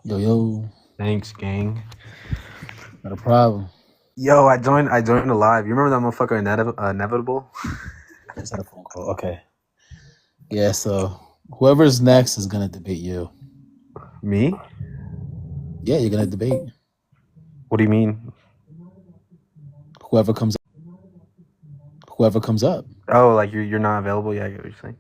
Yo. Thanks, gang. Not a problem. Yo, I joined the live. You remember that motherfucker Inevitable? Just had a phone call. Okay. Yeah, so whoever's next is gonna debate you. Me? Yeah, you're gonna debate. What do you mean? Whoever comes up. Oh, like you're not available? Yeah, I get what you're saying.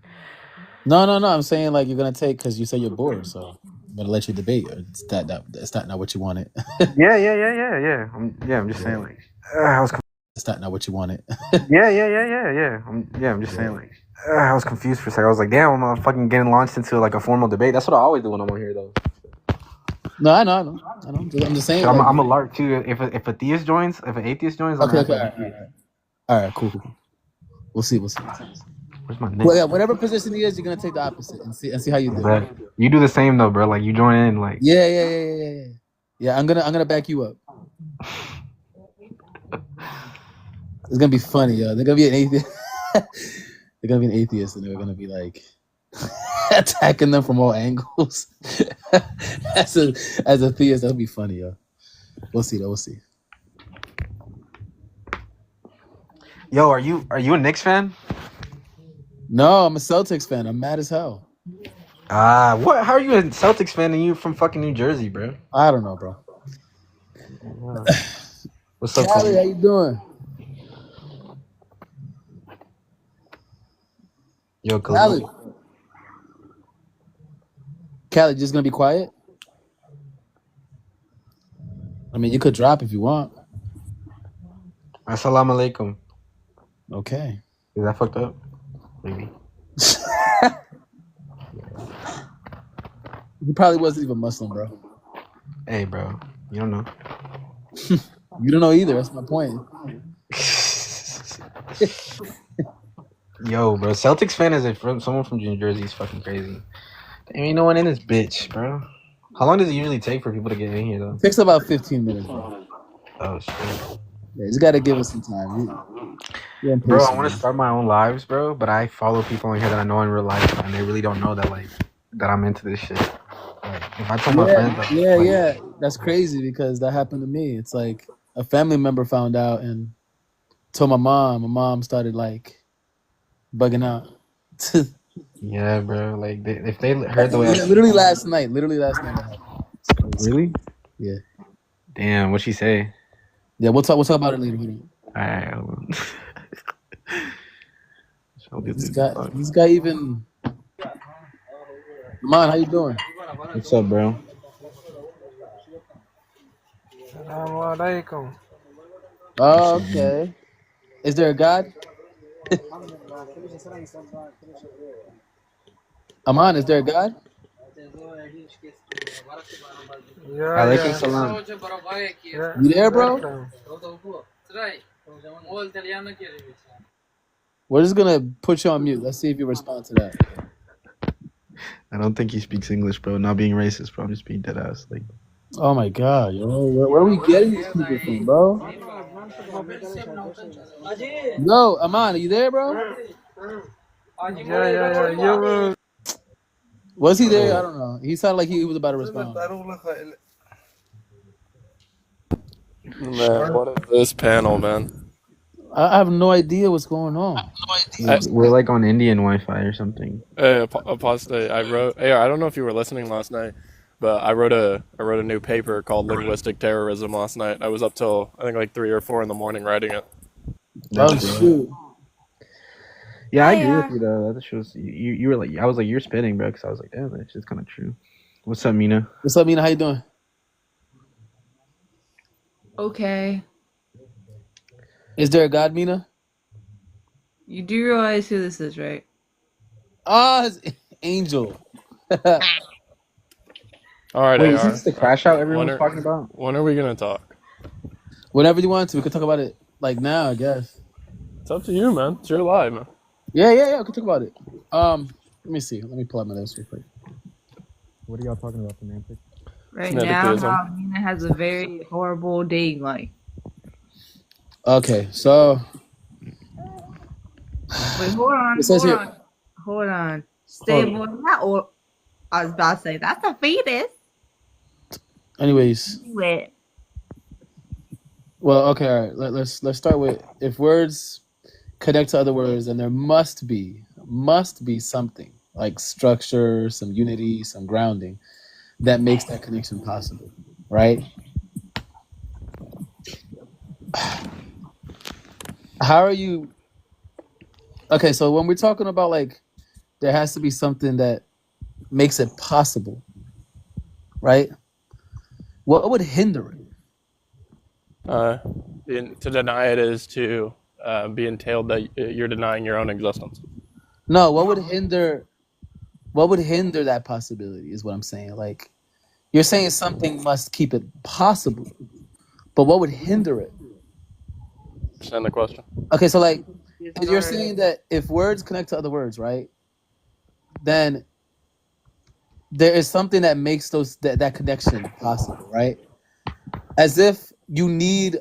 No. I'm saying like you're gonna take because you said you're bored, so I'm gonna let you debate. It's not what you wanted. Yeah. I'm just saying like I was. It's not what you wanted. Yeah. I'm just saying like I was confused for a second. I was like, damn, I'm fucking getting launched into like a formal debate. That's what I always do when I'm on here, though. No, I know. I'm just saying. I'm, Like, I'm a lark too. If an atheist joins, okay. All right, cool. We'll see. Where's my name? Well, yeah, whatever position he is, you're gonna take the opposite and see how you do. But you do the same though, bro. Like you join in, like Yeah. Yeah, I'm gonna back you up. It's gonna be funny, yo. They're gonna be an atheist. They're gonna be an atheist, and they're gonna be like attacking them from all angles. as a theist, that'll be funny, yo. We'll see. Yo, are you a Knicks fan? No, I'm a Celtics fan. I'm mad as hell. What? How are you a Celtics fan and you from fucking New Jersey, bro? I don't know, bro. What's up, Callie? How you doing? Yo, Callie, just gonna be quiet? I mean, you could drop if you want. Assalamu alaikum. Okay. Is that fucked up? Maybe. He probably wasn't even Muslim, bro. Hey, bro. You don't know. You don't know either. That's my point. Yo, bro. Celtics fan is someone from New Jersey is fucking crazy. Damn, ain't no one in this bitch, bro. How long does it usually take for people to get in here, though? It takes about 15 minutes, bro. Oh, shit. Yeah, you just gotta give us some time. Bro, I want to start my own lives, bro, but I follow people in here that I know in real life, and they really don't know that, like, that I'm into this shit. Like, if I told my friends... Like, yeah. That's crazy because that happened to me. It's like a family member found out and told my mom. My mom started, like, bugging out. Yeah, bro. Like, if they heard the way literally last night. Really? Yeah. Damn, what'd she say? Yeah, we'll talk about it later. Alright. This guy even... Man, how you doing? What's up, bro? Assalamu alaikum. Oh, okay. Is there a God? Aman, is there a God? Alaikum salam. You there, bro? We're just gonna put you on mute. Let's see if you respond to that. I don't think he speaks English, bro. Not being racist, bro. I'm just being dead ass. Like, oh my god, yo, where are we getting these people from, bro? No, Aman, are you there, bro? Yeah. Was he there? I don't know. He sounded like he was about to respond. Man, what is this panel, man? I have no idea what's going on. We're like on Indian Wi-Fi or something. Hey, Apostate, I wrote. Hey, I don't know if you were listening last night, but I wrote a new paper called Linguistic Terrorism last night. I was up till I think like 3 or 4 in the morning writing it. Oh shoot! Yeah, I agree with you though. That shows you were like, I was like, you're spinning, bro. Because I was like, damn, that shit's kind of true. What's up, Mina? What's up, Mina? How you doing? Okay. Is there a God, Mina? You do realize who this is, right? Ah, it's Angel. All right, Wait, AR. is this the crash out everyone's talking about? When are we gonna talk? Whenever you want to, we can talk about it. Like now, I guess. It's up to you, man. It's your live, man. Yeah. We can talk about it. Let me see. Let me pull out my notes real quick. What are y'all talking about, semantics? Right now, how Mina has a very horrible dating life. Okay, so. Wait, hold on. Stable, not or. I was about to say that's a fetus. Anyways. Wait. Well, okay, all right. Let's start with if words connect to other words, then there must be something like structure, some unity, some grounding that makes that connection possible, right? How are you? Okay, so when we're talking about like there has to be something that makes it possible, right? What would hinder it? To deny it is to be entailed that you're denying your own existence. No, what would hinder that possibility is what I'm saying. Like, you're saying something must keep it possible, but what would hinder it? Understand the question? Okay, so like, you're saying that if words connect to other words, right, then there is something that makes that connection possible, right? As if you need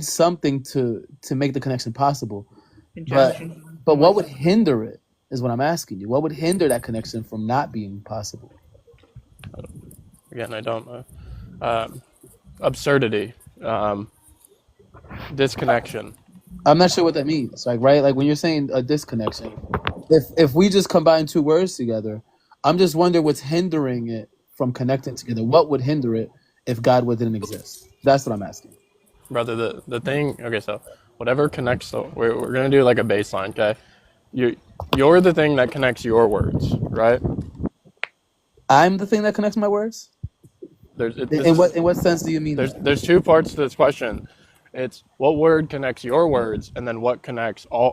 something to make the connection possible, but what would hinder it is what I'm asking you. What would hinder that connection from not being possible? Again, I don't know. Absurdity, disconnection. I'm not sure what that means. Like, right? Like when you're saying a disconnection, if we just combine two words together, I'm just wondering what's hindering it from connecting together. What would hinder it if God didn't exist? That's what I'm asking. Brother, the thing. Okay, so whatever connects. So we're gonna do like a baseline. Okay, you're the thing that connects your words, right? I'm the thing that connects my words. In what sense do you mean? There's two parts to this question. It's what word connects your words, and then what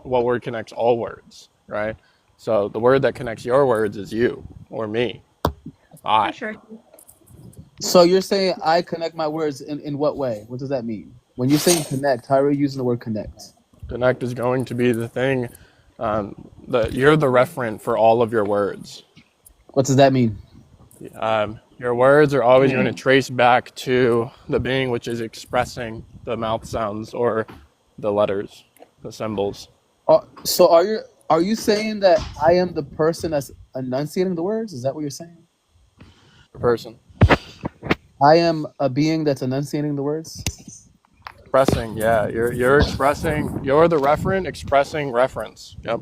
word connects all words, right? So the word that connects your words is you or me. I. Sure. So you're saying I connect my words in what way? What does that mean? When you're saying connect, how are you using the word connect? Connect is going to be the thing that you're the referent for all of your words. What does that mean? Your words are always going to trace back to the being which is expressing the mouth sounds or the letters, the symbols. So are you saying that I am the person that's enunciating the words? Is that what you're saying? The person. I am a being that's enunciating the words? Expressing, yeah. You're expressing, you're the referent expressing reference. Yep.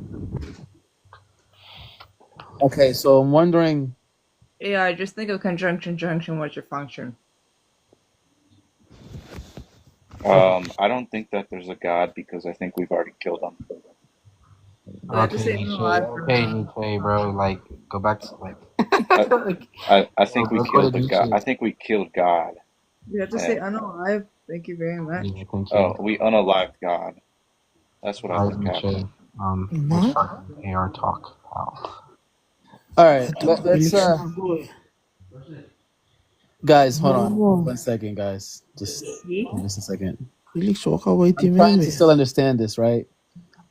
Okay, so I'm wondering. Yeah, I just think of conjunction, junction, what's your function? I don't think that there's a God because I think we've already killed him. Okay, bro. Like, go back to like. I think we killed the God. I think we killed God. You have to say unalive. Thank you very much. Oh, we unalived God. That's what I think happened. AR talk. All right, let's guys, hold on 1 second, guys. Just a second. I'm trying to still understand this, right?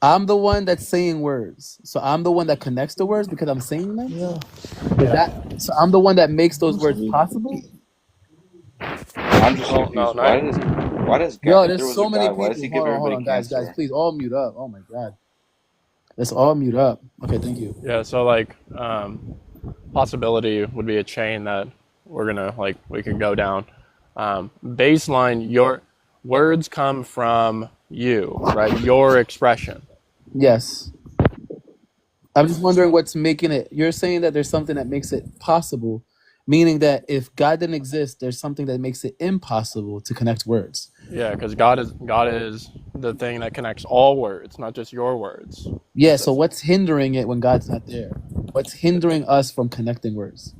I'm the one that's saying words, so I'm the one that connects the words because I'm saying them. So I'm the one that makes those words possible. I'm just confused. Why does God? Yo, there's so many people. Why does he give hold on, guys, please all mute up. Oh my God, let's all mute up. Okay, thank you. Yeah, so like possibility would be a chain that we're gonna we could go down. Baseline, words come from you, right? Your expression. Yes. I'm just wondering what's making it. You're saying that there's something that makes it possible, meaning that if God didn't exist, there's something that makes it impossible to connect words. Yeah, because God is the thing that connects all words, not just your words. Yeah, so what's hindering it when God's not there? What's hindering us from connecting words?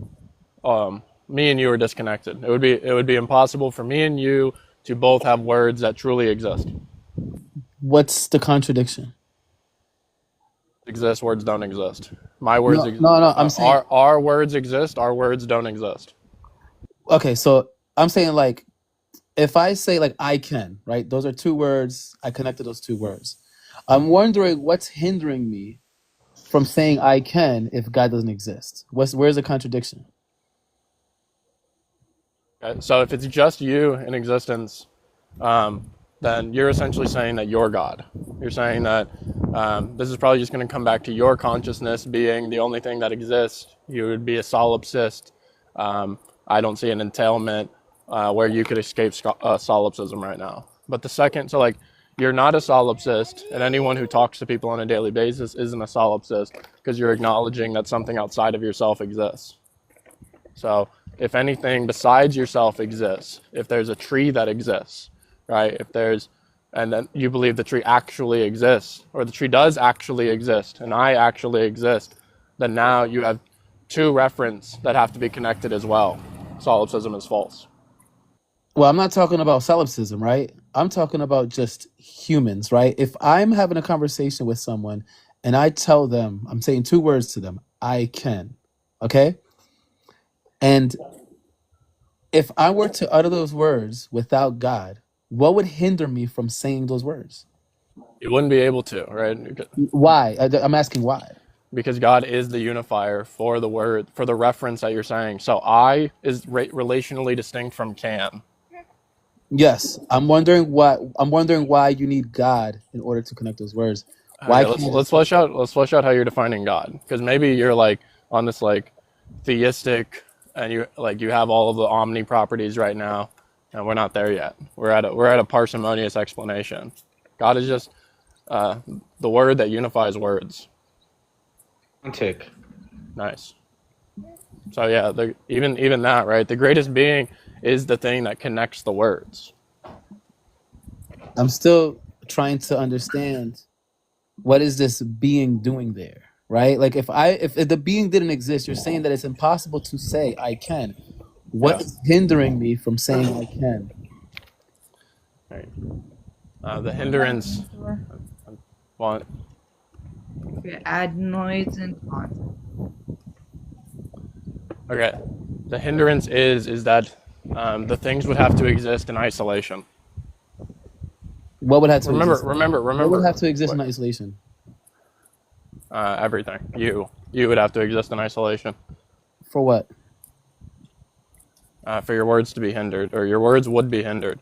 Me and you are disconnected. It would be impossible for me and you to both have words that truly exist. What's the contradiction? Exist, words don't exist. My words exist. No, I'm saying our words exist, our words don't exist. okay, so I'm saying like if I say like I can, right? Those are two words. I connected those two words. I'm wondering what's hindering me from saying I can if God doesn't exist. Where's the contradiction? Okay? So if it's just you in existence, then you're essentially saying that you're God. You're saying that this is probably just going to come back to your consciousness being the only thing that exists. You would be a solipsist. I don't see an entailment where you could escape solipsism right now. But the second, so like, you're not a solipsist, and anyone who talks to people on a daily basis isn't a solipsist because you're acknowledging that something outside of yourself exists. So if anything besides yourself exists, if there's a tree that exists, right? And then you believe the tree actually exists, or the tree does actually exist, and I actually exist, then now you have two references that have to be connected as well. Solipsism is false. Well, I'm not talking about solipsism, right? I'm talking about just humans, right? If I'm having a conversation with someone and I tell them, I'm saying two words to them, I can, okay? And if I were to utter those words without God, what would hinder me from saying those words? You wouldn't be able to, right? Why? I'm asking why. Because God is the unifier for the word, for the reference that you're saying. So I is relationally distinct from can. Yes, I'm wondering why you need God in order to connect those words. Why? Right, let's flesh out how you're defining God, because maybe you're like on this like theistic, and you have all of the omni properties right now, and we're not there yet. We're at a parsimonious explanation. God is just the word that unifies words. Tick. Nice. So yeah, even that, right? The greatest being is the thing that connects the words. I'm still trying to understand what is this being doing there, right? Like if the being didn't exist, you're saying that it's impossible to say I can. What is hindering me from saying I can? Right. The hindrance. Well, adenoids and content. okay. The hindrance is that the things would have to exist in isolation. What would have to exist? Remember. What would have to exist in isolation? Everything. You would have to exist in isolation. For what? For your words to be hindered, or your words would be hindered.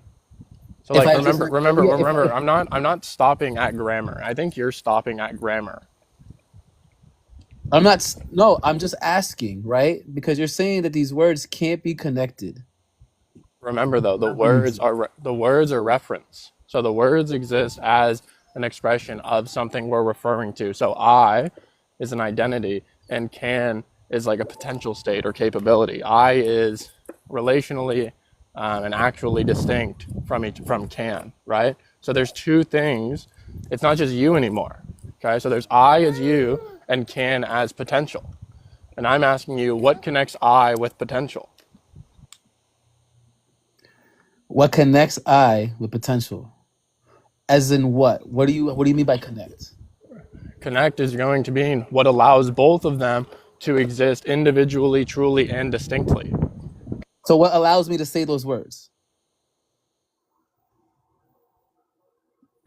So If like I just- remember. if- I'm not stopping at grammar. I think you're stopping at grammar. I'm not. No, I'm just asking, right? Because you're saying that these words can't be connected. Remember though, the words are reference. So the words exist as an expression of something we're referring to. So I is an identity, and can is like a potential state or capability. I is relationally and actually distinct from can, right? So there's two things. It's not just you anymore. Okay, so there's I as you and can as potential. And I'm asking you, what connects I with potential? What connects I with potential? As in what? What do you mean by connect? Connect is going to mean what allows both of them to exist individually, truly, and distinctly. So what allows me to say those words?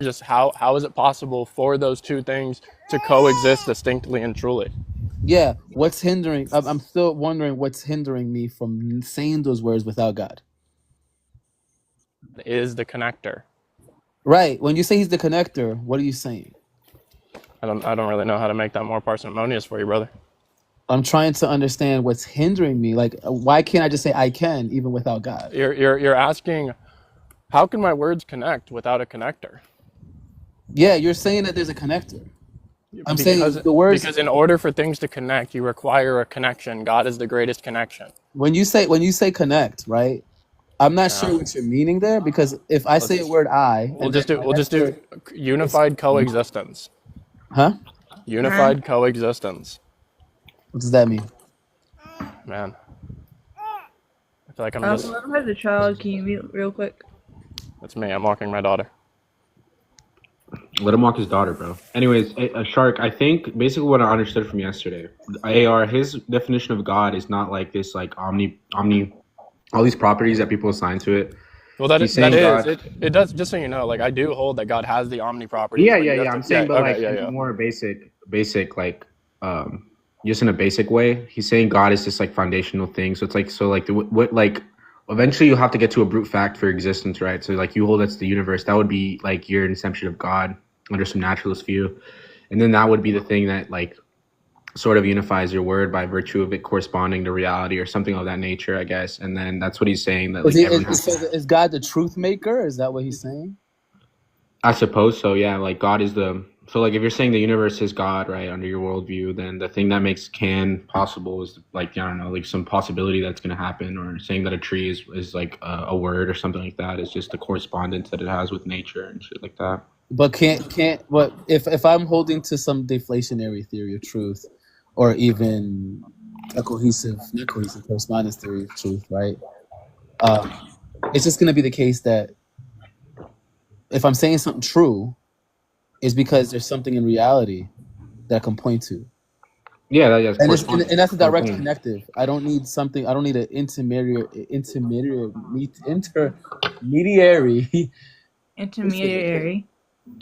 Just how is it possible for those two things to coexist distinctly and truly? Yeah. What's hindering? I'm still wondering what's hindering me from saying those words without God. Is the connector. Right. When you say he's the connector, what are you saying? I don't really know how to make that more parsimonious for you, brother. I'm trying to understand what's hindering me. Like, why can't I just say I can even without God? You're asking How can my words connect without a connector? Yeah, you're saying that there's a connector. I'm saying Because the words. because in order for things to connect, you require a connection. God is the greatest connection. When you say connect, right? I'm not Yeah. sure what you're meaning there, because if I say a word I, We'll just do unified coexistence. huh? Unified coexistence. What does that mean? Man, I feel like I'm just. Whoever has a child, can you mute real quick? That's me. I'm walking my daughter. Let him walk his daughter, bro. Anyways, a Shark, I think basically what I understood from yesterday, AR, his definition of God is not like this, like omni, all these properties that people assign to it. Well, that He's is saying God- it does. Just so you know, like I do hold that God has the omni property. Yeah. I'm saying, but like more basic, like just in a basic way. He's saying God is just like foundational thing. So it's like eventually you'll have to get to a brute fact for existence, right? So like you hold that's the universe. That would be like your inception of God under some naturalist view, and then that would be the thing that like sort of unifies your word by virtue of it corresponding to reality or something of that nature, I guess. And then that's what he's saying that like Is God the truth maker? Is that what he's saying? I suppose so, yeah. Like God is so like if you're saying the universe is God, right, under your worldview, then the thing that makes can possible is like, I don't know, like some possibility that's going to happen, or saying that a tree is like a word or something like that is just the correspondence that it has with nature and shit like that. But what if I'm holding to some deflationary theory of truth, or even a not cohesive correspondence theory of truth, right? It's just going to be the case that if I'm saying something true, it's because there's something in reality that I can point to. Yeah, and that's a direct connective. I don't need something. I don't need an intermediary.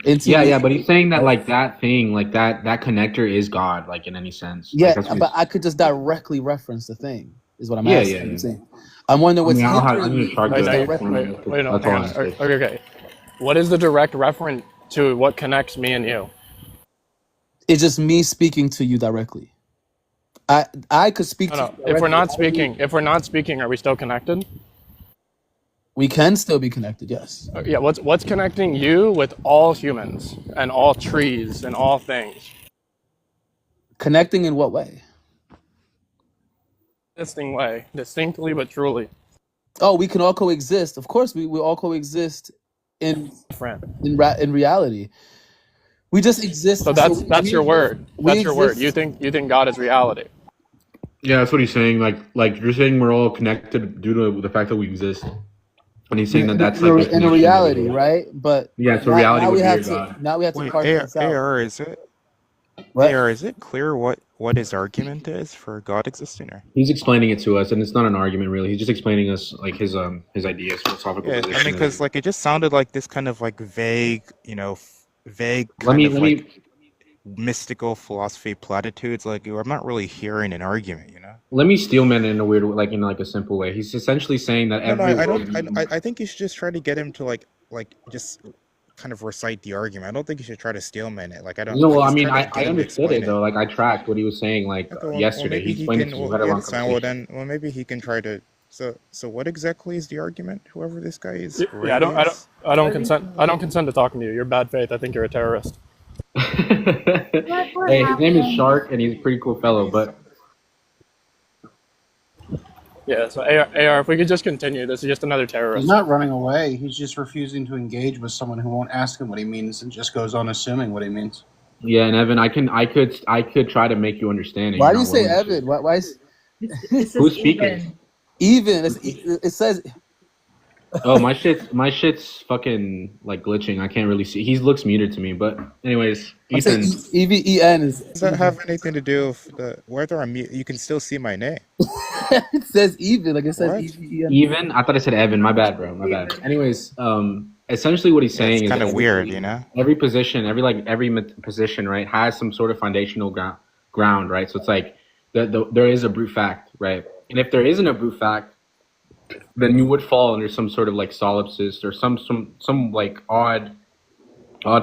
Yeah, but he's saying that like that thing, like that connector is God, like in any sense. Yeah, like, but I could just directly reference the thing. Is what I'm asking. Yeah. I'm saying. I'm wondering what's Wait, no, okay. What is the direct reference to what connects me and you? It's just me speaking to you directly. I could speak to you directly. If we're not speaking, are we still connected? We can still be connected, yes. Yeah, what's connecting you with all humans and all trees and all things? Connecting in what way? Distinct way, distinctly but truly. Oh, we can all coexist. Of course, we all coexist in reality. We just exist. So that's your word. That's your word. You think God is reality. Yeah, that's what he's saying. Like you're saying we're all connected due to the fact that we exist. And he's saying that's like in a reality, right? But yeah, so reality would be God. Now we have to parse this out. AR, is it clear what his argument is for God existing? Or? He's explaining it to us, and it's not an argument really. He's just explaining us like his ideas, philosophical position. I mean, because like it just sounded like this kind of like vague, mystical philosophy platitudes. Like I'm not really hearing an argument, Let me steelman in a weird, like in like a simple way. He's essentially saying that I think you should just try to get him to like just kind of recite the argument. I don't think you should try to steelman it. Like I don't. No, well, I mean, I understood it though. Like I tracked what he was saying. Like yesterday, he explained it to me. Well, maybe he can try to. So what exactly is the argument? Whoever this guy is. Yeah, I don't consent. I don't consent to talking to you. You're bad faith. I think you're a terrorist. Hey, his name is Shark, and he's a pretty cool fellow. But yeah, so AR, if we could just continue, this is just another terrorist. He's not running away. He's just refusing to engage with someone who won't ask him what he means and just goes on assuming what he means. Yeah, and Evan, I could try to make you understand it. Why do you say Evan? Why is who's speaking? Even it says. Oh, my shit's fucking like glitching. I can't really see. He looks muted to me, but anyways, Ethan. EVEN is. Does that have anything to do with whether I'm mute? You can still see my name. It says even, like it says EVEN. Even? I thought I said Evan. My bad, bro. My bad. Anyways, essentially what he's saying is kind of weird, Every position, every position, right, has some sort of foundational ground, right? So it's like there is a brute fact, right? And if there isn't a brute fact, then you would fall under some sort of like solipsist or some like odd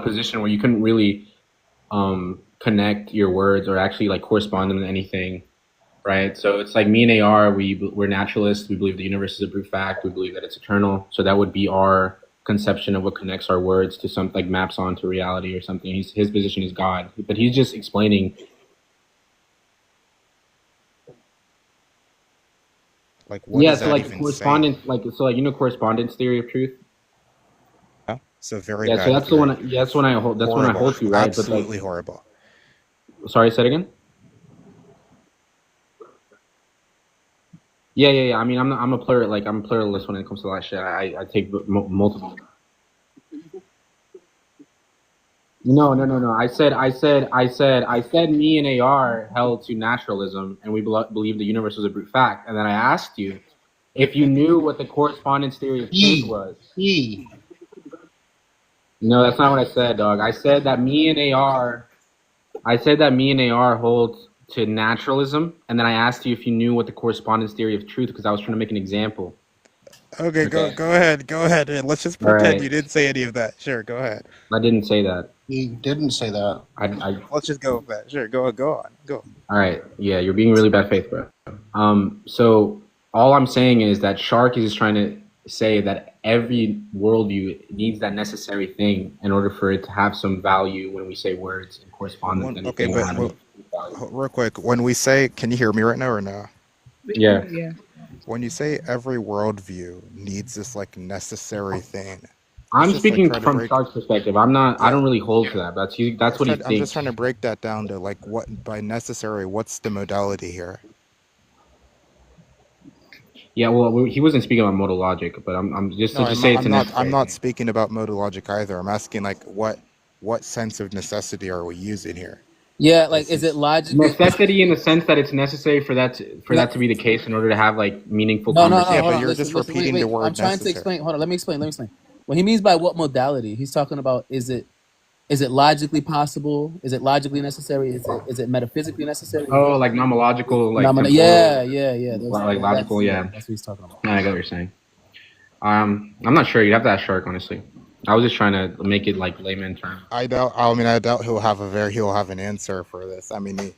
position where you couldn't really connect your words or actually like correspond them to anything, right? So it's like me and AR, we're naturalists. We believe the universe is a brute fact. We believe that it's eternal. So that would be our conception of what connects our words to some like maps onto reality or something. His position is God, but he's just explaining. Like, what Yeah, does so that like even say? correspondence, correspondence theory of truth. Yeah, it's a very Yeah, bad so that's the theory. one. Yeah, that's when I hold. That's when I Horrible. hold to, right? Absolutely But horrible. like, sorry, say it again. Yeah. I mean, I'm a player. Like, I'm a pluralist when it comes to that shit. I take multiple. No. I said me and AR held to naturalism, and we believe the universe was a brute fact. And then I asked you if you knew what the correspondence theory of truth was. No, that's not what I said, dog. I said that me and AR hold to naturalism, and then I asked you if you knew what the correspondence theory of truth, because I was trying to make an example. Okay, Okay. go ahead. And let's just All pretend right. you didn't say any of that. Sure, go ahead. I didn't say that. He didn't say that. Let's just go with that. Sure, go on. Go. All right. Yeah, you're being really bad faith, bro. So all I'm saying is that Shark is just trying to say that every worldview needs that necessary thing in order for it to have some value when we say words and correspondence. Okay, but real quick, when we say, can you hear me right now or no? Yeah. When you say every worldview needs this like necessary thing, I'm speaking from Shark's perspective. I'm not. Yeah. I don't really hold to that. That's what he thinks. I'm just trying to break that down to like what by necessary. What's the modality here? Yeah, well, he wasn't speaking about modal logic, but I'm just to say it's necessary. I'm not speaking about modal logic either. I'm asking like what sense of necessity are we using here? Yeah, like is it logical? Necessity in the sense that it's necessary for that to be the case in order to have like meaningful conversation. Yeah, but you're just repeating the word. I'm trying to explain. Hold on, let me explain. What he means by what modality? He's talking about is it logically possible? Is it logically necessary? Is it metaphysically necessary? Oh, like nomological, like yeah. Like logical, yeah. That's what he's talking about. I get what you're saying. I'm not sure. You have to ask Shark, honestly. I was just trying to make it like layman term. I doubt he'll have an answer for this. I mean,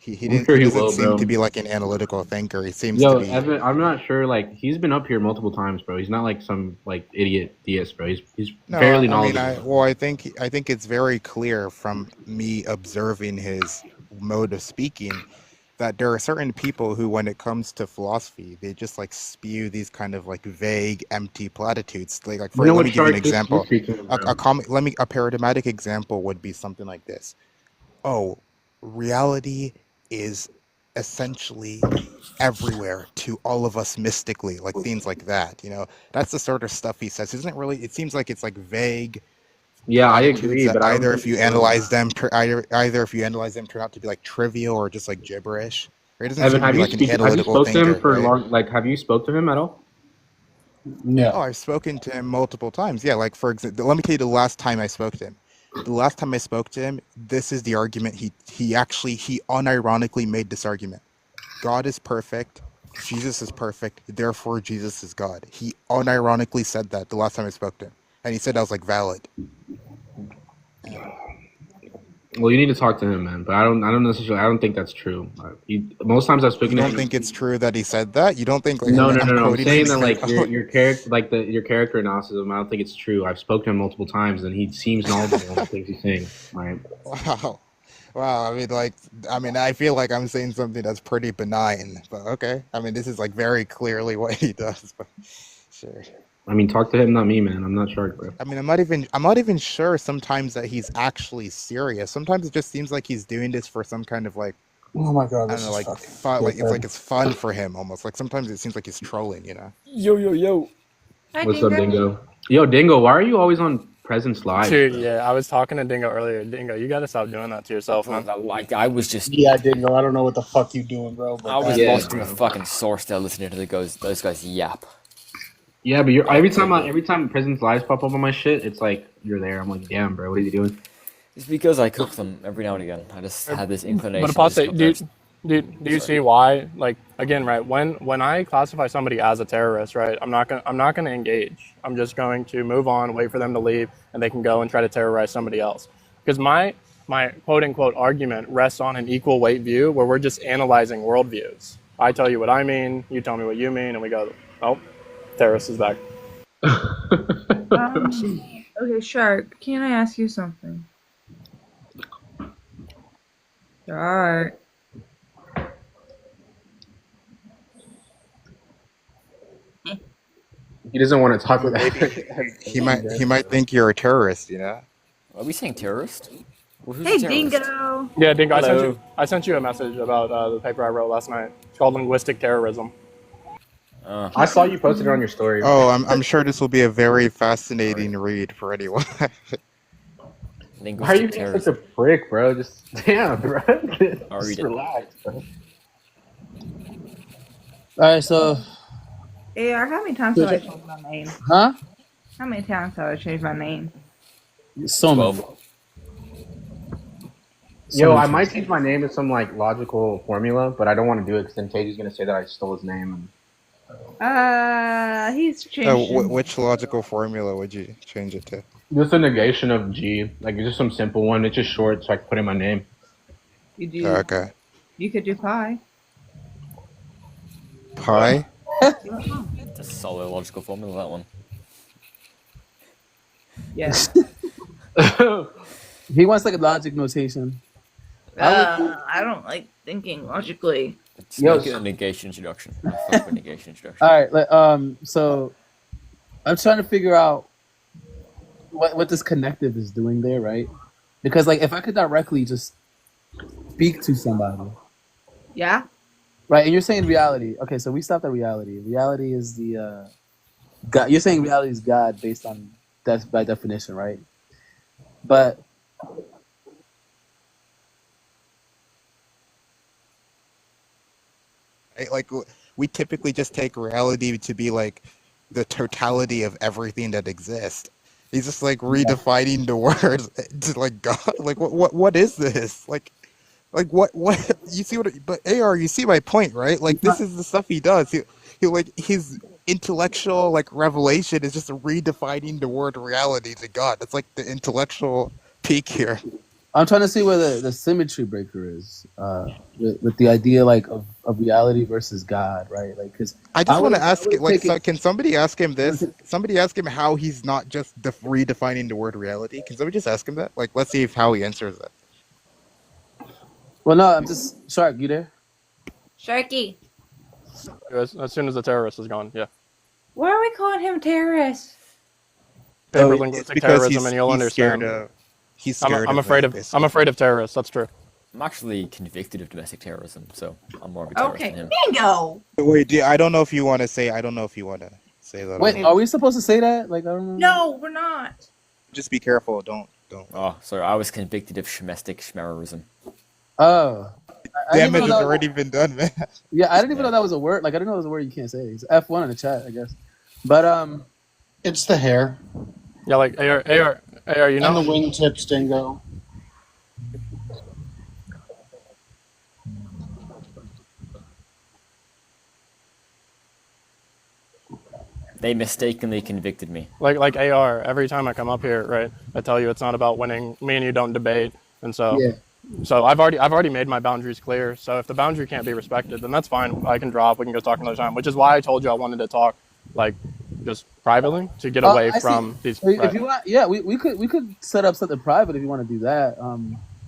he doesn't seem to be like an analytical thinker. He seems to be. Evan, I'm not sure. Like he's been up here multiple times, bro. He's not like some like idiot deist, bro. He's fairly knowledgeable. I think it's very clear from me observing his mode of speaking that there are certain people who, when it comes to philosophy, they just like spew these kind of like vague, empty platitudes. Like let me give you an example. A paradigmatic example would be something like this. Oh, reality is essentially everywhere to all of us mystically, like things like that. You know, that's the sort of stuff he says. It seems like it's like vague. Yeah, I agree. But either if you analyze them, turn out to be like trivial or just like gibberish. Or it doesn't seem to be like an analytical thinker. Have you spoke to him at all? No. Oh, I've spoken to him multiple times. Yeah, like for example, let me tell you the last time I spoke to him. The last time I spoke to him, this is the argument he unironically made this argument. God is perfect. Jesus is perfect. Therefore, Jesus is God. He unironically said that the last time I spoke to him. And he said I was like valid. Well, you need to talk to him, man. But I don't think that's true. Most times I've spoken to him. You don't think it's true that he said that? You don't think like No. I'm saying that like your character, like your character analysis of him, I don't think it's true. I've spoken to him multiple times, and he seems knowledgeable in the things he's saying. Right? Wow. I mean, I feel like I'm saying something that's pretty benign, but okay. I mean, this is like very clearly what he does. But sure. I mean, talk to him, not me, man. I'm not Shark, bro. I mean, I'm not even sure sometimes that he's actually serious. Sometimes it just seems like he's doing this for some kind of like, oh my god, I don't know, like fun, like it's fun for him almost. Like sometimes it seems like he's trolling, you know. Yo. Hi, What's up, Dingo? Yo, Dingo, why are you always on Presence Live? Dude, yeah, I was talking to Dingo earlier. Dingo, you gotta stop doing that to yourself, man. I was just... Yeah, Dingo, I don't know what the fuck you doing, bro. I was lost in the fucking source there listening to those guys yap. Yeah, but every time Presence Lives pop up on my shit, it's like you're there. I'm like, damn, bro, what are you doing? It's because I cook them every now and again. I just had this inclination. But Apostate, do you see why? Like again, right? When I classify somebody as a terrorist, right? I'm not gonna engage. I'm just going to move on, wait for them to leave, and they can go and try to terrorize somebody else. Because my quote unquote argument rests on an equal weight view where we're just analyzing worldviews. I tell you what I mean, you tell me what you mean, and we go, oh. Terrace is back. Okay, Shark, can I ask you something? Shark. He doesn't want to talk with Maybe he might think you're a terrorist, you know? Are we saying terrorist? Well, who's Hey, a terrorist? Dingo. Yeah, Dingo, Hello. I sent you a message about the paper I wrote last night. It's called Linguistic Terrorism. I saw you posted it on your story. Oh, I'm sure this will be a very fascinating read for anyone. Why are you Linguistic being terrorism. such a prick, bro? Just damn, bro. I'll read Just it. relax, bro. All right, so AR, how many times have I changed my name? huh? How many times have I changed my name? So many. 12. Yo, I might change my name to some like logical formula, but I don't want to do it because then Katie's gonna say that I stole his name. He's changed. Which logical formula would you change it to? Just a negation of G, like it's just some simple one. It's just short, so I can put in my name. You do. Okay. You could do pi. Pi? That's a solid logical formula, that one. Yes. He wants like a logic notation. I don't like thinking logically. Let's make it a negation introduction. I fuck with negation introduction. All right, so I'm trying to figure out what this connective is doing there, right? Because like if I could directly just speak to somebody, Yeah. right? And you're saying reality. Okay, so we stopped at reality. Reality is the God. You're saying reality is God based on that's by definition, right? But Like we typically just take reality to be like the totality of everything that exists. He's just like redefining the words to like God. Like what is this? Like what you see what? But AR, you see my point, right? Like this is the stuff he does. He like his intellectual like revelation is just redefining the word reality to God. That's like the intellectual peak here. I'm trying to see where the symmetry breaker is with the idea like of reality versus God, right? Like, because I just want to ask, like, can somebody ask him this? Somebody ask him how he's not just redefining the word reality. Can somebody just ask him that? Like, let's see how he answers that. Well, no, I'm just Shark. You there? Sharky. As soon as the terrorist is gone, yeah. Why are we calling him terrorist? Paper it's linguistic because terrorism, and you'll understand. He's scared. I'm afraid of terrorists. That's true. I'm actually convicted of domestic terrorism, so I'm more of a terrorist than him. Bingo. Wait, I don't know if you want to say. I don't know if you want to say that. Wait, are we supposed to say that? Like, I don't know. No, we're not. Just be careful. Don't. Oh, sorry, I was convicted of domestic schmerism. Oh. Damage has already been done, man. Yeah, I didn't even know that was a word. Like, I didn't know it was a word you can't say. It's F1 in the chat, I guess. But it's the hair. Yeah, like AR, you know. And the wingtips, Dingo. They mistakenly convicted me. Like AR, every time I come up here, right, I tell you it's not about winning. Me and you don't debate, and so so I've already made my boundaries clear. So if the boundary can't be respected, then that's fine. I can drop. We can go talk another time. Which is why I told you I wanted to talk, like, just privately to get away from these. So if you want, yeah, we could set up something private if you want to do that.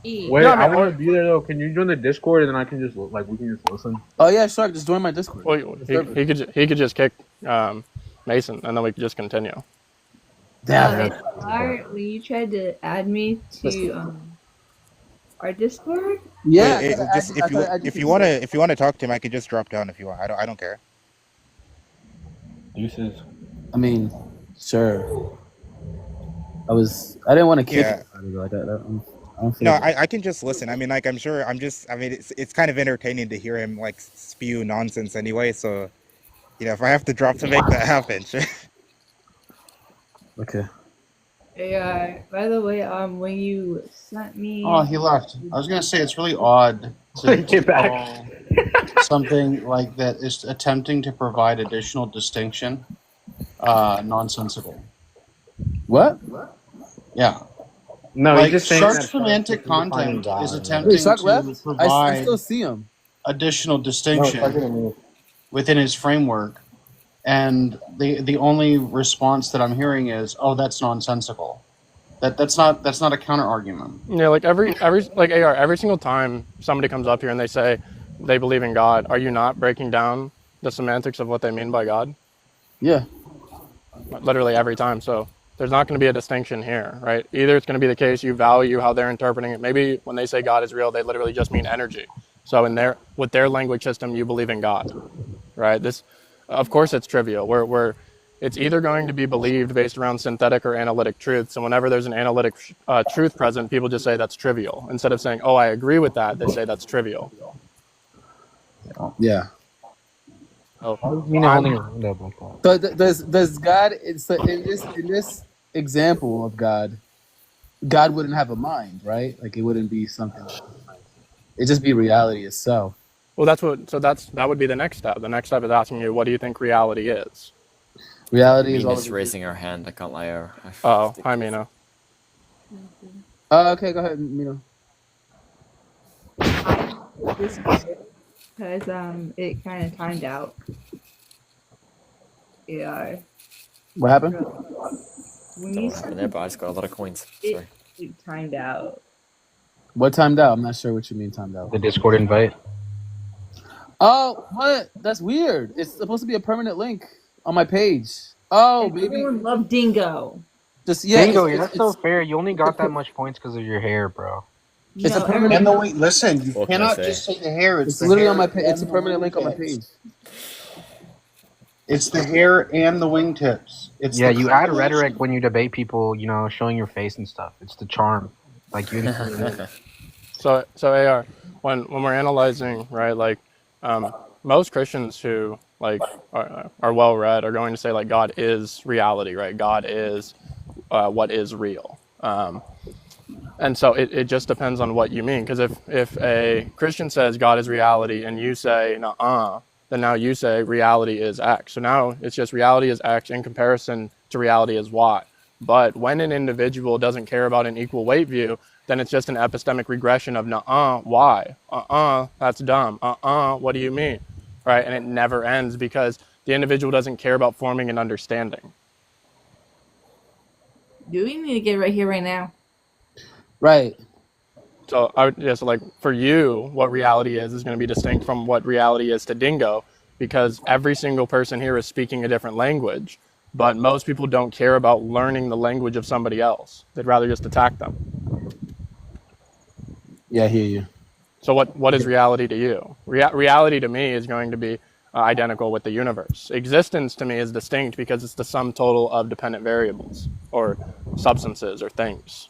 Wait, yeah, I want to be there though. Can you join the Discord and then I can just we can just listen? Oh yeah, Shark, just join my Discord. Well, he could just kick Mason, and then we could just continue. Damn. When you tried to add me to our Discord. Yeah. If you want to talk to him, I can just drop down if you want. I don't care. Deuces. I mean, sure. I didn't want to kick it. Like I can just listen. I mean, like, I'm sure. It's kind of entertaining to hear him like spew nonsense anyway. So, if I have to drop to make that happen, sure. Okay. Yeah. By the way, when you sent me. Oh, he left. I was gonna say it's really odd to get back. Something like that is attempting to provide additional distinction nonsensical. What? Yeah. No, like, he's just saying Shark that semantic content is attempting to provide I still see him. additional distinction within his framework and the only response that I'm hearing is, "Oh, that's nonsensical." That's not a counter argument. Yeah, like every single time somebody comes up here and they say they believe in God, are you not breaking down the semantics of what they mean by God? Yeah. Literally every time. So there's not going to be a distinction here, right? Either it's going to be the case you value how they're interpreting it. Maybe when they say God is real, they literally just mean energy. So with their language system, you believe in God, right? Of course, it's trivial. It's either going to be believed based around synthetic or analytic truths. And whenever there's an analytic truth present, people just say that's trivial. Instead of saying, "Oh, I agree with that," they say that's trivial. Yeah. Oh, So does God in this example of God wouldn't have a mind, right? Like it wouldn't be something. It'd just be reality itself. well, that would be the next step. The next step is asking you, what do you think reality is? Reality is Mina's raising her hand. I can't lie. Oh, hi, Mina. Okay, go ahead, Mina. This because it kind of timed out. Yeah. What happened? When you Don't there, but I just got a lot of coins. Sorry. it timed out. What timed out? I'm not sure what you mean timed out. The Discord invite. Oh, what? That's weird. It's supposed to be a permanent link on my page. Oh, maybe. Everyone loved Dingo. Just yeah. Dingo, it's- that's it's- so fair. You only got that much points because of your hair, bro. It's a No, permanent. And the wing. Listen, you What can I cannot say? just say the hair. It's the literally hair on my page. and It's a the permanent link on my wingtips. page. It's the hair and the wingtips. It's Yeah, the you add combination. rhetoric when you debate people, you know, showing your face and stuff. It's the charm. Like you. So AR, when we're analyzing, right, like most Christians who like are well read are going to say like God is reality, right? God is what is real. And so it just depends on what you mean. Because if a Christian says God is reality and you say nuh-uh, then now you say reality is X. So now it's just reality is X in comparison to reality is Y. But when an individual doesn't care about an equal weight view, then it's just an epistemic regression of nuh-uh, why? That's dumb. What do you mean? Right? And it never ends because the individual doesn't care about forming an understanding. Do we need to get right here, right now? Right. So I would just like for you, what reality is going to be distinct from what reality is to Dingo, because every single person here is speaking a different language, but most people don't care about learning the language of somebody else. They'd rather just attack them. Yeah, I hear you. So what is reality to you? Reality to me is going to be identical with the universe. Existence to me is distinct because it's the sum total of dependent variables or substances or things.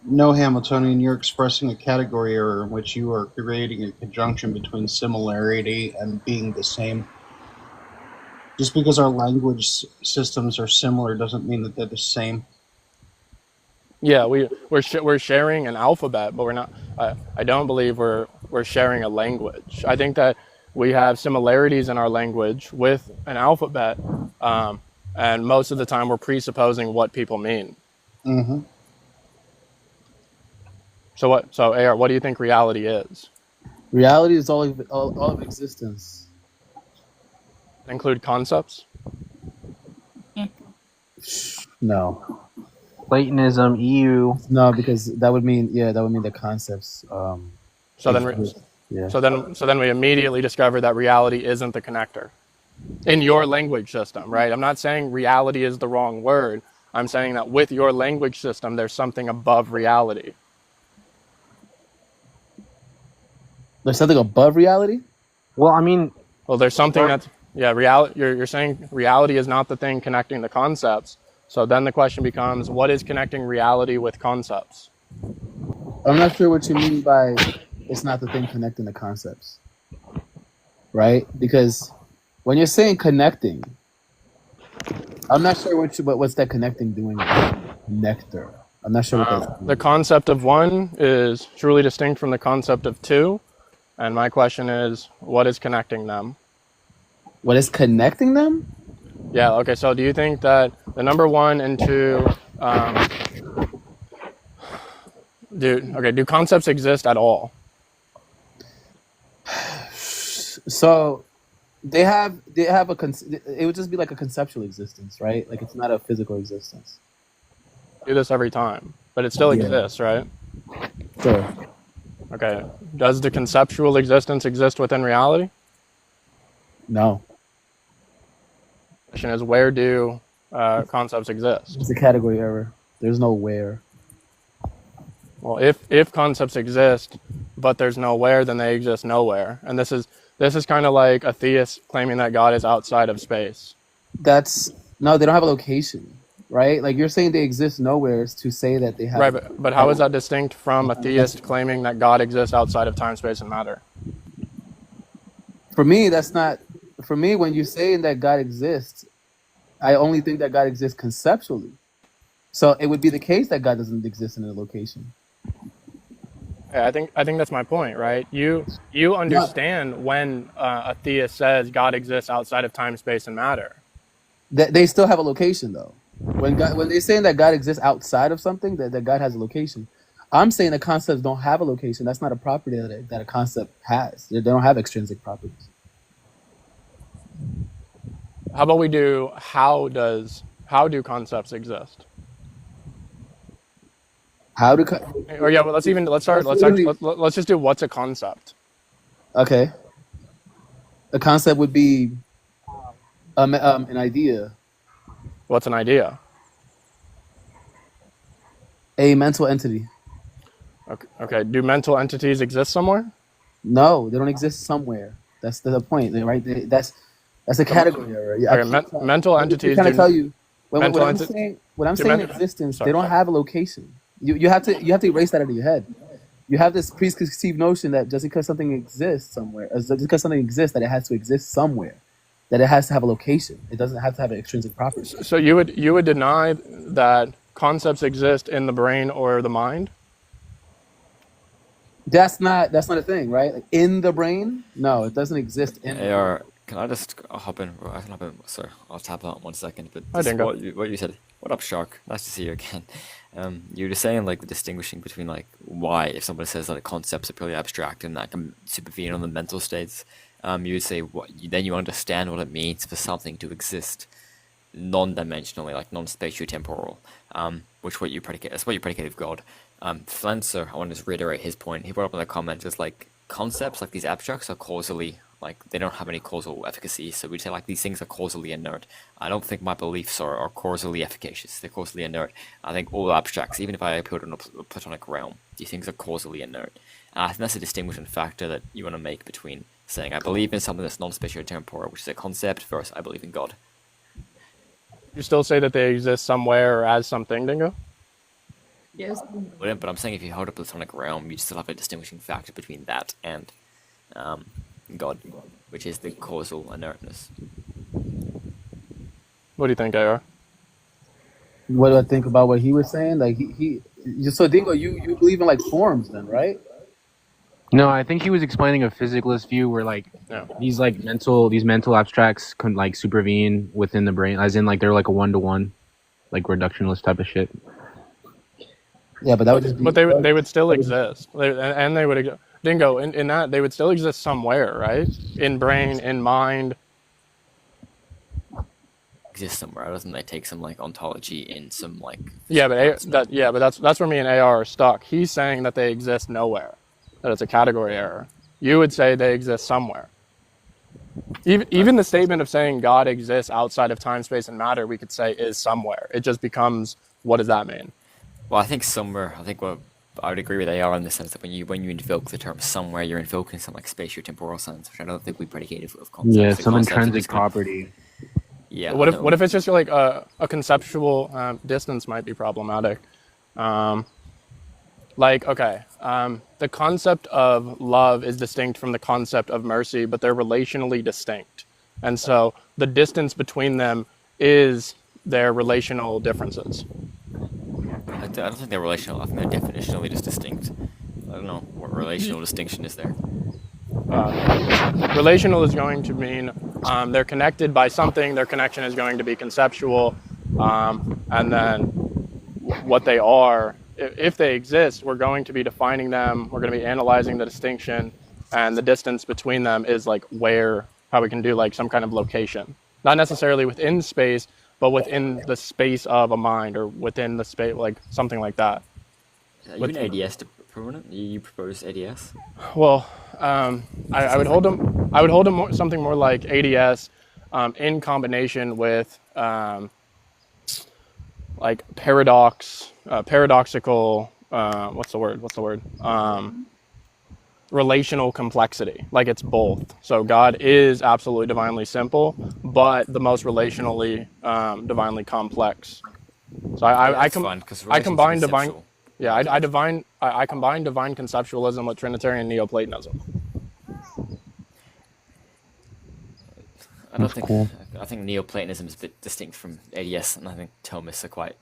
No, Hamiltonian, you're expressing a category error in which you are creating a conjunction between similarity and being the same. Just because our language systems are similar doesn't mean that they're the same. Yeah, we're sharing an alphabet, but we're not. I don't believe we're sharing a language. I think that we have similarities in our language with an alphabet, and most of the time we're presupposing what people mean. Mm-hmm. So AR, what do you think reality is? Reality is all of existence. Include concepts? No. Platonism, EU. No, because that would mean the concepts. So then we immediately discover that reality isn't the connector in your language system, right? I'm not saying reality is the wrong word. I'm saying that with your language system, there's something above reality. There's something above reality? Well, I mean, there's something that's reality. You're saying reality is not the thing connecting the concepts. So then the question becomes, what is connecting reality with concepts? I'm not sure what you mean by it's not the thing connecting the concepts, right? Because when you're saying connecting, I'm not sure what's that connecting doing with connector. I'm not sure what that's. The concept of one is truly distinct from the concept of two. And my question is, what is connecting them? What is connecting them? Yeah, okay, so do you think that the number 1 and 2, do concepts exist at all? So, They have it would just be like a conceptual existence, right? Like it's not a physical existence. Do this every time, but it still Yeah. exists, right? Sure. Okay. Does the conceptual existence exist within reality? No. Question is, where do concepts exist? It's a category error. There's no where. Well, if concepts exist, but there's no where, then they exist nowhere. And this is kind of like a theist claiming that God is outside of space. No, they don't have a location, right? Like you're saying they exist nowhere is to say that they have. Right, but how is that distinct from a theist claiming that God exists outside of time, space, and matter? For me, that's not. For me, when you're saying that God exists, I only think that God exists conceptually. So it would be the case that God doesn't exist in a location. Yeah, I think that's my point, right? You understand when a theist says God exists outside of time, space, and matter. They still have a location though. When they're saying that God exists outside of something, that God has a location. I'm saying that concepts don't have a location. That's not a property that a concept has. They don't have extrinsic properties. How about we do how do concepts exist? Or yeah, well, let's just do what's a concept. Okay. A concept would be an idea. What's an idea? A mental entity. Okay. Do mental entities exist somewhere? No, they don't exist somewhere. That's the point, right? That's a category error. Yeah, okay, mental entities. I'm trying to tell you when I'm saying existence, they don't have a location. You have to erase that out of your head. You have this preconceived notion that just because something exists somewhere, just because something exists, that it has to exist somewhere, that it has to have a location. It doesn't have to have an extrinsic property. So you would deny that concepts exist in the brain or the mind? That's not a thing, right? Like in the brain, no, it doesn't exist in. AR, can I just hop in? I can hop in. Sorry, I'll tap out 1 second. But what you said. What up, Shark? Nice to see you again. You were saying like the distinguishing between like why if somebody says that concepts are purely abstract and that can supervene on the mental states, you would say then you understand what it means for something to exist non-dimensionally, like non-spatio-temporal, that's what you predicate of God. Flenser, I want to just reiterate his point. He brought up in the comments is like concepts like these abstracts are causally, like they don't have any causal efficacy, so we'd say like these things are causally inert. I don't think my beliefs are causally efficacious, they're causally inert. I think all abstracts, even if I put it in a platonic realm, these things are causally inert. And I think that's a distinguishing factor that you want to make between saying I believe in something that's non-spatio-temporal, which is a concept, versus I believe in God. You still say that they exist somewhere or as something, Dingo? Yes. But I'm saying if you hold a platonic realm, you still have a distinguishing factor between that and God, which is the causal inertness. What do you think, AR? What do I think about what he was saying? Like so Dingo, you believe in like forms then, right? No, I think he was explaining a physicalist view where like these mental abstracts can like supervene within the brain, as in like they're like a 1-to-1, like reductionist type of shit. Yeah, but that would just be. But they would still exist, and they would Dingo in that they would still exist somewhere, right? In brain, in mind. Exist somewhere, doesn't they take some like ontology in some like. Yeah, but that's where me and AR are stuck. He's saying that they exist nowhere, that it's a category error. You would say they exist somewhere. Even the statement of saying God exists outside of time, space, and matter, we could say is somewhere. It just becomes, what does that mean? Well, I think somewhere. I think I would agree with AR in the sense that when you invoke the term somewhere, you're invoking some like spatio-temporal sense, which I don't think we predicate of concepts. Yeah, some intrinsic property. Yeah. What if it's just like a conceptual distance might be problematic? The concept of love is distinct from the concept of mercy, but they're relationally distinct, and so the distance between them is their relational differences. I don't think they're relational. I think they're definitionally just distinct. I don't know what relational distinction is there. Relational is going to mean they're connected by something. Their connection is going to be conceptual, and then what they are, if they exist, we're going to be defining them. We're going to be analyzing the distinction, and the distance between them is like where how we can do like some kind of location, not necessarily within space, but within the space of a mind, or within the space, like something like that. You an ADS proponent? You propose ADS? Well, I would hold them. I would hold them something more like ADS, in combination with like paradoxical. What's the word? Relational complexity. Like it's both. So God is absolutely divinely simple, but the most relationally divinely complex. So I combine divine. Yeah, I combine divine conceptualism with Trinitarian Neoplatonism. I think Neoplatonism is a bit distinct from ADS, and I think Thomists are quite.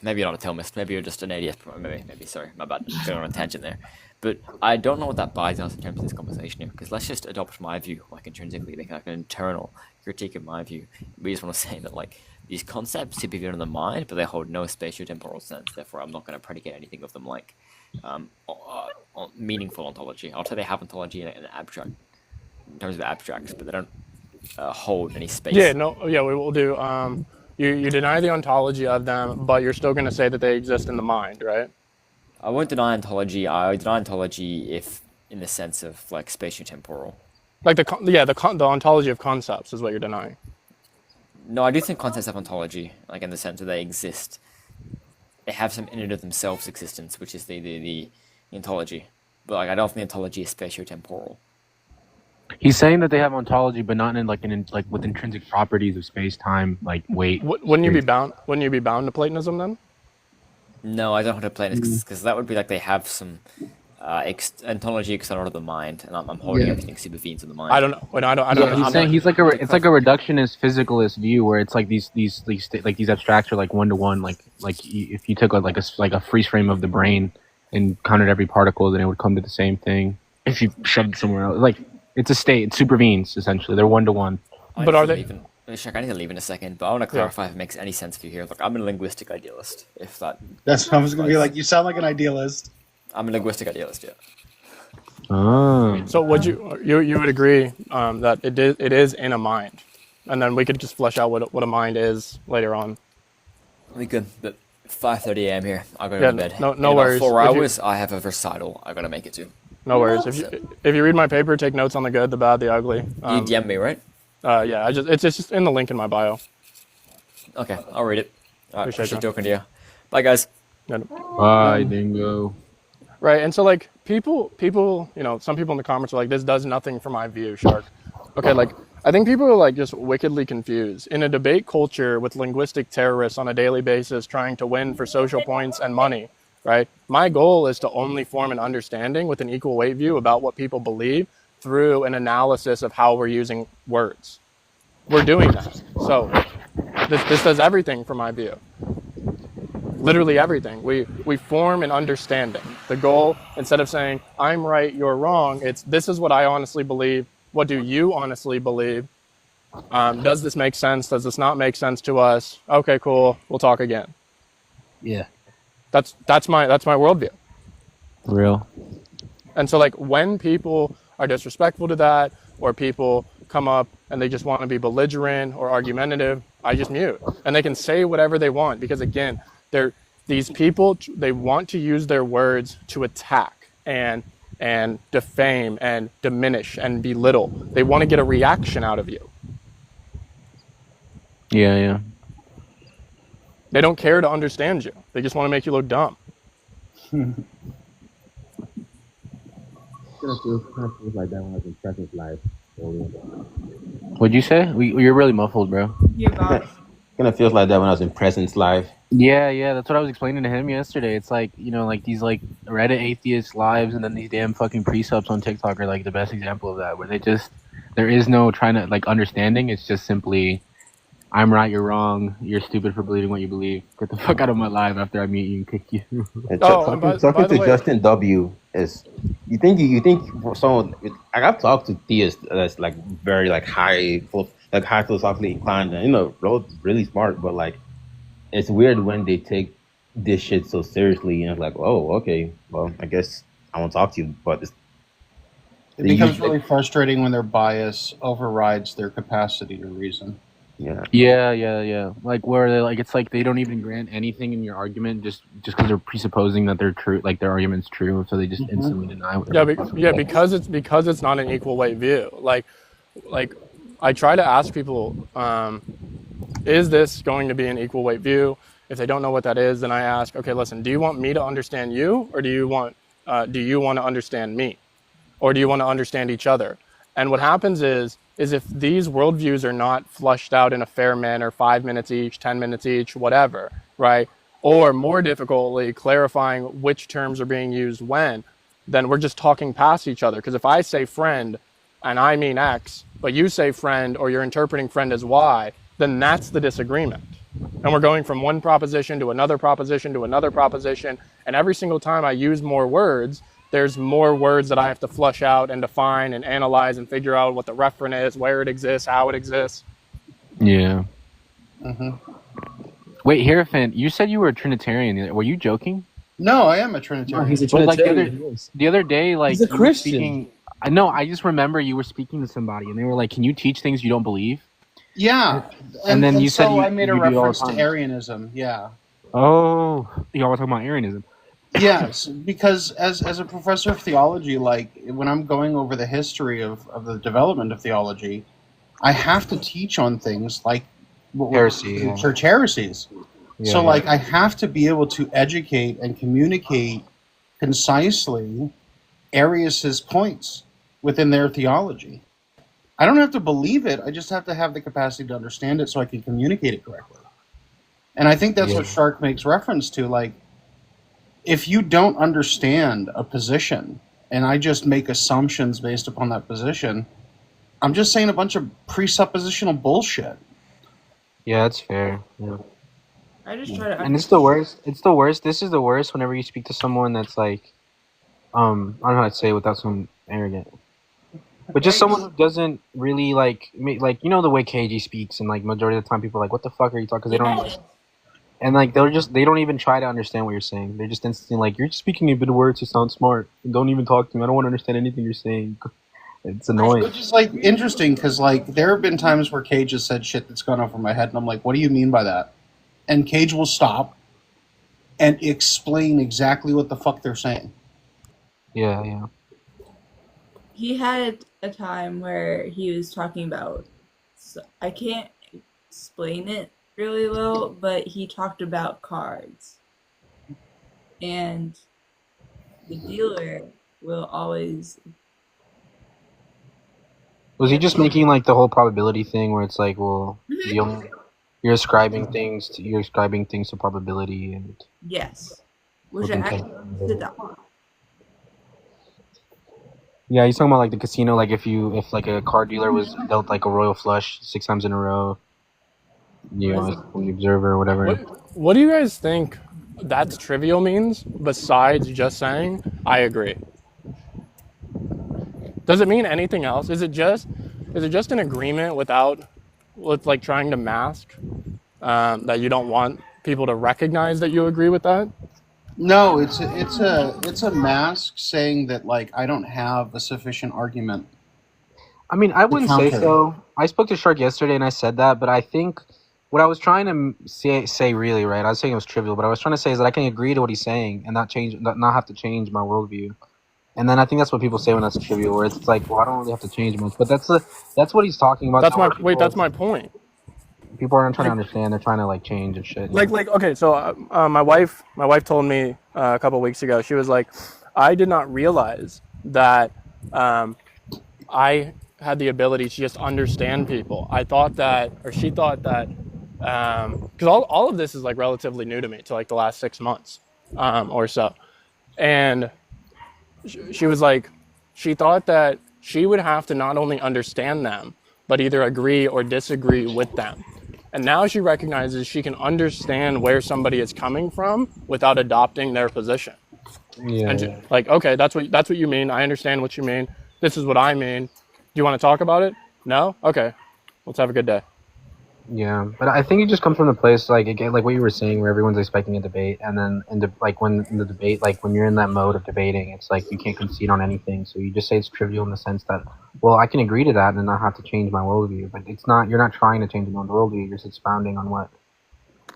Maybe you're not a Thomist. Maybe you're just an ADS. Maybe. Sorry, my bad. Going on a tangent there. But I don't know what that buys us in terms of this conversation here. Because let's just adopt my view, like intrinsically, like an internal critique of my view. We just want to say that like these concepts to be viewed in the mind, but they hold no spatio-temporal sense. Therefore, I'm not going to predicate anything of them like meaningful ontology. I'll say they have ontology in abstract, in terms of abstracts, but they don't hold any space. Yeah, we will do. You deny the ontology of them, but you're still going to say that they exist in the mind, right? I won't deny ontology. I would deny ontology if, in the sense of like spatio-temporal. Like the ontology of concepts is what you're denying. No, I do think concepts have ontology, like in the sense that they exist. They have some in and of themselves existence, which is the ontology. But like I don't think ontology is spatio-temporal. He's saying that they have ontology, but not in like with intrinsic properties of space, time, like weight. Wouldn't you be bound? Wouldn't you be bound to Platonism then? No, I don't hold to Platonism because that would be like they have some ontology external to the mind, and I'm holding everything supervenes in the mind. I don't know. I don't know. He's saying it's like a reductionist physicalist view where it's like these abstracts are like one to one, like if you took a freeze frame of the brain and counted every particle, then it would come to the same thing. If you shoved it somewhere else, like it's a state, it supervenes essentially. They're one to one. But are they? Chuck, I need to leave in a second, but I want to clarify if it makes any sense for you here. Look, I'm a linguistic idealist. If that's what I was going to be like. You sound like an idealist. I'm a linguistic idealist, yeah. Oh. So would you would agree that it is in a mind, and then we could just flesh out what a mind is later on. We could, but 5:30 a.m. here. I'll go to bed. No worries. 4 hours. I have a recital. I gotta make it to. No worries. If you read my paper, take notes on the good, the bad, the ugly. You DM me, right? Yeah. It's just in the link in my bio. Okay, I'll read it. Appreciate you. Talking to you. Bye, guys. Bye, Dingo. Right, and so like people, some people in the comments are like, this does nothing for my view, Shark. Okay, like I think people are like just wickedly confused. In a debate culture with linguistic terrorists on a daily basis trying to win for social points and money, right? My goal is to only form an understanding with an equal weight view about what people believe through an analysis of how we're using words. We're doing that. So this does everything for my view. Literally everything. We form an understanding. The goal, instead of saying, I'm right, you're wrong, it's this is what I honestly believe. What do you honestly believe? Does this make sense? Does this not make sense to us? Okay, cool. We'll talk again. Yeah. That's my worldview. Real. And so like when people are disrespectful to that, or people come up and they just want to be belligerent or argumentative, I just mute. And they can say whatever they want, because again, these people, they want to use their words to attack and defame and diminish and belittle. They want to get a reaction out of you. Yeah. They don't care to understand you. They just want to make you look dumb. Kind of feels like that when I was in Presence Live. What'd you say? You're really muffled, bro. You got it. Kind of feels like that when I was in Presence Live. Yeah, that's what I was explaining to him yesterday. It's like, like these like Reddit atheist lives and then these damn fucking pre-subs on TikTok are like the best example of that, where there is no trying to like understanding. It's just simply, I'm right, you're wrong, you're stupid for believing what you believe. Get the fuck out of my live after I mute you and kick you. Talking to Justin W is, you think someone, I've talked to theists that's like very like high philosophically inclined and really smart, but like it's weird when they take this shit so seriously and it's like, oh, okay, well, I guess I won't talk to you, but It becomes really frustrating when their bias overrides their capacity to reason. Yeah. Like where they like it's like they don't even grant anything in your argument just because they're presupposing that they're true, like their argument's true, so they just instantly deny it. Because it's not an equal weight view. Like I try to ask people, is this going to be an equal weight view? If they don't know what that is, then I ask, okay, listen, do you want me to understand you, or do you want to understand me, or do you want to understand each other? And what happens is if these worldviews are not flushed out in a fair manner, 5 minutes each, 10 minutes each, whatever, right? Or more difficultly, clarifying which terms are being used when, then we're just talking past each other. Because if I say friend and I mean X, but you say friend or you're interpreting friend as Y, then that's the disagreement. And we're going from one proposition to another proposition to another proposition. And every single time I use more words, there's more words that I have to flush out and define and analyze and figure out what the referent is, where it exists, how it exists. Yeah. Wait, Hierophant, you said you were a Trinitarian. Were you joking? No, I am a Trinitarian. No, he's a Trinitarian. Like the other day, like he's a Christian. Speaking, I know. I just remember you were speaking to somebody, and they were like, "Can you teach things you don't believe?" Yeah, and then you said I made a reference to time. Arianism. Yeah. Oh, y'all were talking about Arianism. Yes, because as a professor of theology, like when I'm going over the history of the development of theology, I have to teach on things like heresy, church heresies. So like I have to be able to educate and communicate concisely Arius's points within their theology. I don't have to believe it. I just have to have the capacity to understand it so I can communicate it correctly. And I think that's what Shark makes reference to. Like, if you don't understand a position and I just make assumptions based upon that position, I'm just saying a bunch of presuppositional bullshit. Yeah, that's fair. Yeah. I just try to. And it's the worst. It's the worst. This is the worst whenever you speak to someone that's like, I don't know how to say it without sounding arrogant. But just someone who doesn't really like you know the way KG speaks, and like majority of the time people are like, what the fuck are you talking? Because they don't. And like they don't even try to understand what you're saying. They're just instantly like, you're just speaking a bit of words to sound smart. Don't even talk to me. I don't want to understand anything you're saying. It's annoying. Which is like interesting because like there have been times where Cage has said shit that's gone over my head, and I'm like, what do you mean by that? And Cage will stop and explain exactly what the fuck they're saying. Yeah. He had a time where he was talking about, I can't explain it really well, but he talked about cards. And the dealer will always... Was he just making like the whole probability thing where it's like, well, you're ascribing things to probability and... Yes. Which I actually did that one. Yeah, he's talking about like the casino, like if like a card dealer was dealt like a royal flush 6 times in a row, you know, from the observer or whatever. What do you guys think that's trivial means besides just saying I agree? Does it mean anything else? Is it just an agreement with like trying to mask that you don't want people to recognize that you agree with that? No, it's a mask saying that like I don't have a sufficient argument. I mean, I wouldn't say so. I spoke to Shark yesterday and I said that, but I think what I was trying to say really, right? I was saying it was trivial, but I was trying to say is that I can agree to what he's saying and not have to change my worldview. And then I think that's what people say when that's trivial, where it's like, well, I don't really have to change much. But that's what he's talking about. That's my point. People aren't trying to understand; they're trying to like change and shit. Like okay, so my wife told me a couple of weeks ago. She was like, I did not realize that I had the ability to just understand people. She thought that, because all of this is like relatively new to me, to like the last 6 months or so, and she was like, she thought that she would have to not only understand them, but either agree or disagree with them. And now she recognizes she can understand where somebody is coming from without adopting their position. Yeah. And like, okay, that's what you mean. I understand what you mean. This is what I mean. Do you want to talk about it? No? Okay. Let's have a good day. Yeah, but I think it just comes from the place like again, like what you were saying, where everyone's expecting a debate, and then like when in the debate, like when you're in that mode of debating, it's like you can't concede on anything, so you just say it's trivial in the sense that, well, I can agree to that and not have to change my worldview, but it's not. You're not trying to change your own worldview. You're just expounding on what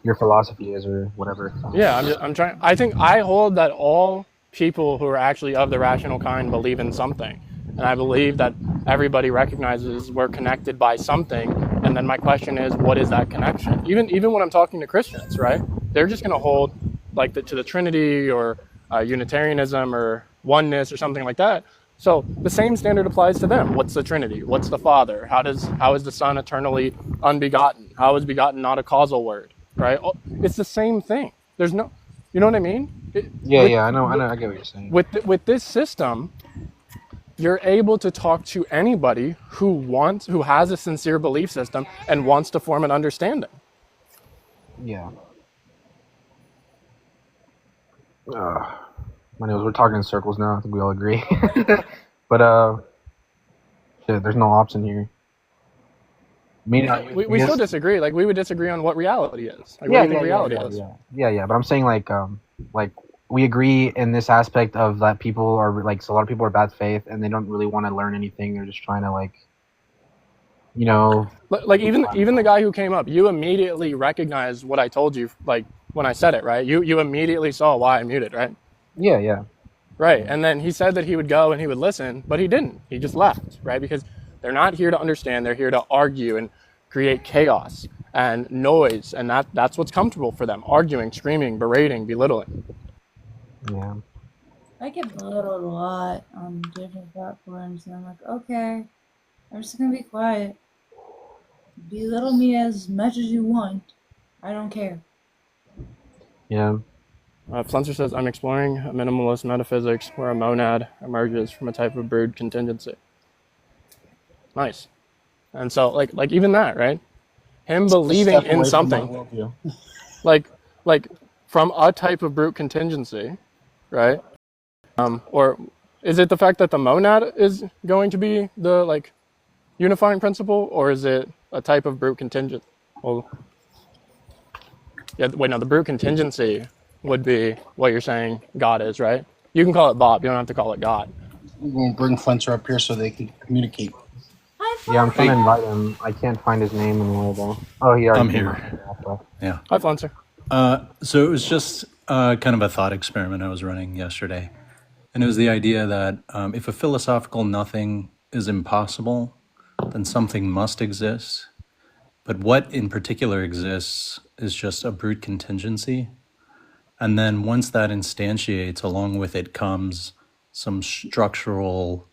your philosophy is or whatever. Yeah, I'm trying. I think I hold that all people who are actually of the rational kind believe in something. And I believe that everybody recognizes we're connected by something. And then my question is, what is that connection? Even when I'm talking to Christians, right? They're just going to hold like to the Trinity or Unitarianism or oneness or something like that. So the same standard applies to them. What's the Trinity? What's the Father? How is the Son eternally unbegotten? How is begotten not a causal word? Right? It's the same thing. There's no, you know what I mean? I know. I get what you're saying. With this system, you're able to talk to anybody who has a sincere belief system and wants to form an understanding. Yeah. We're talking in circles now. I think we all agree. But shit, there's no option here. We still disagree. Like we would disagree on what reality is. Like, what do you think reality is? Yeah. But I'm saying like we agree in this aspect of that people are like, so a lot of people are bad faith and they don't really want to learn anything. They're just trying to like, you know. Like even the guy who came up, you immediately recognized what I told you. Like when I said it, right? You immediately saw why I muted, right? Yeah. Right. And then he said that he would go and he would listen, but he didn't. He just left, right? Because they're not here to understand. They're here to argue and create chaos and noise. And that's what's comfortable for them. Arguing, screaming, berating, belittling. Yeah. I get belittled a lot on different platforms, and I'm like, okay, I'm just gonna be quiet. Belittle me as much as you want. I don't care. Yeah. Flenser says, I'm exploring a minimalist metaphysics where a monad emerges from a type of brood contingency. Nice. And so, like even that, right? Him believing in something, like from a type of brute contingency, right? Or is it the fact that the monad is going to be the like unifying principle, or is it a type of brute contingent? Well, yeah. Wait, no. The brute contingency would be what you're saying God is, right? You can call it Bob. You don't have to call it God. We're going to bring Flenser up here so they can communicate. Yeah, I'm trying to invite him. I can't find his name anywhere though. Oh, he already I'm came here. up. Yeah. Hi, Flenser. So it was just kind of a thought experiment I was running yesterday. And it was the idea that if a philosophical nothing is impossible, then something must exist. But what in particular exists is just a brute contingency. And then once that instantiates, along with it comes some structural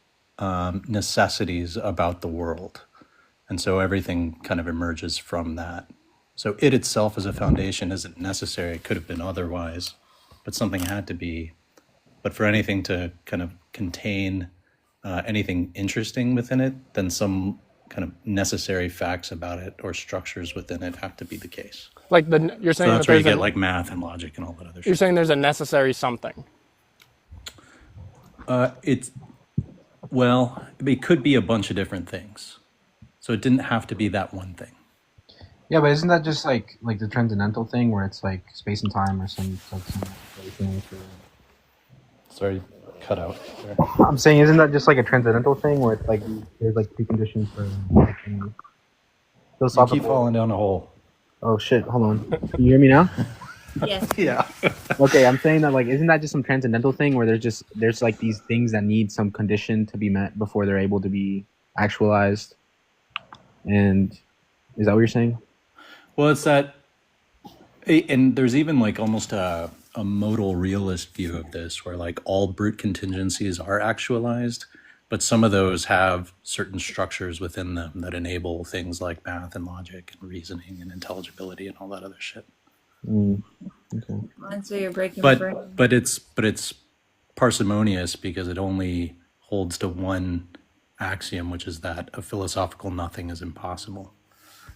necessities about the world. And so everything kind of emerges from that. So it itself as a foundation isn't necessary. It could have been otherwise, but something had to be. But for anything to kind of contain anything interesting within it, then some kind of necessary facts about it or structures within it have to be the case. Like you're saying so that's where you get like math and logic and all that other shit. You're saying there's a necessary something. Well, it could be a bunch of different things. So it didn't have to be that one thing. Yeah, but isn't that just like the transcendental thing where it's like space and time or some thing? Sorry, cut out there. I'm saying, isn't that just like a transcendental thing where it's like there's like preconditions for like, philosophical? You keep falling down a hole. Oh shit! Hold on. Can you hear me now? Yes. Yeah. Okay, I'm saying that like, isn't that just some transcendental thing where there's like these things that need some condition to be met before they're able to be actualized? And is that what you're saying? Well, it's that, and there's even like almost a modal realist view of this, where like all brute contingencies are actualized, but some of those have certain structures within them that enable things like math and logic and reasoning and intelligibility and all that other shit. Okay. So you're breaking my brain. But it's parsimonious because it only holds to one axiom, which is that a philosophical nothing is impossible,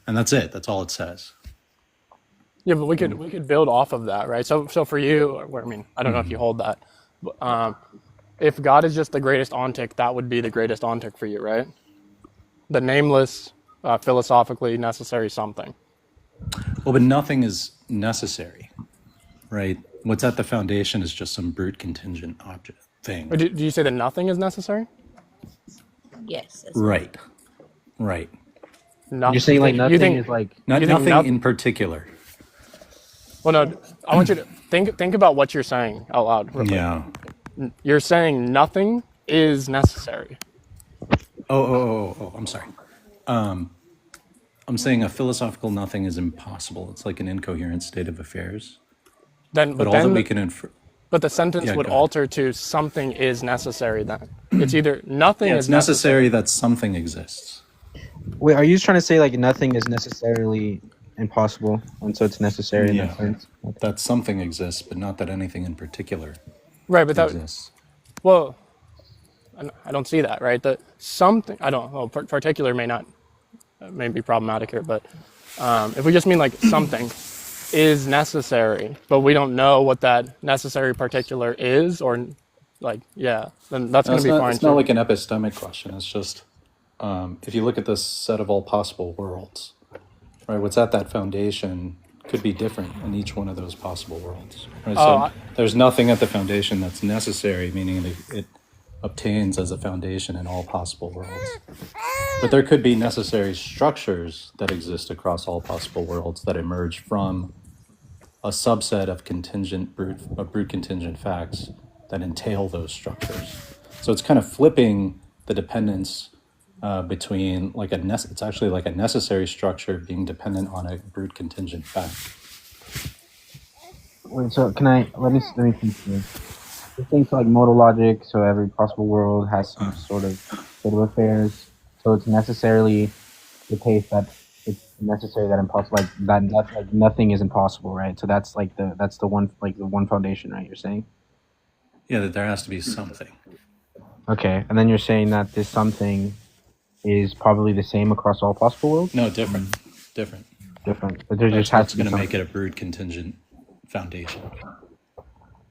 and that's it. That's all it says. Yeah, but we could build off of that, right? So for you, I mean, I don't know if you hold that. But, if God is just the greatest ontic, that would be the greatest ontic for you, right? The nameless, philosophically necessary something. Well, but nothing is necessary, right? What's at the foundation is just some brute contingent object thing. Or do you say that nothing is necessary? Yes. That's Right. Right. You're saying like nothing is like nothing in particular. Well, no, I want you to think about what you're saying out loud. Real quick. Yeah. You're saying nothing is necessary. Oh, I'm sorry. I'm saying a philosophical nothing is impossible. It's like an incoherent state of affairs. But all that we can infer. But the sentence would alter to something is necessary then. It's either nothing is it's necessary that something exists. Wait, are you trying to say like nothing is necessarily impossible, and so it's necessary in that sense? That something exists, but not that anything in particular right, but exists. Well, I don't see that, right? That something, I don't know, particular may be problematic here, but if we just mean like something is necessary, but we don't know what that necessary particular is, or like, then that's going to be fine. It's not like an epistemic question. It's just, if you look at this set of all possible worlds, right, what's at that foundation could be different in each one of those possible worlds. Right? So there's nothing at the foundation that's necessary, meaning it obtains as a foundation in all possible worlds. But there could be necessary structures that exist across all possible worlds that emerge from a subset of brute contingent facts that entail those structures. So it's kind of flipping the dependence between like it's actually like a necessary structure being dependent on a brute contingent fact. Wait, so let me think here. It thinks like modal logic, so every possible world has some sort of state of affairs. So it's necessarily the case that it's necessary that impossible, like nothing is impossible, right? So that's the one foundation, right? You're saying? Yeah, that there has to be something. Okay, and then you're saying that this something is probably the same across all possible worlds? No, different. But there just has to be going to something. make it a brute contingent foundation.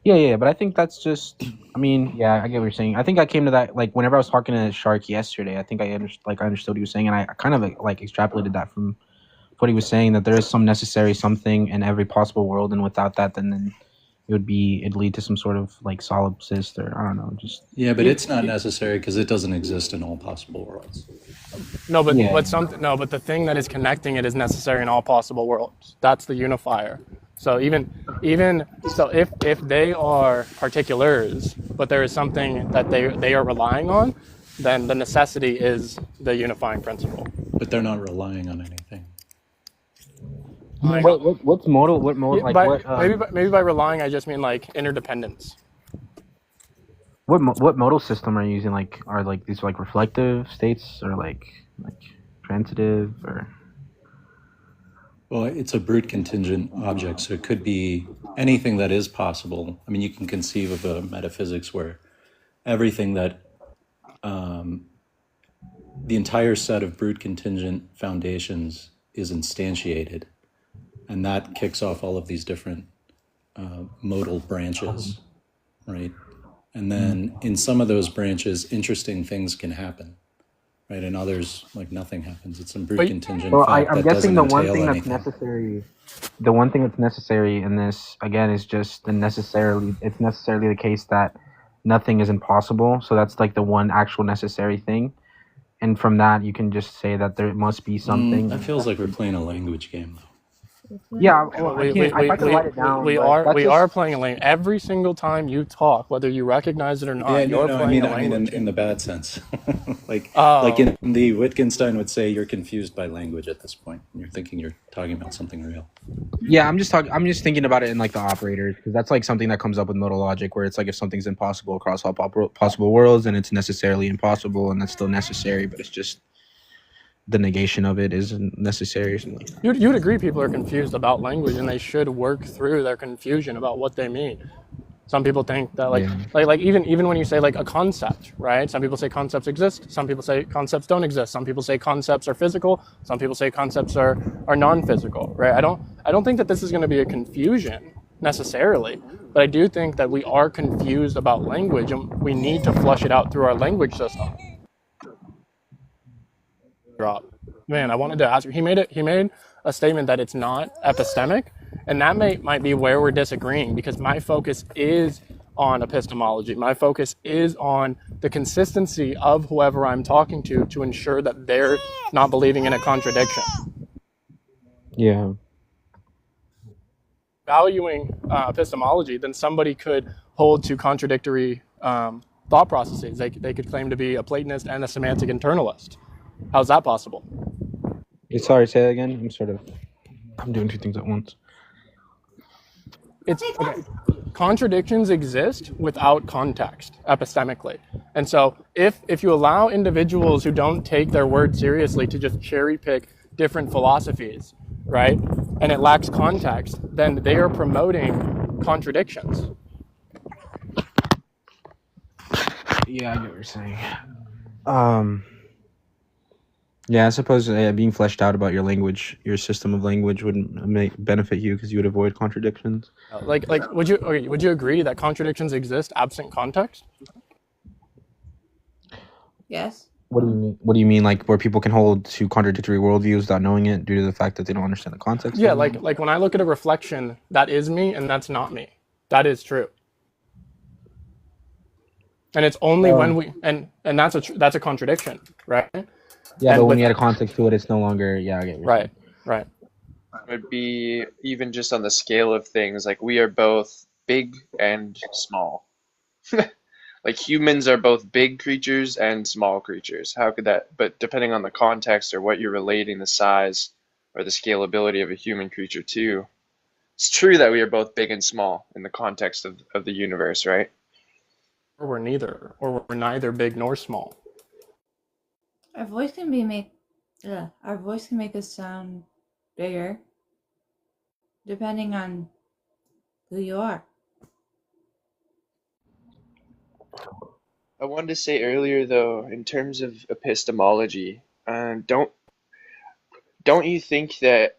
Yeah, but I think that's just. I mean, yeah, I get what you're saying. I think I came to that like whenever I was talking to Shark yesterday. I think I understood what he was saying, and I kind of like extrapolated that from what he was saying, that there is some necessary something in every possible world, and without that, then it'd lead to some sort of like solipsist, or I don't know, just. Yeah, but it's not necessary because it doesn't exist in all possible worlds. No, but but the thing that is connecting it is necessary in all possible worlds. That's the unifier. So if they are particulars, but there is something that they are relying on, then the necessity is the unifying principle. But they're not relying on anything. What's modal? What modal? Maybe by relying, I just mean like interdependence. What modal system are you using? Like, are like these like reflective states, or like transitive, or? Well, it's a brute contingent object, so it could be anything that is possible. I mean, you can conceive of a metaphysics where everything that the entire set of brute contingent foundations is instantiated, and that kicks off all of these different modal branches, right? And then in some of those branches, interesting things can happen. Right, and others, like nothing happens. It's some brute contingent. Well, fact I'm that guessing the doesn't one entail thing anything. that's necessary. The one thing that's necessary in this, again, is just it's necessarily the case that nothing is impossible. So that's like the one actual necessary thing, and from that you can just say that there must be something. That feels like we're playing a language game, though. Yeah, well, if I can write it down. We are playing a language. Every single time you talk, whether you recognize it or not, you're playing a language. I mean in the bad sense. like in the Wittgenstein would say, you're confused by language at this point. You're thinking you're talking about something real. Yeah, I'm just thinking about it in like the operators, because that's like something that comes up with modal logic, where it's like if something's impossible across all possible worlds, then it's necessarily impossible, and that's still necessary, but it's just the negation of it isn't necessary or something. You would agree people are confused about language, and they should work through their confusion about what they mean. Some people think that like even when you say like a concept, right? Some people say concepts exist. Some people say concepts don't exist. Some people say concepts are physical. Some people say concepts are non-physical, right? I don't think that this is going to be a confusion necessarily, but I do think that we are confused about language, and we need to flush it out through our language system. Man, I wanted to ask you. He made a statement that it's not epistemic, and that might be where we're disagreeing, because my focus is on epistemology. My focus is on the consistency of whoever I'm talking to ensure that they're not believing in a contradiction. Yeah. Valuing epistemology, then somebody could hold to contradictory thought processes. They could claim to be a Platonist and a semantic internalist. How's that possible? Sorry, say that again. I'm doing two things at once. Okay. Contradictions exist without context epistemically. And so if you allow individuals who don't take their word seriously to just cherry pick different philosophies, right, and it lacks context, then they are promoting contradictions. Yeah, I get what you're saying. Yeah, I suppose being fleshed out about your language, your system of language, would benefit you because you would avoid contradictions. Would you agree that contradictions exist absent context? Yes. What do you mean? What do you mean, like where people can hold to contradictory worldviews without knowing it due to the fact that they don't understand the context? Yeah, like when I look at a reflection, that is me and that's not me. That is true. And it's only when we and that's a contradiction, right? Yeah, but when you add a context to it, it's no longer. Yeah, I get what you're right. Would be even just on the scale of things, like we are both big and small. Like humans are both big creatures and small creatures. How could that? But depending on the context or what you're relating the size or the scalability of a human creature to, it's true that we are both big and small in the context of the universe, right? Or we're neither big nor small. Our voice can make us sound bigger, depending on who you are. I wanted to say earlier, though, in terms of epistemology, don't you think that,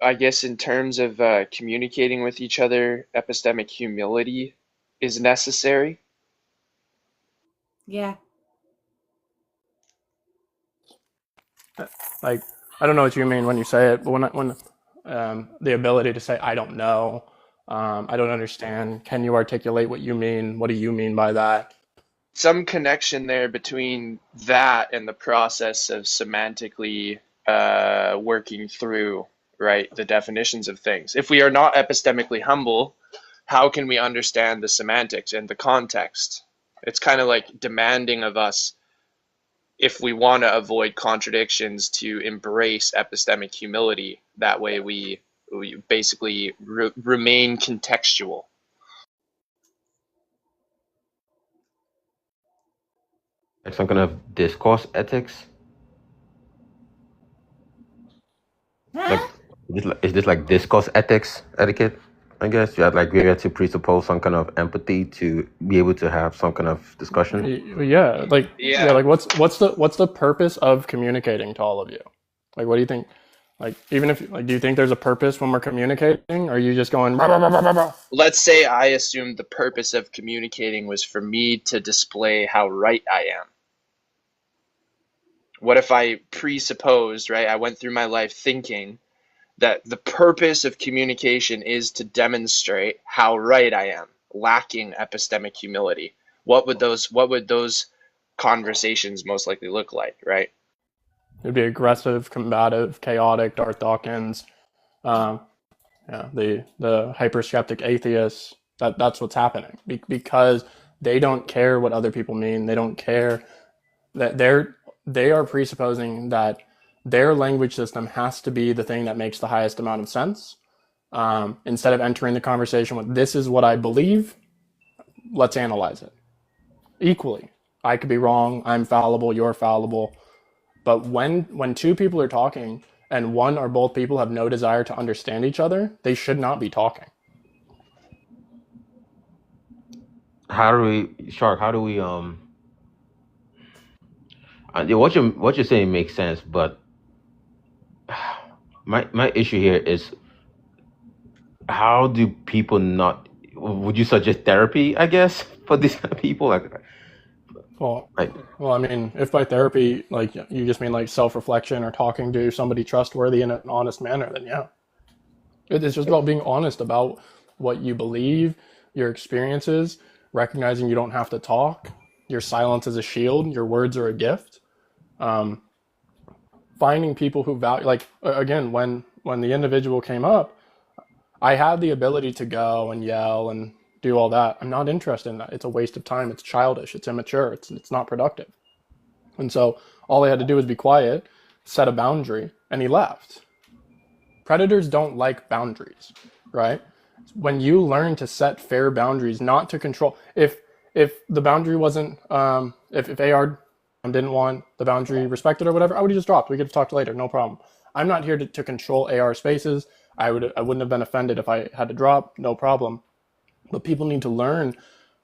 I guess, in terms of communicating with each other, epistemic humility is necessary? Yeah. Like, I don't know what you mean when you say it, but when the ability to say, I don't know, I don't understand, can you articulate what you mean? What do you mean by that? Some connection there between that and the process of semantically working through, right, the definitions of things. If we are not epistemically humble, how can we understand the semantics and the context? It's kind of like demanding of us, if we want to avoid contradictions, to embrace epistemic humility. That way we basically remain contextual. Like some kind of discourse ethics. Like, is this like discourse ethics etiquette? I guess we get to presuppose some kind of empathy to be able to have some kind of discussion. Yeah, what's the purpose of communicating to all of you? Like, what do you think? Like, even if do you think there's a purpose when we're communicating? Or are you just going? Blah, blah, blah, blah, blah? Let's say I assumed the purpose of communicating was for me to display how right I am. What if I presupposed, right? I went through my life thinking that the purpose of communication is to demonstrate how right I am, lacking epistemic humility. What would those conversations most likely look like, right? It'd be aggressive, combative, chaotic, Darth Dawkins, the hyper-skeptic atheists. That's what's happening because they don't care what other people mean. They don't care that they are presupposing that their language system has to be the thing that makes the highest amount of sense. Instead of entering the conversation with, this is what I believe, let's analyze it. Equally, I could be wrong, I'm fallible, you're fallible. But when two people are talking and one or both people have no desire to understand each other, they should not be talking. How do we what you're saying makes sense, but my issue here is, how do people not? Would you suggest therapy? I guess for these kind of people, like Well, Like, well, I mean, if by therapy, like you just mean like self-reflection or talking to somebody trustworthy in an honest manner, then yeah, it's just about being honest about what you believe, your experiences, recognizing you don't have to talk. Your silence is a shield. Your words are a gift. Um, Finding people who value, like again, when the individual came up, I had the ability to go and yell and do all that. I'm not interested in that. It's a waste of time. It's childish. It's immature. It's not productive. And so all I had to do was be quiet, set a boundary, and he left. Predators don't like boundaries, right? When you learn to set fair boundaries, not to control. If the boundary wasn't, if AR didn't want the boundary respected or whatever, I would have just dropped. We could have talked later, no problem. I'm not here to control AR spaces. I wouldn't have been offended if I had to drop, no problem. But people need to learn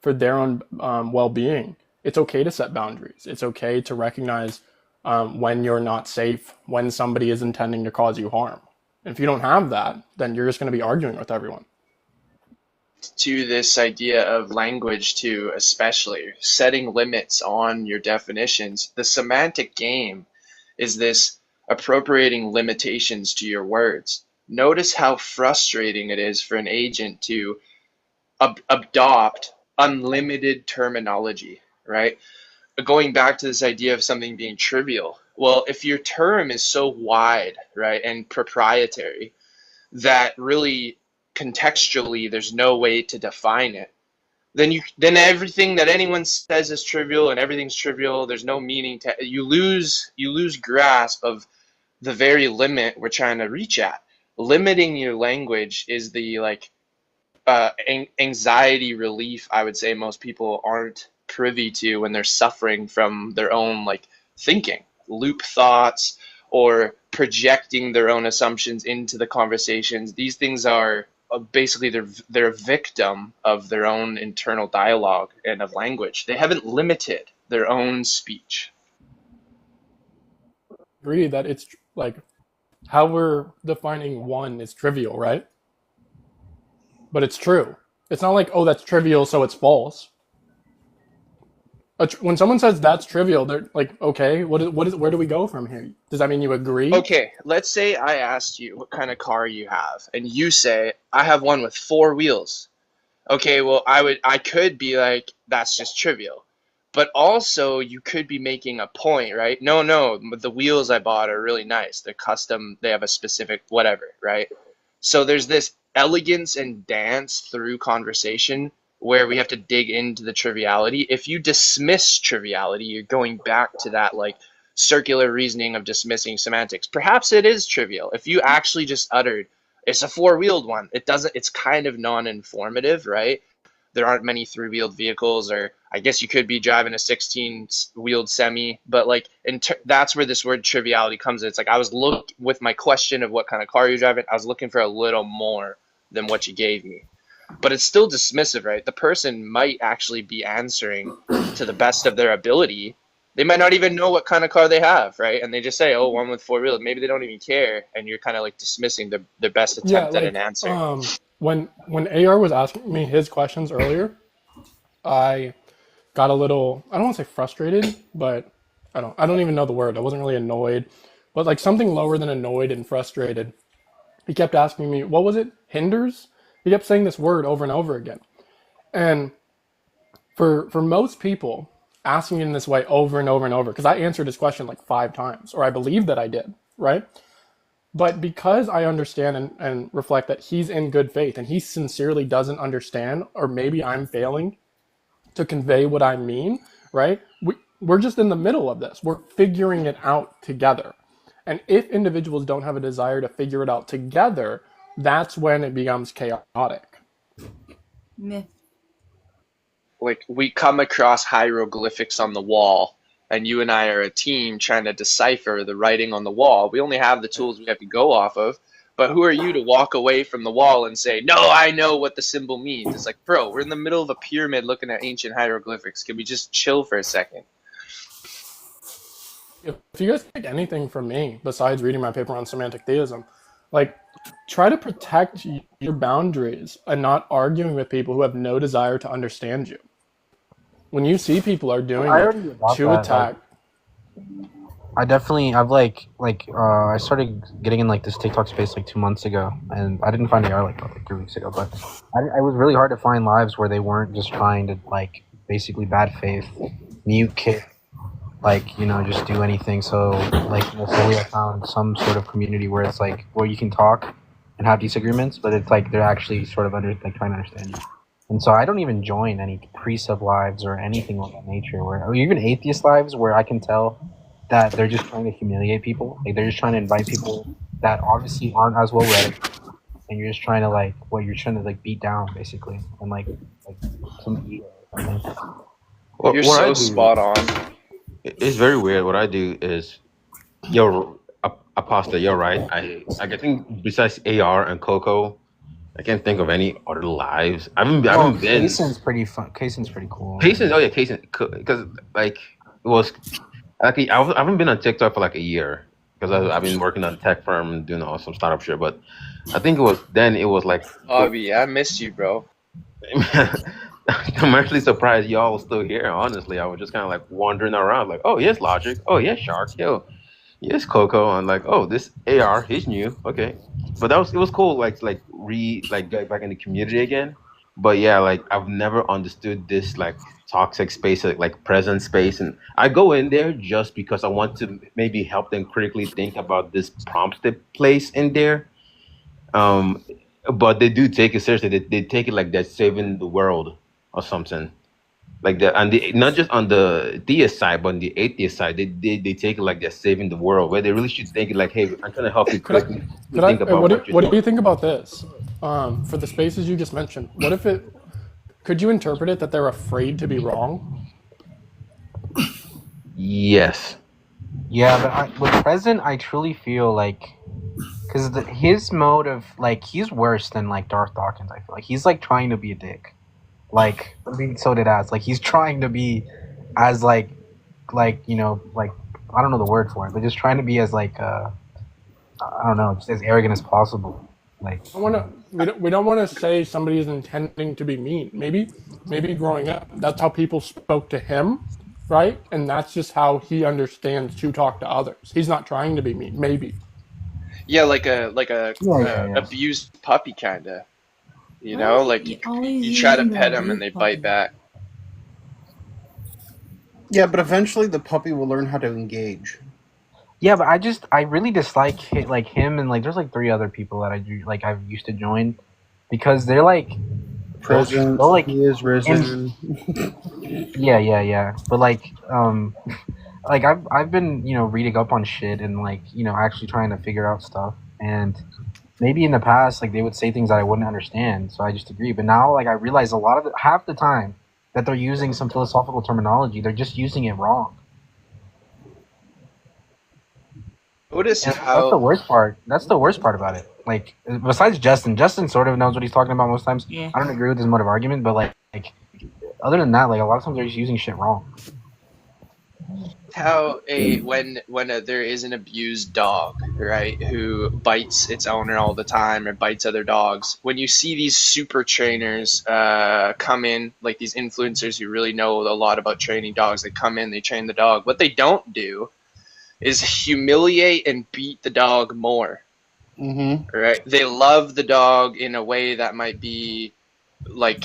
for their own well-being. It's okay to set boundaries. It's okay to recognize when you're not safe, when somebody is intending to cause you harm. And if you don't have that, then you're just going to be arguing with everyone. To this idea of language too, especially setting limits on your definitions, the semantic game is this appropriating limitations to your words. Notice how frustrating it is for an agent to adopt unlimited terminology, right? Going back to this idea of something being trivial. Well, if your term is so wide, right, and proprietary that really contextually there's no way to define it, then everything that anyone says is trivial and everything's trivial. There's no meaning to it. You lose grasp of the very limit we're trying to reach at. Limiting your language is the anxiety relief I would say most people aren't privy to when they're suffering from their own thinking, loop thoughts, or projecting their own assumptions into the conversations. These things are basically they're a victim of their own internal dialogue and of language. They haven't limited their own speech. Agree that it's how we're defining one is trivial, right? But it's true. It's not like, oh, that's trivial, so it's false. When someone says that's trivial, they're like, okay, where do we go from here? Does that mean you agree? Okay, let's say I asked you what kind of car you have, and you say, I have one with 4 wheels. Okay, well, I could be like, that's just trivial. But also, you could be making a point, right? No, the wheels I bought are really nice. They're custom, they have a specific whatever, right? So there's this elegance and dance through conversation where we have to dig into the triviality. If you dismiss triviality, you're going back to that circular reasoning of dismissing semantics. Perhaps it is trivial. If you actually just uttered, it's a 4-wheeled one, it's kind of non-informative, right? There aren't many 3-wheeled vehicles, or I guess you could be driving a 16-wheeled semi, but that's where this word triviality comes in. It's I was with my question of what kind of car you're driving, I was looking for a little more than what you gave me. But it's still dismissive, right? The person might actually be answering to the best of their ability. They might not even know what kind of car they have, right? And they just say, oh, one with 4 wheels. Maybe they don't even care, and you're kind of dismissing their best attempt at an answer. When AR was asking me his questions earlier, I got a little, I don't want to say frustrated, but I don't even know the word. I wasn't really annoyed, but something lower than annoyed and frustrated. He kept asking me, what was it? Hinders? He kept saying this word over and over again. And for most people, asking in this way over and over and over, because I answered his question 5 times, or I believe that I did, right? But because I understand and reflect that he's in good faith and he sincerely doesn't understand, or maybe I'm failing to convey what I mean, right? We're just in the middle of this. We're figuring it out together. And if individuals don't have a desire to figure it out together, that's when it becomes chaotic. Myth. We come across hieroglyphics on the wall, and you and I are a team trying to decipher the writing on the wall. We only have the tools we have to go off of, but who are you to walk away from the wall and say, no, I know what the symbol means? It's bro, we're in the middle of a pyramid looking at ancient hieroglyphics. Can we just chill for a second? If you guys take anything from me, besides reading my paper on semantic theism, try to protect your boundaries and not arguing with people who have no desire to understand you. when you see people are doing I it already got to that, attack. I've I started getting in like this TikTok space like 2 months ago, and I didn't find AR like 3 weeks ago, but it was really hard to find lives where they weren't just trying to like basically bad faith, mute kids, like, you know, just do anything. So like, you know, slowly I found some sort of community where it's like where you can talk and have disagreements, but it's like they're actually sort of trying to understand you. And so I don't even join any pre-sub lives or anything of that nature, or even atheist lives where I can tell that they're just trying to humiliate people. Like they're just trying to invite people that obviously aren't as well read, and you're just trying to you're trying to like beat down basically, and like some ego or something. You're so spot on. It's very weird. What I do is, Apostle, you're right. I think besides AR and Coco, I can't think of any other lives. I haven't been. Kaysen's pretty fun. Kaysen's pretty cool. Kaysen, oh yeah, Kaysen, because like it was. Like, I haven't been on TikTok for like a year because I've been working on a tech firm and doing some startup shit. But I think it was like. Avi, I missed you, bro. I'm actually surprised y'all still here. Honestly, I was just kind of like wandering around, like, oh yes, Logic, oh yes, Shark, yo, yes, Coco, and like, oh, this AR, he's new, okay. But it was cool, like get back in the community again. But yeah, like I've never understood this like toxic space, like present space, and I go in there just because I want to maybe help them critically think about this prompts they place in there. But they do take it seriously. They take it like they're saving the world or something, like that. And not just on the theist side, but on the atheist side, they take it like they're saving the world. Where they really should think it like, hey, I'm trying to help you critically think about what do you think about this? For the spaces you just mentioned, could you interpret it that they're afraid to be wrong? Yes. Yeah, but with Present, I truly feel like, because his mode of like, he's worse than like Darth Dawkins. I feel like he's like trying to be a dick, like so did As. Like he's trying to be as like you know, like I don't know the word for it, but just trying to be as like I don't know, just as arrogant as possible. Like we don't want to say somebody is intending to be mean. Maybe growing up, that's how people spoke to him, right? And that's just how he understands to talk to others. He's not trying to be mean. Maybe. Yeah, like a abused puppy kinda. You know, like you try to pet them and they bite back. Yeah, but eventually the puppy will learn how to engage. Yeah, but I really dislike him and like there's like 3 other people that I've used to join because they're like Present, like he is risen. Yeah. But like like I've been, you know, reading up on shit and like, you know, actually trying to figure out stuff, and maybe in the past like they would say things that I wouldn't understand, so I just agree. But now like I realize half the time that they're using some philosophical terminology, they're just using it wrong. Notice That's the worst part. That's the worst part about it. Like, besides Justin sort of knows what he's talking about most times. Yeah. I don't agree with his mode of argument, but like other than that, like a lot of times they're just using shit wrong. How when there is an abused dog, right, who bites its owner all the time or bites other dogs, when you see these super trainers come in, like these influencers who really know a lot about training dogs, they come in, they train the dog. What they don't do is humiliate and beat the dog more. Mm-hmm. Right? They love the dog in a way that might be like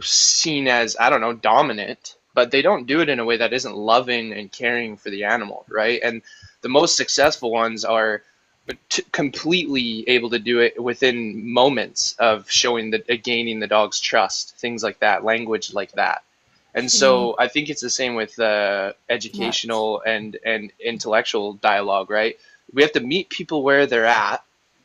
seen as, I don't know, dominant, but they don't do it in a way that isn't loving and caring for the animal, right? And the most successful ones are completely able to do it within moments of gaining the dog's trust, things like that, language like that. And so I think it's the same with educational and intellectual dialogue, right? We have to meet people where they're at,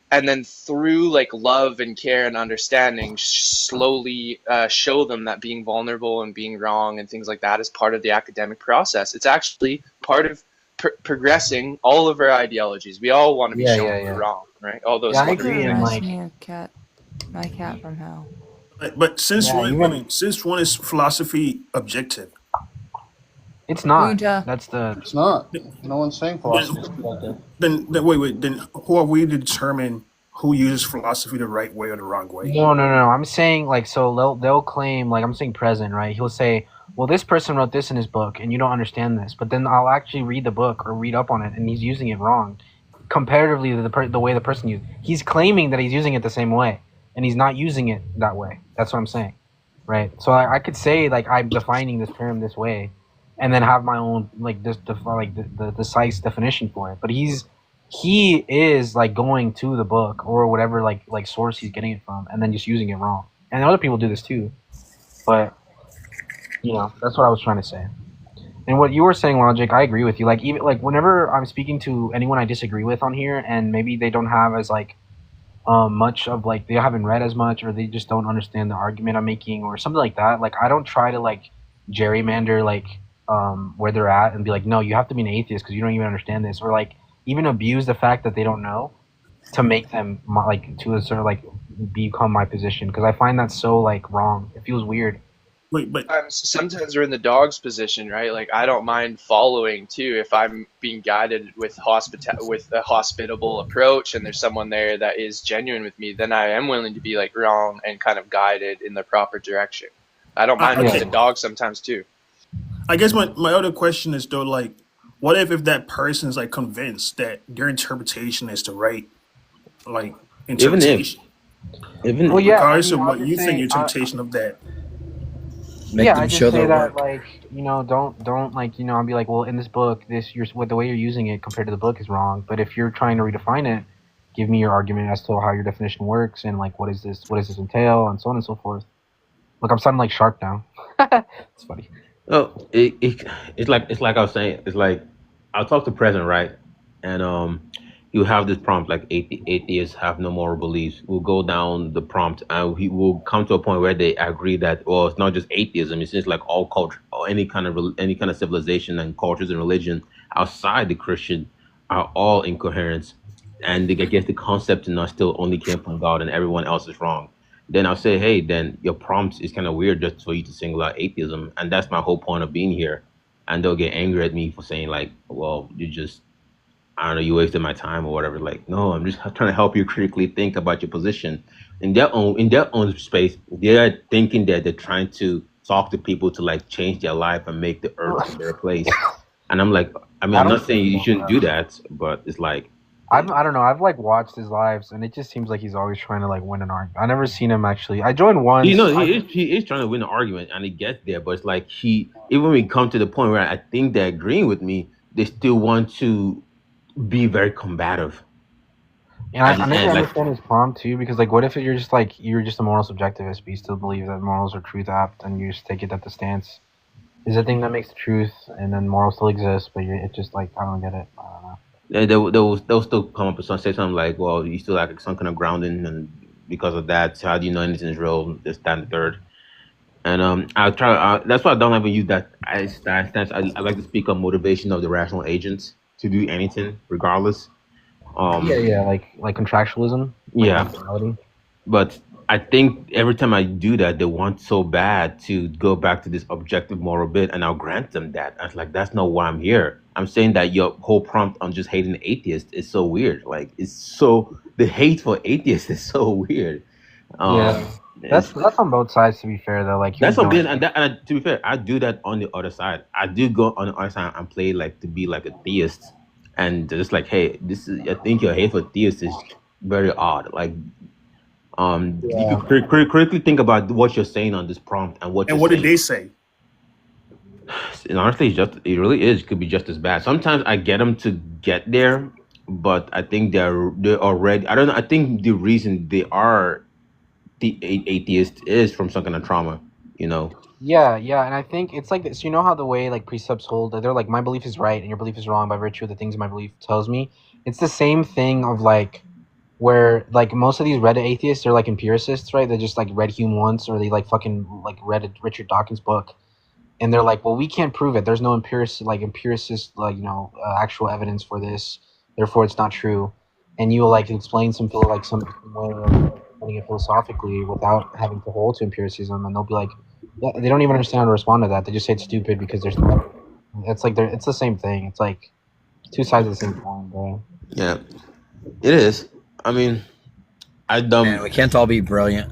and then through like love and care and understanding, slowly show them that being vulnerable and being wrong and things like that is part of the academic process. It's actually part of progressing all of our ideologies. We all want to be shown we're wrong, right? All those. I agree. And like, my cat from hell. But since when is philosophy objective? It's not. It's not. No one's saying philosophy is objective. Then wait. Then who are we to determine who uses philosophy the right way or the wrong way? No. I'm saying like, so they'll claim, like I'm saying Present, right? He'll say, well, this person wrote this in his book, and you don't understand this. But then I'll actually read the book or read up on it, and he's using it wrong, comparatively to the way the person used. He's claiming that he's using it the same way, and he's not using it that way. That's what I'm saying, right? So I could say like I'm defining this term this way, and then have my own like this the precise definition for it. But he is like going to the book or whatever like source he's getting it from, and then just using it wrong. And other people do this too, but that's what I was trying to say. And what you were saying, Logic, I agree with you. Like even like whenever I'm speaking to anyone I disagree with on here, and maybe they don't have as like much of like they haven't read as much, or they just don't understand the argument I'm making, or something like that. Like I don't try to like gerrymander like where they're at and be like, no, you have to be an atheist because you don't even understand this, or like even abuse the fact that they don't know to make them like to a sort of like become my position, because I find that so like wrong. It feels weird. Wait, but sometimes we're in the dog's position, right? Like I don't mind following too if I'm being guided with a hospitable approach, and there's someone there that is genuine with me. Then I am willing to be like wrong and kind of guided in the proper direction. I don't mind being the dog sometimes too. I guess my other question is though, like, what if that person is like convinced that their interpretation is the right like interpretation? Even well, regardless of what you think your interpretation of that. I just say that like don't like I'll be like, well, in this book the way you're using it compared to the book is wrong. But if you're trying to redefine it, give me your argument as to how your definition works and like what does this entail and so on and so forth. Look, I'm sounding like Shark now. It's funny. Oh, it's like I was saying. It's like I'll talk to President, right? And you have this prompt like atheists have no moral beliefs. We'll go down the prompt and we will come to a point where they agree that it's not just atheism. It's just like all culture or any kind of civilization and cultures and religion outside the Christian are all incoherent, and I guess the concept in us still only came from God and everyone else is wrong. Then I'll say, hey, then your prompt is kind of weird just for you to single out atheism. And that's my whole point of being here. And they'll get angry at me for saying like, well, I don't know, you wasted my time or whatever. Like, no, I'm just trying to help you critically think about your position. In their own space, they're thinking that they're trying to talk to people to like change their life and make the earth a better place. And I'm like, I'm not saying you shouldn't do that, but it's like, I don't know. I've like watched his lives, and it just seems like he's always trying to like win an argument. I never seen him actually. I joined once. He is trying to win an argument, and he gets there. But it's like even when we come to the point where I think they're agreeing with me, they still want to be very combative. Yeah, I never understand his prompt too, because like, what if you're just a moral subjectivist, but you still believe that morals are truth apt, and you just take it at the stance is the thing that makes the truth, and then morals still exist, but it's just like I don't get it. I don't know. They'll still come up with say something like, well, you still like some kind of grounding, and because of that, how do you know anything is real? This, that, and the third. And I'll try. That's why I don't ever use that stance. I like to speak on motivation of the rational agents to do anything, regardless. Like contractualism. Yeah, but I think every time I do that, they want so bad to go back to this objective moral bit, and I'll grant them that. I was like, that's not why I'm here. I'm saying that your whole prompt on just hating atheists is so weird. Like, the hate for atheists is so weird. That's on both sides. To be fair, though, like that's something. And to be fair, I do that on the other side. I do go on the other side and play like to be like a theist, and just like, hey, I think your hate for theists is very odd. Like, you could critically think about what you're saying on this prompt and what. And what did they say? And honestly, it really is. It could be just as bad. Sometimes I get them to get there, but I think they're already. I don't know. I think the reason they are the atheist is from some kind of trauma. Yeah, and I think it's like this. You know how the way like precepts hold, they're like, my belief is right and your belief is wrong by virtue of the things my belief tells me. It's the same thing of like, where like most of these Reddit atheists, they're like empiricists, right? They just like read Hume once, or they like fucking like read Richard Dawkins' book. And they're like, well, we can't prove it. There's no empiricist, actual evidence for this. Therefore, it's not true. And you will like explain some way of explaining it philosophically without having to hold to empiricism, and they'll be like, yeah, they don't even understand how to respond to that. They just say it's stupid because there's no. It's like it's the same thing. It's like two sides of the same coin, bro. Yeah, it is. I mean, Man, we can't all be brilliant.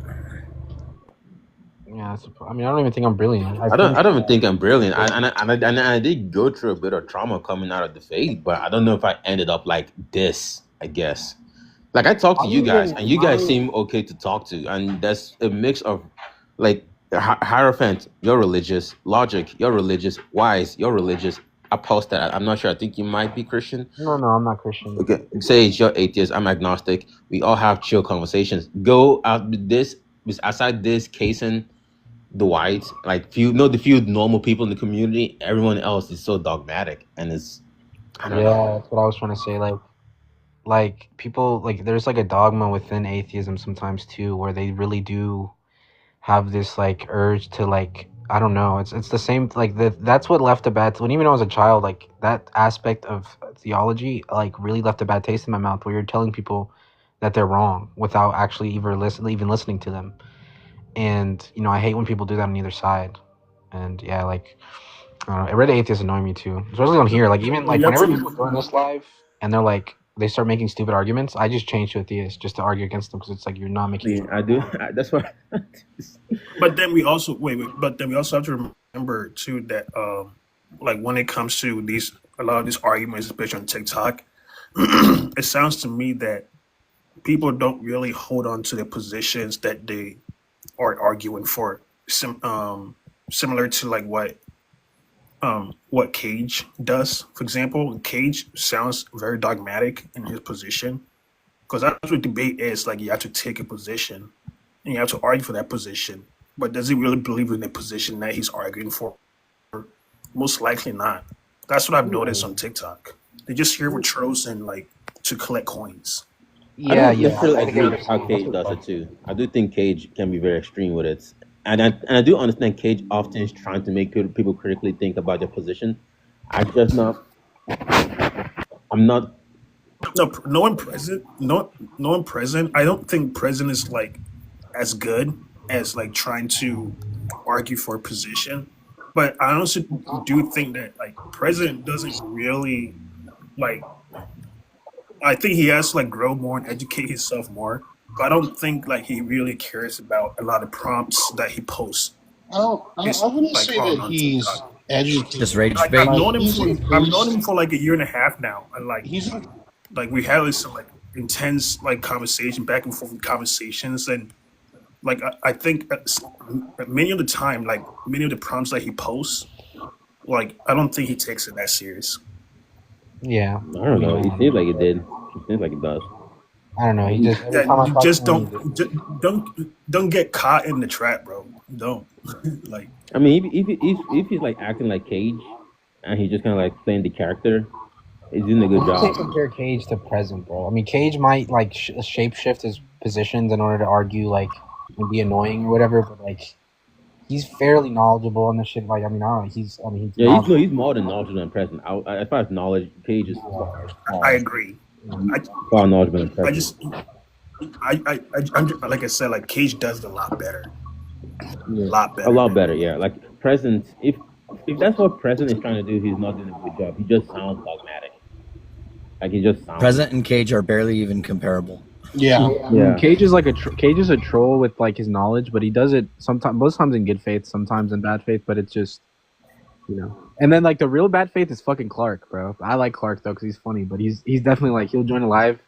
Yeah, I mean, I don't even think I'm brilliant. I don't even think I'm brilliant. I did go through a bit of trauma coming out of the faith, but I don't know if I ended up like this. I guess. Like I talk to you guys, and you guys seem okay to talk to, and that's a mix of like Hierophant, you're religious, Logic, you're religious, Wise, you're religious. Apostate, I'm not sure. I think you might be Christian. No, I'm not Christian. Okay, Sage, you're atheist. I'm agnostic. We all have chill conversations. Go out with this, aside this, casing the whites, like the few normal people in the community. Everyone else is so dogmatic, and it's that's what I was trying to say. Like people, like there's like a dogma within atheism sometimes too, where they really do have this like urge to like, I don't know, it's the same, like that's what left a bad, when even I was a child, like that aspect of theology like really left a bad taste in my mouth, where you're telling people that they're wrong without actually even listening to them. And you know, I hate when people do that on either side. And yeah, like I don't know, Red atheists annoy me too, especially on here. Like even like whenever people join this live and they're like, they start making stupid arguments, I just change to a theist just to argue against them, because it's like you're not making. I do. That's why. But then we also But then we also have to remember too that like when it comes to a lot of these arguments, especially on TikTok, it sounds to me that people don't really hold on to the positions that they are arguing for. Similar to like what Cage does, for example. Cage sounds very dogmatic in his position, because that's what debate is. Like, you have to take a position and you have to argue for that position, but does he really believe in the position that he's arguing for? Most likely not. That's what I've noticed on TikTok. They just here with trolls and like to collect coins. I agree with how Cage does it too. I do think Cage can be very extreme with it. And I do understand Cage often is trying to make people critically think about their position. I'm not. No one present. I don't think present is like as good as like trying to argue for a position. But I also do think that like present doesn't really like. I think he has to like grow more and educate himself more. But I don't think like he really cares about a lot of prompts that he posts. I wouldn't say that he's educated. Just rage Like, bait. I've known him for like a year and a half now, and like we had this like intense like conversation, back and forth conversations, and like I think many of the time, like many of the prompts that he posts, like I don't think he takes it that serious. Yeah. I don't know. He seems like it did. It seems like it does. I don't know. He just you just don't get caught in the trap, bro. Don't like. I mean, if he's like acting like Cage, and he's just kind of like playing the character, he's doing a good job. Can't compare Cage to present, bro. I mean, Cage might like shapeshift his positions in order to argue, like, and be annoying or whatever, but like, he's fairly knowledgeable on this shit. Like, I mean, I don't know. He's more than knowledgeable than present. As far as knowledge, Cage is. I agree. Far knowledgeable than present. I'm just, like I said, like Cage does it a lot better. A lot better, yeah. Like present, if that's what present is trying to do, he's not doing a good job. He just sounds dogmatic. Like he just sounds. Present and Cage are barely even comparable. Yeah. Cage is like Cage is a troll with like his knowledge, but he does it sometimes, most times in good faith, sometimes in bad faith. But it's just, you know. And then like the real bad faith is fucking Clark, bro. I like Clark though because he's funny, but he's definitely like he'll join a live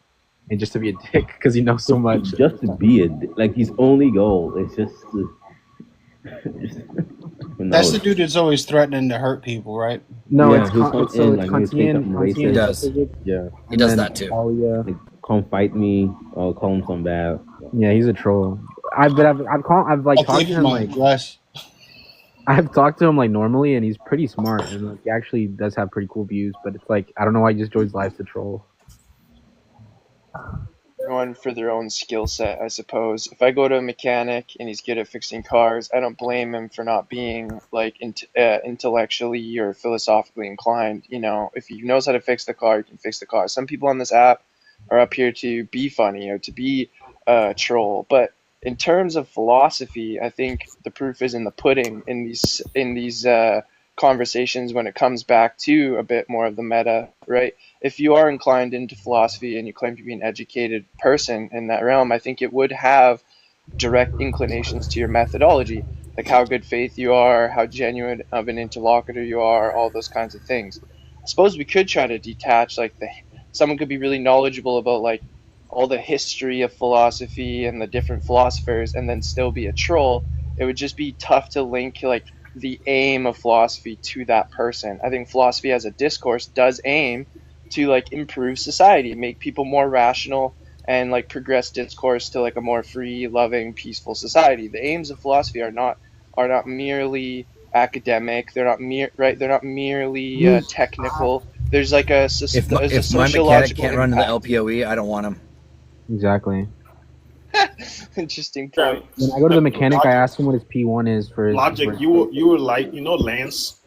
and just to be a dick because he knows so much. Just to be like his only goal is just. That's the dude that's always threatening to hurt people, right? No, yeah, it's Constantine. He does. Yeah, he does that too. Like, come fight me or call him some bad. Yeah, he's a troll. I've talked to him like I've talked to him like normally, and he's pretty smart, and like he actually does have pretty cool views. But it's like I don't know why he just joins live to troll. Everyone for their own skill set, I suppose. If I go to a mechanic and he's good at fixing cars, I don't blame him for not being like intellectually or philosophically inclined. You know, if he knows how to fix the car, he can fix the car. Some people on this app are up here to be funny or to be a troll, but in terms of philosophy, I think the proof is in the pudding in these conversations when it comes back to a bit more of the meta, right? If you are inclined into philosophy and you claim to be an educated person in that realm, I think it would have direct inclinations to your methodology. like how good faith you are, how genuine of an interlocutor you are, all those kinds of things. I suppose we could try to detach, like someone could be really knowledgeable about like all the history of philosophy and the different philosophers and then still be a troll. It would just be tough to link like the aim of philosophy to that person. I think philosophy as a discourse does aim to like improve society, make people more rational, and like progress discourse to like a more free, loving, peaceful society. The aims of philosophy are not merely academic. They're not merely technical. There's like a If my mechanic can't run in the LPOE, I don't want him. Exactly. Interesting point. When I go to the mechanic, I ask him what his P1 is for his Logic. You were like, you know, Lance.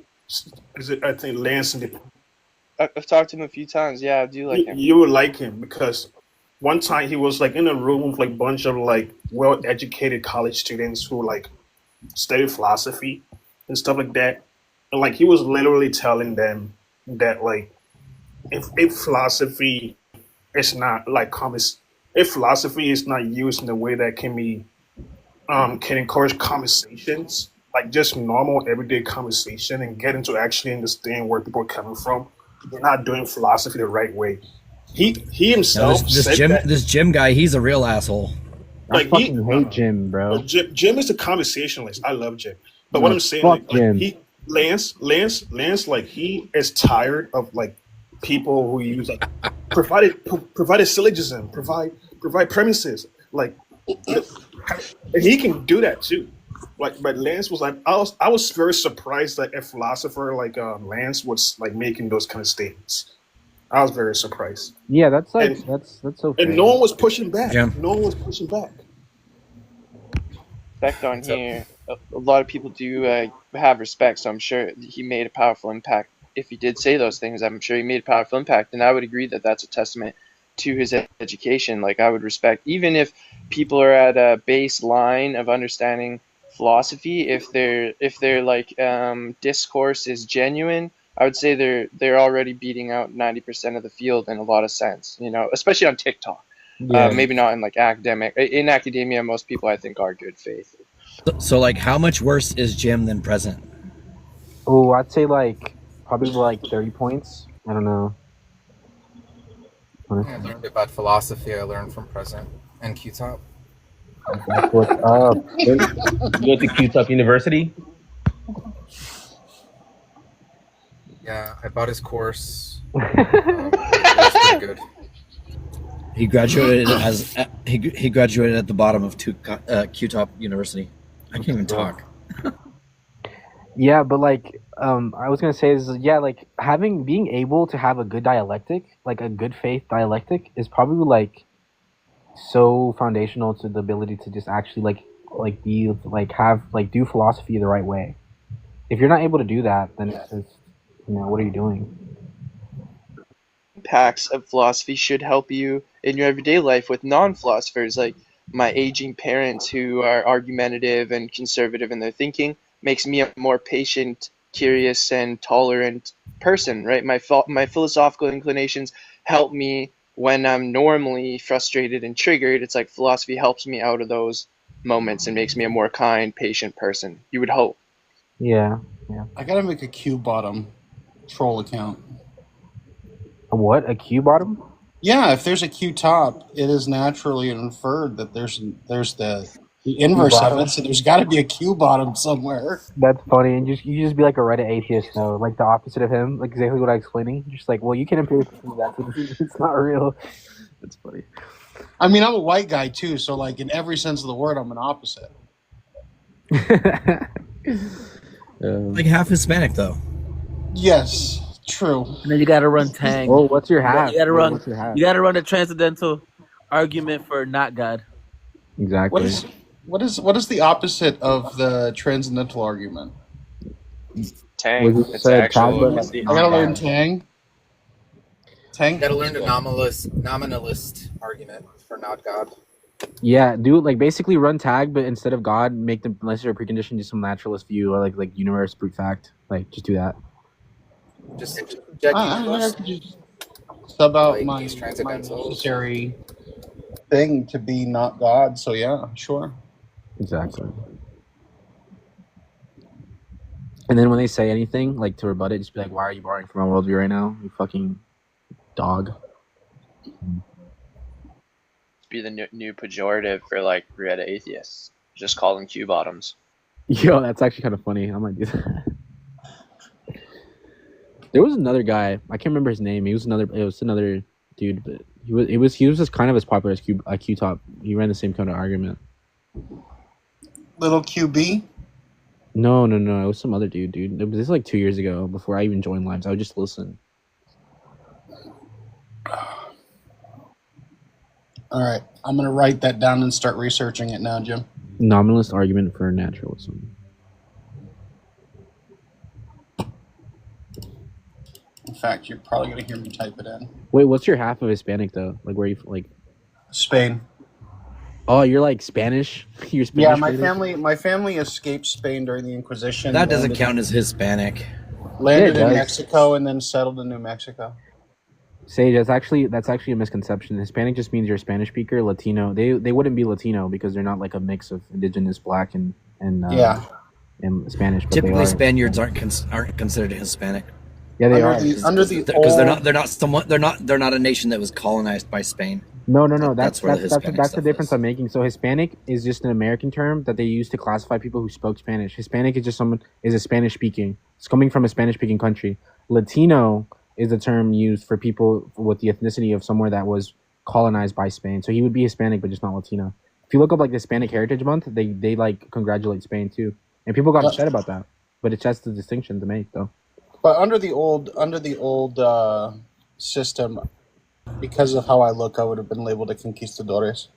Is it? I think Lance. I've talked to him a few times. Yeah, I do like him. You would like him because one time he was like in a room with like a bunch of like well-educated college students who like studied philosophy and stuff like that, and like he was literally telling them that like if philosophy is not like if philosophy is not used in a way that can encourage conversations, like just normal everyday conversation, and get into actually understand where people are coming from, they're not doing philosophy the right way. He himself this Jim guy, he's a real asshole. I fucking hate Jim, bro. Jim is a conversationalist. I love Jim, but what I'm saying, like Lance, like he is tired of like people who use like provided syllogism, provide premises, like, and he can do that too. Like, but Lance was like, I was very surprised that a philosopher like Lance was like making those kind of statements. I was very surprised. Yeah, that's like that's so. And no one was pushing back. Yeah. No one was pushing back. Respect on here. A lot of people do have respect, so I'm sure he made a powerful impact. If he did say those things, I'm sure he made a powerful impact, and I would agree that that's a testament to his education. Like, I would respect, even if people are at a baseline of understanding philosophy, if their like discourse is genuine, I would say they're already beating out 90% of the field in a lot of sense, you know, especially on TikTok. Yeah. Maybe not in like in academia, most people I think are good faith. So like, how much worse is Jim than Present? Oh, I'd say like probably like 30 points. I don't know. I learned about philosophy. I learned from Present and QTop. That's what's up. You go to QTop University? Yeah, I bought his course. It was pretty good. He graduated he graduated at the bottom of QTop University. I can't even talk. Yeah, but like I was gonna say is like being able to have a good dialectic, like a good faith dialectic, is probably like so foundational to the ability to just actually like be like have like do philosophy the right way. If you're not able to do that, then it's just, you know, what are you doing? Impacts of philosophy should help you in your everyday life with non-philosophers, like my aging parents who are argumentative and conservative in their thinking makes me a more patient, curious, and tolerant person, right? My philosophical inclinations help me when I'm normally frustrated and triggered. It's like philosophy helps me out of those moments and makes me a more kind, patient person. You would hope. Yeah. I gotta make a Q bottom troll account. A what? A Q bottom? Yeah, if there's a Q top, it is naturally inferred that there's the inverse of it, so there's got to be a Q bottom somewhere. That's funny, and you just be like a Reddit atheist, though, like the opposite of him, like exactly what I'm explaining. Just like, well, you can empirically prove that it's not real. That's funny. I mean, I'm a white guy too, so like in every sense of the word, I'm an opposite. Like half Hispanic, though. Yes. True. And then you got to run Tang. Oh, what's your half? You got to run. What's your half? You got to run a transcendental argument for not God. Exactly. What is the opposite of the transcendental argument? Tang. It's actual. I gotta learn Tang. You gotta learn the nominalist argument for not God. Yeah, do like basically run tag, but instead of God, make the necessary precondition do some naturalist view or like universe brute fact. Like just do that. Just check I could just sub out like my these transcendentals. necessary thing to be not God. So yeah, sure. Exactly. And then when they say anything like to rebut it, just be like, "Why are you borrowing from my worldview right now? You fucking dog." Be the new pejorative for like red atheists. Just call them Q bottoms. Yo, that's actually kind of funny. I might do that. There was another guy. I can't remember his name. It was another dude, but he was just kind of as popular as Q Top. He ran the same kind of argument. Little QB. No. It was some other dude. This is like 2 years ago. Before I even joined Limes, I would just listen. All right, I'm gonna write that down and start researching it now, Jim. Nominalist argument for naturalism. In fact, you're probably gonna hear me type it in. Wait, what's your half of Hispanic though? Like where you like? Spain. Oh, you're like Spanish. You're Spanish. Yeah, my family escaped Spain during the Inquisition. That doesn't count as Hispanic. Landed in Mexico and then settled in New Mexico. Sage, that's actually a misconception. Hispanic just means you're a Spanish speaker. Latino, they wouldn't be Latino because they're not like a mix of indigenous black and Spanish. But typically, Spaniards aren't considered Hispanic. Yeah, they are because they're not a nation that was colonized by Spain. No. That's the difference I'm making. So Hispanic is just an American term that they use to classify people who spoke Spanish. Hispanic is just someone is a Spanish speaking. It's coming from a Spanish speaking country. Latino is the term used for people with the ethnicity of somewhere that was colonized by Spain. So he would be Hispanic, but just not Latino. If you look up like the Hispanic Heritage Month, they like congratulate Spain too, and people got upset about that. But it's just a distinction to make, though. But under the old system, because of how I look, I would have been labeled a conquistadores.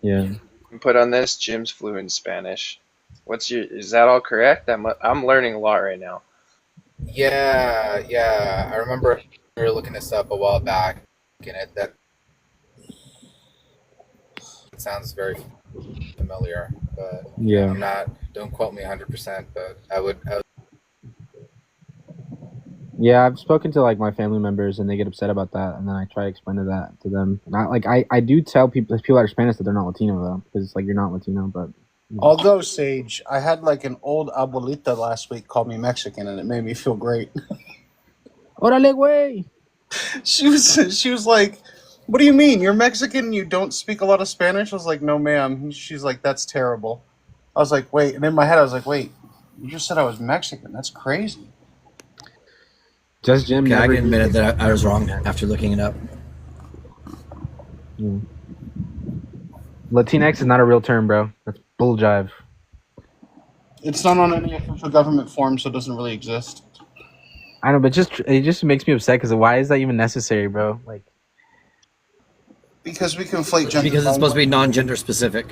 Yeah. Put on this, Jim's fluent in Spanish. Is that all correct? I'm learning a lot right now. Yeah. I remember we were looking this up a while back, and it sounds very familiar, but yeah, don't quote me 100%, but I would. Yeah, I've spoken to like my family members, and they get upset about that, and then I try to explain that to them. Not like I do tell people that are Spanish that they're not Latino though, because it's like you're not Latino, but. Although, Sage, I had like an old abuelita last week call me Mexican, and it made me feel great. Órale, güey. She was like, "What do you mean? You're Mexican and you don't speak a lot of Spanish?" I was like, "No, ma'am." She's like, "That's terrible." I was like, "Wait," and in my head, I was like, "Wait, you just said I was Mexican? That's crazy." Just Jim. Okay, I can admit that I was wrong after looking it up. Latinx is not a real term, bro. That's bull jive. It's not on any official government form, so it doesn't really exist. I know, but it just makes me upset because why is that even necessary, bro? Like, because we conflate gender. Because it's supposed to be non-gender specific.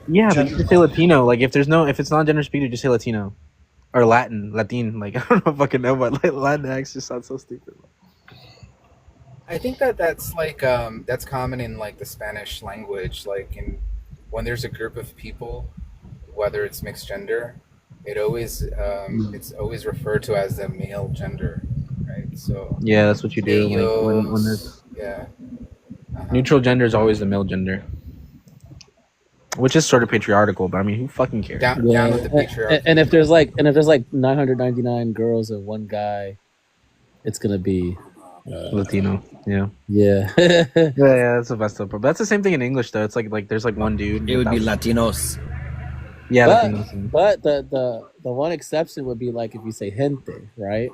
Yeah, but you just say Latino. Like, if it's non-gender speaker, just say Latino or Latin. Like, I don't know if I can know, but like, Latinx just sounds so stupid. I think that's like that's common in like the Spanish language. Like when there's a group of people, whether it's mixed gender, it's always referred to as the male gender, right? So yeah, that's what you do. Like when there's neutral gender is always the male gender, which is sort of patriarchal. But I mean, who fucking cares? Down with the patriarchy. And if there's like 999 girls and one guy, it's gonna be Latino. Yeah. Yeah. That's the best of. But that's the same thing in English though. It's like there's like one dude. It would be Latinos. Yeah, Latinos. But the one exception would be like if you say gente, right?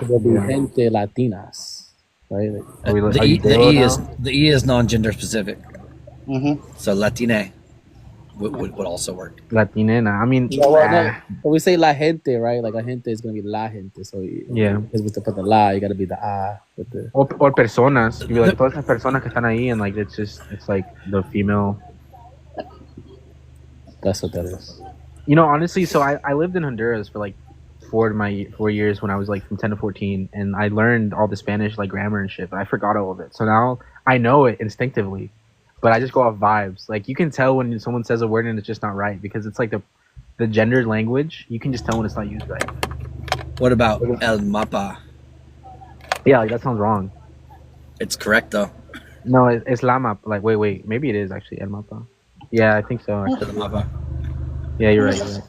It would be gente latinas, right? The E is non-gender specific. Mm-hmm. So Latine would also work. Latina. I mean, but we say la gente, right? Like la gente is gonna be la gente. So because we to put the la, you gotta be the with the or personas. You be like todas las personas que están ahí, and like it's like the female. That's what that is. You know, honestly, so I lived in Honduras for like 4 years when I was like from 10 to 14, and I learned all the Spanish like grammar and shit, but I forgot all of it. So now I know it instinctively. But I just go off vibes. Like, you can tell when someone says a word and it's just not right because it's like the gendered language. You can just tell when it's not used right. What about el mapa? Yeah, like that sounds wrong. It's correct though. No, it's la mapa. Like, wait. Maybe it is actually el mapa. Yeah, I think so. El mapa. Yeah, you're right.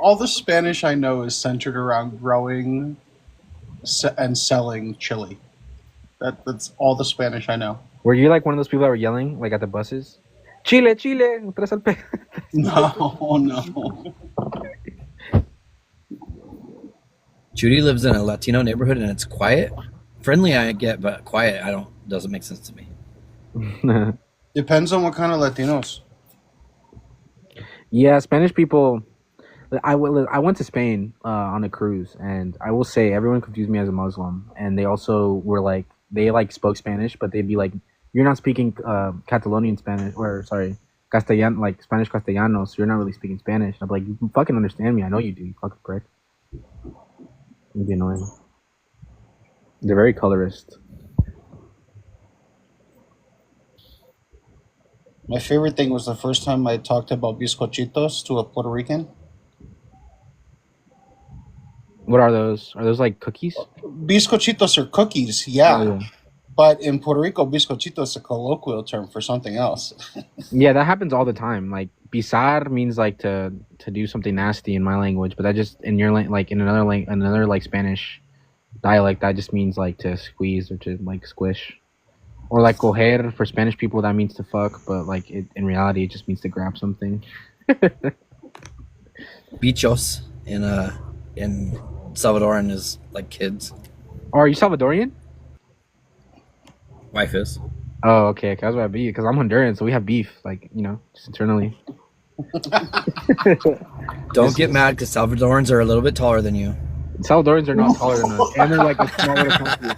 All the Spanish I know is centered around growing and selling chili. That's all the Spanish I know. Were you like one of those people that were yelling like at the buses? Chile, Chile, tres al pe. No. Judy lives in a Latino neighborhood and it's quiet. Friendly I get, but quiet doesn't make sense to me. Depends on what kind of Latinos. Yeah, Spanish people. I went to Spain on a cruise, and I will say everyone confused me as a Muslim, and they also were like they spoke Spanish, but they'd be like, "You're not speaking Catalonian Spanish, or sorry, Castellano, like Spanish Castellano, so you're not really speaking Spanish." And I'm like, "You fucking understand me? I know you do, you fucking prick." It'd be annoying. They're very colorist. My favorite thing was the first time I talked about bizcochitos to a Puerto Rican. What are those? Are those like cookies? Bizcochitos are cookies, yeah. Oh, yeah. But in Puerto Rico, bizcochito is a colloquial term for something else. Yeah, that happens all the time. Like pisar means like to do something nasty in my language, but that just in your like in another like Spanish dialect that just means like to squeeze or to like squish. Or like coger for Spanish people that means to fuck, but like in reality it just means to grab something. Bichos in Salvadoran is like kids. Oh, are you Salvadorian? Wife is. Oh, okay. That's what I be because I'm Honduran, so we have beef, like just internally. Don't get mad because Salvadorans are a little bit taller than you. Salvadorans are not taller than us, and they're like a small little country.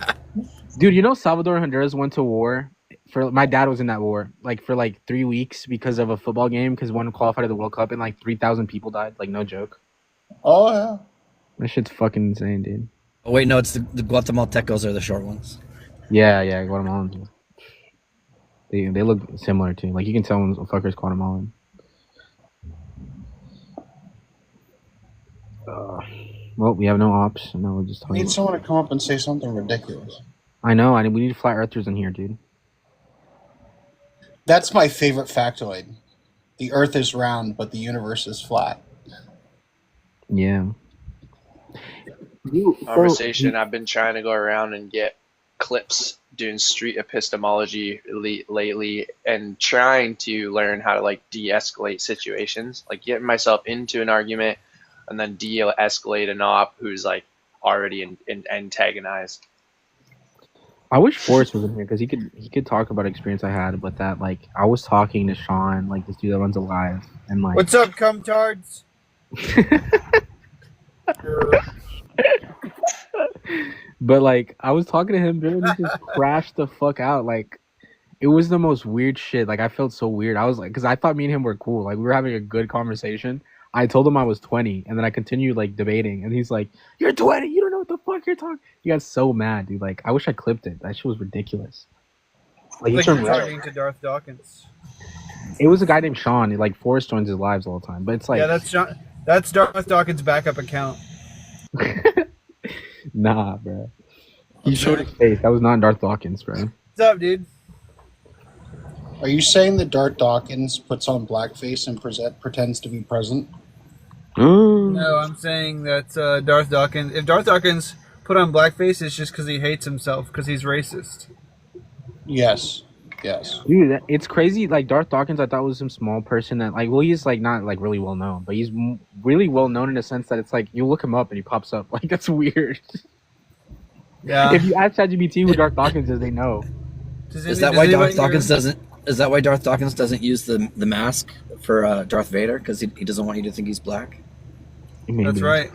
Dude, you know Salvador and Honduras went to war. My dad was in that war, like for like 3 weeks because of a football game. Because one qualified to the World Cup, and like 3,000 people died. Like no joke. Oh yeah. That shit's fucking insane, dude. Oh wait, no, it's the Guatemaltecos are the short ones. Yeah, Guatemalans. They look similar too. Like you can tell when a fucker's Guatemalan. Well, we have no ops, and now we're just I talking. need someone to come up and say something ridiculous. I know. We need flat earthers in here, dude. That's my favorite factoid. The Earth is round, but the universe is flat. Yeah. Conversation. I've been trying to go around and get clips doing street epistemology lately and trying to learn how to like de-escalate situations, like getting myself into an argument and then de-escalate an op who's like already antagonized. I wish Forrest was in here because he could talk about experience I had with that. Like I was talking to Sean, like this dude that runs Alive, and like, what's up, cumtards? But like I was talking to him, dude, and he just crashed the fuck out. Like it was the most weird shit. Like I felt so weird. I was like, because I thought me and him were cool. Like we were having a good conversation. I told him I was 20, and then I continued like debating, and he's like, "You're 20. You don't know what the fuck you're talking." He got so mad, dude. Like I wish I clipped it. That shit was ridiculous. Like you're talking to Darth Dawkins. It was a guy named Sean. Like Forrest joins his lives all the time, but it's like that's Sean. That's Darth Dawkins' backup account. Nah, bro. He showed his face. That was not Darth Dawkins, bro. What's up, dude? Are you saying that Darth Dawkins puts on blackface and pretends to be present? No, I'm saying that Darth Dawkins. If Darth Dawkins put on blackface, it's just because he hates himself because he's racist. Yes. Dude, it's crazy. Like Darth Dawkins, I thought was some small person that like, well, he's like not like really well known, but he's really well known in a sense that it's like you look him up and he pops up. Like that's weird. Yeah. If you ask ChatGPT who Darth Dawkins is, they know. Is that why Darth Dawkins doesn't? Is that why Darth Dawkins doesn't use the mask for Darth Vader? Because he doesn't want you to think he's black. Maybe. That's right.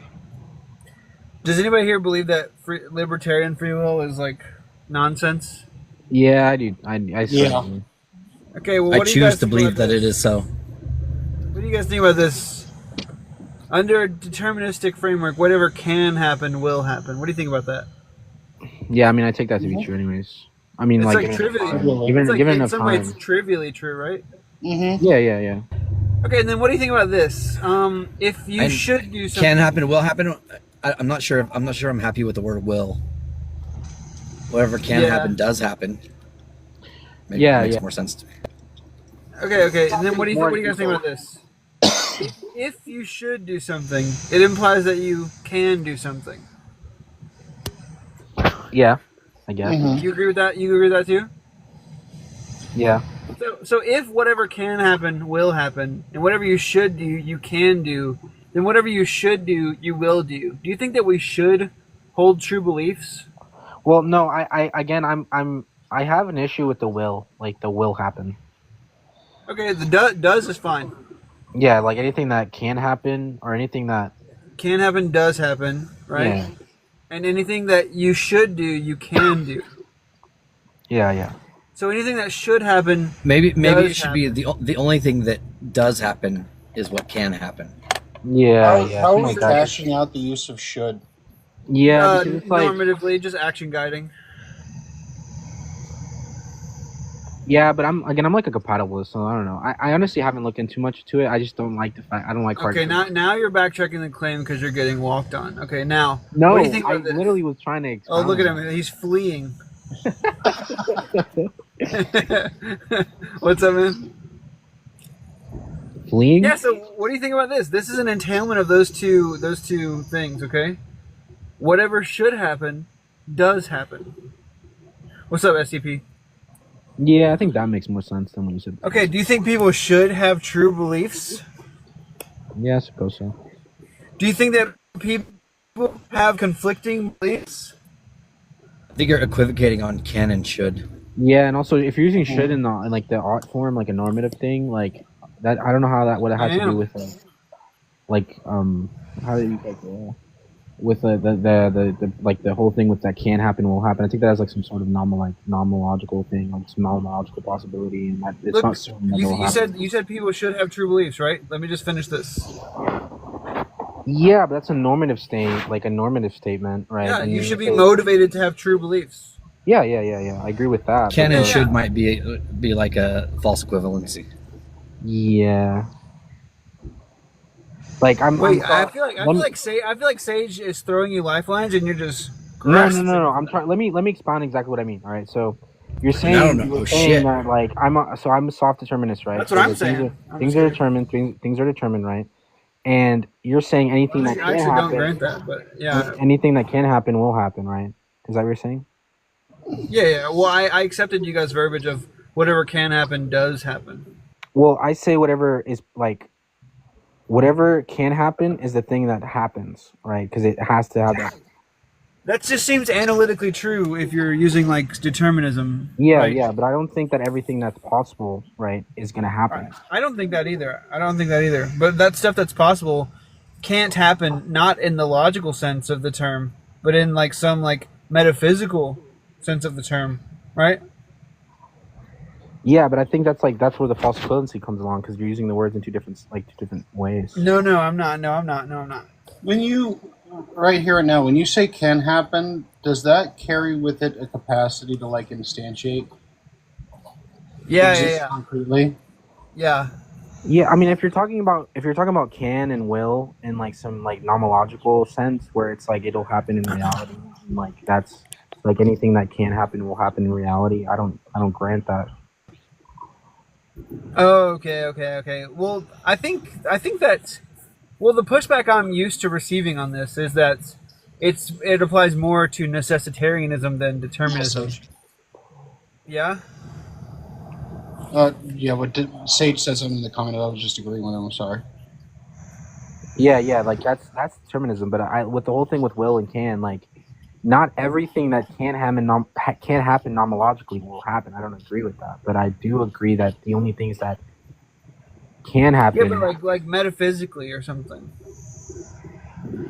Does anybody here believe that libertarian free will is like nonsense? Yeah, I do. I yeah. Okay, well, I what do you guys choose to believe that it is so. What do you guys think about this? Under a deterministic framework, whatever can happen will happen. What do you think about that? Yeah, I mean, I take that to be true, anyways. I mean, it's like trivially, given like, given in enough some time. ways, trivially true, right? Mm-hmm. Yeah. Okay, and then what do you think about this? If you should do something, can happen, will happen. I'm not sure. I'm not sure. I'm happy with the word "will." Whatever can happen does happen. Maybe it makes more sense to me. Okay, and then what do you guys think about this? if you should do something, it implies that you can do something. Yeah, I guess. Do you agree with that? You agree with that too? Yeah. So if whatever can happen will happen, and whatever you should do, you can do, then whatever you should do, you will do. Do you think that we should hold true beliefs? Well, no. I have an issue with the will. Like the will happen. Okay, the does is fine. Yeah, like anything that can happen or anything that Can happen does happen, right? Yeah. And anything that you should do, you can do. Yeah. So anything that should happen, Maybe does it should be happen. the only thing that does happen is what can happen. Yeah. How are we cashing out the use of should? Yeah, because it's like Normatively, just action guiding. yeah, but I'm like a compatibilist, so I don't know. I honestly haven't looked into much to it. I just don't like the fact I don't like hard. Okay, now you're backtracking the claim because you're getting walked on. Okay, now No, what do you think I about this? literally was trying to Oh, expound look at on him. He's fleeing. What's up, man? Fleeing? Yeah, so what do you think about this? This is an entailment of those two things, okay? Whatever should happen does happen. What's up, SCP? Yeah, I think that makes more sense than when you said. Okay, do you think people should have true beliefs? Yeah, I suppose so. Do you think that people have conflicting beliefs? I think you're equivocating on can and should. Yeah, and also if you're using should in like the art form, like a normative thing, like that, I don't know how that would have to do with how do you like with the like the whole thing with that can happen will happen. I think that has like some sort of nomological thing, like some nomological possibility, and that it's Look, not certain that it'll happen. you said people should have true beliefs, right? Let me just finish this. Yeah, but that's a normative statement, right? Yeah, And you should be say- motivated to have true beliefs. Yeah. I agree with that. Can but- and should might be like a false equivalency. Yeah. Like Wait, I feel like Sage is throwing you lifelines, and you're just No. I'm trying. Let me expound exactly what I mean. All right. So you're saying I don't know. you're Oh, saying shit. that like I'm a soft determinist, right? That's what I'm that saying. Things are determined. Things are determined, right? And you're saying anything that I can actually don't happen, grant that, but yeah. anything that can happen will happen, right? Is that what you're saying? Yeah. Well, I accepted you guys' verbiage of whatever can happen does happen. Well, I say whatever can happen is the thing that happens, right? Because it has to have that. That just seems analytically true if you're using like determinism. Yeah, right? yeah, but I don't think that everything that's possible, right, is gonna happen. I don't think that either. But that stuff that's possible can't happen, not in the logical sense of the term, but in like some like metaphysical sense of the term, right? Yeah, but I think that's where the false equivalency comes along because you're using the words in two different ways. No, I'm not. When you, right here and now, when you say can happen, does that carry with it a capacity to like instantiate? Yeah. Concretely? Yeah. Yeah, I mean, if you're talking about can and will in like some like nomological sense, where it's like it'll happen in reality, and, like that's like anything that can happen will happen in reality. I don't grant that. Oh, okay. Well, I think that. Well, the pushback I'm used to receiving on this is that it applies more to necessitarianism than determinism. Yeah. Yeah. Sage said something in the comment. I was just agreeing with him. I'm sorry. Yeah, like that's determinism. But with the whole thing with will and can, like, not everything that can happen nomologically will happen. I don't agree with that, but I do agree that the only things that can happen. Yeah, but like metaphysically or something.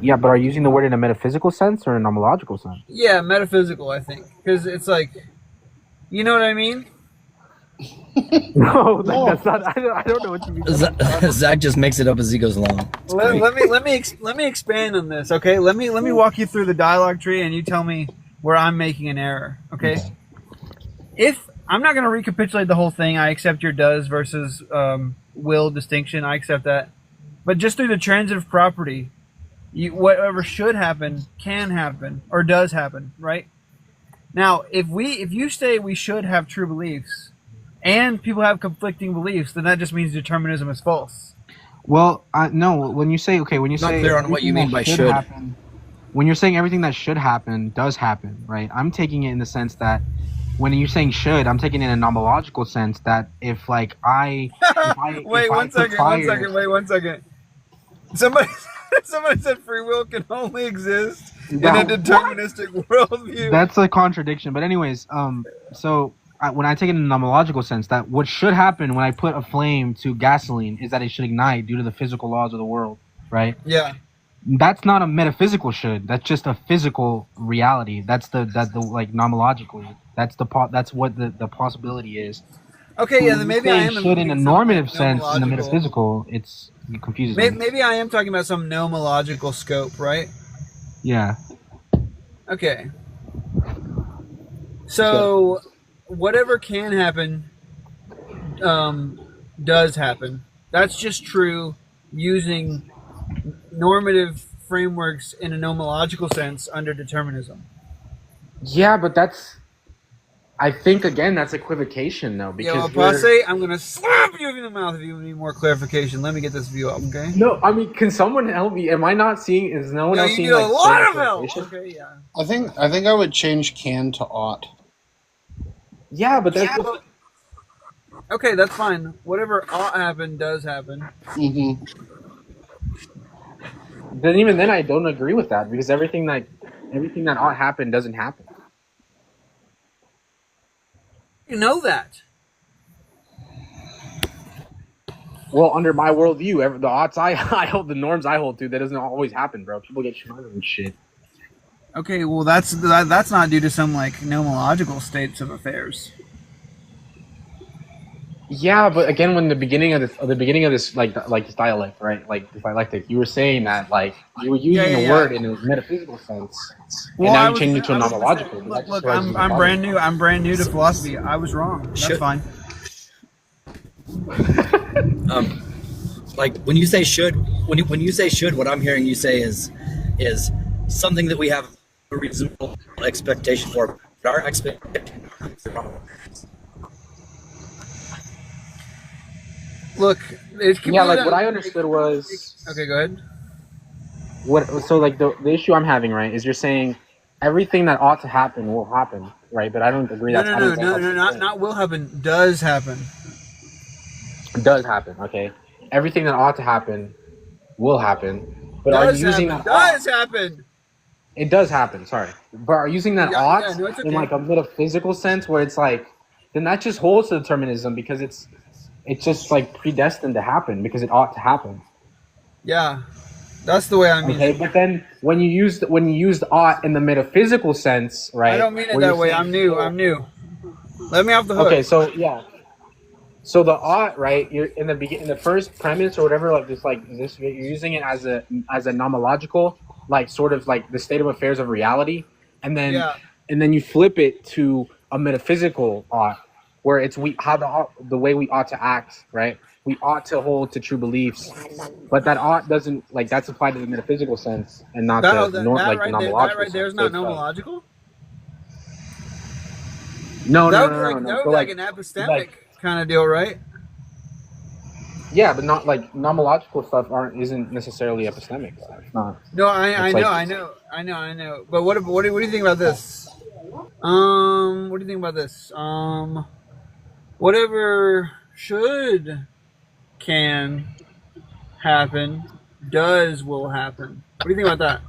Yeah, but are you using the word in a metaphysical sense or a nomological sense? Yeah, metaphysical, I think, because it's like, you know what I mean? No, that's not. I don't know what you mean. Zach just makes it up as he goes along. Let me expand on this, okay? Let me walk you through the dialogue tree, and you tell me where I'm making an error, okay? If I'm not going to recapitulate the whole thing, I accept your does versus will distinction. I accept that, but just through the transitive property, whatever should happen can happen or does happen, right? Now, if you say we should have true beliefs, and people have conflicting beliefs, then that just means determinism is false. Well, no. When you say when you Not say clear on what you everything mean that by should. happen, when you're saying everything that should happen does happen, right? I'm taking it in the sense that when you're saying should, I'm taking it in a nomological sense that if like I Wait, one second. Wait, 1 second. Somebody said free will can only exist in a deterministic worldview. That's a contradiction. But anyways, so when I take it in a nomological sense, that what should happen when I put a flame to gasoline is that it should ignite due to the physical laws of the world, right? Yeah. That's not a metaphysical should. That's just a physical reality. That's the like nomologically. That's what the possibility is. Okay, yeah, then maybe I am should in a normative sense. In the metaphysical, it confuses me. Maybe I am talking about some nomological scope, right? Yeah. Okay. So, whatever can happen, does happen. That's just true using normative frameworks in a nomological sense under determinism. Yeah, but I think again that's equivocation though, because Passe, I'm gonna slap you in the mouth if you need more clarification. Let me get this view up, okay? No, I mean, can someone help me? Am I not seeing? Is no one else seeing? You need a lot of help. Okay, yeah. I think I would change can to ought. Yeah, but that's okay. That's fine. Whatever ought happen does happen. Mm-hmm. Then even then, I don't agree with that because everything that ought happen doesn't happen. You know that. Well, under my worldview, the odds I hold, the norms I hold to, that doesn't always happen, bro. People get smarter and shit. Okay, well that's not due to some like nomological states of affairs. Yeah, but again, when the beginning of this like this dialect, right? Like this dialectic, you were saying that like you were using the word in a metaphysical sense, and now you changed it to a nomological. Look, I'm brand new. I'm brand new to philosophy. I was wrong. That's fine. Like when you say should, when you say should, what I'm hearing you say is something that we have a reasonable expectation for. But our expectation. Look, what I understood was. Okay, go ahead. So like the issue I'm having, right, is you're saying everything that ought to happen will happen, right? But I don't agree. No, not will happen. Does happen. Does happen. Okay. Everything that ought to happen will happen. But are you using that? Does happen. It does happen. Sorry, but are you using that ought in like a metaphysical sense, where it's like, then that just holds to determinism because it's just like predestined to happen because it ought to happen. Yeah, that's the way I mean. Okay, but then when you used ought in the metaphysical sense, right? I don't mean it that way. I'm new. Let me off the hook. Okay, so yeah. So the ought, right? You're in the first premise or whatever, like this, you're using it as a nomological, like sort of like the state of affairs of reality, and then you flip it to a metaphysical ought, where it's the way we ought to act, right? We ought to hold to true beliefs, but that ought doesn't that's applied to the metaphysical sense and not the nomological. That right there is not nomological. No. That would be like an epistemic kind of deal, right? Yeah, but not like nomological stuff isn't necessarily epistemic. It's not. No, I know. But what do you think about this? What do you think about this? Whatever can happen, will happen. What do you think about that?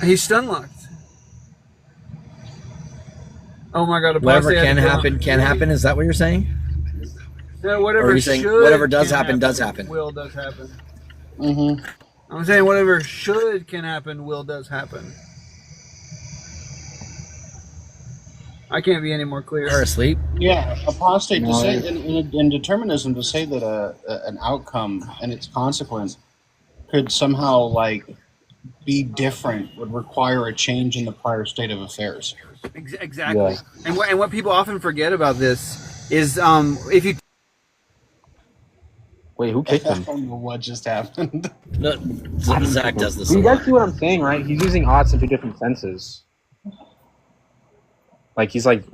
He's stun locked. Oh my god! Whatever can happen. Is that what you're saying? No, whatever does happen, does happen. Will does happen. Mm-hmm. I'm saying whatever can happen, does happen. I can't be any more clear. You're asleep. Yeah, apostate to say in determinism to say that an outcome and its consequence could somehow be different would require a change in the prior state of affairs. Exactly. Yeah. And what people often forget about this is if you wait, who kicked him? I don't know what just happened. No, Zach does this. You guys see what I'm saying, right? He's using oughts in two different senses. Like he's like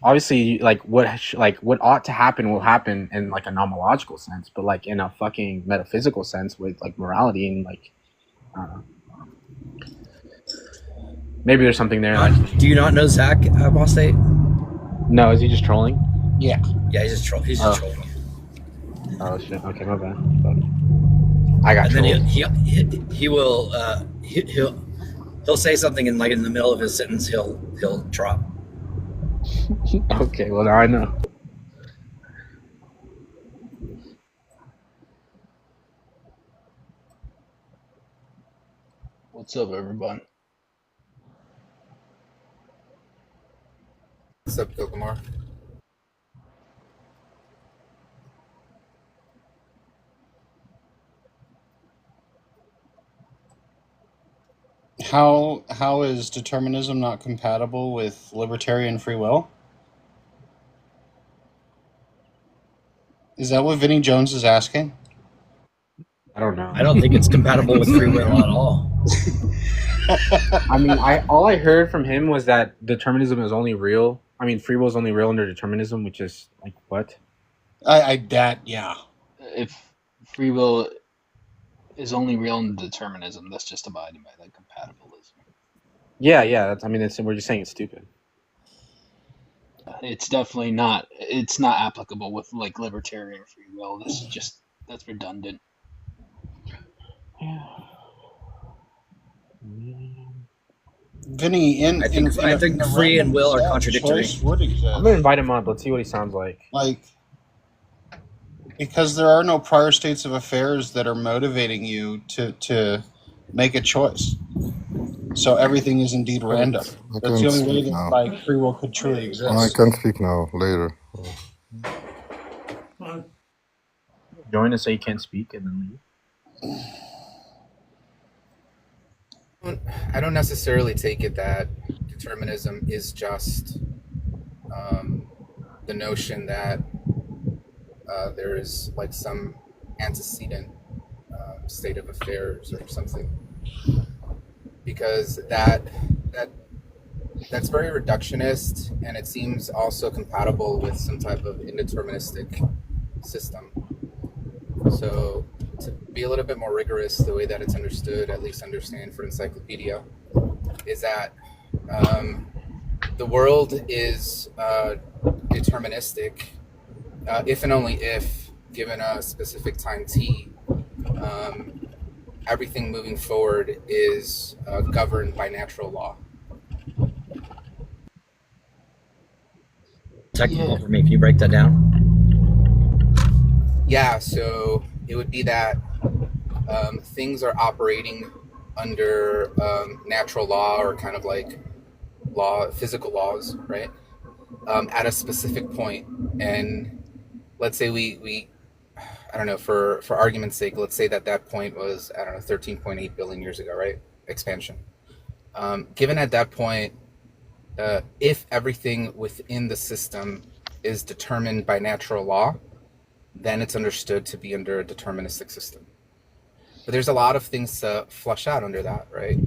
obviously like what ought to happen will happen in like a nomological sense, but like in a fucking metaphysical sense with like morality and like I don't know. Maybe there's something there. Do you not know Zach Apostate? No, is he just trolling? Yeah. Yeah, he's just trolling. Oh shit. Okay, my bad. But I got And trolled. then he will he'll say something and like in the middle of his sentence he'll drop. Okay, well now I know. What's up, everybody? What's up, Kokomar? How is determinism not compatible with libertarian free will? Is that what Vinnie Jones is asking? I don't know. I don't think it's compatible with free will at all. I mean, all I heard from him was that determinism is only real. I mean, free will is only real under determinism, which is like what? Yeah. If free will is only real in determinism, that's just abiding by like compatibilism. Yeah. We're just saying it's stupid. It's definitely not. It's not applicable with like libertarian free will. That's redundant. Yeah. Vinny, I think free and will are contradictory. I'm gonna invite him up. Let's see what he sounds like. Because there are no prior states of affairs that are motivating you to make a choice. So everything is indeed random. I That's the can't only way speak that now. free will could truly exist. I can speak now, later. Join us so you can't speak and then leave. I don't necessarily take it that determinism is just the notion that there is like some antecedent state of affairs or something, because that's very reductionist, and it seems also compatible with some type of indeterministic system. So to be a little bit more rigorous, the way that it's understood, at least understand for encyclopedia, is that the world is deterministic if and only if, given a specific time t, everything moving forward is governed by natural law. Technical for me. Can you break that down? Yeah, so it would be that things are operating under natural law, or kind of like physical laws, right? At a specific point. And let's say we I don't know, for argument's sake, let's say that point was, 13.8 billion years ago, right? Expansion. Given at that point, if everything within the system is determined by natural law, then it's understood to be under a deterministic system. But there's a lot of things to flush out under that, right?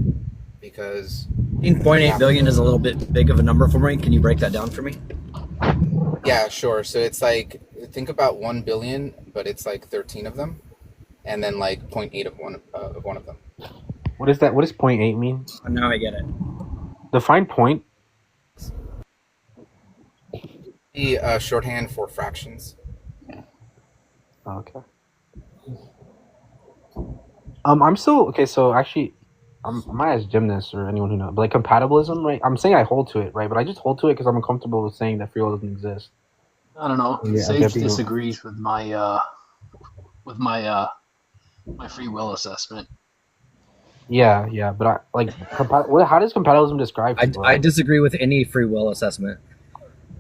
Because 15.8 billion is a little bit big of a number for me. Can you break that down for me? Yeah, sure. So it's like, think about 1 billion, but it's like 13 of them, and then like 0.8 of one of them. What is that? What does 0.8 mean? Now I get it. Define point. The shorthand for fractions. Okay. I'm still okay. So actually, I might ask Jim this or anyone who knows, but like compatibilism, right? I'm saying I hold to it, right? But I just hold to it because I'm uncomfortable with saying that free will doesn't exist. I don't know. Yeah, Sage disagrees with my my free will assessment. Yeah, but I like how does compatibilism describe? I disagree with any free will assessment.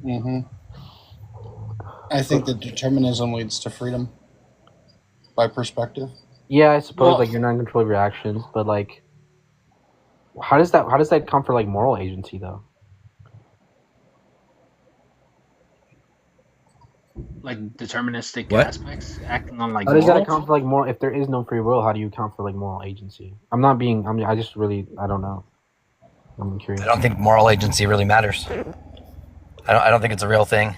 Mm-hmm. I think that determinism leads to freedom by perspective. Yeah, I suppose Well- like you're not in control of your actions, but like, how does that come for like moral agency though? Like deterministic What? aspects acting on like How does that moral? account for like moral? If there is no free will, how do you account for like moral agency? I just really I don't know. I'm curious. I don't think moral agency really matters. I don't think it's a real thing.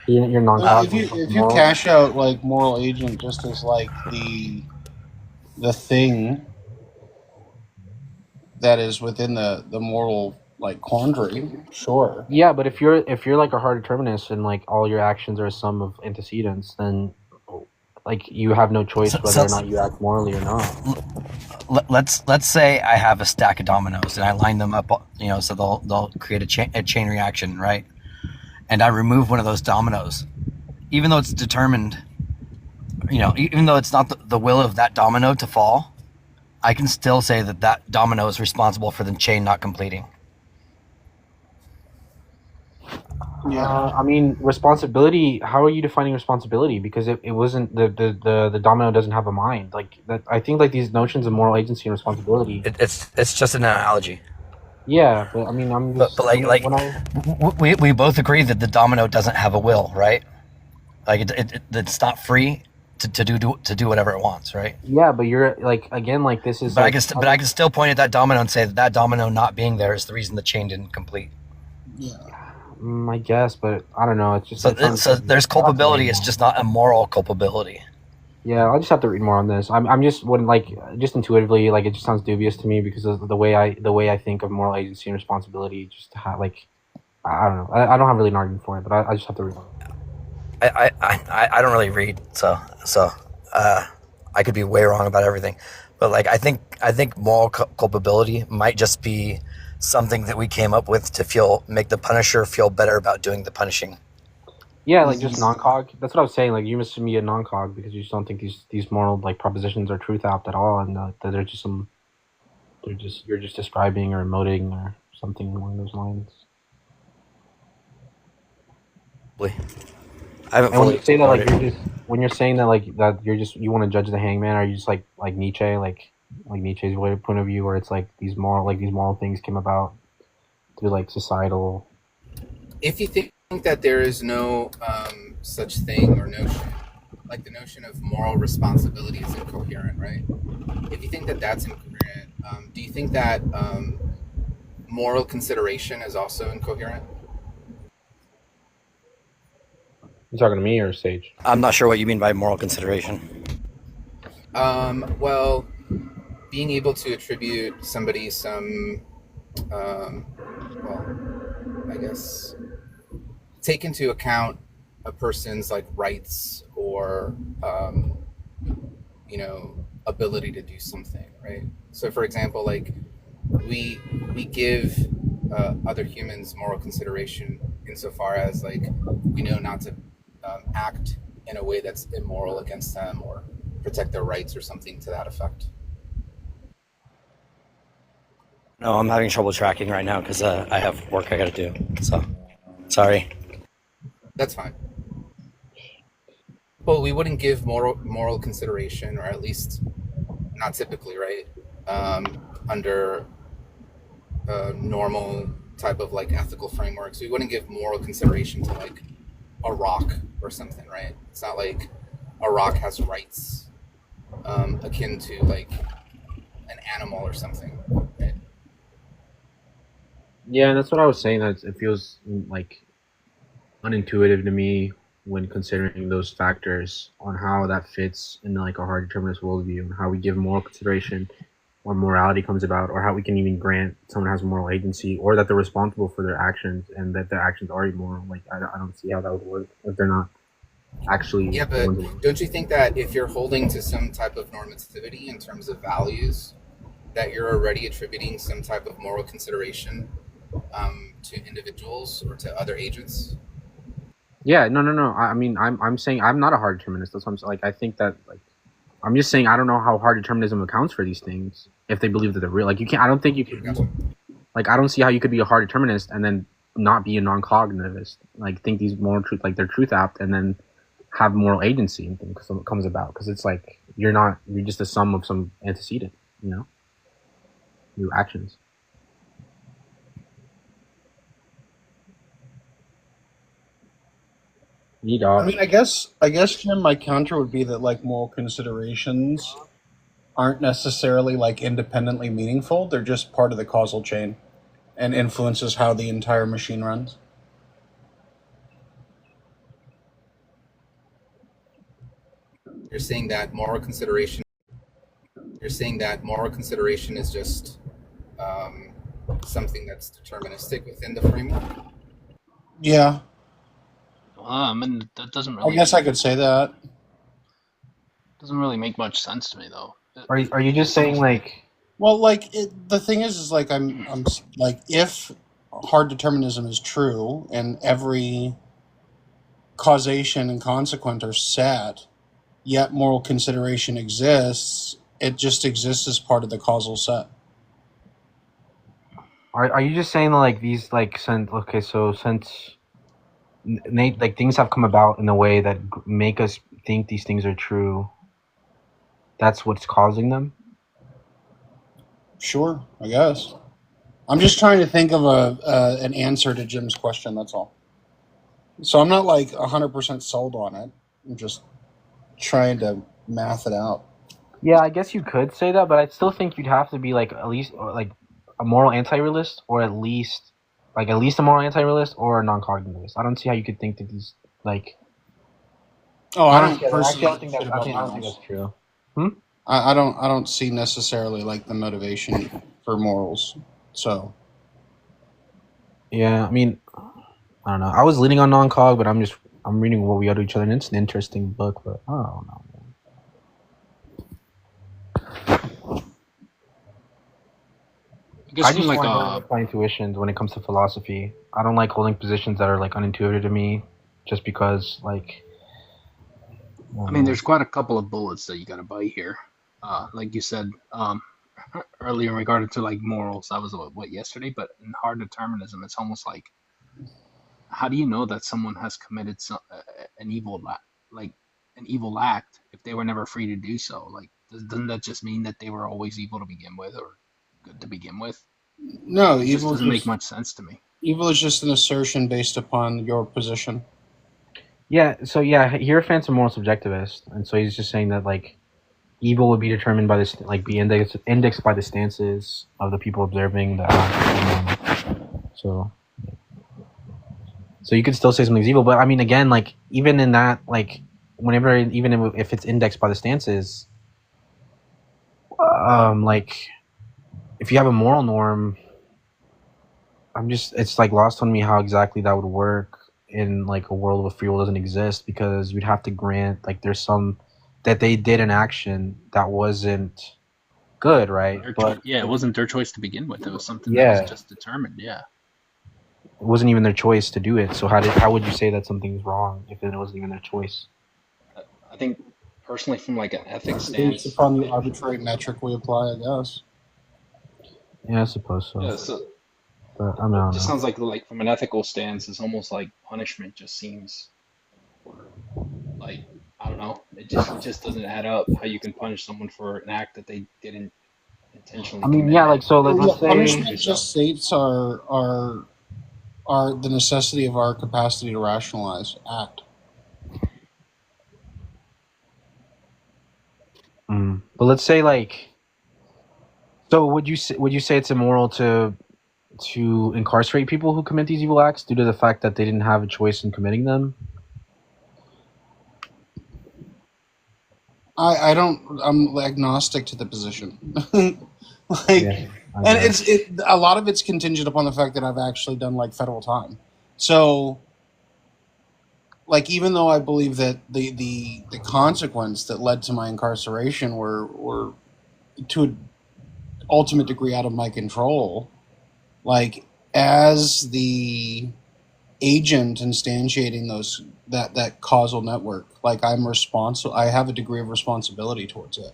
You're non-cog. If you cash out like moral agent just as like the thing that is within the moral like quandary, sure. Yeah, but if you're like a hard determinist and like all your actions are a sum of antecedents, then like you have no choice whether or not you act morally or not. Let's say I have a stack of dominoes and I line them up, so they'll create a chain reaction, right? And I remove one of those dominoes, even though it's determined, even though it's not the will of that domino to fall, I can still say that domino is responsible for the chain not completing. Yeah, I mean responsibility. How are you defining responsibility? Because it wasn't the domino doesn't have a mind. Like that, I think like these notions of moral agency and responsibility. It's just an analogy. Yeah, but I mean, I'm just, but like we both agree that the domino doesn't have a will, right? Like it's not free to do whatever it wants, right? Yeah, but you're like again like this is. But I can still point at that domino and say that domino not being there is the reason the chain didn't complete. Yeah. I guess, but I don't know. It's just so there's culpability. It's just not a moral culpability. Yeah, I'll just have to read more on this. I'm just wouldn't like just intuitively like it just sounds dubious to me because of the way I think of moral agency and responsibility. Just to have like I don't know. I don't have really an argument for it, but I just have to read more. I don't really read, so I could be way wrong about everything, but like I think moral culpability might just be something that we came up with to make the punisher feel better about doing the punishing. Yeah, like just non-cog. That's what I was saying. Like you must be a non-cog because you just don't think these moral like propositions are truth apt at all, and that they're just you're just describing or emoting or something along those lines. I haven't when you say that, like when you're saying that, like that you want to judge the hangman, are you just like Nietzsche, like Nietzsche's point of view, where it's like these moral things came about through like societal. If you think that there is no such thing or notion, like the notion of moral responsibility is incoherent, right? If you think that that's incoherent, do you think that moral consideration is also incoherent? You talking to me or Sage? I'm not sure what you mean by moral consideration. Well, being able to attribute somebody some, I guess, take into account a person's like rights or, ability to do something, right? So, for example, like we give other humans moral consideration insofar as like we know not to act in a way that's immoral against them or protect their rights or something to that effect. No, I'm having trouble tracking right now because I have work I got to do. So, sorry. That's fine. Well, we wouldn't give moral consideration, or at least not typically, right? Under normal type of like ethical frameworks, we wouldn't give moral consideration to like a rock or something, right? It's not like a rock has rights akin to like an animal or something, right? Yeah, and that's what I was saying. That it feels like unintuitive to me when considering those factors on how that fits in like a hard determinist worldview and how we give moral consideration when morality comes about, or how we can even grant someone has moral agency, or that they're responsible for their actions and that their actions are immoral. Like I don't see how that would work if they're not actually. Yeah, but don't you think that if you're holding to some type of normativity in terms of values, that you're already attributing some type of moral consideration to individuals or to other agents? Yeah, no. I mean, I'm saying I'm not a hard determinist. That's what I'm saying. Like, I think that, like, I'm just saying I don't know how hard determinism accounts for these things if they believe that they're real. Like, you can't. I don't think you can. Like, I don't see how you could be a hard determinist and then not be a non-cognitivist. Like, think these moral truth, like they're truth apt, and then have moral agency and things comes about. Because it's like you're just a sum of some antecedent, your actions. I mean, I guess, Jim, my counter would be that like moral considerations aren't necessarily like independently meaningful. They're just part of the causal chain and influences how the entire machine runs. You're saying that moral consideration. You're saying that moral consideration is just something that's deterministic within the framework. Yeah, And that doesn't I really. guess I could say that. Doesn't really make much sense to me though. Are you just saying like? Well, like the thing is like I'm like if hard determinism is true and every causation and consequence are set, yet moral consideration exists, it just exists as part of the causal set. Are you just saying like these like since like things have come about in a way that make us think these things are true? That's what's causing them. Sure, I guess. I'm just trying to think of an answer to Jim's question. That's all. So I'm not like 100% sold on it. I'm just trying to math it out. Yeah, I guess you could say that, but I still think you'd have to be like at least like a moral anti-realist, or at least a moral anti-realist or a non-cognitivist. I don't see how you could think that these like. Oh, I don't actually, personally I don't think that's true. I don't see necessarily like the motivation for morals. So Yeah, I mean, I don't know. I was leaning on non-cog, but I'm reading What We Owe to Each Other, and it's an interesting book, but I don't know. I just like my intuitions when it comes to philosophy. I don't like holding positions that are like unintuitive to me, just because like. I mean, there's quite a couple of bullets that you got to bite here. Like you said earlier in regard to like morals, that was what yesterday. But in hard determinism, it's almost like, how do you know that someone has committed an evil act if they were never free to do so? Like, doesn't that just mean that they were always evil to begin with, or good to begin with? no, It just evil doesn't make much sense to me. Evil is just an assertion based upon your position. Yeah, so Hierophant's a moral subjectivist, and so he's just saying that like evil would be determined by this, like be indexed by the stances of the people observing the act. So you could still say something's evil, but I mean, again, like even in that, like even if it's indexed by the stances, like if you have a moral norm, it's like lost on me how exactly that would work in like a world where free will doesn't exist, because you'd have to grant like there's some that they did an action that wasn't good, right? But it wasn't their choice to begin with. It was something that was just determined. Yeah. It wasn't even their choice to do it. So how would you say that something's wrong if it wasn't even their choice? I think personally, from like an ethics Based stance, upon the arbitrary metric we apply, I guess. Yeah, I suppose so. yeah, so But I don't it just know. sounds like from an ethical stance, it's almost like punishment just seems like, I don't know. It just doesn't add up how you can punish someone for an act that they didn't intentionally I mean, commit. yeah, like so. Let's say Punishment just states are the necessity of our capacity to rationalize act. But let's say like. So would you say it's immoral to incarcerate people who commit these evil acts due to the fact that they didn't have a choice in committing them? I'm agnostic to the position. And a lot of it's contingent upon the fact that I've actually done like federal time. So like, even though I believe that the consequence that led to my incarceration were to an ultimate degree out of my control, like as the agent instantiating that causal network, like I'm responsible. I have a degree of responsibility towards it.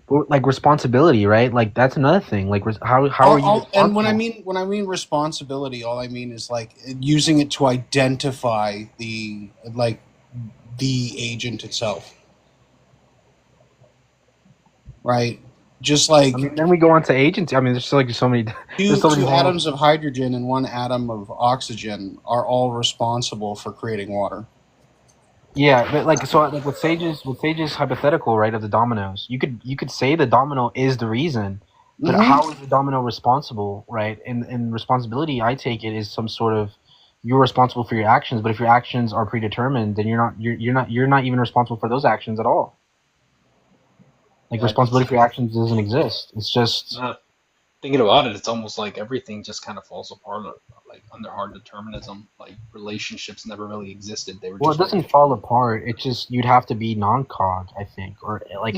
But, like responsibility, right? Like that's another thing. Like how are you? And when I mean responsibility, all I mean is like using it to identify the agent itself, right? Just like I mean, then we go on to agency. I mean, there's like so many. two atoms of hydrogen and one atom of oxygen are all responsible for creating water. Yeah, but like so, like with Sage's hypothetical, right, of the dominoes, you could say the domino is the reason, but how is the domino responsible, right? And responsibility, I take it, is some sort of you're responsible for your actions. But if your actions are predetermined, then you're not even responsible for those actions at all. Like responsibility for your actions doesn't exist. It's just thinking about it. It's almost like everything just kind of falls apart, like under hard determinism. Like relationships never really existed. They were well, just it doesn't fall apart. It's just you'd have to be non-cog, I think, or like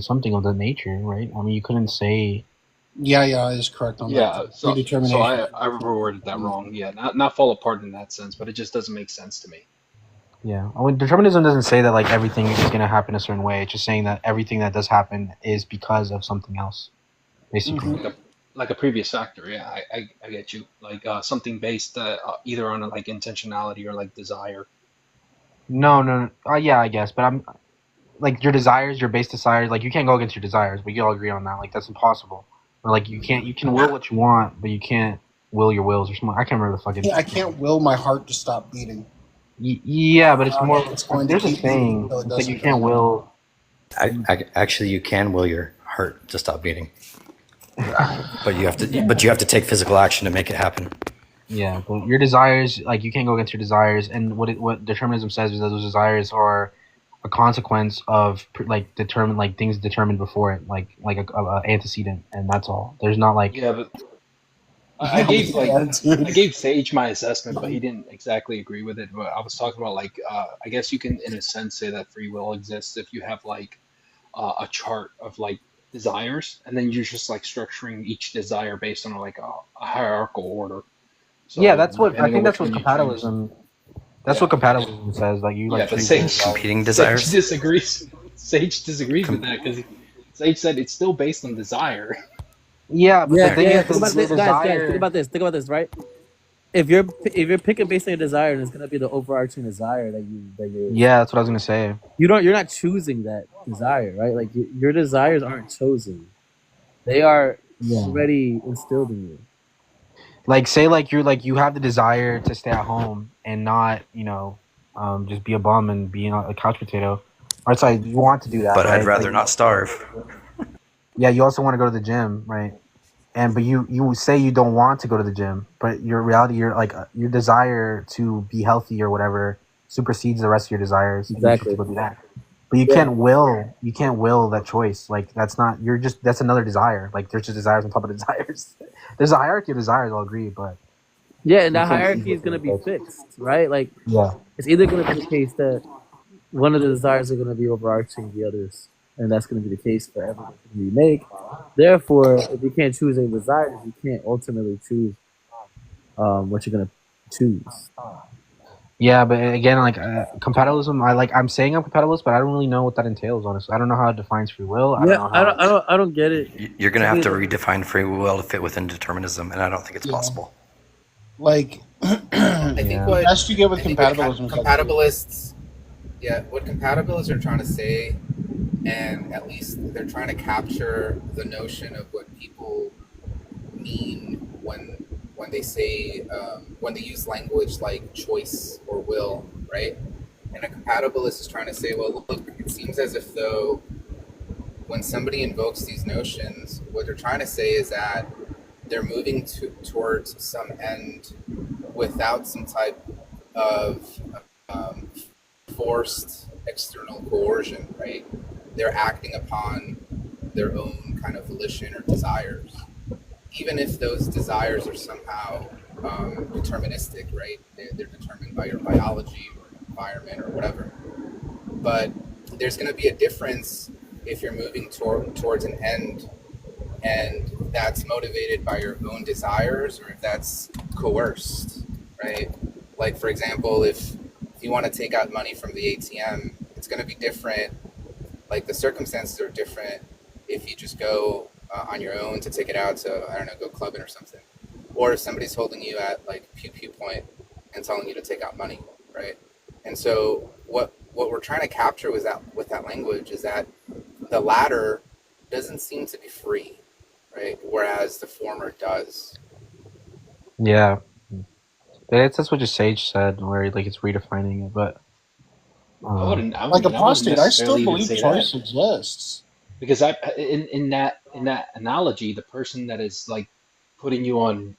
something of that nature, right? I mean, you couldn't say. Yeah, is correct on that. So Predetermination. I worded that wrong. Yeah, not fall apart in that sense, but it just doesn't make sense to me. Yeah, I mean, determinism doesn't say that like everything is going to happen a certain way. It's just saying that everything that does happen is because of something else, basically. Like a previous factor. Yeah, I get you. Like something based either on like intentionality or like desire. No. Yeah, I guess, but I'm like your desires, your base desires. Like you can't go against your desires. We all agree on that. Like that's impossible. Or like you can will what you want, but you can't will your wills or something. I can't remember the fucking. Yeah, I can't will my heart to stop beating. Yeah, but it's more. There's a saying until it that you doesn't. can't will. Actually, you can will your heart to stop beating, but you have to take physical action to make it happen. Yeah, but your desires, like you can't go against your desires, and what determinism says is that those desires are a consequence of things determined before it, like a antecedent, and that's all. There's not like but I gave Sage my assessment, but he didn't exactly agree with it. But I was talking about like I guess you can in a sense say that free will exists if you have like a chart of like desires, and then you're just like structuring each desire based on like a hierarchical order. So yeah, that's what I think. That's what compatibilism. That's what compatibilism says. Like you like but Sage competing desires. Sage disagrees with that because Sage said it's still based on desire. Yeah, but the thing is, think about this, guys. Think about this, right? If you're picking based on your desire, then it's gonna be the overarching desire that you. Yeah, that's what I was gonna say. You're not choosing that desire, right? Like your desires aren't chosen; they are already instilled in you. Like say like you have the desire to stay at home and not just be a bum and be a couch potato. Or it's like you want to do that, But right? I'd rather not starve. Yeah, you also want to go to the gym, right? But you say you don't want to go to the gym, but your reality, your desire to be healthy or whatever supersedes the rest of your desires. Exactly. You go do that. But you can't will that choice. Like that's another desire. Like there's just desires on top of desires. There's a hierarchy of desires, I'll agree, but yeah, and that hierarchy is gonna be fixed, right? Like it's either gonna be the case that one of the desires are gonna be overarching the others. And that's going to be the case for everything you make. Therefore, if you can't choose any desires, you can't ultimately choose what you're going to choose. Yeah, but again, like compatibilism, I'm saying I'm compatibilist, but I don't really know what that entails. Honestly, I don't know how it defines free will. I don't get it. You're gonna have to redefine free will to fit within determinism, and I don't think it's possible. Like, I think what best you get with compatibilism. Compatibilists, what compatibilists are trying to say. And at least they're trying to capture the notion of what people mean when they say when they use language like choice or will, right? And a compatibilist is trying to say, well, look, it seems as if though when somebody invokes these notions, what they're trying to say is that they're moving towards some end without some type of forced external coercion, right? They're acting upon their own kind of volition or desires, even if those desires are somehow deterministic, right? They're determined by your biology or environment or whatever. But there's going to be a difference if you're moving towards an end and that's motivated by your own desires or if that's coerced, right? Like, for example, if you want to take out money from the ATM, it's going to be different. Like the circumstances are different if you just go on your own to take it out to, I don't know, go clubbing or something. Or if somebody's holding you at like pew point and telling you to take out money, right? And so what we're trying to capture with that language is that the latter doesn't seem to be free, right? Whereas the former does. Yeah. That's what just Sage said, where like it's redefining it, but like apostate, I still believe choice exists. Because in that analogy, the person that is like putting you on,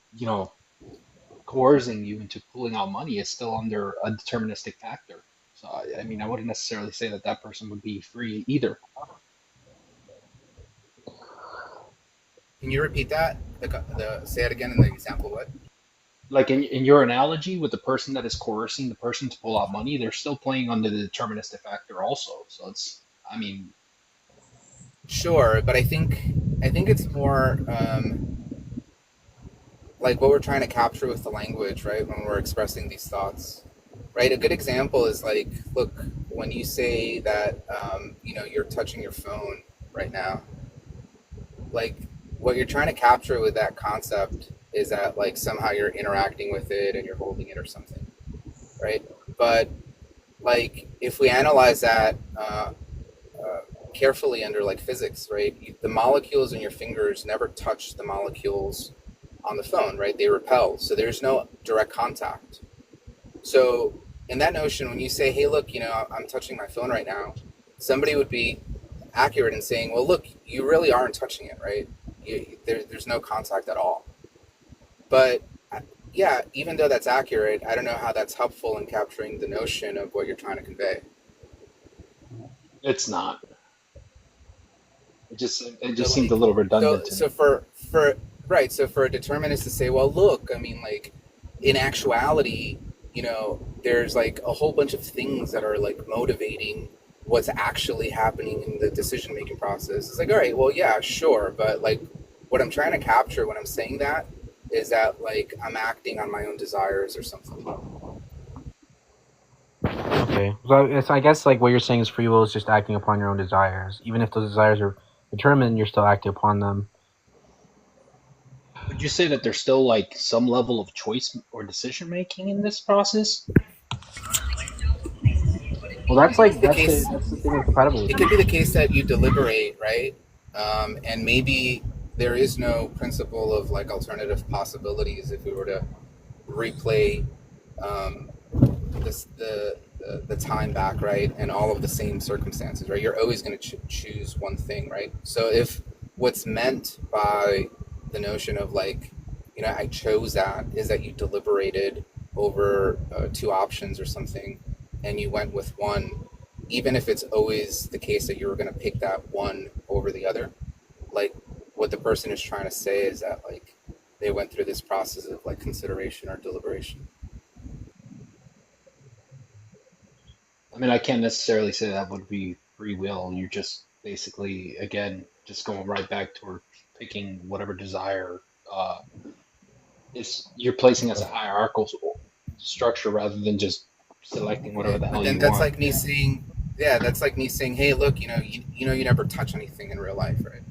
coercing you into pulling out money is still under a deterministic factor. So I mean, I wouldn't necessarily say that that person would be free either. Can you repeat that? Say it again in the example. What? Like in your analogy with the person that is coercing the person to pull out money, they're still playing under the deterministic factor also. So it's, I mean, Sure, but I think it's more like what we're trying to capture with the language, right? When we're expressing these thoughts, right? A good example is like, look, when you say that, you're touching your phone right now, like what you're trying to capture with that concept is that like somehow you're interacting with it and you're holding it or something, right? But like if we analyze that carefully under like physics, right? The molecules in your fingers never touch the molecules on the phone, right? They repel. So there's no direct contact. So in that notion, when you say, hey, look, I'm touching my phone right now, somebody would be accurate in saying, well, look, you really aren't touching it, right? There's no contact at all. But yeah, even though that's accurate, I don't know how that's helpful in capturing the notion of what you're trying to convey. it's not. It just seemed a little redundant. So for a determinist to say, well, look, I mean, like in actuality, there's like a whole bunch of things that are like motivating what's actually happening in the decision-making process. It's like, all right, well, yeah, sure. But like what I'm trying to capture when I'm saying that is that like I'm acting on my own desires or something. Okay. So I guess like what you're saying is free will is just acting upon your own desires. Even if those desires are determined, you're still acting upon them. Would you say that there's still like some level of choice or decision making in this process? Well, that's like The that's case, the thing incompatible with it could be the case that you deliberate, right? And maybe there is no principle of like alternative possibilities if we were to replay the time back, right? And all of the same circumstances, right? You're always going to choose one thing, right? So if what's meant by the notion of like, I chose that is that you deliberated over two options or something and you went with one, even if it's always the case that you were going to pick that one over the other, like what the person is trying to say is that like they went through this process of like consideration or deliberation. I mean, I can't necessarily say that would be free will. You're just basically, again, just going right back to picking whatever desire you're placing as a hierarchical structure rather than just selecting whatever the hell But then you that's want. like me saying, yeah, that's like me saying, hey, look, you never touch anything in real life, right?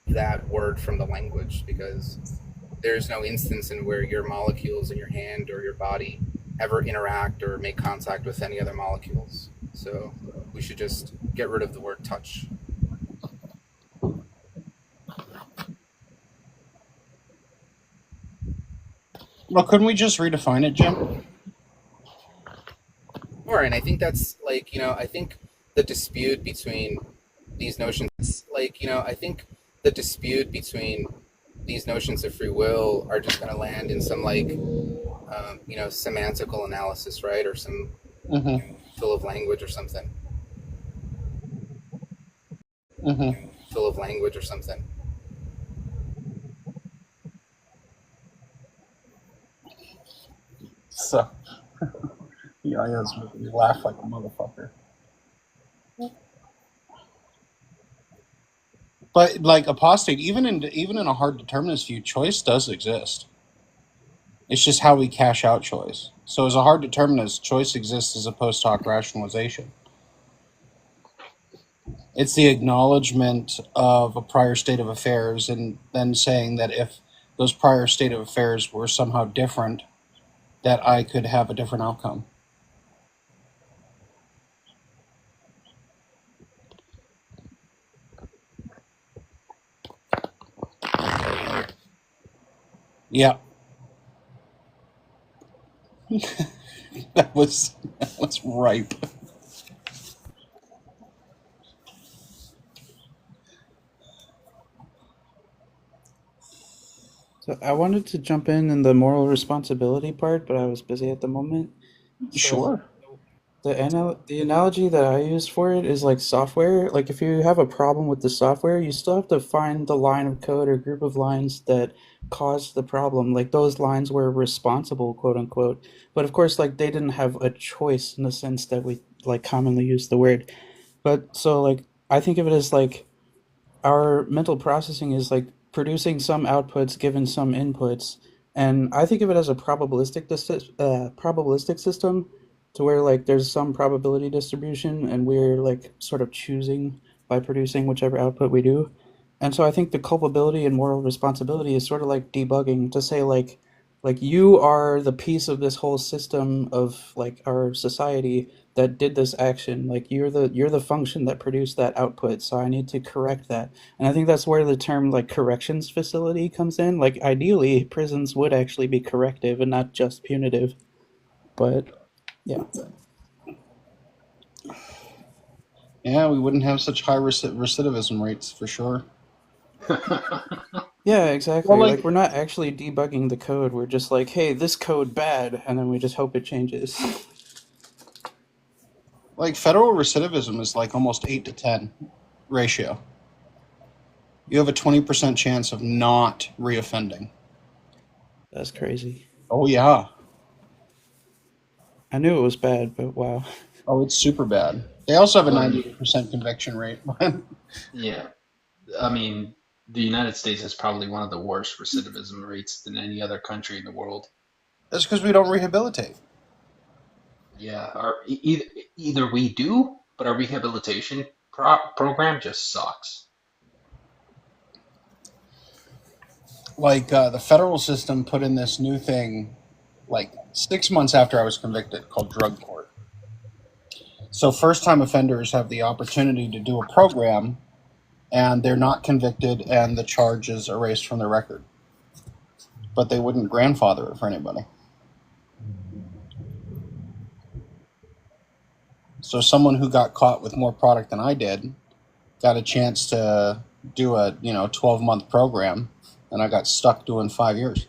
That word from the language because there's no instance in where your molecules in your hand or your body ever interact or make contact with any other molecules. So we should just get rid of the word touch. Well, couldn't we just redefine it, Jim? Sure, and I think that's like, I think the dispute between these notions, like, I think the dispute between these notions of free will are just going to land in some like, semantical analysis, right? Or some fill of language or something. Fill of language or something. So, yeah, that's making me laugh like a motherfucker. But like apostate, even in a hard determinist view, choice does exist. It's just how we cash out choice. So as a hard determinist, choice exists as a post hoc rationalization. It's the acknowledgement of a prior state of affairs and then saying that if those prior state of affairs were somehow different, that I could have a different outcome. Yeah. that was ripe. So I wanted to jump in the moral responsibility part, but I was busy at the moment. Sure. The analogy that I use for it is like software. Like if you have a problem with the software, you still have to find the line of code or group of lines that caused the problem. Like those lines were responsible, quote unquote. But of course, like they didn't have a choice in the sense that we like commonly use the word. But so like I think of it as like our mental processing is like producing some outputs given some inputs, and I think of it as a probabilistic system, to where like there's some probability distribution, and we're like sort of choosing by producing whichever output we do. And so I think the culpability and moral responsibility is sort of like debugging, to say like you are the piece of this whole system of like our society that did this action. Like you're the function that produced that output, so I need to correct that. And I think that's where the term like corrections facility comes in. Like ideally prisons would actually be corrective and not just punitive, but yeah. Yeah, we wouldn't have such high recidivism rates for sure. Yeah, exactly. Well, Like we're not actually debugging the code, we're just like, hey, this code bad, and then we just hope it changes. Like federal recidivism is like almost 8 to 10 ratio. You have a 20% chance of not reoffending. That's crazy. Oh yeah. I knew it was bad, but wow. Oh, it's super bad. They also have a 98% conviction rate. Yeah. I mean, the United States has probably one of the worst recidivism rates than any other country in the world. That's because we don't rehabilitate. Yeah, either we do, but our rehabilitation program just sucks. Like the federal system put in this new thing like 6 months after I was convicted called drug court. So first-time offenders have the opportunity to do a program, and they're not convicted, and the charge is erased from their record. But they wouldn't grandfather it for anybody. So someone who got caught with more product than I did got a chance to do a 12-month program, and I got stuck doing 5 years.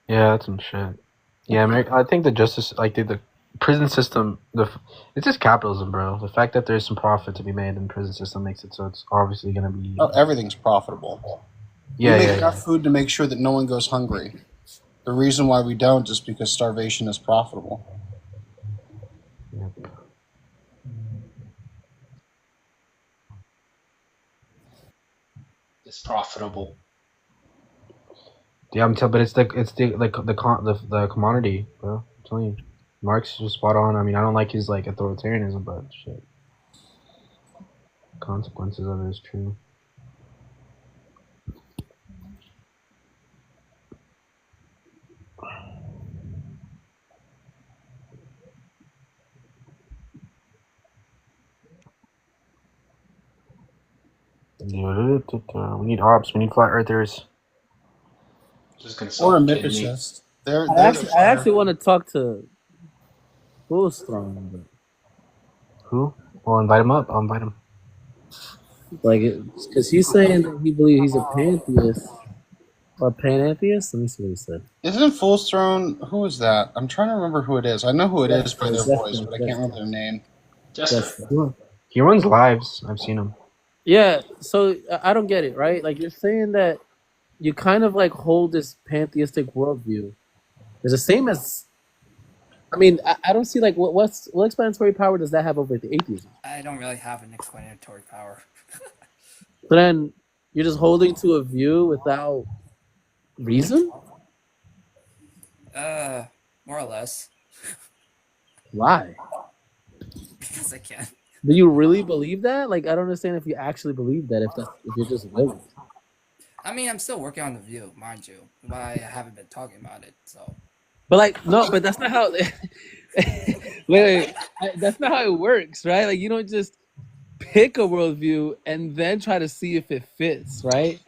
Yeah, that's some shit. Yeah, I think the justice, like the prison system, it's just capitalism, bro. The fact that there's some profit to be made in the prison system makes it so it's obviously going to be. Oh, everything's profitable. Yeah, we make enough food to make sure that no one goes hungry. The reason why we don't is because starvation is profitable. Yep. It's profitable. Yeah, but it's the commodity, bro. I'm telling you, Marx was spot on. I mean, I don't like his like authoritarianism, but shit, consequences of it is true. We need ops. We need flat earthers. Or a mythicist. I actually want to talk to Bullstrong. Who? Well, invite him up. I'll invite him. Like, because he's saying that he believes he's a pantheist. Or pantheist? Let me see what he said. Isn't Fool's Throne? Who is that? I'm trying to remember who it is. I know who it is by their voice, but I can't remember their name. He runs lives. I've seen him. Yeah, so I don't get it, right? Like, you're saying that you kind of like hold this pantheistic worldview. It's the same as, I mean, I don't see like what explanatory power does that have over the atheism? I don't really have an explanatory power. But then you're just holding to a view without reason? More or less. Why? Because I can. Do you really believe that? Like, I don't understand if you actually believe that, if you're just willing. I mean, I'm still working on the view, mind you. But I haven't been talking about it, so. But like, no, but that's not how. Wait, that's not how it works, right? Like, you don't just pick a worldview and then try to see if it fits, right?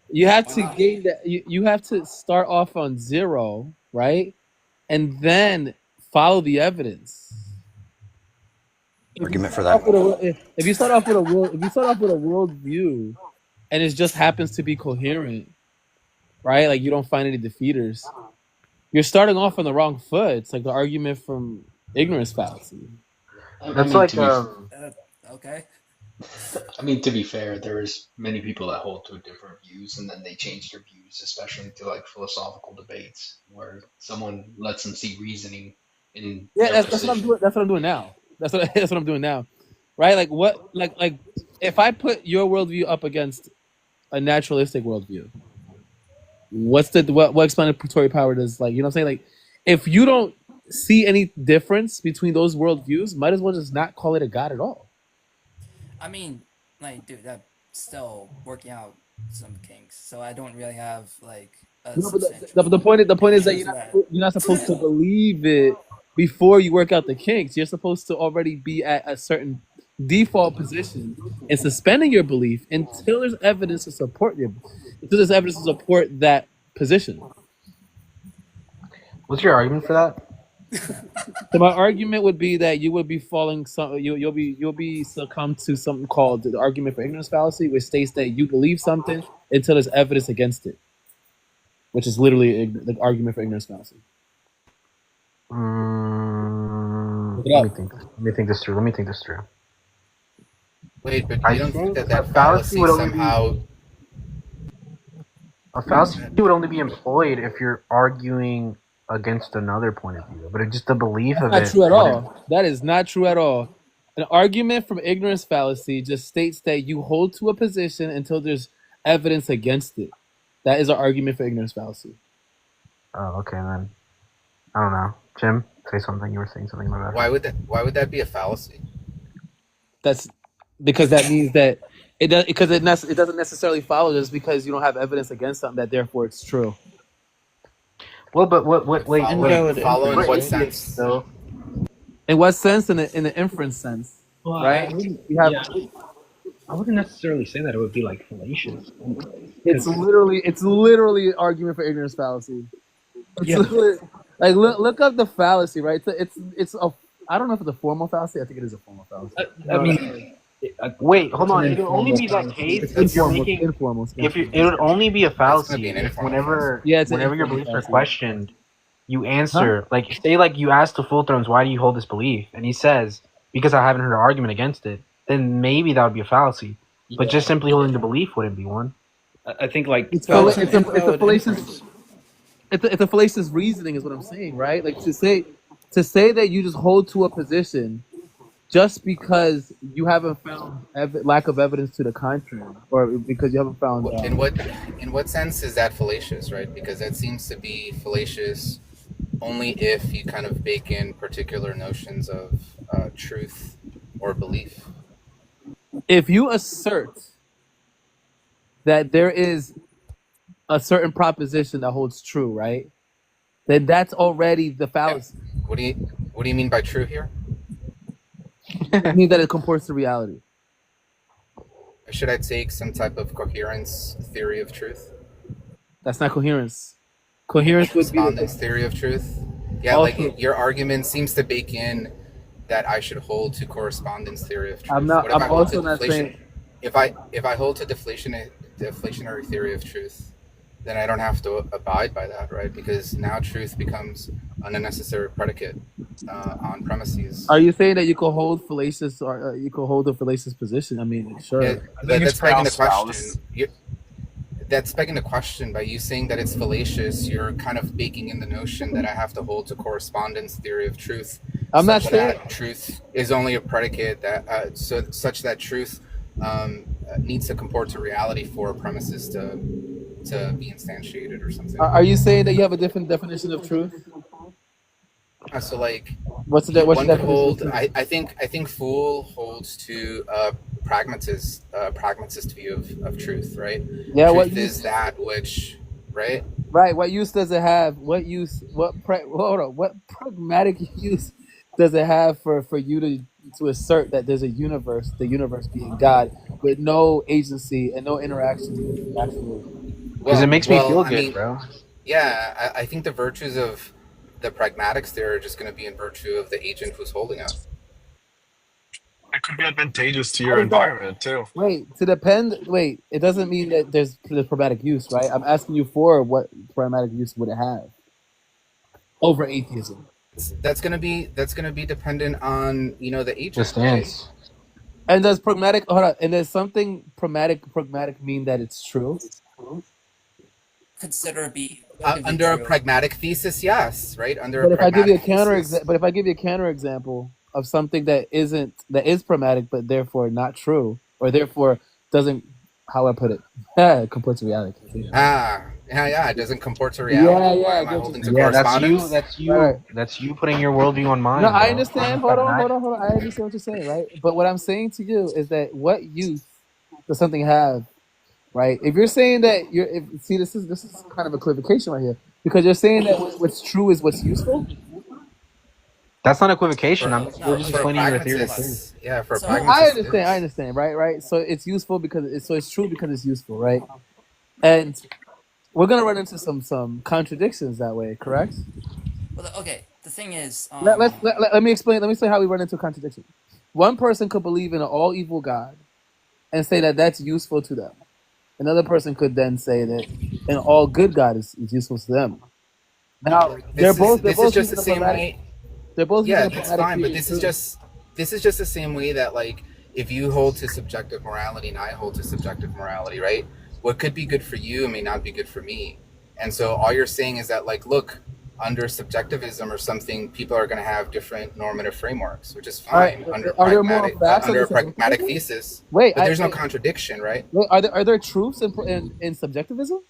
You have to gain that. You have to start off on zero, right, and then follow the evidence. Argument for that. If you start off with a worldview and it just happens to be coherent, right? Like you don't find any defeaters. You're starting off on the wrong foot. It's like the argument from ignorance fallacy. That's like okay. I mean, to be fair, there's many people that hold to different views, and then they change their views, especially to like philosophical debates, where someone lets them see reasoning in. Yeah, that's what I'm doing. That's what I'm doing now. That's what I'm doing now, right? Like what? Like if I put your worldview up against a naturalistic worldview, what explanatory power does, like, you know what I'm saying? Like if you don't see any difference between those worldviews, might as well just not call it a god at all. I mean, like, dude, I'm still working out some kinks, so I don't really have like. No, but the point is that you're not supposed to believe it before you work out the kinks. You're supposed to already be at a certain default position and suspending your belief until there's evidence to support that position. What's your argument for that? So my argument would be that you would be you'll be succumb to something called the argument for ignorance fallacy, which states that you believe something until there's evidence against it, which is literally the argument for ignorance fallacy. Let me think this through. Wait, but you don't think that fallacy somehow... A fallacy would only be employed if you're arguing against another point of view, but it's just the belief of it. That's not true at all. That is not true at all. An argument from ignorance fallacy just states that you hold to a position until there's evidence against it. That is an argument for ignorance fallacy. Oh, okay then. I don't know. Jim, say something. You were saying something about that. Why would that be a fallacy? That's because that means that it doesn't necessarily follow just because you don't have evidence against something that therefore it's true. Well, but wait. Follow in what sense? though? In what sense? In the inference sense, right? I wouldn't necessarily say that it would be like fallacious. It's literally an argument for ignorance fallacy. Like look up the fallacy, right? It's a, I don't know if it's a formal fallacy. I think it is a formal fallacy. Wait, hold on. It would only be that case if you're making informal. It would only be a fallacy whenever your beliefs are questioned. You answer say you ask the Full Thrones, why do you hold this belief? And he says, because I haven't heard an argument against it. Then maybe that would be a fallacy. But just simply holding the belief wouldn't be one. I think like it's a fallacious reasoning is what I'm saying, right? Like to say that you just hold to a position just because you haven't found lack of evidence to the contrary, or because you haven't found. In what sense is that fallacious, right? Because that seems to be fallacious only if you kind of bake in particular notions of truth or belief. If you assert that there is a certain proposition that holds true, right? Then that's already the fallacy. What do you mean by true here? I mean that it comports to reality. Should I take some type of coherence theory of truth? That's not coherence. Coherence would be correspondence theory of truth. Yeah, also, like your argument seems to bake in that I should hold to correspondence theory of truth. I'm also not saying if I hold to deflationary theory of truth, then I don't have to abide by that, right? Because now truth becomes an unnecessary predicate on premises. Are you saying that you could hold fallacious, or you could hold a fallacious position? I mean, sure. Yeah, that's begging the question. That's begging the question by you saying that it's fallacious. You're kind of baking in the notion that I have to hold to correspondence theory of truth. I'm not saying that truth is only a predicate that such that truth needs to comport to reality for premises to be instantiated or something. Are you saying that you have a different definition of truth? So like, what's the definition? Hold? I think Fool holds to pragmatist view of truth, right? Yeah, truth is that which, right? Right. What use does it have? What pragmatic use does it have for you to assert that there's a universe, the universe being God, with no agency and no interaction with the actual? Because it makes me feel good, bro. Yeah, I think the virtues of the pragmatics there are just going to be in virtue of the agent who's holding it. It could be advantageous to How your does that? environment too. Wait, to depend. Wait, it doesn't mean that there's pragmatic use, right? I'm asking you for what pragmatic use would it have over atheism. That's gonna be dependent on the agent. The stance. And does pragmatic hold on? And does something pragmatic mean that it's true? Consider it be Under a pragmatic thesis, yes, right? Under But a if I give you a pragmatic thesis. but if I give you a counter example of something that is pragmatic but therefore not true, or therefore doesn't, how I put it, comport to reality. Yeah, it doesn't comport to reality. Why am I holding to correspondence? That's you putting your worldview on mine. No, I bro. understand. Hold on. I understand what you're saying, right? But what I'm saying to you is that what use does something have, right? If you're saying that this is kind of equivocation right here, because you're saying that what's true is what's useful. That's not equivocation. We're just for explaining your theory. pragmatists, yeah, for I pragmatists. understand, right? So it's useful because it's true because it's useful, right? And we're gonna run into some contradictions that way, correct? Well, okay. The thing is, Let me explain. Let me explain how we run into a contradiction. One person could believe in an all evil God and say that that's useful to them. Another person could then say that an all good God is useful to them. Now they're both just the using same pragmatic- way. They're both Yeah, using a that's pragmatic fine, but theory this is just the same way that, like, if you hold to subjective morality and I hold to subjective morality, right? What could be good for you may not be good for me. And so all you're saying is that, like, look, under subjectivism or something, people are going to have different normative frameworks, which is fine Are there more facts under a under pragmatic subjectivism? thesis. Wait, but there's no contradiction, right? Wait, are there truths in subjectivism?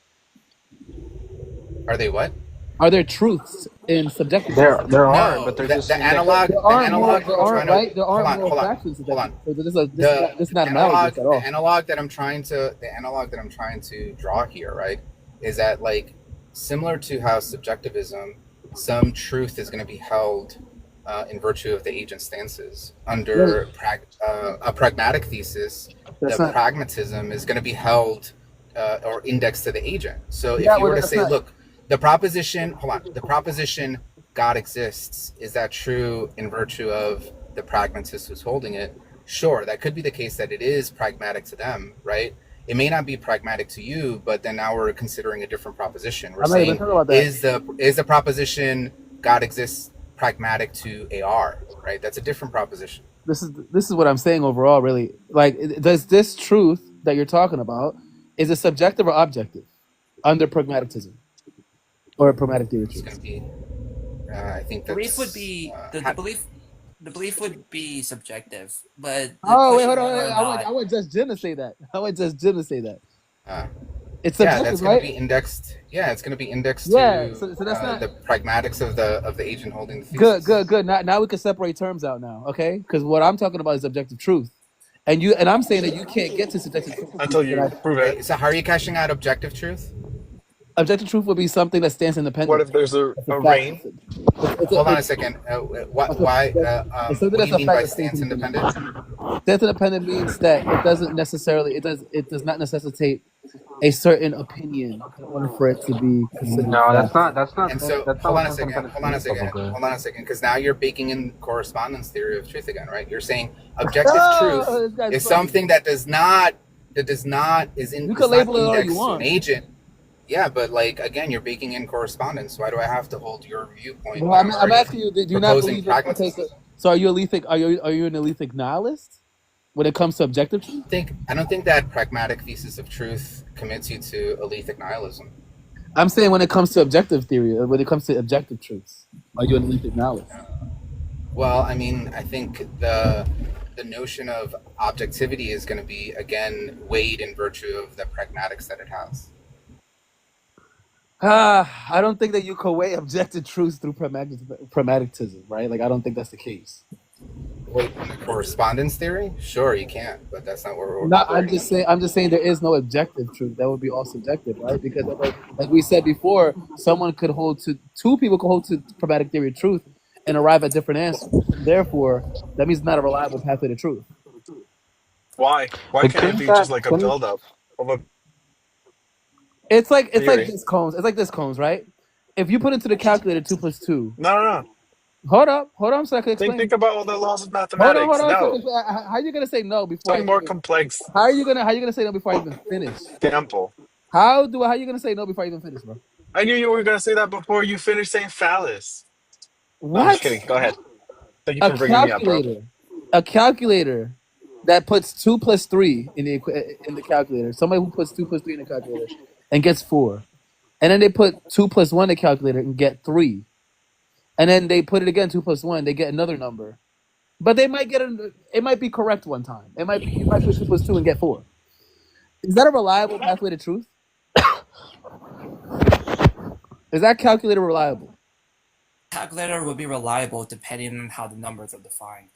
Are they what? Are there truths in subjectivism? There are, No, but they're the, just the analog. There The aren't analog. there I'm aren't trying to- right. There aren't hold on, more hold on, facts in hold on. subjectivism. So this The is not analog, analogous at all. the analog that I'm trying to draw here, right, is that, like, similar to how subjectivism, some truth is going to be held in virtue of the agent stances. Under a pragmatic thesis, That's the not- pragmatism is going to be held or indexed to the agent. So if Yeah, you well, were to that's say, not- look, the proposition God exists, is that true in virtue of the pragmatist who's holding it? Sure, that could be the case that it is pragmatic to them, right? It may not be pragmatic to you, but then now we're considering a different proposition. We're I'm not even saying, talking about that. is the proposition God exists pragmatic to AR, right? That's a different proposition. This is what I'm saying overall. Really, like, does this truth that you're talking about, is it subjective or objective under pragmatism or pragmatic theory? It's going to be. I think belief that's, would be the belief would be subjective, but the Oh wait, question hold on. whether or I want just Jim to say that. It's yeah, subjective, that's going right? to be indexed. Yeah, it's going to be indexed Yeah, to so that's not the pragmatics of the agent holding the thesis. good. Now we can separate terms out now, okay? Because what I'm talking about is objective truth, and I'm saying that you can't get to subjective truth Until you prove it. Wait, so how are you cashing out objective truth? Objective truth would be something that stands independent. What if there's a range? Hold on a second. Why? What do you mean by stance independent? Stance independent means that it doesn't necessarily it does not necessitate a certain opinion in order for it to be considered. No, that's not. And so, that's hold not on a second, because now you're baking in correspondence theory of truth again, right? You're saying objective this truth guy's is funny. something that does not You can label it all you indexed to want. an agent. Yeah, but, like, again, you're baking in correspondence. Why do I have to hold your viewpoint? Well, when I'm asking you, do you not proposing believe that? So are you an alethic nihilist when it comes to objective truth? I don't think that pragmatic thesis of truth commits you to alethic nihilism. I'm saying when it comes to objective theory, when it comes to objective truths, are you an alethic nihilist? Well, I mean, I think the notion of objectivity is going to be, again, weighed in virtue of the pragmatics that it has. I don't think that you can weigh objective truths through pragmatism, right? Like, I don't think that's the case. Wait, correspondence theory? Sure, you can, but that's not what we're. No, I'm just saying there is no objective truth. That would be all subjective, right? Because like we said before, two people could hold to pragmatic theory of truth and arrive at different answers. Therefore, that means it's not a reliable pathway to truth. Why? Why can't it be just like a buildup of a? It's like theory? this cones. It's like this cones, right? If you put into the calculator 2 + 2, No. Hold on, so I can explain. Think about all the laws of Hold mathematics. on. No, How are you gonna say no before? something more complex. How are you gonna say no before I even finish? Example. How are you gonna say no before I even finish, bro? I knew you were gonna say that before you finished saying phallus. What? No, I'm just kidding. Go ahead. Thank you A for bringing me up, bro. calculator that puts 2 plus 3 in the calculator. Somebody who puts 2 plus 3 in the calculator and gets 4, and then they put 2 plus 1 in the calculator and get 3, and then they put it again 2 plus 1, they get another number, but they might it might be correct one time. You might put 2 plus 2 and get 4. Is that a reliable pathway to truth? Is that calculator reliable? Calculator would be reliable depending on how the numbers are defined.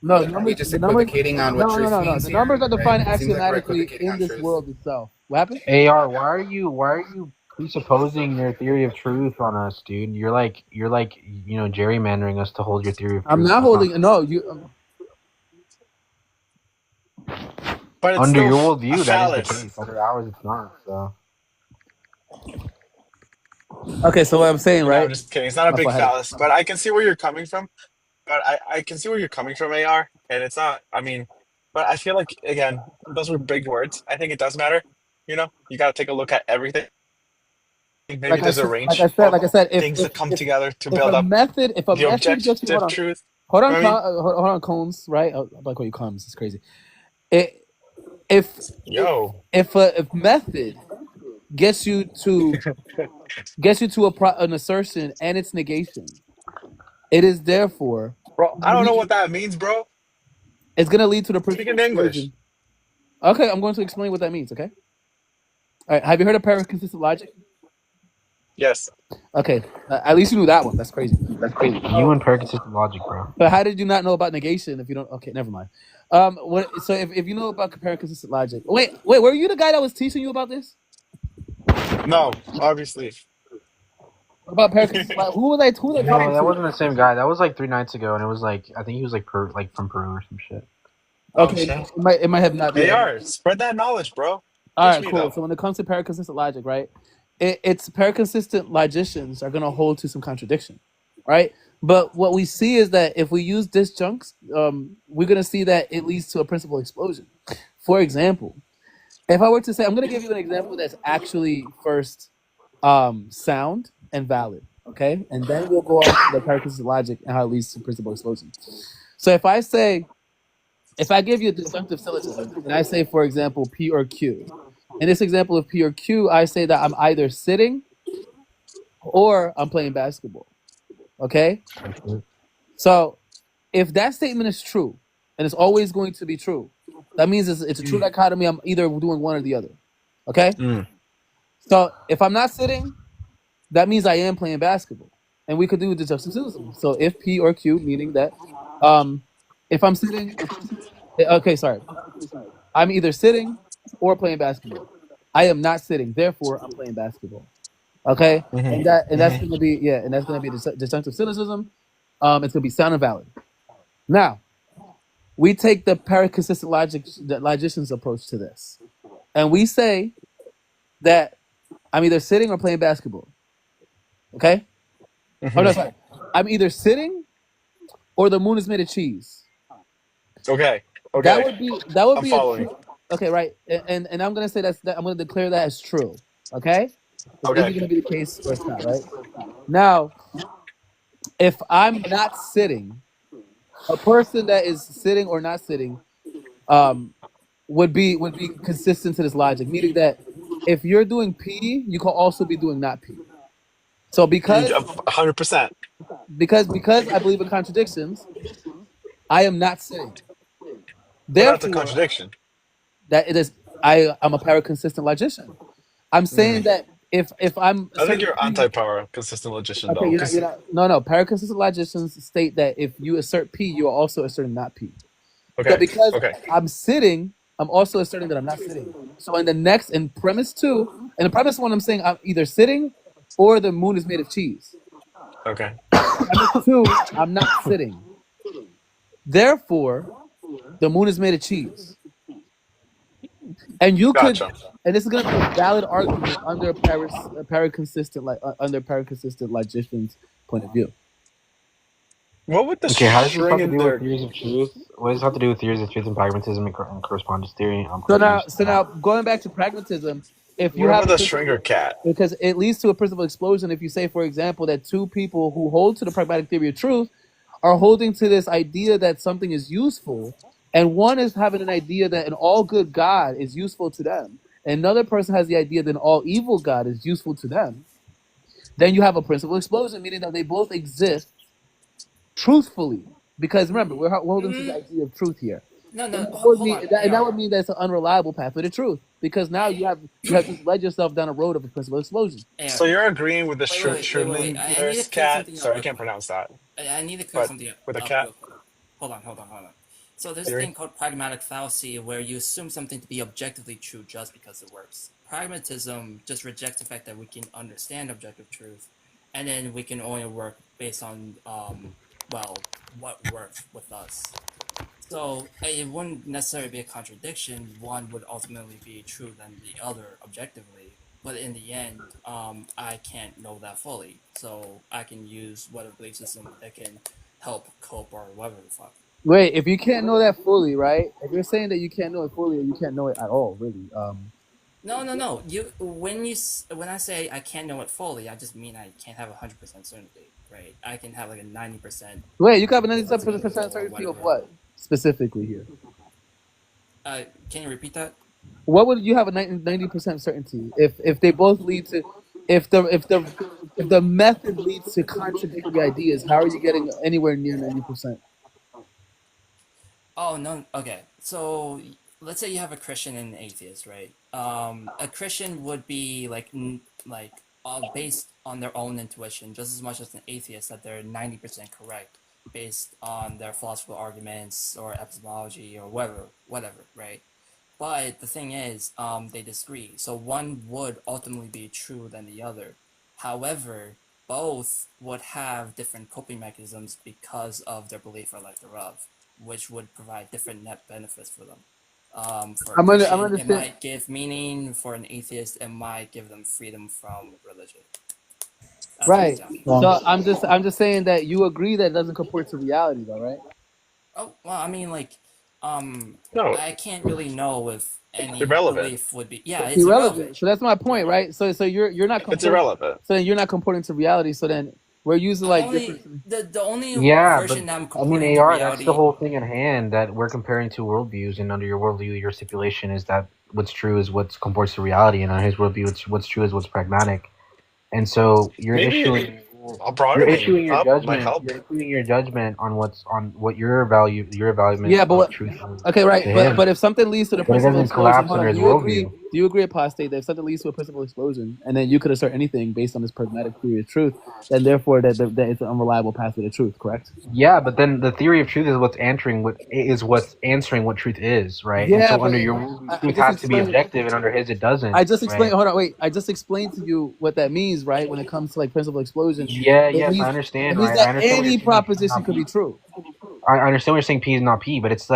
No, Are we just equivocating on what truth means? The numbers are defined Right? It seems like we're axiomatically equivocating in on this truth. world itself. What happened? AR, why are you presupposing your theory of truth on us, dude? You're like gerrymandering us to hold your theory of truth. I'm not holding. No, you. But it's Under still your worldview, that is the phallus. case. Under ours, it's not. So. Okay, so what I'm saying, No, right? I'm just kidding. It's not a My big fault, phallus, but I can see where you're coming from. But I can see where you're coming from, AR. And it's not. I mean, but I feel like again, those were big words. I think it does matter. You know, you got to take a look at everything. Maybe there's a range of like I said, things that come together to if build a up method the gets you, objective truth. hold on, You know what I mean? hold on, Cones, right? I like what you comes. It's crazy. If method gets you to an assertion and its negation, it is therefore. Bro, I don't know what that means, bro. It's gonna lead to the Speak in English. explosion. Okay, I'm going to explain what that means. Okay. All right. Have you heard of paraconsistent logic? Yes. Okay. At least you knew that one. That's crazy. You and paraconsistent logic, bro. But how did you not know about negation if you don't? Okay, never mind. So if you know about paraconsistent logic, wait, were you the guy that was teaching you about this? No, obviously. About paraconsistent logic? Who was I talking No, that to? wasn't the same guy. That was like 3 nights ago, and it was like I think he was like from Peru or some shit. Okay, it might have not been. AR, spread that knowledge, bro. All right, Teach me, cool. though. So when it comes to paraconsistent logic, right? It's paraconsistent logicians are going to hold to some contradiction, right? But what we see is that if we use disjuncts, we're going to see that it leads to a principal explosion. For example, if I were to say, I'm going to give you an example that's actually first sound and valid, okay? And then we'll go on to the paraconsistent logic and how it leads to principal explosion. So if I give you a disjunctive syllogism, and I say, for example, P or Q, in this example of P or Q, I say that I'm either sitting or I'm playing basketball. Okay? So if that statement is true, and it's always going to be true, that means it's a true dichotomy. I'm either doing one or the other. Okay? So if I'm not sitting, that means I am playing basketball. And we could do disjunctive syllogism. So if P or Q, meaning that if I'm sitting, okay, sorry. I'm either sitting or playing basketball. I am not sitting, therefore I'm playing basketball. Okay, and that's gonna be disjunctive syllogism. It's gonna be sound and valid. Now, we take the paraconsistent logician's approach to this, and we say that I'm either sitting or playing basketball. Okay, oh no, sorry. I'm either sitting or the moon is made of cheese. Okay. That would be following. Okay, right, and I'm gonna say I'm gonna declare that as true. Okay, it's either gonna be the case or it's not. Right now, if I'm not sitting, a person that is sitting or not sitting, would be consistent to this logic, meaning that if you're doing P, you can also be doing not P. So because 100%. Because I believe in contradictions, I am not sitting. Therefore, that's a contradiction. That it is. I'm a paraconsistent logician. I'm saying that if I'm, I think you're anti-power consistent logician, okay, though. No. Paraconsistent logicians state that if you assert P, you are also asserting not P. Okay. So because I'm sitting, I'm also asserting that I'm not sitting. So in premise 2, in the premise 1, I'm saying I'm either sitting or the moon is made of cheese. Okay. Premise 2, I'm not sitting. Therefore, the moon is made of cheese. And you could and this is going to be a valid argument under paraconsistent logician's point of view. What would the Okay, how does this have string to in do with there? theories of truth? What does this have to do with theories of truth and pragmatism and correspondence theory? I'm So confused. now going back to pragmatism, if you What have about a the Stringer cat? because it leads to a principle explosion. If you say, for example, that two people who hold to the pragmatic theory of truth are holding to this idea that something is useful, and one is having an idea that an all good God is useful to them, and another person has the idea that an all evil God is useful to them, then you have a principle explosion, meaning that they both exist truthfully. Because remember, we're holding to the idea of truth here. No, And no, that would hold mean on. that would mean that's an unreliable pathway to truth. Because now you have just led yourself down a road of a principle explosion. So you're agreeing with the Wait. I need to Schrodinger's clear cat? something up. Sorry, I real can't quick. pronounce that. I need to clear But something up. with a real cat quick. Hold on. So there's a theory. thing called pragmatic fallacy where you assume something to be objectively true just because it works. Pragmatism just rejects the fact that we can understand objective truth, and then we can only work based on what works with us. So it wouldn't necessarily be a contradiction. One would ultimately be true than the other objectively, but in the end, I can't know that fully. So I can use whatever belief system that can help cope or whatever the fuck. Wait, if you can't know that fully, right? If you're saying that you can't know it fully, or you can't know it at all, really. No. When I say I can't know it fully, I just mean I can't have 100% certainty, right? I can have like a 90%. Wait, you can have a 97% certainty of what specifically here? Can you repeat that? What would you have a 90% certainty if they both lead to if the method leads to contradictory ideas? How are you getting anywhere near 90%? Oh no. Okay, so let's say you have a Christian and an atheist, right? A Christian would be based on their own intuition just as much as an atheist that they're 90% correct based on their philosophical arguments or epistemology or whatever, right? But the thing is, they disagree. So one would ultimately be true than the other. However, both would have different coping mechanisms because of their belief or lack thereof, which would provide different net benefits for them. For a Christian, it might give meaning. For an atheist, it might give them freedom from religion. That's Right. So I'm just saying that you agree that it doesn't comport to reality, though, right? Oh well, I mean, No. I can't really know if any Irrelevant. belief would be. Yeah, It's irrelevant. So that's my point, right? So you're not. It's irrelevant. So then you're not comporting to reality. So then we're using different. The only Yeah, version but I'm I mean, comporting to AR, that's reality. the whole thing at hand that we're comparing two worldviews, and under your worldview, your stipulation is that what's true is what comports to reality, and on his worldview, what's true is what's pragmatic. And so you're Maybe issuing a broader your up might judgment. help. You're issuing your judgment on what your evaluation Yeah, but of what, truth is okay, right. to him. But if something leads to the But it principle doesn't explosion, collapse hold under on, his do worldview. you agree, apostate, that if something leads to a principle explosion, and then you could assert anything based on this pragmatic theory of truth, then therefore that it's an unreliable pathway to truth, correct? Yeah, but then the theory of truth is what's answering what truth is, right? And Yeah, so but under your truth has to be objective, and under his it doesn't. I just explained. Right? Hold on, wait. I just explained to you what that means, right? When it comes to principle explosion. Yeah, It yes, means, I understand. It means Right? that I understand what any you're saying, proposition not could be P. true. I understand what you're saying. P is not P, but it's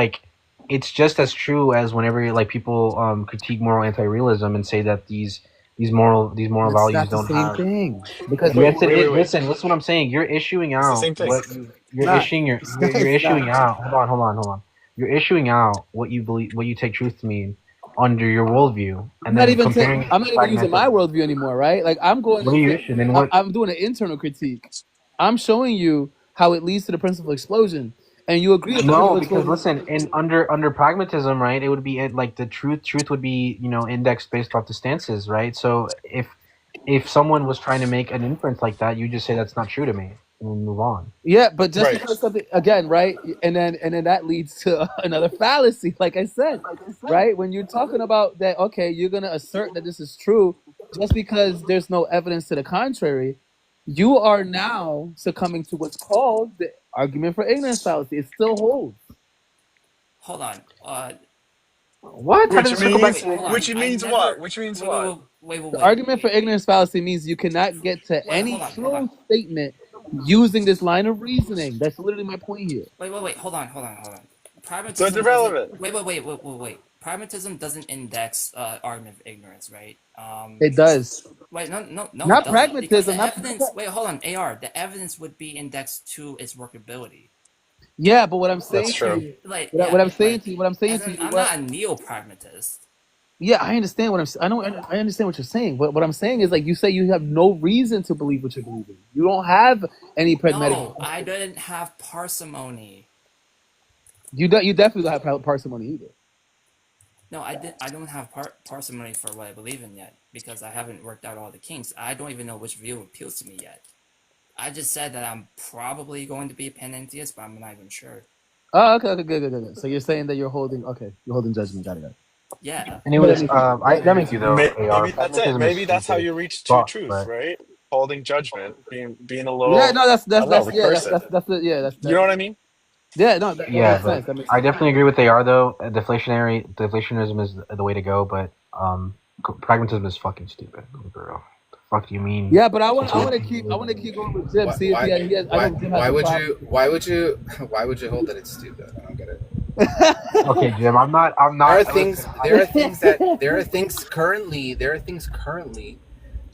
it's just as true as whenever people critique moral anti-realism and say that these moral That's values not the don't same have. thing. Because Yes, it is. wait. Listen what I'm saying. You're issuing It's the out same thing. what you're Not. issuing. You're It's issuing not. out. Hold on. You're issuing out what you believe, what you take truth to mean under your worldview, and I'm not then even comparing. I'm not even using my worldview anymore, right? Like I'm going. What are you issuing? And what? I'm doing an internal critique. I'm showing you how it leads to the principle explosion, and you agree with the No, principle because explosion. listen, under pragmatism, right? It would be like the truth would be indexed based off the stances, right? So if someone was trying to make an inference like that, you just say that's not true to me and move on. Yeah, but just Right. because something again, right? And then that leads to another fallacy, like I said, right? When you're talking about that, okay, you're gonna assert that this is true just because there's no evidence to the contrary. You are now succumbing to what's called the argument for ignorance fallacy. It still holds. Hold on. What? How does Which this circle back means to Hold on. which I means never. what? Which means what? The argument for ignorance fallacy means you cannot get to any hold on. true statement using this line of reasoning. That's literally my point here. Wait. Hold on. So it's Pragmatism. irrelevant. Wait. pragmatism doesn't index argument of ignorance, right? It does. Wait, no, it Not doesn't. Because pragmatism. the evidence. Wait, hold on, AR. The evidence would be indexed to its workability. Yeah, but what I'm saying That's to true. you, Like, what I'm saying to you, I'm not a neo-pragmatist. Yeah, I understand what I understand what you're saying. But what I'm saying is, like, you say you have no reason to believe what you're believing. You don't have any pragmatic. No, I didn't have parsimony. You definitely don't have parsimony either. No, I don't have parsimony for what I believe in yet because I haven't worked out all the kinks. I don't even know which view appeals to me yet. I just said that I'm probably going to be a panentheist, but I'm not even sure. Oh, okay, good. So you're saying that you're holding judgment. Got it. Yeah. Anyways, that makes you though. Maybe that's it. Maybe that's how you reach to truth, right? Holding judgment, being a little. Yeah, no, that's person. you know what I mean? Yeah, no, that makes sense. That makes I sense. definitely agree with AR though. Deflationism is the way to go, but pragmatism is fucking stupid. Bro. The fuck do you mean? Yeah, but I want to keep going with Jim. See if he has. Why would you hold that it's stupid? I don't get it. Okay, Jim, I'm not. There are things currently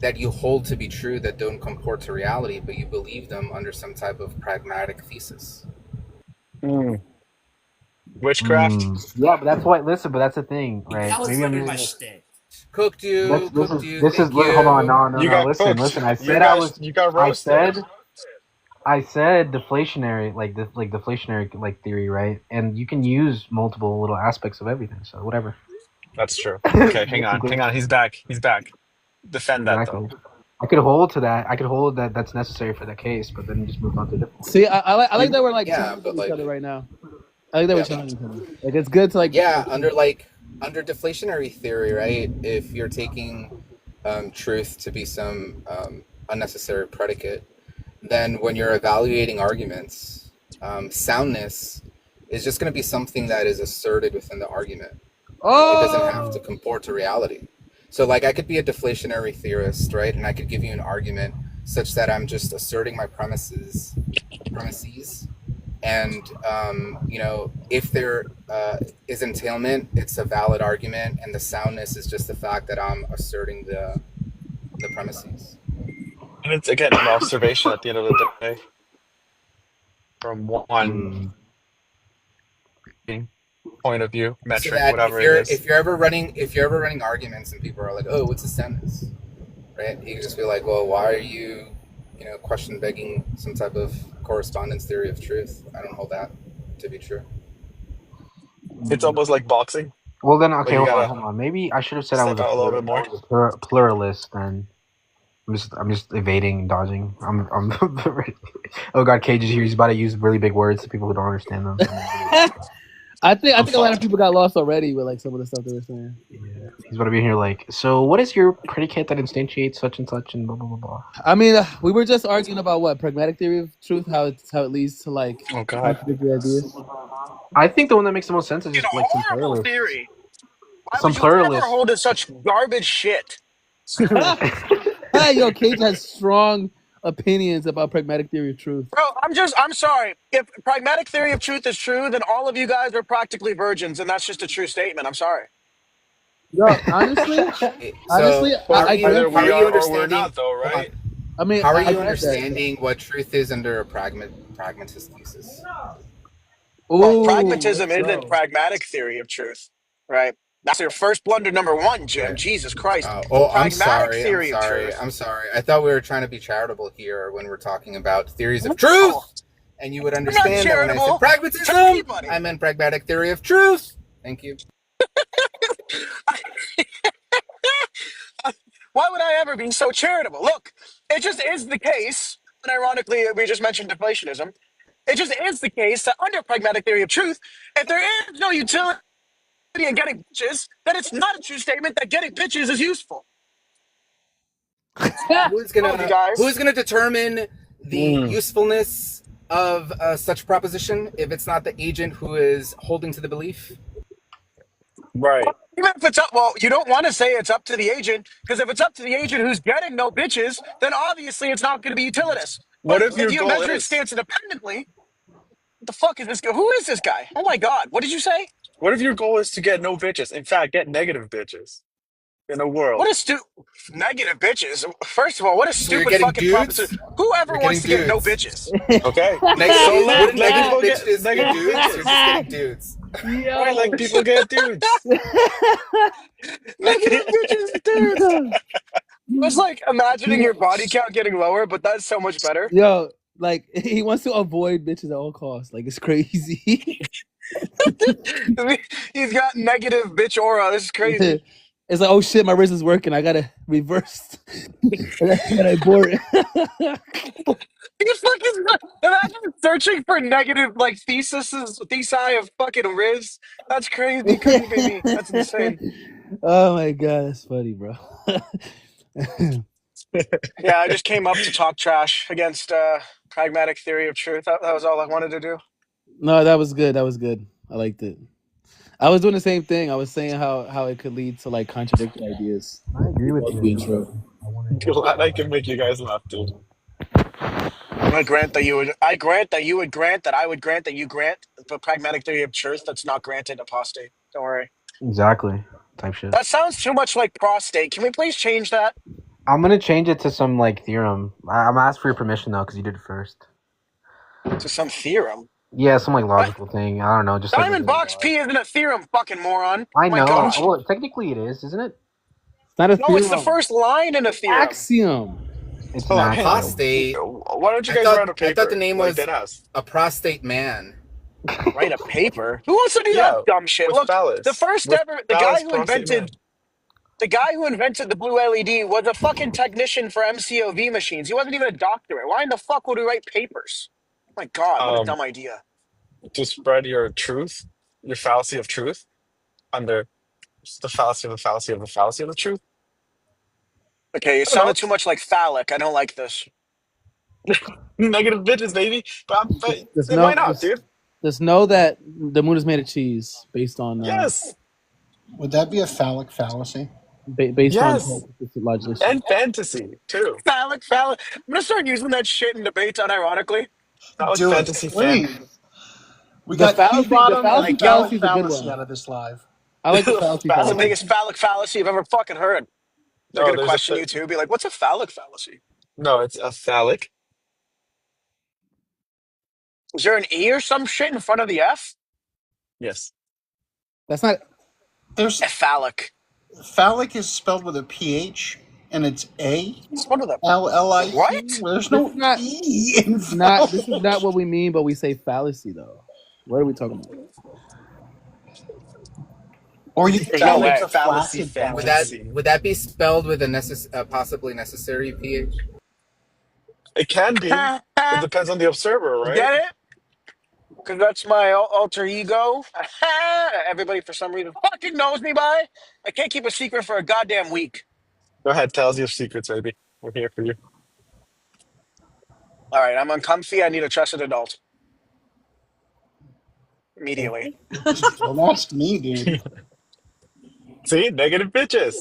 that you hold to be true that don't comport to reality, but you believe them under some type of pragmatic thesis. Witchcraft. Yeah, but that's why. Listen, but that's the thing, right? That was Maybe I'm literally my using shtick. Cooked you. This is hold on, no. You got Listen. cooked. I said You got roasted. I said deflationary, deflationary like theory, right? And you can use multiple little aspects of everything. So whatever. That's true. Okay, hang on. He's back. Defend that though. I could hold to that. I could hold that that's necessary for the case, but then just move on to different. See, I like that we're challenging each other right now. I like that we're challenging each other. Like, it's good to under deflationary theory, right? If you're taking truth to be some unnecessary predicate, then when you're evaluating arguments, soundness is just going to be something that is asserted within the argument. It doesn't have to comport to reality. So, like, I could be a deflationary theorist, right? And I could give you an argument such that I'm just asserting my premises. And, if there is entailment, it's a valid argument. And the soundness is just the fact that I'm asserting the premises. And it's, again, an observation at the end of the day. From one point of view, metric, so whatever it is. If you're ever running arguments and people are like, "Oh, what's the soundness?" Right? You can just be like, "Well, why are you, question begging some type of correspondence theory of truth?" I don't hold that to be true. It's almost like boxing. Well, then, okay, hold on. Maybe I should have said I was a pluralist. Then I'm just evading, dodging. I'm oh god, Cage is here. He's about to use really big words to people who don't understand them. I think a lot of people got lost already with like some of the stuff they were saying. Yeah, he's about to be here like, so what is your predicate that instantiates such and such and blah blah blah blah. I mean, we were just arguing about what pragmatic theory of truth, how it leads to like contradictory ideas. I think the one that makes the most sense is just like some horrible theory. Why some would you pluralists ever hold to such garbage shit? Hey, yo, Cage has strong opinions about pragmatic theory of truth. Bro, I'm sorry. If pragmatic theory of truth is true, then all of you guys are practically virgins, and that's just a true statement. I'm sorry. Yo, honestly, either we are or we're not, though, right? I mean, how are you understanding what truth is under a pragmatist thesis? Pragmatism isn't pragmatic theory of truth, right? That's your first blunder number one, Jim. Jesus Christ. I'm sorry. I thought we were trying to be charitable here when we're talking about theories of truth. And you would understand that when I said pragmatism, I meant pragmatic theory of truth. Thank you. Why would I ever be so charitable? Look, it just is the case, and ironically, we just mentioned deflationism. It just is the case that under pragmatic theory of truth, if there is no utility in getting bitches, then it's not a true statement that getting bitches is useful. Who's gonna determine the usefulness of such proposition if it's not the agent who is holding to the belief? Right. Even if it's up, well, you don't want to say it's up to the agent, because if it's up to the agent who's getting no bitches, then obviously it's not going to be utilitarian. What But if your you goal measure its is? stance independently? What the fuck is this guy? Who is this guy? Oh my god! What did you say? What if your goal is to get no bitches? In fact, get negative bitches in a world. What a negative bitches. First of all, what a So you're stupid getting fucking dudes? proposition. Whoever You're wants to getting get no dudes. bitches? Okay. So let negative people get bitches negative dudes? You're bitches. just getting dudes. All right, like people get dudes. Negative bitches, dudes. It's like imagining your body count getting lower, but that's so much better. Yo, like he wants to avoid bitches at all costs. Like it's crazy. He's got negative bitch aura. This is crazy. It's like, oh shit, my wrist is working. I gotta reverse. I gotta abort it. Imagine searching for negative like thesi of fucking Riz. That's crazy, baby. That's insane. Oh my god, that's funny, bro. Yeah, I just came up to talk trash against pragmatic theory of truth. That was all I wanted to do. No, that was good. That was good. I liked it. I was doing the same thing. I was saying how it could lead to like contradictory ideas. I agree with you. Being true. Glad I can make you guys laugh, dude. I grant that you would. I grant that you would grant that I would grant that you grant. But pragmatic theory of truth that's not granted apostate. Don't worry. Exactly. Type shit. That sounds too much like prostate. Can we please change that? I'm gonna change it to some like theorem. I'm gonna ask for your permission though, because you did it first. To some theorem. Yeah, some like logical thing. I don't know. Just Diamond like, box P isn't a theorem, fucking moron. I My know. gosh. Well, technically it is, isn't it? It's not a No, theorem. it's the first line in a theorem. Axiom. It's not. Prostate. Why don't you guys write a paper? I thought the name like was Deadass? a prostate man. Write a paper? Who wants to do that dumb shit? with Look, phallus. the first With ever, the phallus guy who prostate invented, the guy who invented the blue LED was a fucking technician for MCOV machines. He wasn't even a doctorate. Why in the fuck would we write papers? Oh my God, what a dumb idea. To spread your truth, your fallacy of truth, under the fallacy of the fallacy of the fallacy of the truth. Okay, it sounded too much like phallic. I don't like this. Negative bitches, baby. But Just why not, dude? Just know that the moon is made of cheese, based on Yes. Would that be a phallic fallacy? Based Yes. on logically. And fantasy too. Phallic. I'm gonna start using that shit in debates unironically. Phallic Do it, fantasy please. fan. We The got fallacy- P bottom the and fallacy a phallic fallacy is a good fallacy one. out of this live. I like the fallacy. That's the biggest phallic fallacy I've ever fucking heard. They're No, gonna there's question a- you too. Be like, "What's a phallic fallacy? No, it's a phallic. Is there an E or some shit in front of the F?" Yes. That's not. There's phallic. Phallic is spelled with a PH, and it's A. It's one of them. LLIC. What? There's no not, E in not. This is not what we mean, but we say fallacy though. What are we talking about? Or you There's can no make way. a fallacy Would that be spelled with a possibly necessary PH? It can be. It depends on the observer, right? Get it? Because that's my alter ego. Everybody, for some reason, fucking knows me by. I can't keep a secret for a goddamn week. Go ahead, tell us your secrets, baby. We're here for you. All right, I'm uncomfy. I need a trusted adult. Immediately. Don't ask me, dude. See, negative bitches.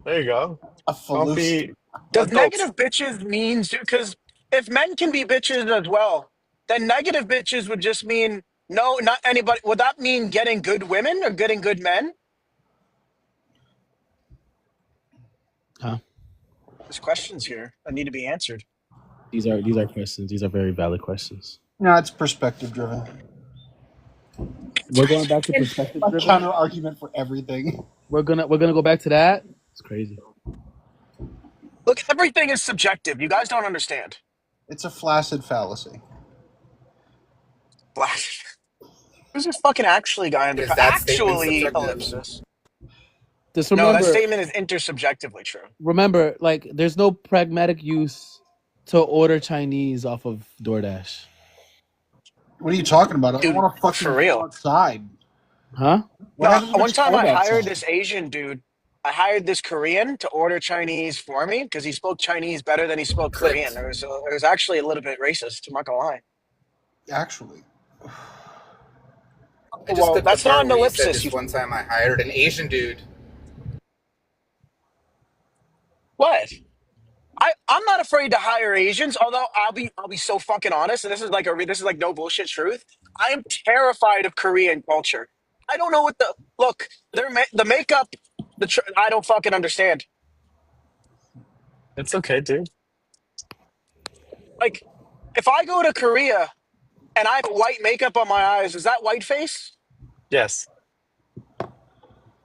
There you go. Don't be Does negative bitches means because if men can be bitches as well, then negative bitches would just mean no, not anybody. Would that mean getting good women or getting good men? Huh? There's questions here that need to be answered. These are questions. These are very valid questions. No, it's perspective driven. We're going back to perspective A driven. counter argument for everything. We're gonna go back to that. It's crazy. Look, everything is subjective. You guys don't understand. It's a flaccid fallacy. Who's this fucking actually guy under Is that statement actually subjective? ellipsis? Just No, remember. that statement is intersubjectively true. Remember, like, there's no pragmatic use to order Chinese off of DoorDash. What are you talking about? Dude, I want to fucking for real. go outside. Huh? No, one time I cold hired outside? this Asian dude. I hired this Korean to order Chinese for me because he spoke Chinese better than he spoke Korean. It was actually a little bit racist. I'm not gonna lie. Actually. I just Well, could that's confirm not an what you said ellipsis. this one time I hired an Asian dude. What? I'm not afraid to hire Asians, although I'll be so fucking honest, and this is like no bullshit truth. I am terrified of Korean culture. I don't know what the makeup, I don't fucking understand. It's okay, dude. Like, if I go to Korea and I have white makeup on my eyes, is that white face? Yes.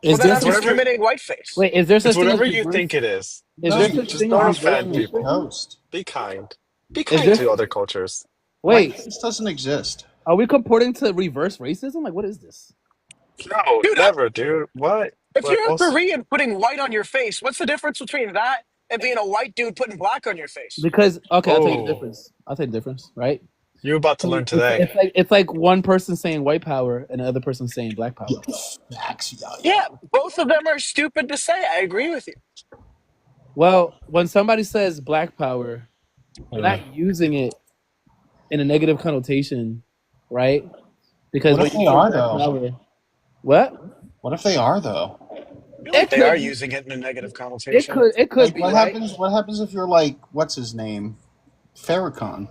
Is Well, then there I'm such discriminating white face. Wait, is there It's such thing as whatever you reverse? think it is. Is No, there you such just thing don't as offend reverse? people. Ghost. Be kind. Be Is kind there? to other cultures. Wait, This doesn't exist. are we purporting to reverse racism? Like, what is this? No, Dude, never, dude. What? if What you're a else? Korean putting white on your face, what's the difference between that and being a white dude putting black on your face? Because okay, I'll tell you the Oh, difference. I'll tell you the difference, right? you're about to learn today. It's like one person saying white power and another person saying black power. Yeah, both of them are stupid to say. I agree with you. Well, when somebody says black power, they're not using it in a negative connotation, right? Because What if when they you say are, black though? power, what? What if they are, though? I feel like It they are could. using it in a negative It connotation. could. It could Like, be what right. happens? What happens if you're like, what's his name, Farrakhan?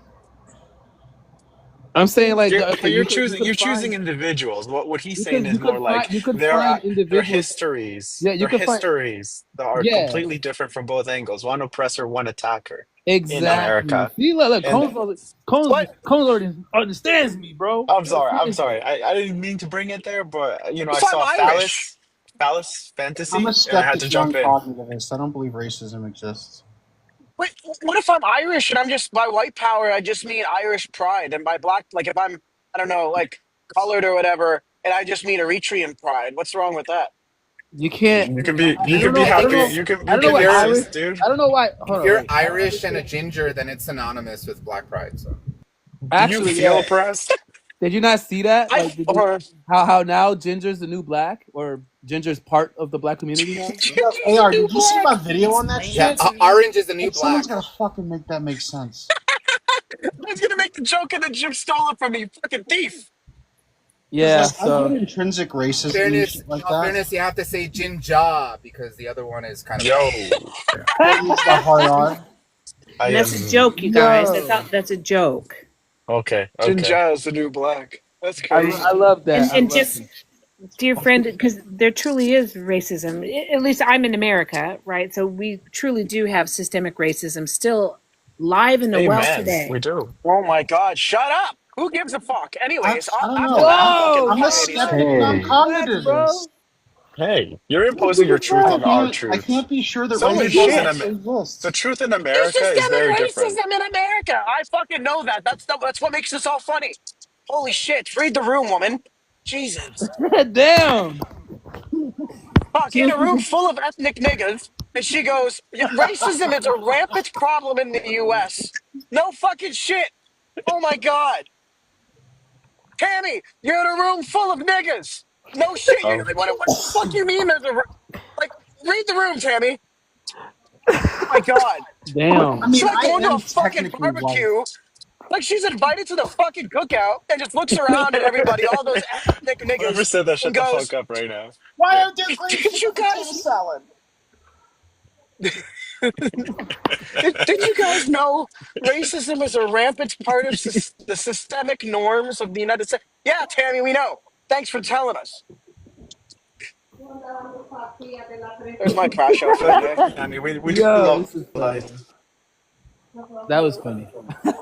I'm saying like You're, okay, but you're you choosing. You're could choosing find individuals. What he's you saying could is more like you could their find their individuals. histories. Yeah, you Their could find. histories that are Yeah, completely different from both angles. One oppressor, one attacker in exactly. America. See, look, And Cones already understands me, bro. I'm He sorry. I'm understands me. sorry. I didn't mean to bring it there, but you know, I If I'm saw Irish, phallus I'm fantasy, a and I had to skeptic, jump in. non-cognitivist. I don't believe racism exists. wait, what if I'm Irish and I'm just by white power? I just mean Irish pride, and by black, like if I'm, I don't know, like colored or whatever, and I just mean Eritrean pride. What's wrong with that? You can't. You can be. I You don't can be know. I don't happy. know. You can. I You don't know can what Irish. exist, dude. I don't know why. If Hold on, you're wait. Irish and a ginger, then it's synonymous with black pride. So Do you Actually, feel yeah. oppressed? Did you not see that? I Like, did you, how now Ginger's the new black, or Ginger's part of the black community now? Yo, AR, did you see my video on that yeah, shit? orange is the new Like, someone's black. gotta fucking make that make sense. I was gonna make the joke and then Jim stole it from me, you fucking thief. Yeah. Like, I So get intrinsic racism and Fairness, shit like in that. fairness, you have to say Jinja because the other one is kind of. Yo, Use the hard R. And that's a joke, you guys. That's a joke. Okay. Jinja is the new black. That's crazy. I love that. And just, dear friend, because there truly is racism. At least I'm in America, right? So we truly do have systemic racism still live in the well today. We do. Oh my God! Shut up. Who gives a fuck? Anyways, I don't I'm know. fucking I'm a piety, skeptic, so- non-cognitivist. Hey, you're imposing your truth on our I truth. can't be sure that Some Holy people shit. exists. the truth in There's America is systemic very different. racism in America. I fucking know that. That's what makes this all funny. Holy shit! Read the room, woman. Jesus. Damn. Fuck, in a room full of ethnic niggas, and she goes, "Yeah, racism is a rampant problem in the U.S. No fucking shit. Oh my God. Tammy, you're in a room full of niggas. No shit. You're like, what the fuck you mean there's a like, read the room, Tammy. Oh my God. Damn. I mean, She's like I going to am a fucking technically white. barbecue. Like she's invited to the fucking cookout and just looks around at everybody, all those ethnic niggas. Whoever said that, shut and the goes, fuck up right now. Why are there green Did you potato guys- salad? Did you guys know racism is a rampant part of the systemic norms of the United States? Yeah, Tammy, we know. Thanks for telling us. There's my crash outfit. Yeah. I mean, we Yo, love this is life. funny. That was funny.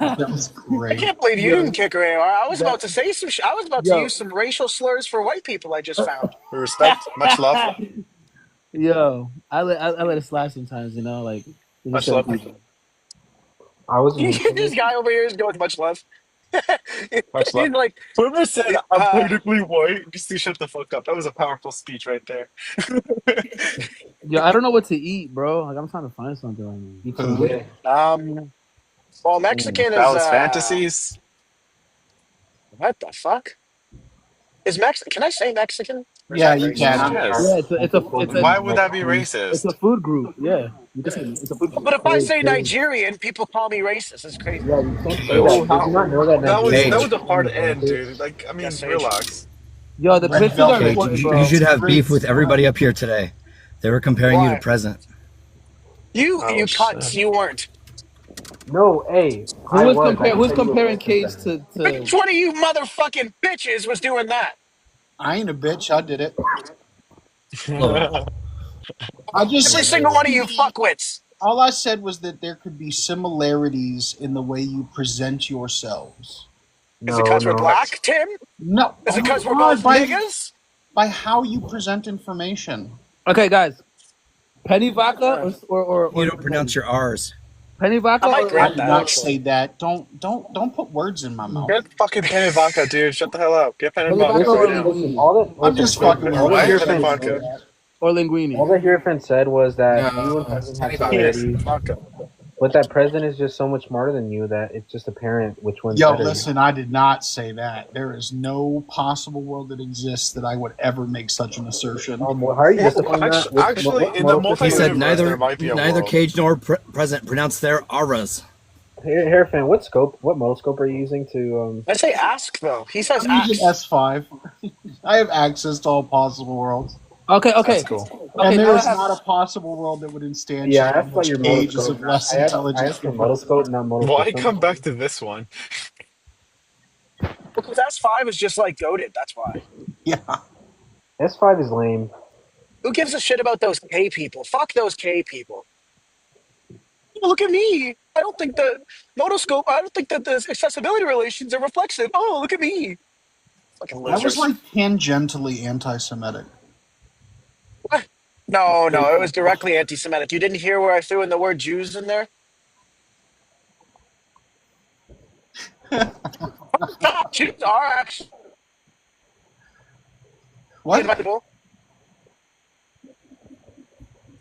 That was I great. can't believe you Yo. didn't kick her anymore. I was That- about to say some shit. I was about to Yo. use some racial slurs for white people I just found. Respect, much love. Yo, I let it slide sometimes, you know, like. Much love. I was This guy over here is going much love. Much He's love. like, Whoever said I'm politically white, just shut the fuck up. That was a powerful speech right there. Yo, I don't know what to eat, bro. Like I'm trying to find something right now. Eat some good. well, Mexican is. Dallas Fantasies. What the fuck? Is Mexican? Can I say Mexican? Or is Yeah, that you racist? can. Yes. Yeah, it's a Why would that be It's racist? a food group. Yeah, you can say it's a food group. But if I say Crazy. Nigerian, people call me racist. It's crazy. Yeah, you can't say Oh, that. Did you not know that? that was a hard end, dude. Like, I mean, Yes, Sage. relax. Yo, the Red pictures are velvet. important, bro. You should have beef with everybody up here today. They were comparing you Why? to present. You Oh, cunts, shit. you weren't. No, hey, Who's comparing Cage to? Which one of you motherfucking bitches was doing that? I ain't a bitch. I did it. I Every just single one of you fuckwits. all I said was that there could be similarities in the way you present yourselves. Is it because we're black, Tim? No. Is it because we're God, both niggas? by how you present information. Okay, guys. Penny vodka or You don't pronounce your R's. Penny vodka. I did not say that. Don't put words in my mouth. Get fucking penny vodka, dude. Shut the hell up. Get penny vodka right now. I'm just fucking with Penny you. vodka. Or linguine. All the Hierophant said was that you and President have similarities, but that President is just so much smarter than you that it's just apparent which one's Yo, better. listen, I did not say that. There is no possible world that exists that I would ever make such an assertion. How are you justifying that? Actually, in the multiverse, He said there might be a neither world. Cage nor President pronounce their R's. Hierophant, what modal scope are you using to? I say ask though. He says I'm using S5. I have access to all possible worlds. Okay. That's cool. And there now is I have- not a possible world that would instantiate Yeah, that's why which your modal Cage is scope. of less I intelligence. asked for modal scope, not modal Why system. come back to this one? Because S5 is just like goated. That's why. Yeah. S5 is lame. Who gives a shit about those K people? Fuck those K people. Oh, look at me. I don't think the motoscope. I don't think that the accessibility relations are reflexive. Oh, look at me. Fucking That was losers. like tangentially anti-Semitic. No, it was directly anti-Semitic. You didn't hear where I threw in the word Jews in there? Jews are actually What? invitable.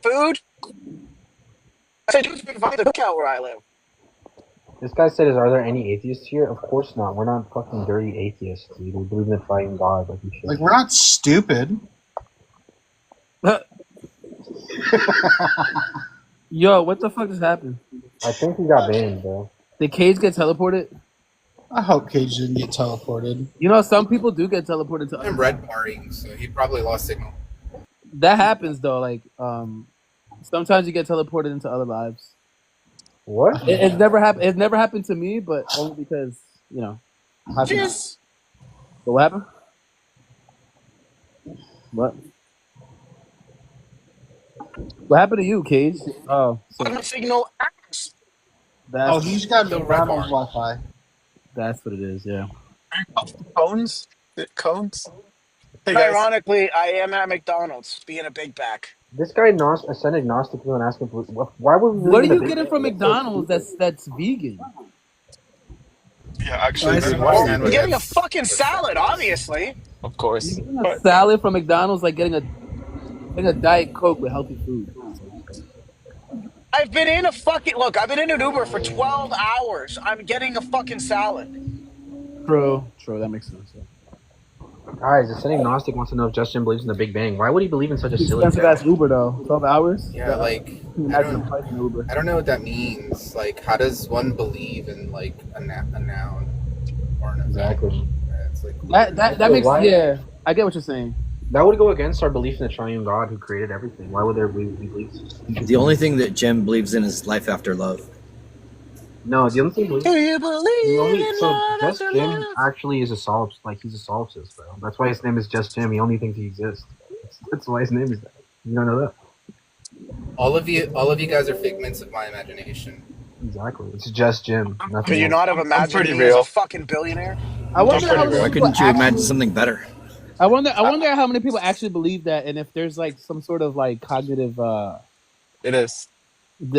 Food. I said Jews invite the cookout where I live. This guy said, "Are there any atheists here?" Of course not. We're not fucking dirty atheists, dude. We believe in a fighting God, like you should. Like, we're not stupid. Yo, what the fuck just happened? I think he got banned, bro. Did Cage get teleported? I hope Cage didn't get teleported. You know, some people do get teleported to I'm red barring, so he probably lost signal. That happens though. Like, sometimes you get teleported into other lives. What? It's never happened. It's never happened to me, but only because Cheers. But what happened? What? What happened to you, Cage? Oh, so Signal X. that's He's got The no red Ronald's bar. Wi-Fi. that's what it is. Yeah. Cones? Cones? Hey guys. Ironically, I am at McDonald's being a big back. This guy sent agnostic people and asking, why would we? What are live in a you big- getting from McDonald's? That's vegan. Yeah, actually, I'm getting a fucking salad, obviously. of course. A salad from McDonald's like getting a Diet Coke with healthy food. I've been in an Uber for 12 hours. I'm getting a fucking salad. True, that makes sense. Yeah. Guys, the Senate agnostic wants to know if Justin believes in the Big Bang. Why would he believe in such a silly Expensive thing? ass Uber though. 12 hours. Yeah, like I don't know what that means. Like, how does one believe in like a noun or an event? Exactly. It's like That makes I get what you're saying. That would go against our belief in the triune God who created everything. Why would there be beliefs? The only thing that Jim believes in is life after love. No, the only thing Do you believe in so love Just after Jim love? actually is a solipsist. Like he's a solipsist, bro. That's why his name is Just Jim. He only thinks he exists. That's why his name is that. You don't know that? all of you guys are figments of my imagination. Exactly. It's Just Jim. Could you not have imagined pretty me as real. a fucking billionaire? I wonder how many Why people couldn't you imagine something better? I wonder how many people actually believe that, and if there's like some sort of like cognitive. It is.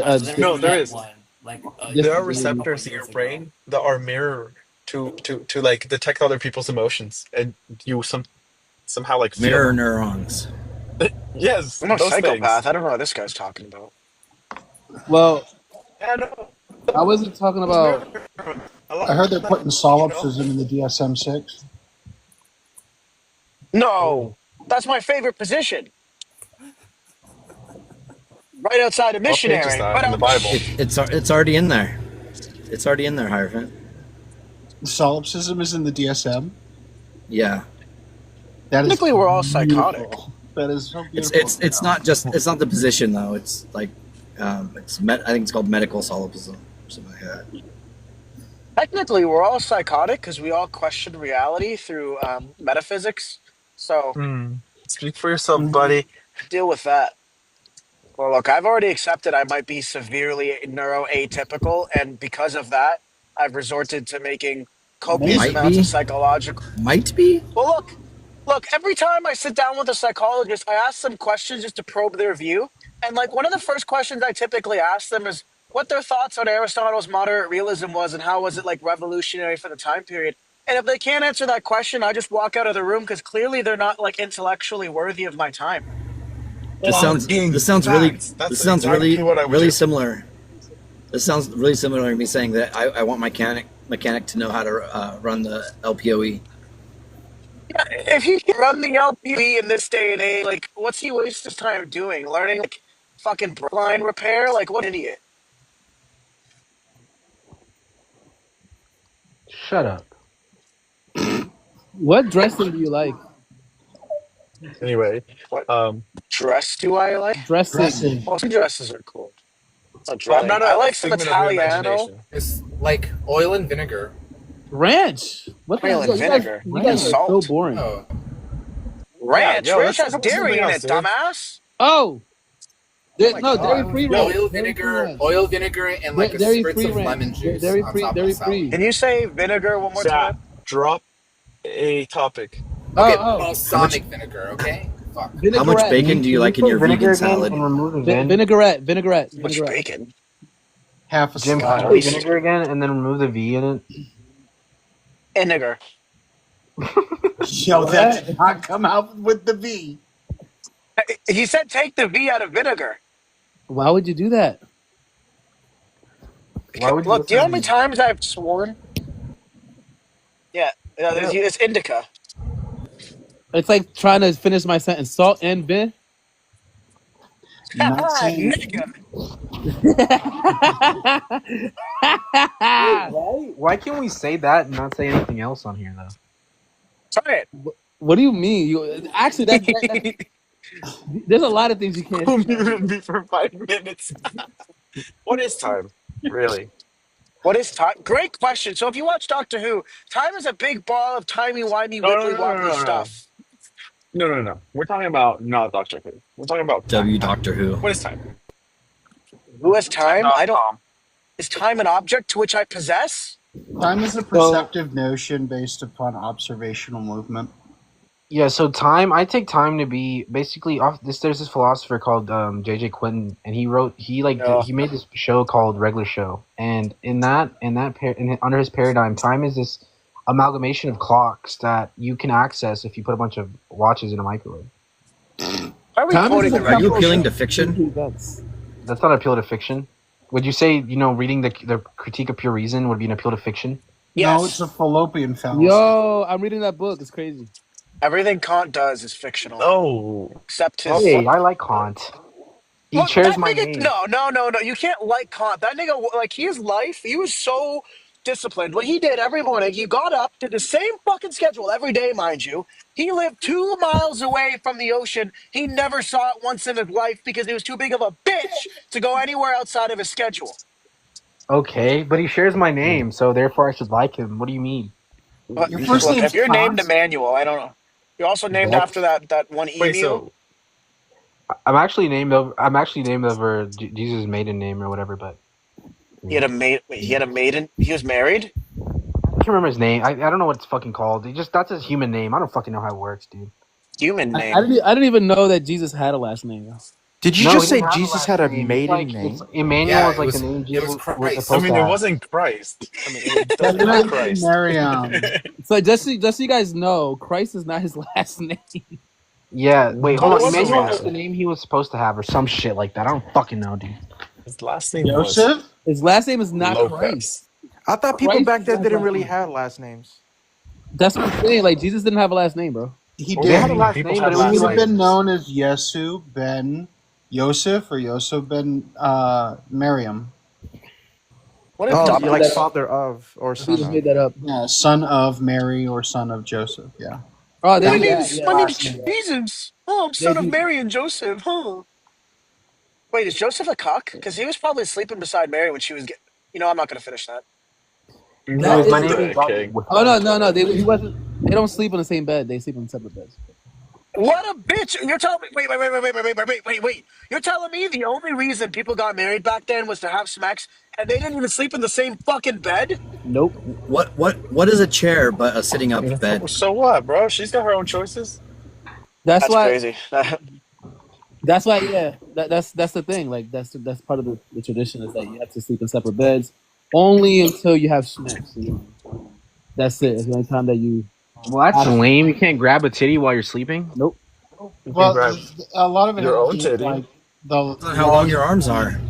I've No, literally there met is. one. Like, There are a receptors in couple your years ago. brain that are mirror to like detect other people's emotions, and you somehow like feel Mirror them. neurons. Yes, I'm a those psychopath. things. I don't know what this guy's talking about. Well, Yeah, no. I wasn't talking about. I heard they're putting solipsism in the DSM-6. No, that's my favorite position. Right outside of What page is missionary. that Right in the out- Bible? It's already in there. It's already in there, Hierophant. Solipsism is in the DSM. Yeah. That is Technically, we're all psychotic. beautiful. That is so beautiful. It's not the position though. It's like I think it's called medical solipsism. something like that. Technically, we're all psychotic because we all question reality through metaphysics. So Speak for yourself, buddy. deal with that. Well, look, I've already accepted I might be severely neuroatypical, and because of that, I've resorted to making copious Might amounts be. of psychological. Might be. Well, look. Every time I sit down with a psychologist, I ask them questions just to probe their view. And like one of the first questions I typically ask them is what their thoughts on Aristotle's moderate realism was, and how was it like revolutionary for the time period. And if they can't answer that question, I just walk out of the room because clearly they're not like intellectually worthy of my time. This sounds really similar. This sounds really similar to me saying that I want mechanic to know how to run the LPOE. Yeah, if he can run the LPV in this day and age, like, what's he waste his time doing? Learning like fucking line repair? Like, what an idiot! Shut up. What dressing do you like? Anyway, what dress do I like? Dressing. Well, some dresses are cool. I'm not I a like some figment of your Italiano. imagination. It's like oil and vinegar. Ranch. What the Oil hell? and vinegar. You guys are so Salt. boring. Oh, Ranch. Yeah, yo, Ranch let's has talk about dairy something in else, it, dude. dumbass. Oh. my No, God. dairy-free ranch. oil vinegar, and like a Dairy-free spritz of ranch. lemon juice. Dairy-free, on top of dairy-free. Can you say vinegar one more Chat, time? drop a topic. Okay, Oh. balsamic vinegar. Okay, fuck. How much bacon do you like in your vegan salad? And remove the vin. Vinaigrette. Much bacon. Half a Jim, slice. put vinegar again and then remove the V in it. Vinegar. Yo, that did not come out with the V. He said take the V out of vinegar. Why would you do that? Why would you Look, do you know how many listen? times I've sworn? Yeah, it's indica. It's like trying to finish my sentence. Salt and vin. Not saying. Why can't we say that and not say anything else on here though? Try it. What do you mean? Actually, there's a lot of things you can't. Who muted me for 5 minutes? What is time, really? What is time? Great question. So if you watch Doctor Who, time is a big ball of timey-wimey, wibbly-wobbly stuff. No. We're talking about not Doctor Who. We're talking about W Doctor Who. What is time? Who has time? I don't. Tom. Is time an object to which I possess? Time is a perceptive notion based upon observational movement. Yeah, so time. I take time to be basically off. There's this philosopher called J.J. Quinton, and he made this show called Regular Show, and under his paradigm, time is this amalgamation of clocks that you can access if you put a bunch of watches in a microwave. Are you appealing to fiction? That's not an appeal to fiction. Would you say reading the Critique of Pure Reason would be an appeal to fiction? Yes. No, it's a fallopian fallacy. Yo, I'm reading that book. It's crazy. Everything Kant does is fictional. Oh, except his. Hey, I like Kant. He shares my name. No. You can't like Kant. That nigga, like his life, he was so disciplined. What he did every morning, he got up, did the same fucking schedule every day, mind you. He lived 2 miles away from the ocean. He never saw it once in his life because he was too big of a bitch to go anywhere outside of his schedule. Okay, but he shares my name, so therefore I should like him. What do you mean? Your first name if you're named Emmanuel, I don't know. You're also named after that one emu. Wait, so I'm actually named over Jesus' maiden name or whatever, but he had a maiden. He was married. I can't remember his name. I don't know what it's fucking called. That's his human name. I don't fucking know how it works, dude. Human name. I didn't even know that Jesus had a last name. Did you just say Jesus had a maiden name? Emmanuel was like the name Jesus was supposed to have. it wasn't Christ. I mean, it doesn't have Christ. Mariam. So just so you guys know, Christ is not his last name. Yeah, wait, hold on. was his Emmanuel last was the name he was supposed to have, or some shit like that. I don't fucking know, dude. His last name Joseph? His last name is not Lopez. Christ. I thought people Christ back is then not didn't last really name. have last names. That's what I'm saying. Like Jesus didn't have a last name, bro. He Well, did. They had a last people name, have but it He was would last have like been known as Yesu ben Yosef or Yosef ben Miriam. What a Oh, dumb you're like father of or He son just of. made that up. Yeah, son of Mary or son of Joseph. Yeah. Oh, there My you go. name's Yeah. Jesus. Oh, I'm son of Mary and Joseph. Huh. Wait, is Joseph a cuck? Because he was probably sleeping beside Mary when she was You know, I'm not gonna finish that. That my is- name is Okay. Oh no! He wasn't. They don't sleep in the same bed. They sleep in separate beds. What a bitch! You're telling me? Wait! You're telling me the only reason people got married back then was to have sex, and they didn't even sleep in the same fucking bed? Nope. What is a chair but a sitting up bed? So what, bro? She's got her own choices. That's why. Crazy. That's why. Yeah. That's the thing. Like that's part of the tradition is that you have to sleep in separate beds, only until you have sex. You know? That's it. It's the only time that you. Well, that's lame. You can't grab a titty while you're sleeping. Nope. Well, a lot of it Your has own to do with, titty. like the How long your arms are?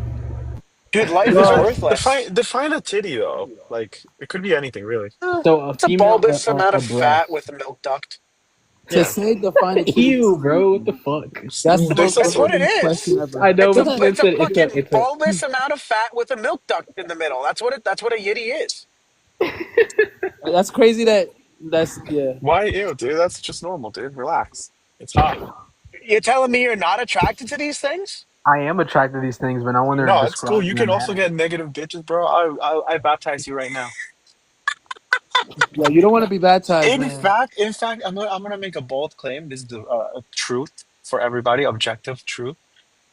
Dude, life is worthless. Define a titty though. Like it could be anything really. So It's a bulbous amount of fat with a milk duct. To say define it. Ew, bro. What the fuck? That's That's what it is. I know, It's but a it's fucking bulbous amount of fat with a milk duct in the middle. That's what a yiddy is. That's crazy. That's yeah. Why ew, dude? That's just normal, dude. Relax. It's hot. You're telling me you're not attracted to these things? I am attracted to these things, but I wonder. No, it's cool. You can also get negative bitches, bro. I baptize you right now. Yeah, you don't want to be baptized. In man. fact, I'm gonna make a bold claim. This is the truth for everybody, objective truth.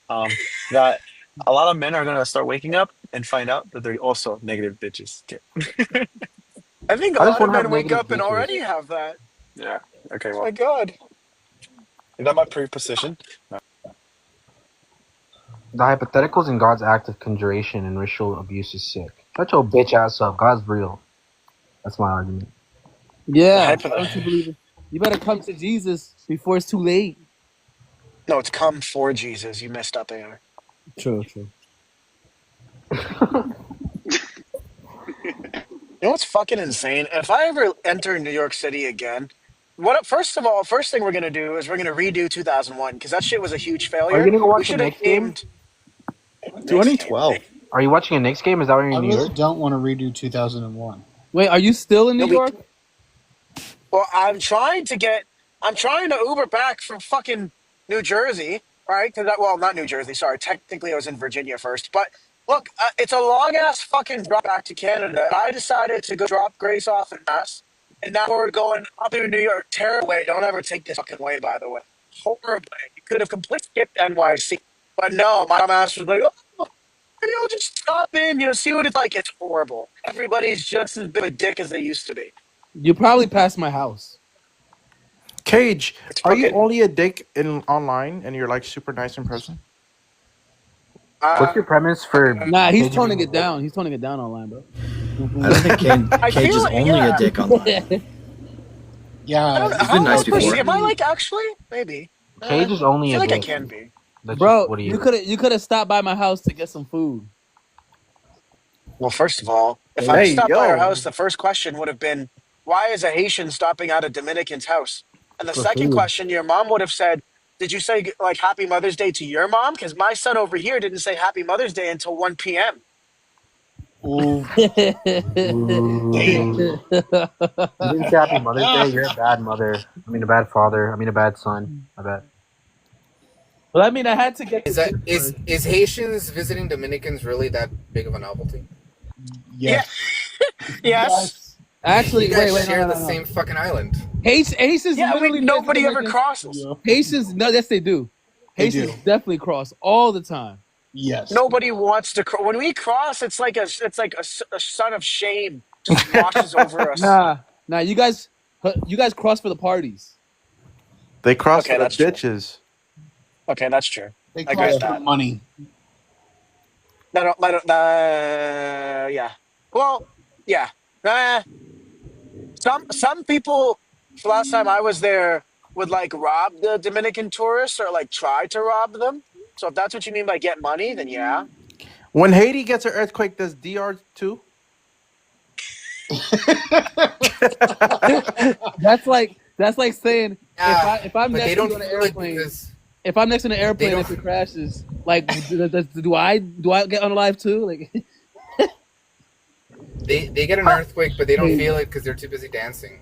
That a lot of men are gonna start waking up and find out that they're also negative bitches. Okay. I think a I lot just of wanna men have wake negative up and bitches. already have that. Yeah. Okay. Oh Well, my god. is that my preposition? No. The hypotheticals in God's act of conjuration and ritual abuse is sick. Shut your bitch ass up. God's real. That's my argument. Yeah. The Don't you believe it? You better come to Jesus before it's too late. No, it's come for Jesus. You messed up, AR. True. You know what's fucking insane? If I ever enter New York City again, first thing we're gonna do is we're gonna redo 2001 because that shit was a huge failure. Are you gonna go We watch the should have Knicks game? aimed 2012. Are you watching a Knicks game? Is that why you're I in New really York? don't want to redo 2001. Wait, are you still in New You'll be- York? Well, I'm trying to Uber back from fucking New Jersey, right? Well, not New Jersey. Sorry, technically I was in Virginia first. But look, it's a long ass fucking drop back to Canada. I decided to go drop Grace off in Mass, and now we're going up in New York. Terrible way. Don't ever take this fucking way, by the way. Horrible. You could have completely skipped NYC, but no, my ass was like, oh, just stop in, see what it's like. It's horrible. Everybody's just as big of a dick as they used to be. You probably passed my house. Cage, It's are you fucking- only a dick in online and you're like super nice in person? What's your premise for? Nah, he's toning it down. He's toning it down online, bro. I don't think Cage is only a dick online. I don't Yeah, know. He's been How nice much before. am I like actually? Maybe. Cage is only I feel a like I dick. can be. That's Bro, just what he you is. could have stopped by my house to get some food. Well, first of all, if I Hey, stopped by yo. your house, the first question would have been, why is a Haitian stopping at a Dominican's house? And the For second food. question, your mom would have said, did you say like Happy Mother's Day to your mom? Because my son over here didn't say Happy Mother's Day until 1 p.m. Ooh. You didn't say Happy Mother's Day. You're a bad mother. I mean, a bad father. I mean, a bad son. I bet. Well, I mean, I had to get. Is Haitians visiting Dominicans really that big of a novelty? Yeah. Yes. Actually, You guys wait, share no. the same fucking island. Haitians Yeah, I literally mean, nobody ever Dominicans- crosses. Haitians, no, yes, they do. They Haitians do. definitely cross all the time. Yes. Nobody wants to cross. When we cross, it's like a son of shame just washes over us. Nah, you guys cross for the parties. They cross Okay, for the that's true. bitches. Okay, that's true. They I agree cross with for that. money. Yeah. Well, yeah. Some people, the last time I was there, would like rob the Dominican tourists or like try to rob them. So if that's what you mean by get money, then yeah. When Haiti gets an earthquake, does DR too? That's like saying if I'm but next they to don't you on an feel it airplane, because if I'm next to an airplane don't- if it crashes, like do I get unalive too? Like they get an earthquake, but they don't feel it because they're too busy dancing.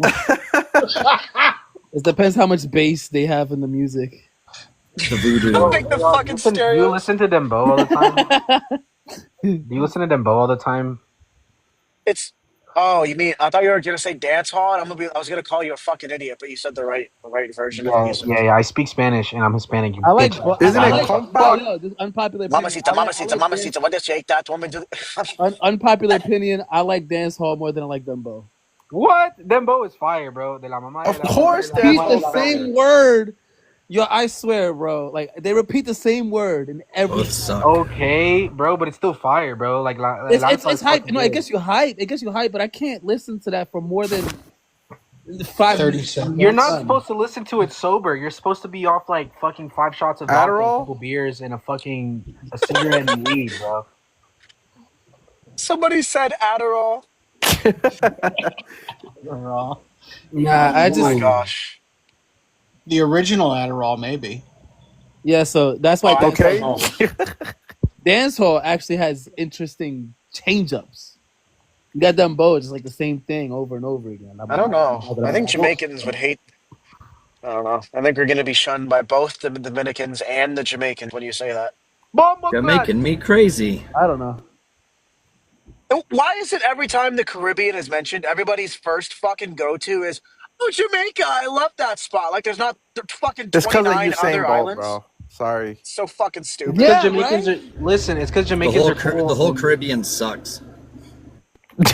it depends how much bass they have in the music. The voodoo. Don't make the fucking You stereo. listen to Dembo all the time. Do you listen to Dembo all the time? It's oh, you mean I thought you were gonna say dance hall, and I was gonna call you a fucking idiot, but you said the right version of Yeah, music. yeah, yeah. I speak Spanish and I'm Hispanic. You I like. bitch. Isn't I it like- compa? Yo, this unpopular opinion. Mamacita, mamacita, mamacita. What does shake that woman do? Unpopular opinion. I like dance hall more than I like Dumbo. What? Dembo is fire, bro. De la mama Of de la course, mama they de la repeat mama. the same word. Yo, I swear, bro. Like they repeat the same word in every. Okay, bro, but it's still fire, bro. Like, It's hype. No, it gets you hype. It gets you hype, but I can't listen to that for more than 5 minutes. You're not supposed to listen to it sober. You're supposed to be off like fucking 5 shots of vodka, Adderall? a couple beers, and a cigarette and weed, bro. Somebody said Adderall. Nah, I just. Oh my gosh. The original Adderall, maybe. Yeah, so that's why. Okay. Dance hall actually has interesting change-ups. You got them both, just like the same thing over and over again. I don't know. I think Jamaicans would hate. I don't know. I think we're going to be shunned by both the Dominicans and the Jamaicans when you say that. You're making me crazy. I don't know. Why is it every time the Caribbean is mentioned, everybody's first fucking go-to is, oh, Jamaica, I love that spot. Like there's not fucking Just because of 29 Usain other Bolt, islands. bro. Sorry. So fucking stupid. Because Jamaicans are listen. It's because Jamaicans are cool. The whole Caribbean sucks.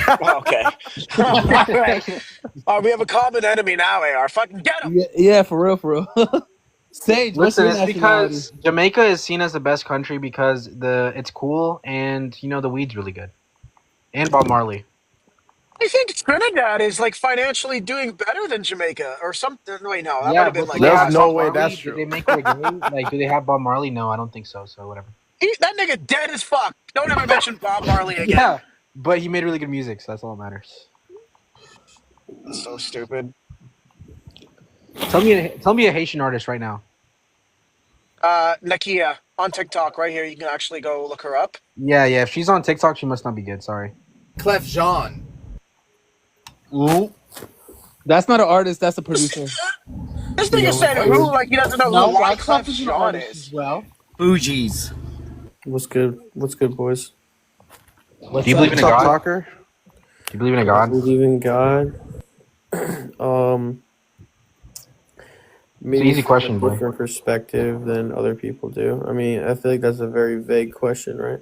Okay. All right. We have a common enemy now, AR. Fucking get him. Yeah, for real. Sage, what's Listen, your it's nationality? because Jamaica is seen as the best country because it's cool and the weed's really good, and Bob Marley. I think Trinidad is like financially doing better than Jamaica or something. Wait, no, that might Yeah, have been but like There's no Bob way Marley, that's did true. they make reggae? Like, do they have Bob Marley? No, I don't think so. So whatever. That nigga dead as fuck. Don't ever mention Bob Marley again. Yeah, but he made really good music, so that's all that matters. That's so stupid. Tell me a Haitian artist right now. Nakia on TikTok right here. You can actually go look her up. Yeah. If she's on TikTok, she must not be good. Sorry. Clef Jean. Ooh. That's not an artist. That's a producer. This nigga said who like he doesn't know who Wyclef is an Jean artist is. as well. Bougies. What's good? What's good, boys? Do you believe in a God? Talker? Do you believe in a God? I believe in God. Maybe easy from question, a boy. different perspective than other people do. I mean, I feel like that's a very vague question, right?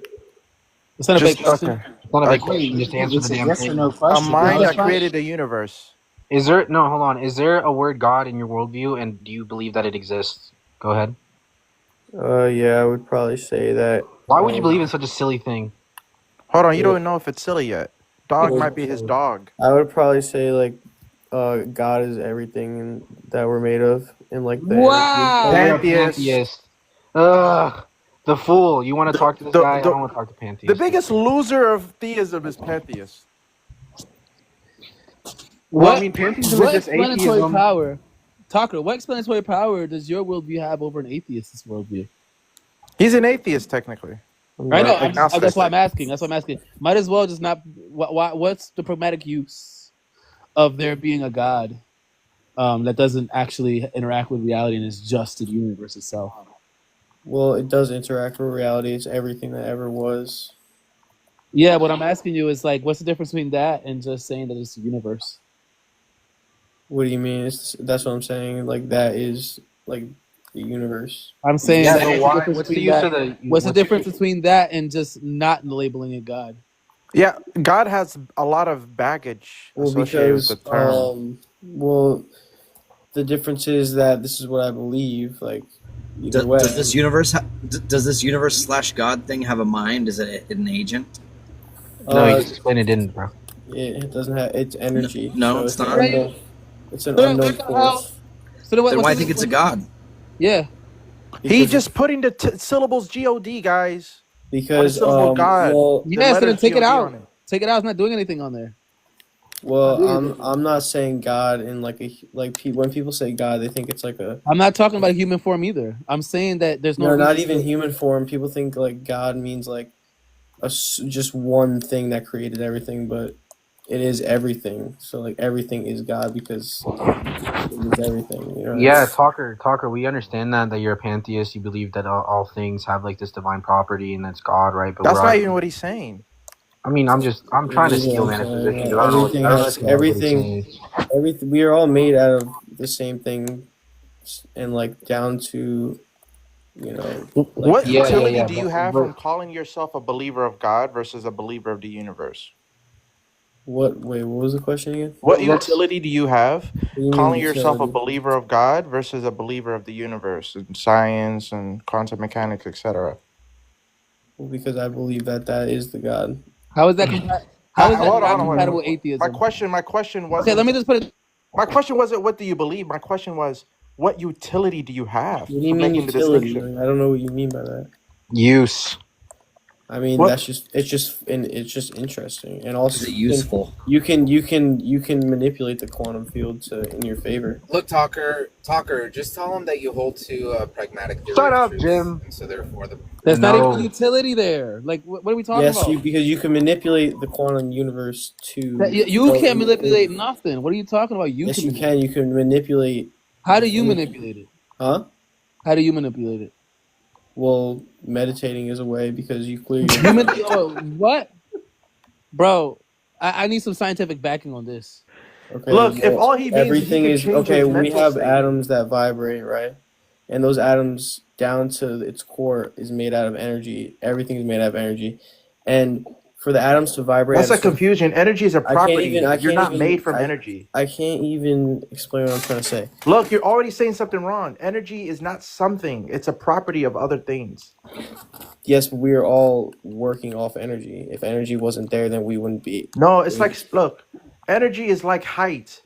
It's not a big Just- question. okay. It's not a big Okay. question. Just answer It's the a damn yes or thing. no A question. mind That's that fine. created the universe. Is there no? Hold on. Is there a word God in your worldview, and do you believe that it exists? Go ahead. Yeah, I would probably say that. Why would you believe in such a silly thing? Hold on, you don't even know if it's silly yet. Dog Well, might be his dog. I would probably say like, God is everything that we're made of, and like the Wow. energy- You're a Pantheist. pantheist. Ugh, the fool. You want to talk to this guy? I don't want to talk to pantheist. The biggest loser of theism is pantheist. Well, I mean, pantheism what is just explanatory atheism. power? Talker, what explanatory power does your worldview have over an atheist's worldview? He's an atheist, technically. I know. Agnostic. That's why I'm asking. Might as well just not. What's the pragmatic use of there being a God that doesn't actually interact with reality and is just the universe itself? Well, it does interact with reality. It's everything that ever was. Yeah, what I'm asking you is like, what's the difference between that and just saying that it's the universe? What do you mean? That's what I'm saying. Like that is like the universe. I'm saying, Yeah, that so why- what's the use of the- what's the what's the- difference between that and just not labeling it God? Yeah, God has a lot of baggage Well, associated with because the term. well, the difference is that this is what I believe. Like either way, Does this universe does this universe / God thing have a mind? Is it an agent? No, you just explained it didn't, bro. it doesn't have. It's energy. No, so it's an not. unknown- It's an So unknown what the hell- force. So then Then why what's I the think it's a difference? God? Yeah. He just put into syllables God, guys. Because What is syllable God? well, The Yeah, so then letters take it God out. on it. Take it out. It's not doing anything on there. well, I'm not saying God in like when people say God, they think it's like a I'm not talking about human form either. I'm saying that there's no. no, not reason even to- human form. People think like God means like just one thing that created everything, but it is everything. So like everything is God because it is everything. You know. Yeah, Talker. We understand that you're a pantheist. You believe that all things have like this divine property and that's God, right? But That's we're not all, even what he's saying. I mean, I'm trying to steal man's position. 'Cause I don't know what he's Everything. saying. We are all made out of the same thing, and like down to, you know. What Like, utility do you have from calling yourself a believer of God versus a believer of the universe? Wait, what was the question again? What utility do you have mean calling yourself a utility? believer of God versus a believer of the universe and science and quantum mechanics, etc.? Well, because I believe that is the God. How is that compatible with atheism? My question wasn't. Okay, let me just put it. My question wasn't what do you believe. My question was what utility do you have? What do you mean utility? I don't know what you mean by that. Use. I mean What? it's just interesting, and also Is it useful? You can manipulate the quantum field in your favor. Look, Talker, just tell him that you hold to a pragmatic theory. Shut of up, truth, Jim. And so therefore, There's not even utility there. Like, what are we talking Yes, about? because you can manipulate the quantum universe to. You can't manipulate nothing. What are you talking about? Yes, you can. You can manipulate. How do you manipulate it? Huh? How do you manipulate it? Well, meditating is a way because you clear your what? Bro, I need some scientific backing on this. Okay, Look, if all he means everything is is he could change okay. his We mental have state. atoms that vibrate, right? And those atoms, down to its core, is made out of energy. Everything is made out of energy, and for the atoms to vibrate, That's a confusion. Energy is a property. You're not made from energy. I can't even explain what I'm trying to say. Look, you're already saying something wrong. Energy is not something. It's a property of other things. Yes, but we are all working off energy. If energy wasn't there, then we wouldn't be. No, it's like, look, energy is like height.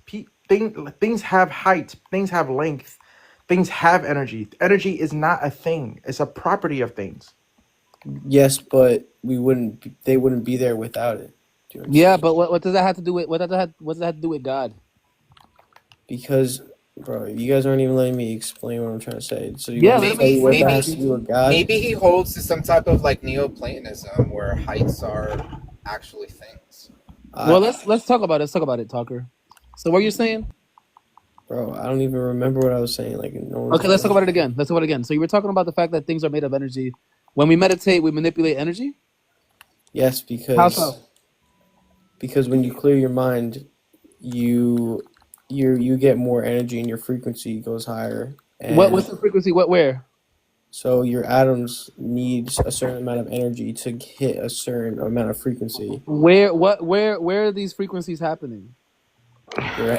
Things have height. Things have length. Things have energy. Energy is not a thing. It's a property of things. Yes, but we wouldn't. They wouldn't be there without it. Yeah, but what does that have to do with what does that have to do with God? Because, bro, you guys aren't even letting me explain what I'm trying to say. So maybe he holds to some type of like Neoplatonism where heights are actually things. Well, let's talk about it. Let's talk about it, Talker. So what you're saying? Bro, I don't even remember what I was saying. Like, Okay, let's talk about it again. So you were talking about the fact that things are made of energy. When we meditate, we manipulate energy? Yes, because How so? Because when you clear your mind, you get more energy and your frequency goes higher. And What's the frequency? Where? So your atoms need a certain amount of energy to hit a certain amount of frequency. Where are these frequencies happening? Your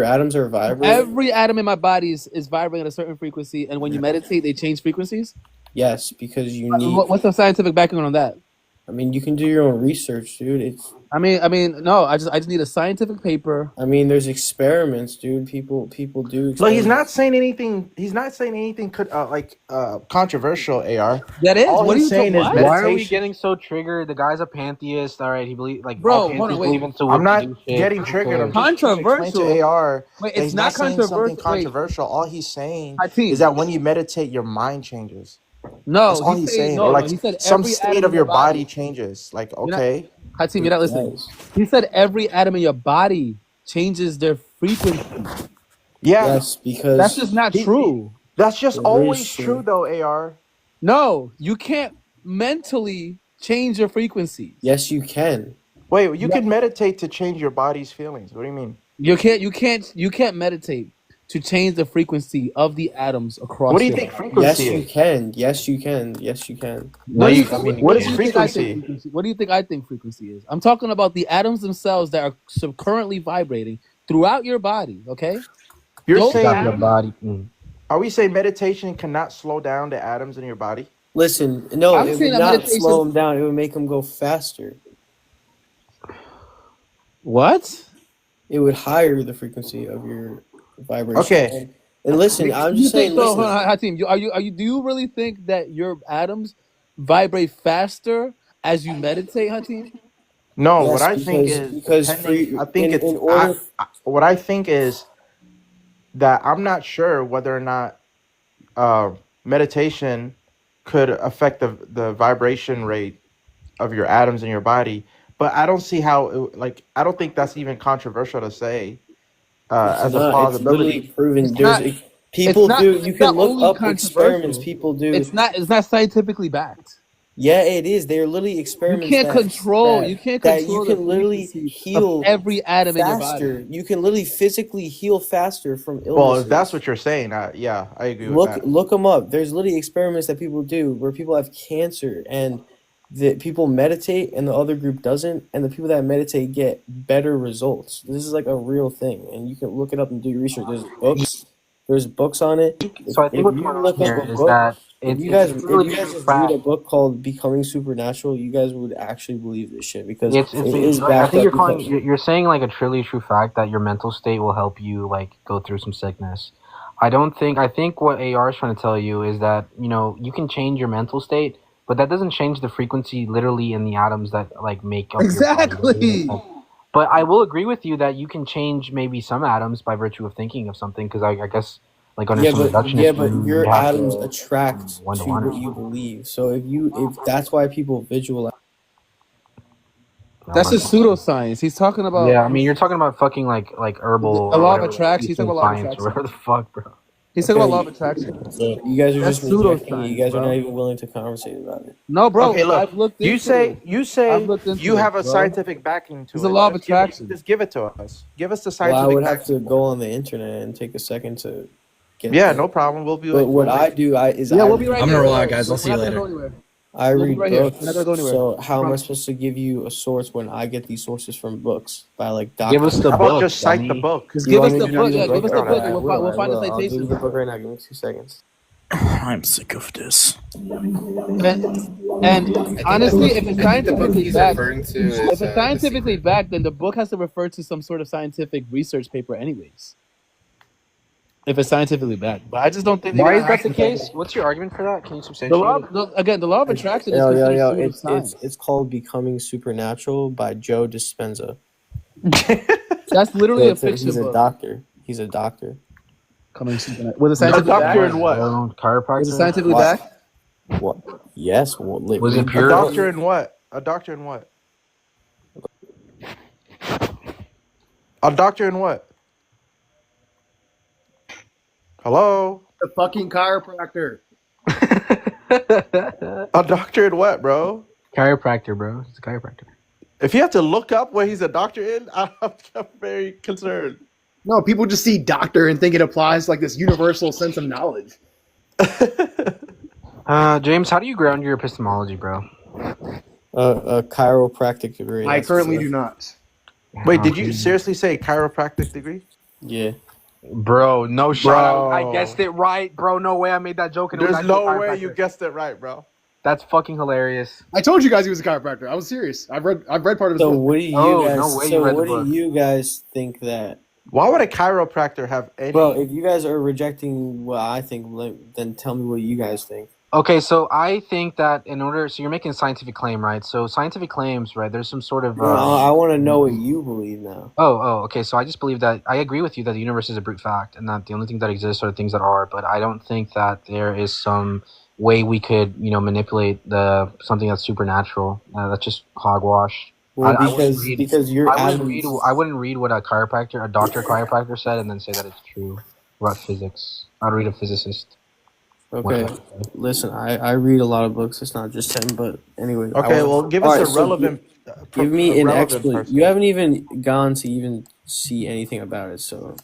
atoms are vibrating. Every atom in my body is vibrating at a certain frequency, and when you meditate, they change frequencies? Yes, because you need. What's the scientific backing on that? I mean, you can do your own research, dude. No. I just need a scientific paper. I mean, there's experiments, dude. People do. Experiments. Look, he's not saying anything. He's not saying anything controversial. Ar. That is. All What he's are you saying talking is about? meditation. Why are we getting so triggered? The guy's a pantheist. All right, he believes like Bro, all hold on, pantheists wait. believe in I'm not do shit. getting triggered. I'm just Controversial. explaining to Ar. Wait, that it's he's not saying controversial. something controversial. All he's saying Hakeem. is that when you meditate, your mind changes. No, That's all he's saying. no, Or like he said some every state atom of in your your body body. changes. Like, You're not- okay. Hakeem, you're not listening. He said every atom in your body changes their frequency. Yeah. Yes, because That's just not true. That's just It always is true, true. though, Ar. No, you can't mentally change your frequencies. Yes, you can. Wait, you can meditate to change your body's feelings. What do you mean? You can't meditate to change the frequency of the atoms across. What do you your think body. frequency Yes, you is? can. Yes, you can. Yes, you can. No, What do you, you- I mean, what what do is you think I think frequency? frequency? What do you think I think frequency is? I'm talking about the atoms themselves that are currently vibrating throughout your body. Okay. You're Those saying atoms- body. Are we saying meditation cannot slow down the atoms in your body? Listen, no, I'm it saying would that not meditation- slow them down. It would make them go faster. What? It would higher the frequency of your vibration. Okay. And listen, I'm You just saying. think so? Listen, Hold on, Hatim, do you really think that your atoms vibrate faster as you meditate, Hatim? No, Yes, what I think because is depending- I think in it's order. what I think is that I'm not sure whether or not meditation could affect the vibration rate of your atoms in your body, but I don't see how. Like, I don't think that's even controversial to say It's as a not. It's literally plausibility. proven. It's not. People It's not. do. You It's can not look only up experiments controversial. people do. It's not. It's not scientifically backed. Yeah, it is. They're literally You experiments can't control. You can't that you control the can literally frequency of heal every atom in your faster. body. You can literally physically heal faster from Well, illnesses. if that's what you're saying, yeah, I agree with Look that. look them up. There's literally experiments that people do where people have cancer and the people meditate and the other group doesn't, and the people that meditate get better results. This is like a real thing, and you can look it up and do your research. There's books on it. So I If think what's you going on look up here a is book, that if you it's guys really just read fact. a book called Becoming Supernatural, you guys would actually believe this shit because It's it is like, I backed think up. Because you're saying like a truly true fact that your mental state will help you like go through some sickness. I think what AR is trying to tell you is that, you know, you can change your mental state, but that doesn't change the frequency literally in the atoms that like make up your body. Exactly. But I will agree with you that you can change maybe some atoms by virtue of thinking of something, because I guess like under some reductionist but view, your you'd have atoms to attract to one-to-one or what you believe. So if that's why people visualize. That's just pseudoscience. He's talking about. Yeah, I mean, you're talking about fucking like herbal. The law of whatever, attraction. He's talking about law of science or attraction. whatever the fuck, bro. He's talking about law of attraction. So you guys are That's just rejecting it. pseudoscience, You guys are bro. not even willing to conversate about it. No, bro. Okay, look, I've looked into you say it. I've looked into you have it, a bro. scientific backing to It's it. a law of Just give it- attraction. Just give it to us. Give us the Well, I scientific would have backing. to go on the internet and take a second to get. Yeah, the- no problem. We'll be. But what we'll I wait. do, I Yeah, we'll be right I'm here. gonna roll We're out, guys. I'll see you not gonna later. go anywhere. I We'll be read right here. books. We're not gonna go anywhere. So how am I Promise. supposed to give you a source when I get these sources from books by like Give us doctors? the How about book, just cite the dummy. book? Just You give want us me the to book. give you Yeah, the give us book? the book, and Alright, we'll find the I'll give you citation. the book right now. Give me 2 seconds. I'm sick of this. And honestly, if it's I think the book scientifically he's backed, referring to if is it's The scientifically Secret. backed, then the book has to refer to some sort of scientific research paper, anyways. If it's scientifically backed, but I just don't think. Why they're is that the gonna case? What's your argument for that? Can you The substantiate law, it? again, the law of attraction is Yo, considered it's pseudoscience. called Becoming Supernatural by Joe Dispenza. That's literally a He's fiction a book. doctor. He's a doctor. Coming soon. Was it A scientifically doctor backed? in what? Chiropractor. Was it scientifically What? backed? What? Yes. Well, Was it A pure? doctor in what? A doctor in what? A doctor in what? Hello? The fucking chiropractor. A doctor in what, bro? Chiropractor, bro. It's a chiropractor. If you have to look up what he's a doctor in, I'm very concerned. No, people just see doctor and think it applies like this universal sense of knowledge. James, how do you ground your epistemology, bro? A chiropractic degree. I that's currently for do sure. not. Wait, did you seriously say chiropractic degree? Yeah. Bro, no shot. Bro. I guessed it right, bro. No way I made that joke. And it was There's actually no a way chiropractor. you guessed it right, bro. That's fucking hilarious. I told you guys he was a chiropractor. I was serious. I've read part of his So book. what do you Oh, guys? no way you So read the what do book. you guys think that? Why would a chiropractor have any? Bro, if you guys are rejecting what I think, then tell me what you guys think. Okay, so I think that so you're making a scientific claim, right? So scientific claims, right? There's some sort of. No, I want to know what you believe now. Okay. So I just believe that I agree with you that the universe is a brute fact, and that the only things that exist are the things that are. But I don't think that there is some way we could, manipulate something that's supernatural. That's just hogwash. Well, I wouldn't because your I atoms. wouldn't read what a doctor chiropractor said, and then say that it's true about physics. I'd read a physicist. Okay, listen, I read a lot of books. It's not just him, but anyway. Okay, well, give us a relevant. Give me an relevant explanation. person. You haven't even gone to even see anything about it. So,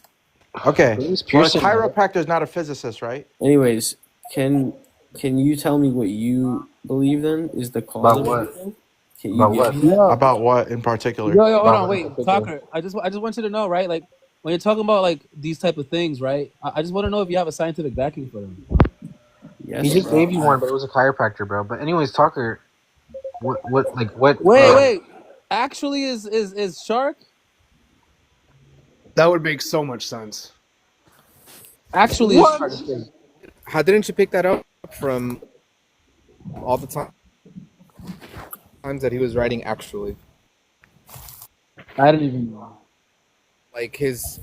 Okay, well, a chiropractor is not a physicist, right? anyways, can you tell me what you believe then is the cause About of what? everything? Can you give me that? Yo, About what in particular? yo, hold About on, wait, Talker. I just want you to know, right? Like when you're talking about like these type of things, right? I just want to know if you have a scientific backing for them. Yes, He just bro. gave you one, but it was a chiropractor, bro. But anyways, Talker, what? Wait. Actually, is shark? That would make so much sense. Actually, What? is shark. How didn't you pick that up from all the times that he was writing actually? I didn't even know. Like his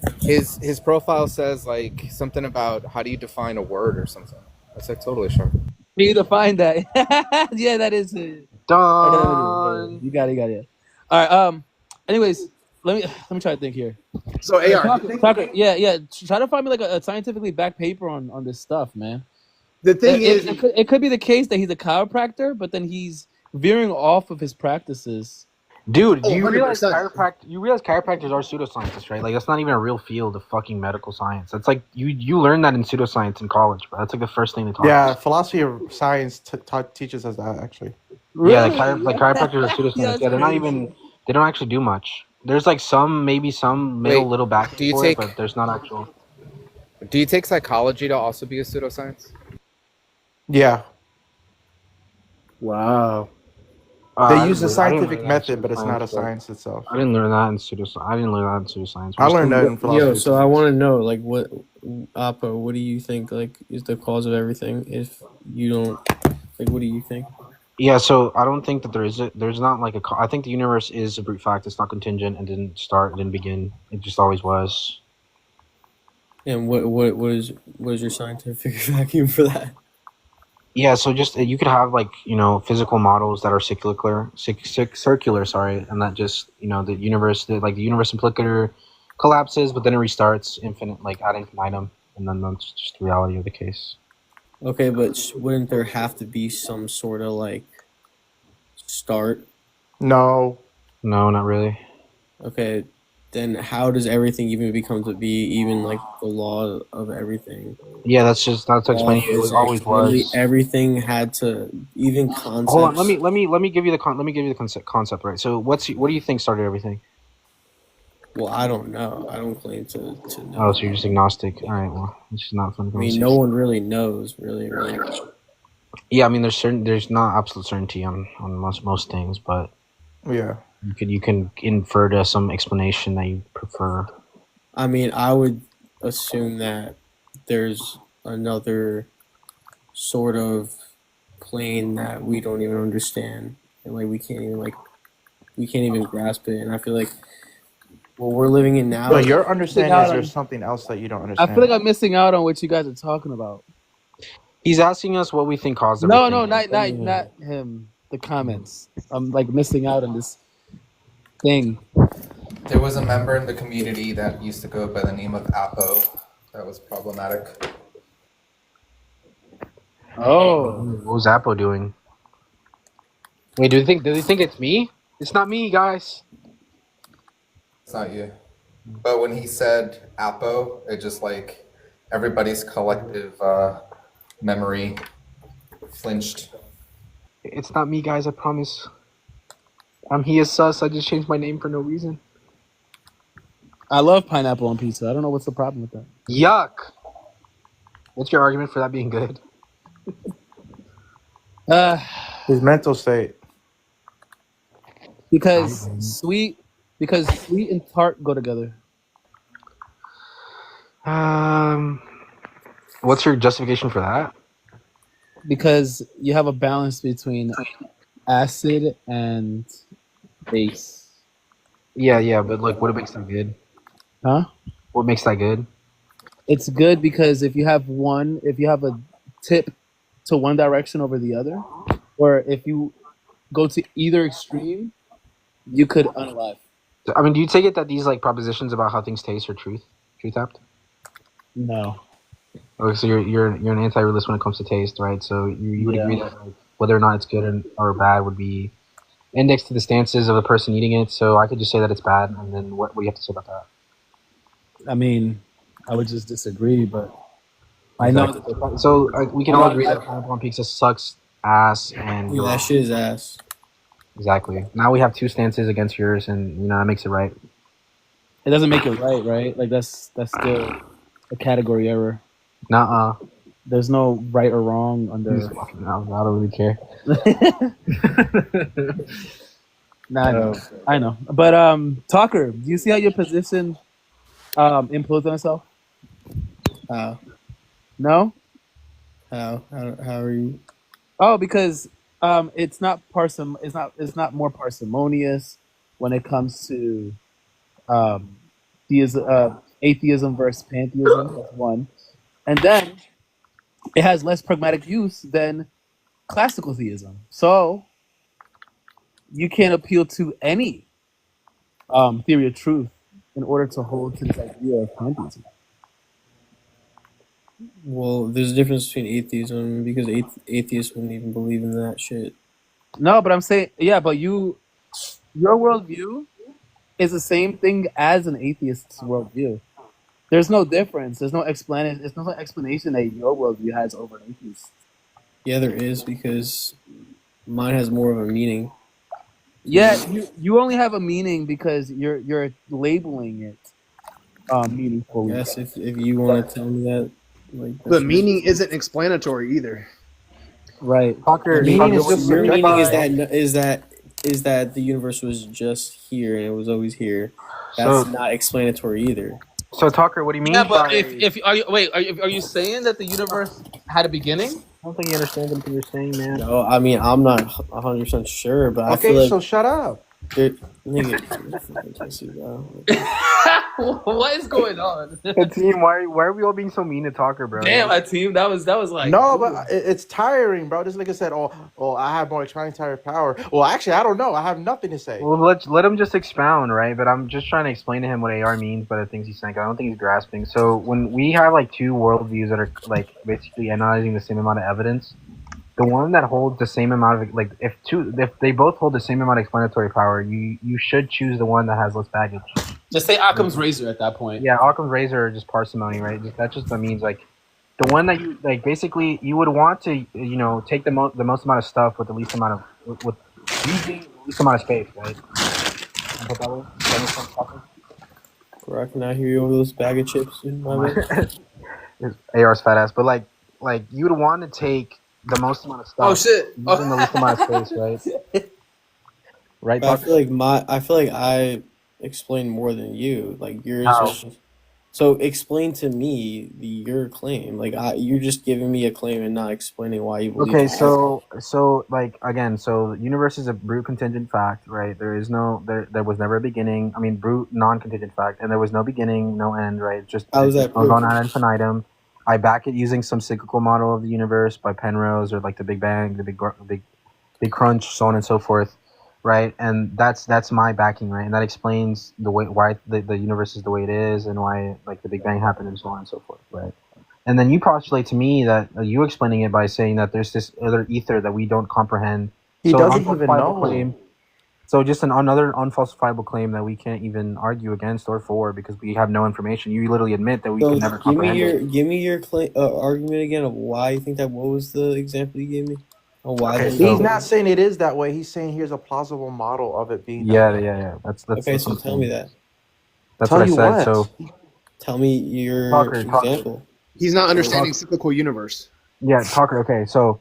profile says like something about how do you define a word or something. That's like totally sure. For you to find that, yeah, that is it. Done. You got it. All right. Anyways, let me try to think here. So AR, Yeah. Try to find me like a scientifically backed paper on this stuff, man. the thing is, It could be the case that he's a chiropractor, but then he's veering off of his practices. Dude, do Oh, you realize 100%. chiropractors are pseudoscientists, right? Like that's not even a real field of fucking medical science. That's like you learn that in pseudoscience in college, bro. That's like the first thing they taught Yeah, us. philosophy of science teaches us that actually. Yeah, Really? like chiropractors are pseudoscience. That's Yeah, they're not crazy. even. They don't actually do much. There's like maybe some Wait, little backing do you for it, take but there's not actual. do you take psychology to also be a pseudoscience? Yeah, wow. they use the I didn't scientific learn that in method, but it's not a pseudoscience, but science itself. I didn't learn that in pseudoscience. I didn't learn that in pseudoscience. I learned that in Yo, philosophy of so I science. want to know, like, what Apo, what do you think, like, is the cause of everything? If you don't, like, what do you think? Yeah, so I don't think that there's not like I think the universe is a brute fact. It's not contingent. It didn't start. It didn't begin. It just always was. And what is your scientific vacuum for that? Yeah, so just you could have like physical models that are circular, sorry, and that just the universe the universe implicator collapses, but then it restarts infinite like ad infinitum, and then that's just the reality of the case. Okay, but wouldn't there have to be some sort of like start? No, not really. Okay, then how does everything even become to be even like the law of everything? Yeah, that's explaining it always Literally was. everything had to even concepts. Hold on, let me give you the concept, right? So what do you think started everything? Well, I don't know. I don't claim to know. Oh, so you're just agnostic. All right, well, this is not fun. I mean, no one really knows, really. Yeah, I mean, there's not absolute certainty on most things, but yeah, you can infer to some explanation that you prefer. I mean, I would assume that there's another sort of plane that we don't even understand, and like we can't even grasp it. And I feel like what we're living in now. But your understanding is there's something else that you don't understand. I feel like I'm missing out on what you guys are talking about. He's asking us what we think caused No, everything. not him. The comments. I'm like missing out on this thing. There was a member in the community that used to go by the name of Apo. That was problematic. Oh, what was Apo doing? Wait, do you think it's me? It's not me, guys. It's not you. But when he said Apo, it just like everybody's collective memory flinched. It's not me, guys. I promise. He is sus. I just changed my name for no reason. I love pineapple on pizza. I don't know what's the problem with that. Yuck. What's your argument for that being good? His mental state. Because sweet and tart go together. What's your justification for that? Because you have a balance between acid and base. Yeah, but like, what makes that good? Huh? What makes that good? It's good because if you have a tip to one direction over the other, or if you go to either extreme, you could unalive. I mean, do you take it that these like propositions about how things taste are truth apt? No. Okay, so you're an anti-realist when it comes to taste, right? So you would agree that like, whether or not it's good or bad would be indexed to the stances of the person eating it. So I could just say that it's bad, and then what do you have to say about that? I mean, I would just disagree, but I know. Exactly. So we can all agree that pineapple on pizza sucks ass, and Yeah, that shit is ass. Exactly. Now we have two stances against yours, and that makes it right. It doesn't make it right? Like that's still a category error. Nuh-uh. There's no right or wrong under. No, I don't really care. Nah, I know. But Talker, do you see how your position implodes on itself? How? No? How are you? Oh, because it's not more parsimonious when it comes to atheism versus pantheism. That's one. And then it has less pragmatic use than classical theism. So you can't appeal to any theory of truth in order to hold to this idea of pantheism. Well, there's a difference between atheism because atheists wouldn't even believe in that shit. No, but I'm saying, yeah, but your worldview is the same thing as an atheist's worldview. There's no difference. There's no explanation. There's no explanation that your worldview has over an atheist. Yeah, there is because mine has more of a meaning. Yeah, you only have a meaning because you're labeling it meaningful. Yes, if you want to tell me that, like The meaning isn't explanatory either. Right. Your meaning is that the universe was just here and it was always here. That's not explanatory either. So, Tucker, what do you mean? Yeah, but by... if are you saying that the universe had a beginning? I don't think you understand what you're saying, man. No, I mean I'm not 100% sure, but I feel Okay, like so shut up. nigga, What is going on? Team, why are we all being so mean to Tucker, bro? Damn, my team. That was like No, but it's tiring, bro. This nigga said, "Oh, I have more explanatory power." Well, actually, I don't know. I have nothing to say. Well, let him just expound, right? But I'm just trying to explain to him what AR means by the things he's saying. I don't think he's grasping. So when we have like two worldviews that are like basically analyzing the same amount of evidence, the one that holds the same amount of like if they both hold the same amount of explanatory power, you should choose the one that has less baggage. Just say Occam's razor at that point. Yeah, Occam's razor or just parsimony, right? That just means like the one that you like. Basically, you would want to take the most amount of stuff with the least amount of with using the least amount of space, right? Bro, I cannot hear you over those bag of chips in my mouth. AR's fat ass, but like you would want to take the most amount of stuff. Oh shit! Using the least amount of space, right? Right. But I feel like I explain more than you. Like yours. So explain to me your claim. Like you're just giving me a claim and not explaining why you believe. Okay, it. so like again, so the universe is a brute contingent fact, right? There was never a beginning. I mean, brute non-contingent fact, and there was no beginning, no end, right? Just how is that goes on ad infinitum. I back it using some cyclical model of the universe by Penrose or like the Big Bang, the Big Crunch, so on and so forth, right? And that's my backing, right? And that explains the way why the universe is the way it is and why like the Big Bang happened and so on and so forth, right? And then you postulate to me that you explaining it by saying that there's this other ether that we don't comprehend. He doesn't even know. Claim, so just another unfalsifiable claim that we can't even argue against or for because we have no information. You literally admit that we can never comprehend it. Give me your argument again of why you think that. What was the example you gave me? Why? He's not saying it is that way. He's saying here's a plausible model of it being. Yeah. That's okay. So tell me that. That's what I said. So tell me your example. He's not understanding cyclical universe. Yeah, Tucker. Okay, so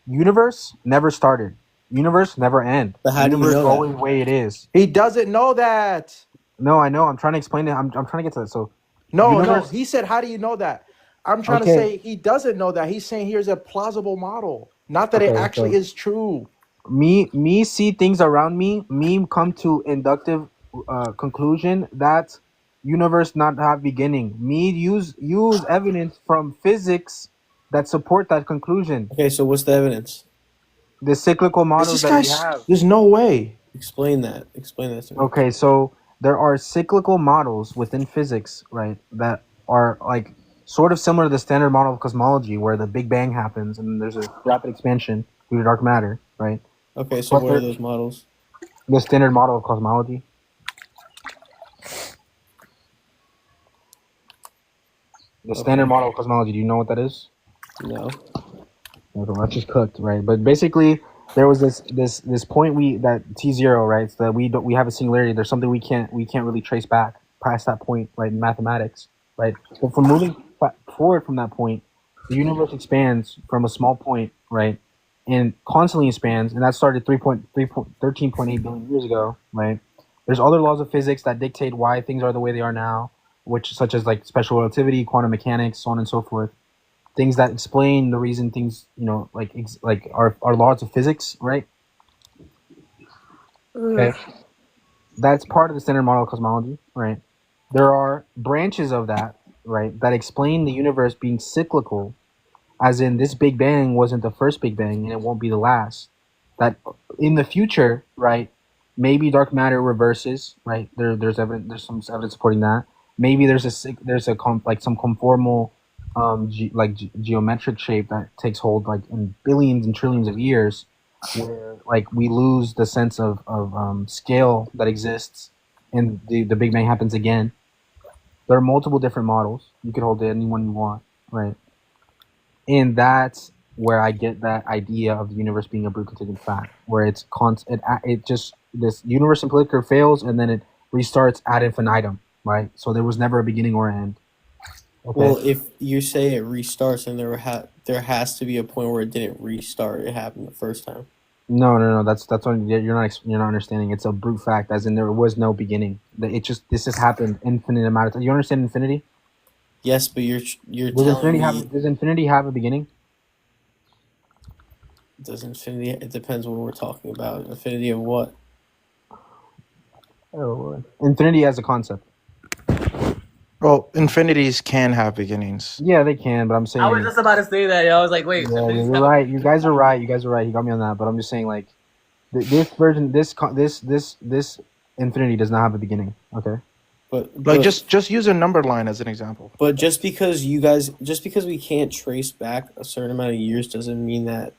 universe never started. Universe never end. But how do you know always the way it is. He doesn't know that. No, I know. I'm trying to explain it. I'm trying to get to that. So no. He said, "How do you know that?" I'm trying to say he doesn't know that. He's saying here's a plausible model, not that it actually is true. Me see things around me. Me come to inductive conclusion that universe not have beginning. Me use evidence from physics that support that conclusion. Okay, so what's the evidence? The cyclical models that we have. There's no way. Explain that to me. Okay, so there are cyclical models within physics, right, that are like sort of similar to the standard model of cosmology where the Big Bang happens and there's a rapid expansion due to dark matter, right? Okay, so what are those models? The standard model of cosmology. The standard model of cosmology, do you know what that is? No. Okay, that's just cooked, right? But basically, there was this point that T0, right? So that we have a singularity. There's something we can't really trace back past that point, right? In mathematics, right? But from moving forward from that point, the universe expands from a small point, right? And constantly expands, and that started 13.8 billion years ago, right? There's other laws of physics that dictate why things are the way they are now, such as like special relativity, quantum mechanics, so on and so forth. Things that explain the reason things, like our laws of physics, right? Okay. That's part of the standard model of cosmology, right? There are branches of that, right, that explain the universe being cyclical, as in this Big Bang wasn't the first Big Bang and it won't be the last. That in the future, right, Maybe dark matter reverses, right? There's some evidence supporting that. Maybe there's some conformal, geometric shape that takes hold like in billions and trillions of years, where like we lose the sense of scale that exists, and the Big Bang happens again. There are multiple different models. You could hold it any one you want, right? And that's where I get that idea of the universe being a brute contingent fact, where it's this universe in particular fails and then it restarts ad infinitum, right? So there was never a beginning or an end. Okay. Well, if you say it restarts, and there has to be a point where it didn't restart. It happened the first time. No. That's what you're not understanding. It's a brute fact, as in there was no beginning. This just happened infinite amount of time. You understand infinity? Yes, but you're Does infinity have a beginning? Does infinity? It depends what we're talking about. Infinity of what? Oh, infinity as a concept. Well, infinities can have beginnings. Yeah, they can, but I'm saying. I was just about to say that. Yo. I was like, wait. Yeah, you're right. You guys are right. You got me on that. But I'm just saying, like, this version, this infinity does not have a beginning. Okay. But just use a number line as an example. But just because we can't trace back a certain amount of years doesn't mean that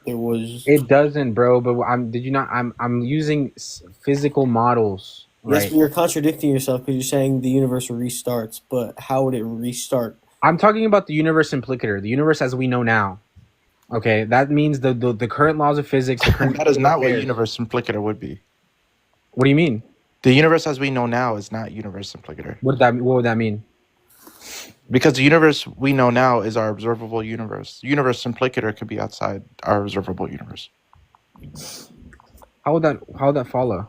there was. It doesn't, bro. But I'm using physical models. Right? Yes, but you're contradicting yourself because you're saying the universe restarts. But how would it restart? I'm talking about the universe implicator, the universe as we know now. Okay, that means the current laws of physics. That is not what universe implicator would be. What do you mean? The universe as we know now is not universe implicator. What would that mean? Because the universe we know now is our observable universe. Universe implicator could be outside our observable universe. How would that follow?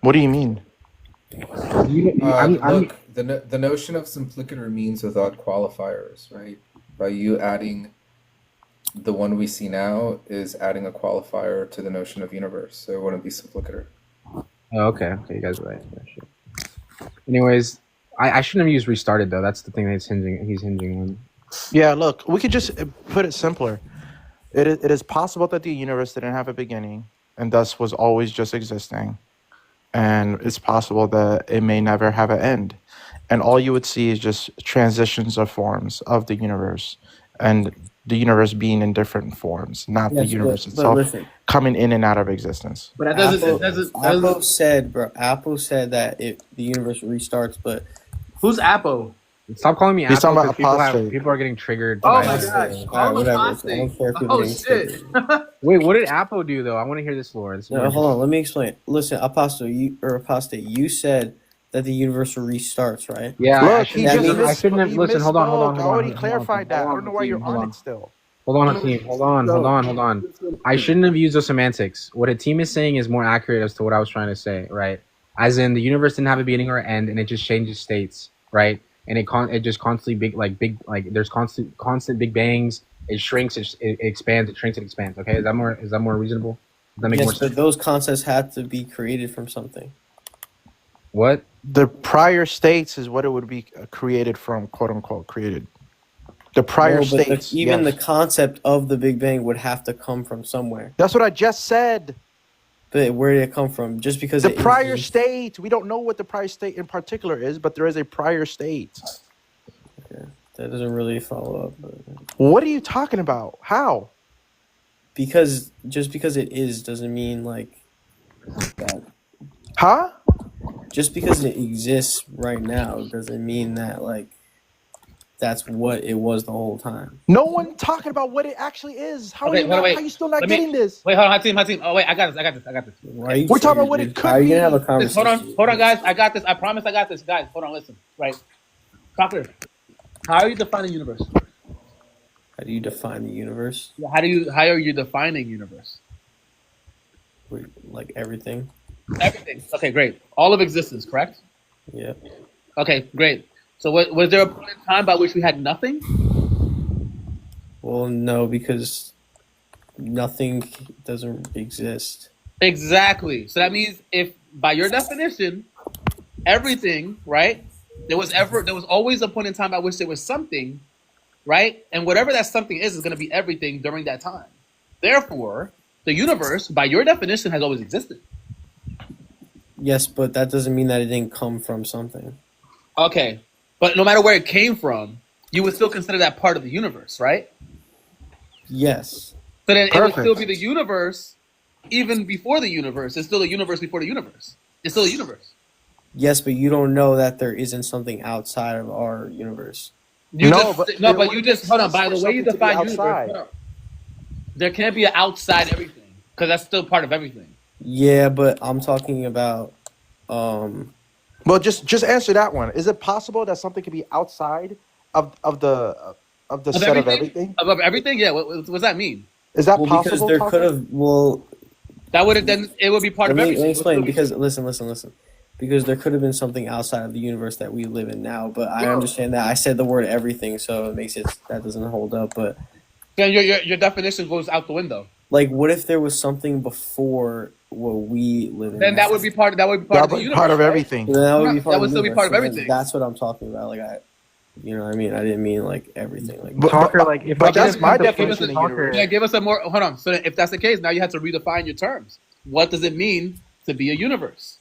What do you mean? Look, the notion of simplicator means without qualifiers, right? By you adding the one we see now is adding a qualifier to the notion of universe, so it wouldn't be simplicator. Oh, okay, you guys are right. Yeah, sure. Anyways, I shouldn't have used restarted though. That's the thing that he's hinging on. Yeah, look, we could just put it simpler. It is possible that the universe didn't have a beginning and thus was always just existing. And it's possible that it may never have an end. And all you would see is just transitions of forms of the universe, and the universe being in different forms, not the universe itself coming in and out of existence. But that doesn't. Apple said that the universe restarts, but who's Apple? Stop calling me Apple. He's talking about people are getting triggered. Oh my gosh! Oh shit! Wait, what did Apple do though? I want to hear this lore. No, hold on. Let me explain. Listen, Apostate, you said that the universe restarts, right? Yeah. Look, I shouldn't have. Listen, hold on. I already clarified that. I don't know why you're on it still. Hold on, Hakeem. Hold on. I shouldn't have used those semantics. What Hakeem is saying is more accurate as to what I was trying to say, right? As in, the universe didn't have a beginning or end, and it just changes states, right? And it just constantly there's constant big bangs. It shrinks, it expands, it shrinks, it expands. Okay, is that more reasonable? Does that make more sense? But those concepts had to be created from something. What? The prior states is what it would be created from, quote unquote, created. The prior states. The concept of the Big Bang would have to come from somewhere. That's what I just said. But where did it come from? Just because the prior state, we don't know what the prior state in particular is, but there is a prior state. Okay, that doesn't really follow up. But... What are you talking about? How? Because just because it is doesn't mean like that. Huh? Just because it exists right now doesn't mean that like that's what it was the whole time. No one talking about what it actually is. How are you still not getting this? Wait, hold on, team. Oh wait, I got this. Right? We're talking about what it could be. Gonna have a conversation? Hold on, guys. I got this. I promise I got this, guys. Hold on, listen. Right, Doctor. How are you defining the universe? How do you define the universe? How are you defining universe? Like everything. Everything. Okay, great. All of existence, correct? Yeah. Okay, great. So was there a point in time by which we had nothing? Well, no, because nothing doesn't exist. Exactly. So that means if, by your definition, everything, right? There was always a point in time by which there was something, right? And whatever that something is going to be everything during that time. Therefore, the universe, by your definition, has always existed. Yes, but that doesn't mean that it didn't come from something. Okay, but no matter where it came from, you would still consider that part of the universe, right? Yes. So then it would still Perfect. be the universe even before the universe. It's still a universe before the universe. It's still a universe. Yes, but you don't know that there isn't something outside of our universe. You just hold on. By the way you define universe, hold on. There can't be an outside everything because that's still part of everything. Yeah, but I'm talking about. Well, just answer that one. Is it possible that something could be outside of the set of everything? Of everything, yeah. What does that mean? Is that Well, because possible? there Tucker? could have. Well, that would have then it would be part of let everything. me explain. Because listen. Because there could have been something outside of the universe that we live in now. But I understand that. I said the word everything, so it makes it that doesn't hold up. But Then your definition goes out the window. like, what if there was something before what we live in? Then that would be part. That would be part of the universe. part of right? everything. Then that would be part That of would the still be universe. part of So then everything. That's what I'm talking about. Like you know what I mean? I didn't mean like everything. Like Talker, like if But I that's give my us a- definition of Talker- universe. Yeah, give us a more. Hold on. So if that's the case, now you have to redefine your terms. What does it mean to be a universe?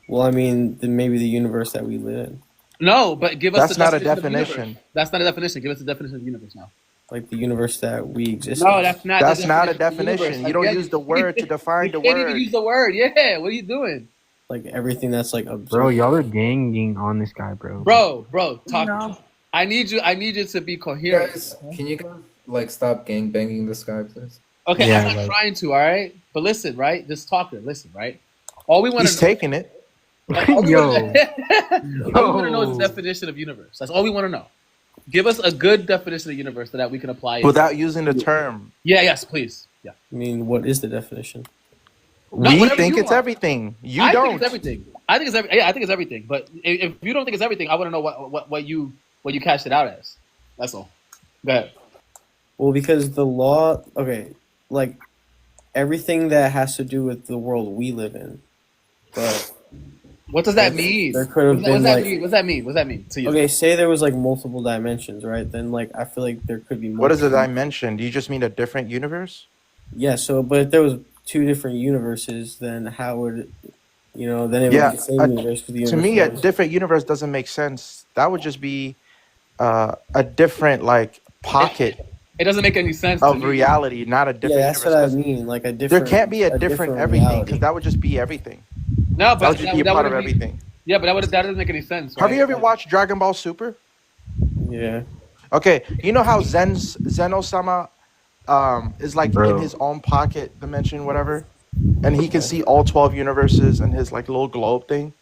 Well, I mean, then maybe the universe that we live in, No, but give us. That's the not a definition of the definition. universe. That's not a definition. Give us the definition of the universe now. like the universe that we exist. No, in. that's not. That's the not a of the universe. definition. You don't Again, use the word to define the You can't even word. use the word. Yeah, what are you doing, like everything that's like observed. Bro, y'all are ganging on this guy, bro. bro? Talk. I need you to be coherent. Guys, can you guys like stop gang banging this guy, please? Okay, Yeah, I'm not like- trying to. All right, but listen, right? This talker, listen, right? All we want He's to taking it. all we Yo. want to know is the definition of universe. That's all we want to know. Give us a good definition of universe so that we can apply it. Without using the term. Yeah, yes, please. Yeah. I mean, what is the definition? No, We whatever think you it's want. everything. You I don't. think it's everything. I think it's everything. But if you don't think it's everything, I want to know what you cashed it out as. That's all. Go ahead. Well, because the law, okay, like everything that has to do with the world we live in. But What does that mean? there could have What been does that like, mean? What does that mean? What does that mean to you? okay, say there was like multiple dimensions, right? Then like I feel like there could be more. What is a dimension? Do you just mean a different universe? Yeah. So, but if there was two different universes, then how would, then it Yeah, would be the same a- universe. 'Cause the To me, a universe was- different universe doesn't make sense. That would just be a different like pocket It doesn't make any sense to of me. reality, not a different yeah, that's what universe. I mean. Like a There different. can't be a different everything reality. because that would just be everything. No, That but would just be a part of wouldn't be- everything. Yeah, but that doesn't make any sense. Have right? you ever watched Dragon Ball Super? Yeah. Okay, you know how Zeno-sama is like Bro. in his own pocket dimension, whatever, and he can see all 12 universes in his like little globe thing.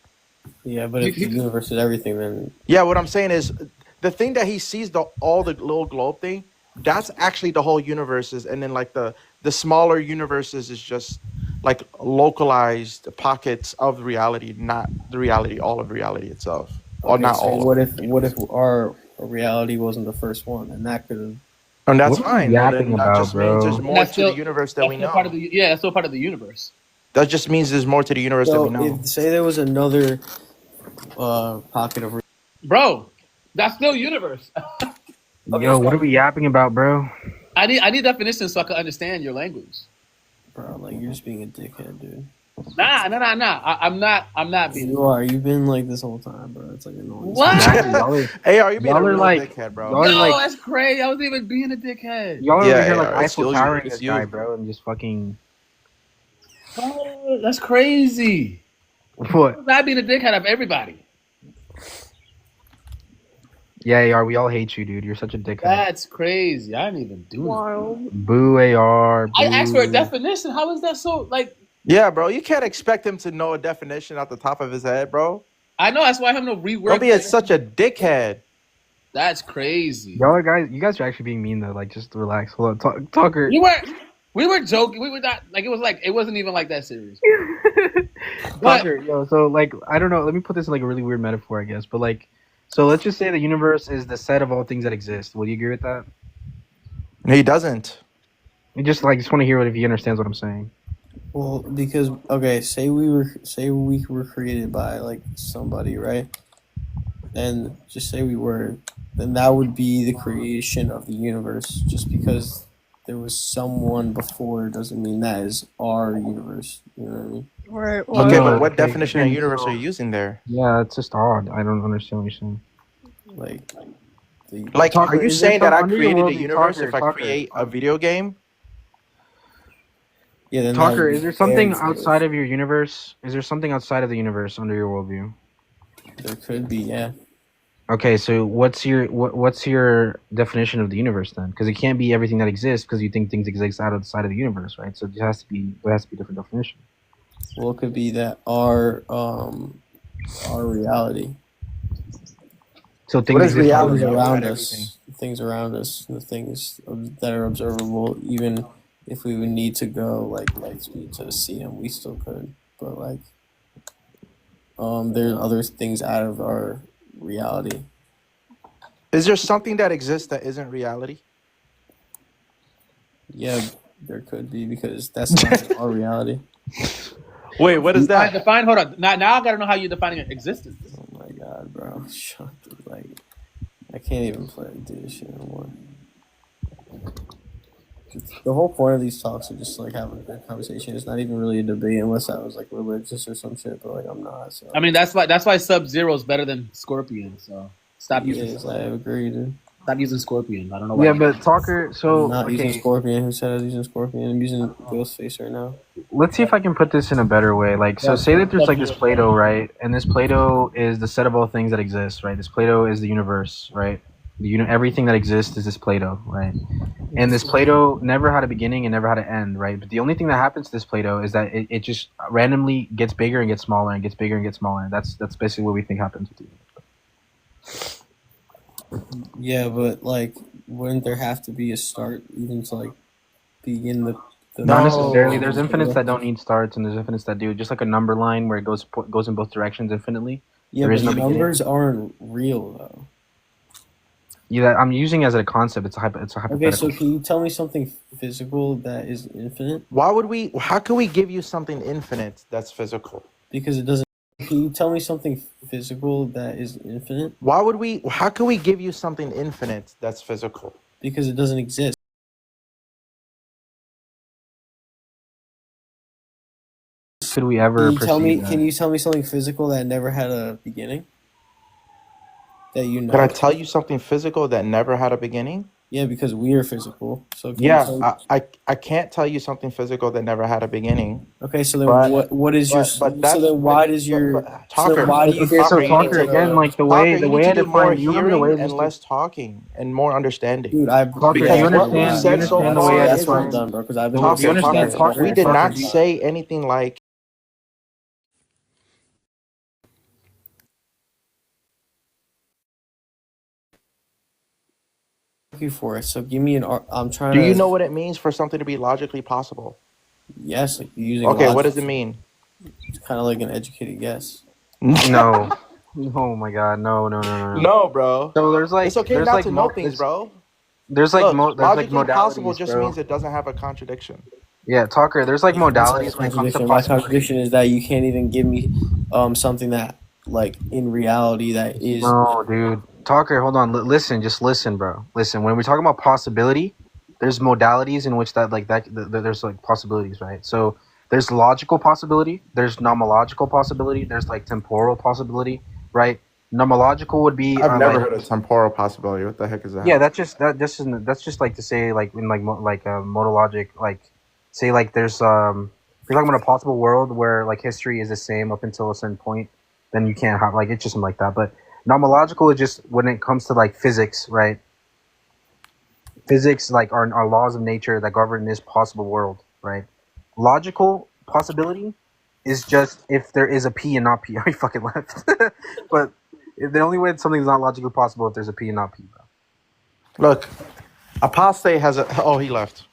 Yeah, but if the universe is everything, then Yeah, what I'm saying is the thing that he sees all the little globe thing, that's actually the whole universes, and then like the smaller universes is just like localized pockets of reality, not the reality, all of reality itself, or okay, not so all. what if our reality wasn't the first one, and that could have. And that's What are you fine. Well, yapping then that about, just means there's bro? more That's to still- the universe that That's we still know. part of the that's still part of the universe. That just means there's more to the universe that we So know. if say there was another pocket of. Bro, that's still universe. Yo, what are we yapping about, bro? I need definitions so I can understand your language. Bro, like you're just being a dickhead, dude. Nah. I'm not being. You are. You've been like this whole time, bro. It's like annoying. What? Exactly, y'all are, Hey, are you being y'all a are real like- dickhead, bro? y'all are No, like- that's crazy. I wasn't even being a dickhead. y'all are Yeah, over here yeah, like it's Eiffel you, Towering it's this you. guy, bro, and just fucking Oh, that's crazy. what? Not being a dickhead of everybody. Yeah, AR, we all hate you, dude. You're such a dickhead. That's crazy. I didn't even do that. Boo, AR. Boo. I asked for a definition. How is that so like? Yeah, bro, you can't expect him to know a definition at the top of his head, bro. I know that's why I have no rework. Don't be such a dickhead. That's crazy. Y'all are guys. You guys are actually being mean though. Like, just relax. Hold on, Talker. We were joking. We were not like it wasn't even like that serious. But Talker, yo. So like, I don't know. Let me put this in like a really weird metaphor, I guess. But like, so let's just say the universe is the set of all things that exist. Would you agree with that? He doesn't. I just want to hear if he understands what I'm saying. Well, because okay, say we were created by like somebody, right? And just say we were, then that would be the creation of the universe, just because there was someone before doesn't mean that is our universe. You know what I mean? Right. Okay, No, but what okay, definition of again, universe are so- you using there? Yeah, it's just odd. I don't understand what you're saying. Like, Like, Talker, are you is there saying that some I under your created a worldview- universe Talker, if I Talker. create a video game? yeah, then that Talker, would be is there something very outside of your universe? Is there something outside of the universe under your worldview? There could be, yeah. Okay, so what's your definition of the universe then? Because it can't be everything that exists because you think things exist outside of the universe, right? So there has to be a different definition. Well, it could be that our reality. So What things is exist reality outside around everything. us? Things around us, the things that are observable, even if we would need to go like light speed to see them, we still could. But like, there's other things out of our reality. Is there something that exists that isn't reality? Yeah, there could be because that's not our reality. Wait, what is that? Define. Hold on. Now I gotta know how you're defining existence. Oh my god, bro! Shut the, like, I can't even do this shit anymore. The whole point of these talks are just like having a good conversation. It's not even really a debate unless I was like religious or some shit, but like I'm not. So. I mean, that's why Sub-Zero is better than Scorpion. So stop using. Yes, I agree, dude. Stop using Scorpion. I don't know why. Yeah, but Talker, so I'm not using okay, Scorpion. Who said I was using Scorpion? I'm using Ghostface right now. let's see if I can put this in a better way. Like, so say that there's like this Play-Doh, right? And this Play-Doh is the set of all things that exist, right? This Play-Doh is the universe, right? Everything that exists is this Play-Doh, right? And this Play-Doh never had a beginning and never had an end, right? But the only thing that happens to this Play-Doh is that it just randomly gets bigger and gets smaller and gets bigger and gets smaller. That's basically what we think happens with you. Yeah, but like, wouldn't there have to be a start even to like begin the Not necessarily. There's infinites that don't need starts, and there's infinites that do. Just like a number line where it goes in both directions infinitely. Yeah, there is but no numbers aren't real though. Yeah, I'm using it as a concept. It's a hypothetical. Okay, so can you tell me something physical that is infinite? How can we give you something infinite that's physical? Because it doesn't. Can you tell me something physical that is infinite? How can we give you something infinite that's physical? Because it doesn't exist. Could we ever? Can you tell me something physical that never had a beginning? That you know. Could I tell you something physical that never had a beginning? Yeah, because we are physical. So can you Yeah, tell me- I can't tell you something physical that never had a beginning. Okay, so then But- what is your? but So that's- then why does your? So then why do you? Okay, so Talker, you Talker need to- again, like the Talker, way you the need way to I do more define you remember the way hearing this and less talking and more understanding. Dude, I Talker, Because you what understand? we You said so understand the far way I that's what I'm define? done, bro. Because I've been. Talker, you understand, Talker, we did Talker, not do you- say anything like You for it. So give me an. I'm trying. Do to, you know what it means for something to be logically possible? Yes, like using. Okay, logic. what does it mean? It's kind of like an educated guess. No. Oh my God! No! No, bro. So there's like It's okay there's not like to know things, bro. There's like Look, there's like logically possible modalities, just bro. means it doesn't have a contradiction. Yeah, Talker. There's like modalities when it comes to My possibility. contradiction is that you can't even give me something that like in reality that is. No, dude. Talker, hold on. Listen, just listen, bro. Listen. When we're talking about possibility, there's modalities in which there's like possibilities, right? So there's logical possibility, there's nomological possibility, there's like temporal possibility, right? Nomological would be. I've never like, heard of temporal possibility. What the heck is that? Yeah, that's just like to say like in like modal logic, like say like there's if you're talking about a possible world where like history is the same up until a certain point, then you can't have like it's just something like that. But nomological is just when it comes to like physics, right? Physics like are laws of nature that govern this possible world, right? Logical possibility is just if there is a P and not P. Oh, you fucking left. But the only way something's not logically possible if there's a P and not P, bro. Look, apostate has a. Oh, he left.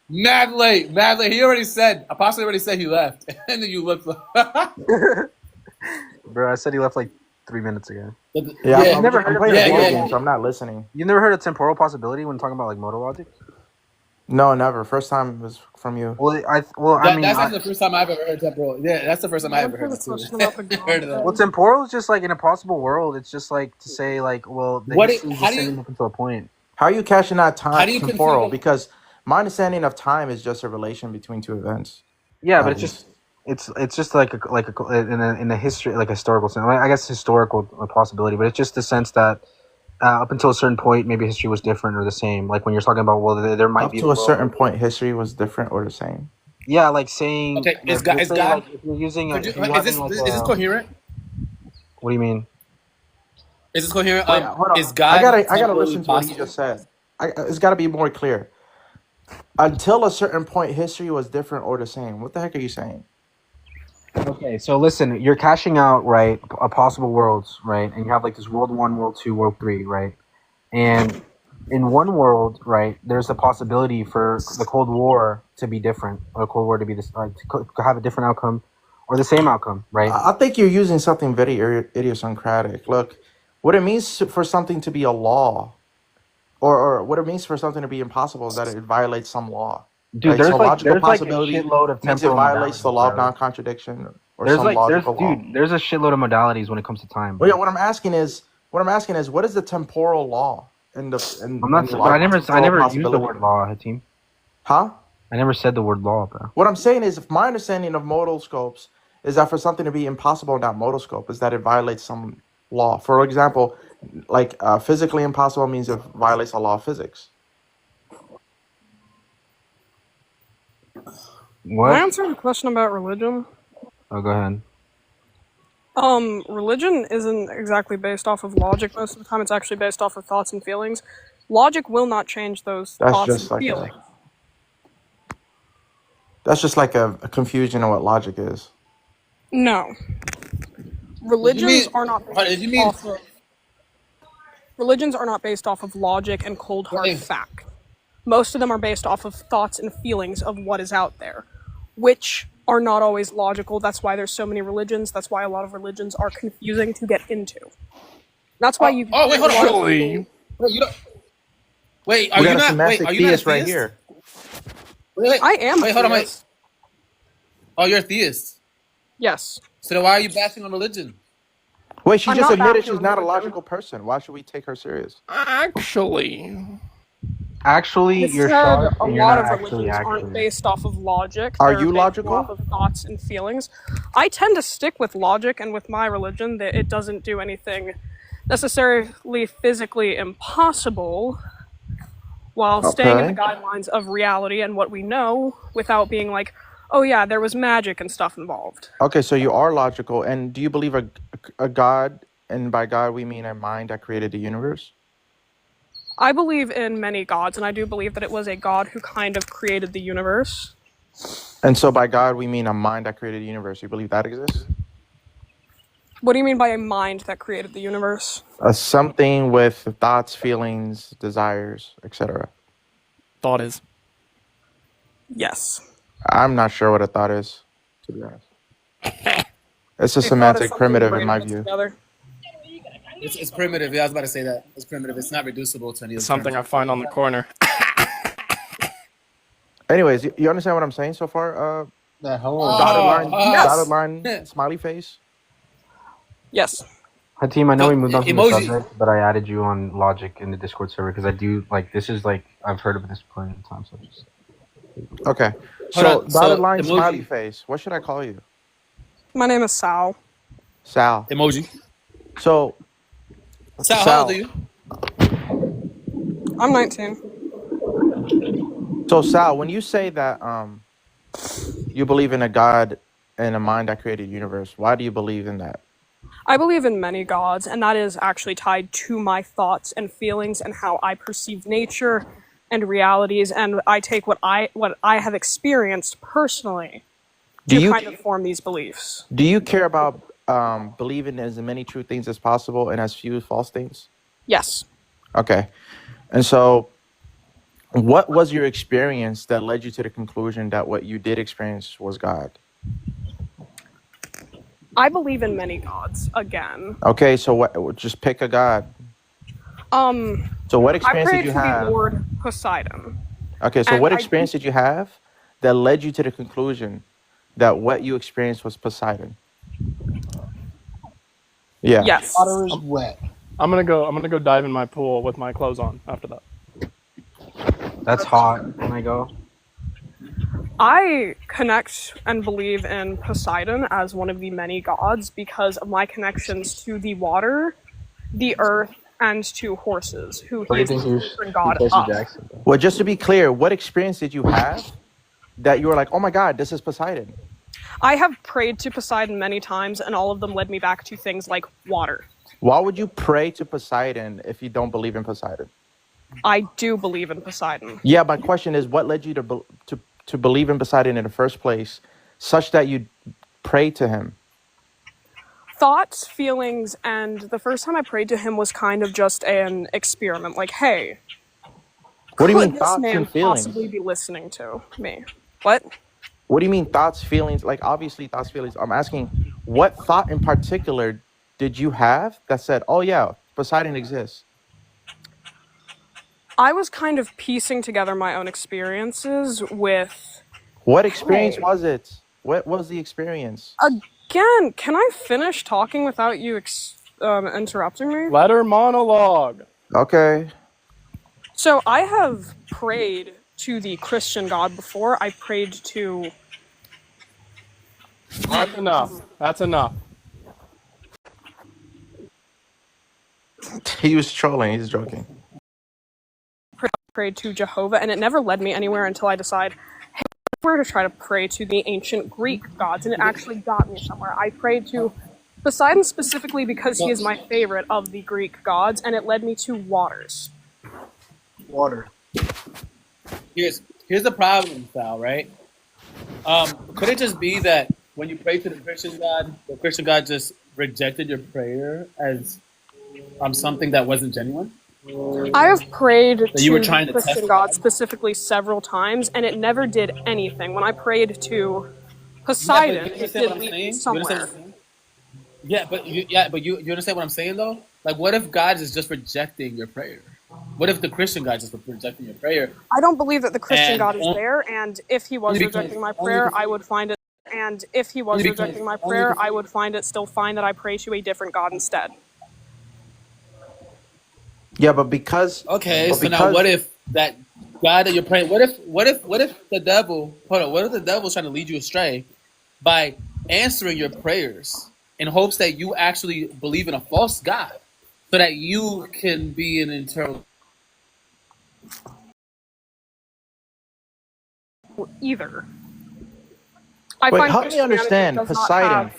Mad late. He already said. Apostle already said he left, and then you looked. Bro, I said he left like 3 minutes ago. Yeah, I'm never heard of playing that. a video Yeah. game, so I'm not listening. You never heard of temporal possibility when talking about like modal logic? No, never. First time was from you. Well, I mean, That's actually the first time I've ever heard temporal. Yeah, that's the first time I ever heard it too. Heard of that. well, temporal is just like in a possible world. It's just like to say like, well, the What history it- is how just do you- sending up until a point. How are you cashing out How time do you temporal? conceive of? Because my understanding of time is just a relation between two events. Yeah, but At it's just least. it's just like in a history, like a historical sense. I guess historical possibility, but it's just the sense that up until a certain point, maybe history was different or the same. Like when you're talking about, well, there might Up be to a a certain world. point, history was different or the same. Yeah, like saying, Okay, is like, God? let's Is say, God? like if you're using, Could you, if you're is having like this coherent? what do you mean? Is this coherent? Wait, hold Is on. God I gotta temporally listen to what he possible? just said. It's got to be more clear. Until a certain point, history was different or the same. What the heck are you saying? Okay, so listen, you're cashing out, right, possible worlds, right, and you have like this World 1, World 2, World 3, right, and in one world, right, there's a possibility for the Cold War to be different, or the Cold War to be this, to have a different outcome, or the same outcome, right? I think you're using something very idiosyncratic. Look, what it means for something to be a law, or what it means for something to be impossible is that it violates some law. Dude, Right? So logical there's like a possibility shitload of means it temporal violates the modalities, law of bro. non-contradiction or some logical law. There's a shitload of modalities when it comes to time, Well, bro. yeah, what I'm asking is, what is the temporal law in I'm not, the but I never used the possibility? word law, Hatim. Huh? I never said the word law, bro. What I'm saying is, if my understanding of modal scopes is that for something to be impossible in that modal scope is that it violates some law. For example, like physically impossible means it violates a law of physics. Can I What? answer the question about religion? Oh, go ahead. Religion isn't exactly based off of logic most of the time. It's actually based off of thoughts and feelings. Logic will not change those That's thoughts just and like feelings. a confusion of what logic is. No. Religions are not based off of religions are not based off of logic and cold hard fact. Most of them are based off of thoughts and feelings of what is out there, which are not always logical. That's why there's so many religions. That's why a lot of religions are confusing to get into. That's why you. Oh wait, hold on. Actually, Wait, you don't. Wait, are We you got a not? Wait, semantic are you not a theist right theist? here. Wait, I am. Wait, hold on, wait. theist. Oh, you're a theist. Yes. So then why are you bashing on religion? Wait, she I'm just not admitted bashing she's on not a religion. logical person. Why should we take her serious? Actually, I you're said sharp, a and you're lot not of actually religions aren't accurate. based off of logic. Are They're you based logical? off of thoughts and feelings. I tend to stick with logic, and with my religion, that it doesn't do anything necessarily physically impossible while staying in the Okay. guidelines of reality and what we know without being like, oh yeah, there was magic and stuff involved. Okay, so you are logical. And do you believe a God, and by God we mean a mind that created the universe? I believe in many gods, and I do believe that it was a god who kind of created the universe. And so by God we mean a mind that created the universe. You believe that exists? What do you mean by a mind that created the universe? Something with thoughts, feelings, desires, etc. Thought is. Yes. I'm not sure what a thought is, to be honest. It's a A thought is semantic something primitive your in brain my puts view. together. It's primitive. Yeah, I was about to say that. It's primitive. It's not reducible to any other Something I term. find on the corner. Anyways, you understand what I'm saying so far? That whole Dotted line, smiley face. Yes. Hatim, I know we moved on from the Emoji. subject, but I added you on Logic in the Discord server because I do like this is like I've heard of this plenty of times. So just Okay. Hold So on, dotted so line, emoji. smiley face. What should I call you? My name is Sal. Sal. Emoji. So Sal, how old are you? I'm 19. So Sal, when you say that you believe in a God and a mind that created the universe, why do you believe in that? I believe in many gods, and that is actually tied to my thoughts and feelings and how I perceive nature and realities, and I take what I have experienced personally Do to you kind of form these beliefs. do you care about believing in as many true things as possible and as few false things? Yes. Okay. And so what was your experience that led you to the conclusion that what you did experience was God? I believe in many gods, again. Okay, so what? Just pick a God. So what I experience pray did you to have? the Lord Poseidon. Okay, so And what I experience did you have that led you to the conclusion that what you experienced was Poseidon? Yeah. Yes. Water is wet. I'm gonna go dive in my pool with my clothes on after that. That's hot. Can I go? I connect and believe in Poseidon as one of the many gods because of my connections to the water, the earth, and to horses, who he is the patron god of. Well, just to be clear, what experience did you have that you were like, oh my God, this is Poseidon? I have prayed to Poseidon many times, and all of them led me back to things like water. Why would you pray to Poseidon if you don't believe in Poseidon? I do believe in Poseidon. Yeah, my question is, what led you to believe in Poseidon in the first place, such that you pray to him? Thoughts, feelings, and the first time I prayed to him was kind of just an experiment. Like, hey, What do you mean could this thoughts man and feelings? possibly be listening to me? What? What do you mean thoughts, feelings? Like, obviously thoughts, feelings. I'm asking, what thought in particular did you have that said, oh yeah, Poseidon exists? I was kind of piecing together my own experiences with... What experience Hey. was it? What was the experience? Again, can I finish talking without you interrupting me? Let her monologue. Okay. So I have prayed to the Christian God before. I prayed to... That's enough. That's enough. He was trolling. He's joking. Prayed to Jehovah, and it never led me anywhere until I decided, hey, we're to try to pray to the ancient Greek gods, and it actually got me somewhere. I prayed to Poseidon specifically because he is my favorite of the Greek gods, and it led me to waters. Water. Here's the problem, Sal, right? Could it just be that when you pray to the Christian God just rejected your prayer as something that wasn't genuine? I have prayed That you were to trying the to test Christian God specifically several times, and it never did anything. When I prayed to Poseidon, you it understand did what I'm lead me saying? You somewhere. understand what I'm saying? But you understand what I'm saying though? Like, what if God is just rejecting your prayer? What if the Christian God is just rejecting your prayer? I don't believe that the Christian And God is on- there, and if he was only because- rejecting my only prayer, because- I would find it. And if he was only because- rejecting my only prayer, because- I would find it still fine that I pray to a different God instead. Yeah, but because Okay, but so now because- what if that God that you're praying? What if the devil? Hold on. What if the devil's trying to lead you astray by answering your prayers in hopes that you actually believe in a false God, so that you can be an internal? Either. I Wait, find help me Christianity understand does not Poseidon. have-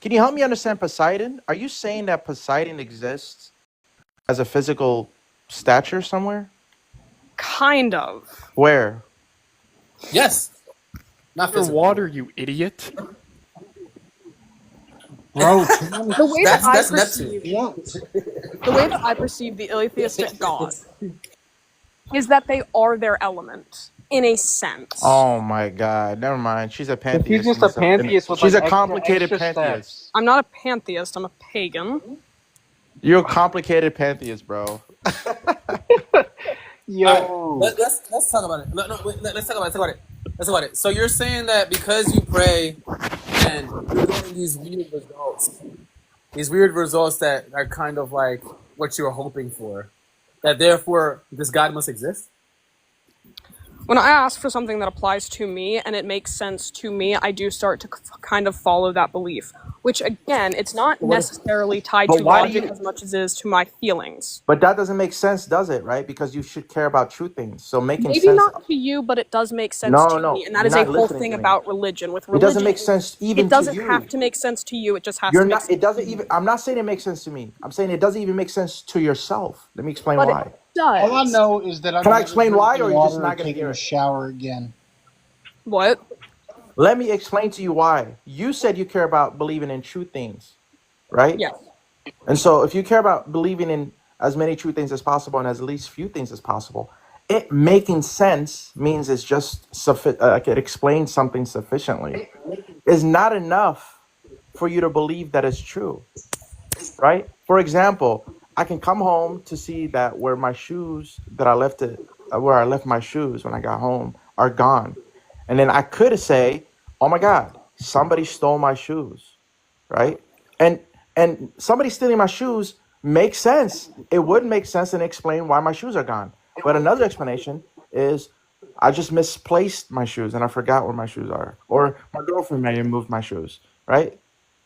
Can you help me understand Poseidon? Are you saying that Poseidon exists as a physical stature somewhere? Kind of. Where? Yes. Not Your water, you idiot. Bro, The way that I that's perceive the way that I perceive the Ilitheistic God is that they are their element in a sense. Oh my God! Never mind. She's a pantheist. just a pantheist with, She's like, a extra- complicated extra pantheist. I'm not a pantheist. I'm a pagan. You're a complicated pantheist, bro. Yo. Let's talk about it. No, wait, let's talk about it. Let's talk about it. So you're saying that because you pray and you're getting these weird results that are kind of like what you were hoping for, that therefore this God must exist? When I ask for something that applies to me and it makes sense to me, I do start to kind of follow that belief. Which, again, it's not necessarily tied But to why do logic you- as much as it is to my feelings. But that doesn't make sense, does it? Right? Because you should care about true things. So making Maybe sense. not to you, but it does make sense No, to no, me. And that you're is a not whole listening thing to me. about religion. With It religion, doesn't make sense even it doesn't to you. have to make sense to you. It just has You're to make not. sense. It doesn't even. I'm not saying it makes sense to me. I'm saying it doesn't even make sense to yourself. Let me explain But why. it does. all I know is that I'm Can I never explain why, or drinking you're just water not or gonna taking hear a it? shower again. What? Let me explain to you why. You said you care about believing in true things, right? Yes. And so if you care about believing in as many true things as possible and as least few things as possible, it making sense means it's just it explains something sufficiently. Is not enough for you to believe that it's true, right? For example, I can come home to see that where my shoes that I left where I left my shoes when I got home are gone. And then I could say, oh my God, somebody stole my shoes, right? And somebody stealing my shoes makes sense. It would make sense and explain why my shoes are gone. But another explanation is I just misplaced my shoes and I forgot where my shoes are, or my girlfriend may have moved my shoes, right?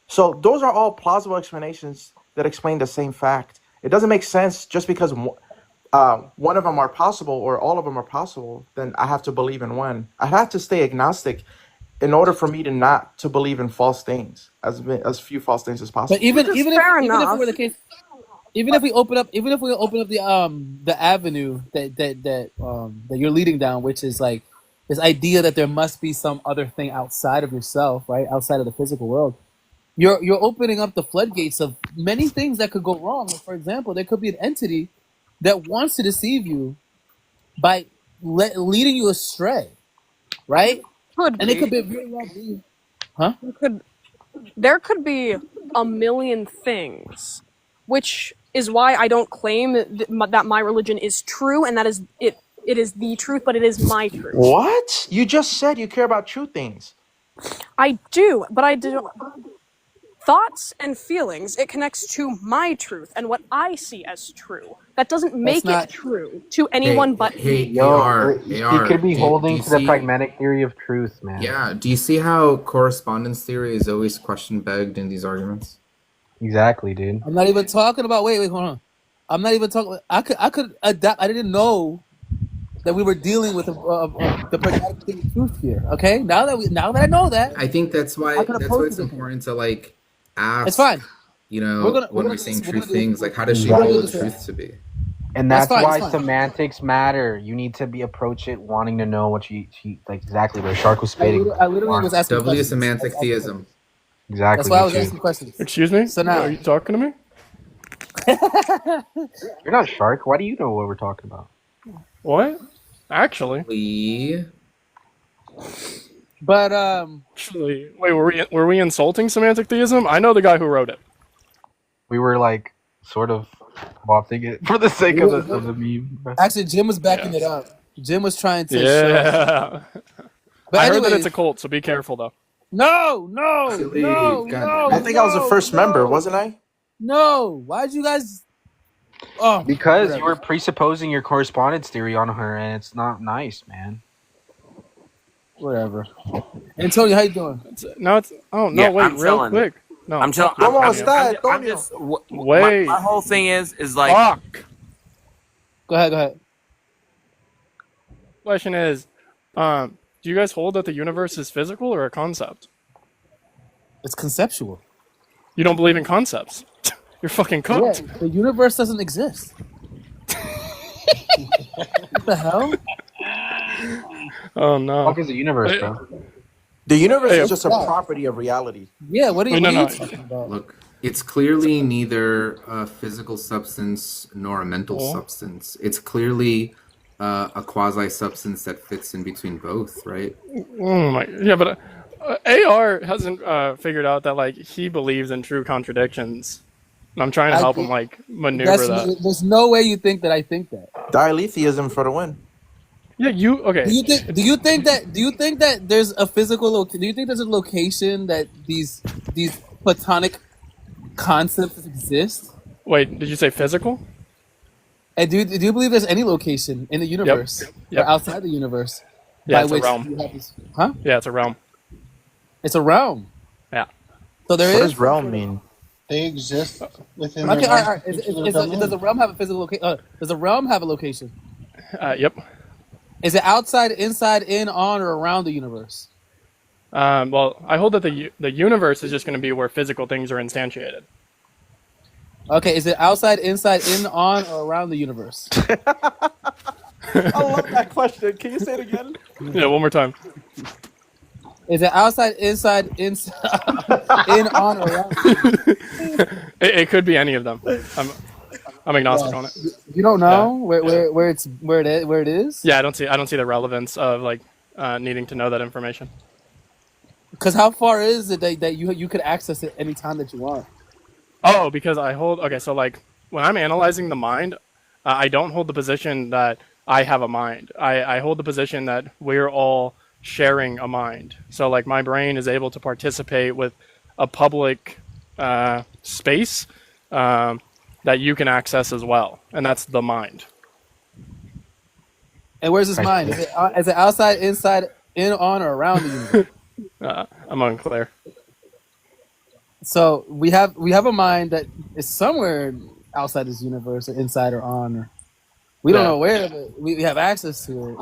So those are all plausible explanations that explain the same fact. It doesn't make sense just because one of them are possible or all of them are possible, then I have to believe in one. I have to stay agnostic in order for me to not to believe in false things, as few false things as possible. But even Which is if fair even if it enough. were the case, even if we open up the avenue that you're leading down, which is like this idea that there must be some other thing outside of yourself, right, outside of the physical world. You're opening up the floodgates of many things that could go wrong. For example, there could be an entity that wants to deceive you by leading you astray, right? Could And it could be. be very well be, huh? There could be a million things, which is why I don't claim that my religion is true and that is it. It is the truth, but it is my truth. What? You just said you care about true things. I do, but I do. Thoughts and feelings, it connects to my truth and what I see as true. That doesn't make not- it true to anyone but Hey, me. AR, He AR, could be do holding you to the see- pragmatic theory of truth, man. Yeah, do you see how correspondence theory is always question begged in these arguments? Exactly, dude. I'm not even talking about. Wait, hold on. I'm not even talking. I could adapt. I didn't know that we were dealing with the pragmatic theory of truth here. Okay, now that I know that, I think that's why I could oppose it's it. important to like ask. It's fine. You know, We're when we're saying true things, like how does she Exactly. hold truth to be? And That's that's fine, why it's fine. semantics matter. You need to approach it wanting to know what she like exactly where Shark was I spitting. literally was asking W questions. semantic theism. Exactly. That's why I was me too. asking questions. Excuse me? So now- Are you talking to me? You're not Shark. Why do you know what we're talking about? What? Actually. But Actually, wait, were we insulting semantic theism? I know the guy who wrote it. We were like sort of wafting it for the sake of the meme. actually, Jim was backing it up. Jim was trying to. Yeah. But I heard that anyways- it's a cult, so be careful though. No. I think I was the first member, wasn't I? No. Why'd you guys? Oh, Because whatever. you were presupposing your correspondence theory on her, and it's not nice, man. Whatever. Antonio, how you doing? No, it's. Oh no! Yeah, wait, I'm real chilling. quick. No, I'm chilling. ¿Cómo I'm está, just. Wait. My whole thing is like. Fuck. Go ahead. Question is, do you guys hold that the universe is physical or a concept? It's conceptual. You don't believe in concepts. You're fucking cooked. Yeah, the universe doesn't exist. What the hell? Oh no. What is the universe, bro? The universe Hey, is just a yeah. property of reality. Yeah, what are you, Wait, what no, are no. you talking about? Look, it's clearly neither a physical substance nor a mental Oh. substance. It's clearly a quasi substance that fits in between both, right? Oh my. Yeah, but AR hasn't figured out that like he believes in true contradictions. And I'm trying to help him like maneuver that. There's no way you think that I think that. Dialetheism for the win. Yeah, you okay? Do you think that there's a physical do you think there's a location that these platonic concepts exist? Wait, did you say physical? And do you believe there's any location in the universe Yep. or outside the universe Yeah, by it's a which realm. you have this, huh? Yeah, it's a realm. It's a realm. Yeah. So there What is. does realm mean? They exist within Okay, their all right. Does a realm have a physical location? Does a realm have a location? Yep. Is it outside, inside, in, on, or around the universe? Well, I hold that the universe is just going to be where physical things are instantiated. Okay, is it outside, inside, in, on, or around the universe? I love that question. Can you say it again? Yeah, one more time. Is it outside, inside, in, on, or around? It could be any of them. I'm agnostic on it. You don't know where it is? Yeah, I don't see the relevance of like needing to know that information. Because how far is it that you could access it any time that you want? Oh, because I hold. Okay, so like when I'm analyzing the mind, I don't hold the position that I have a mind. I hold the position that we're all sharing a mind. So like my brain is able to participate with a public space that you can access as well, and that's the mind. And where's his mind? Is it outside, inside, in, on, or around the universe? I'm unclear. So we have a mind that is somewhere outside this universe, or inside, or on. Or we don't know where, but we have access to it.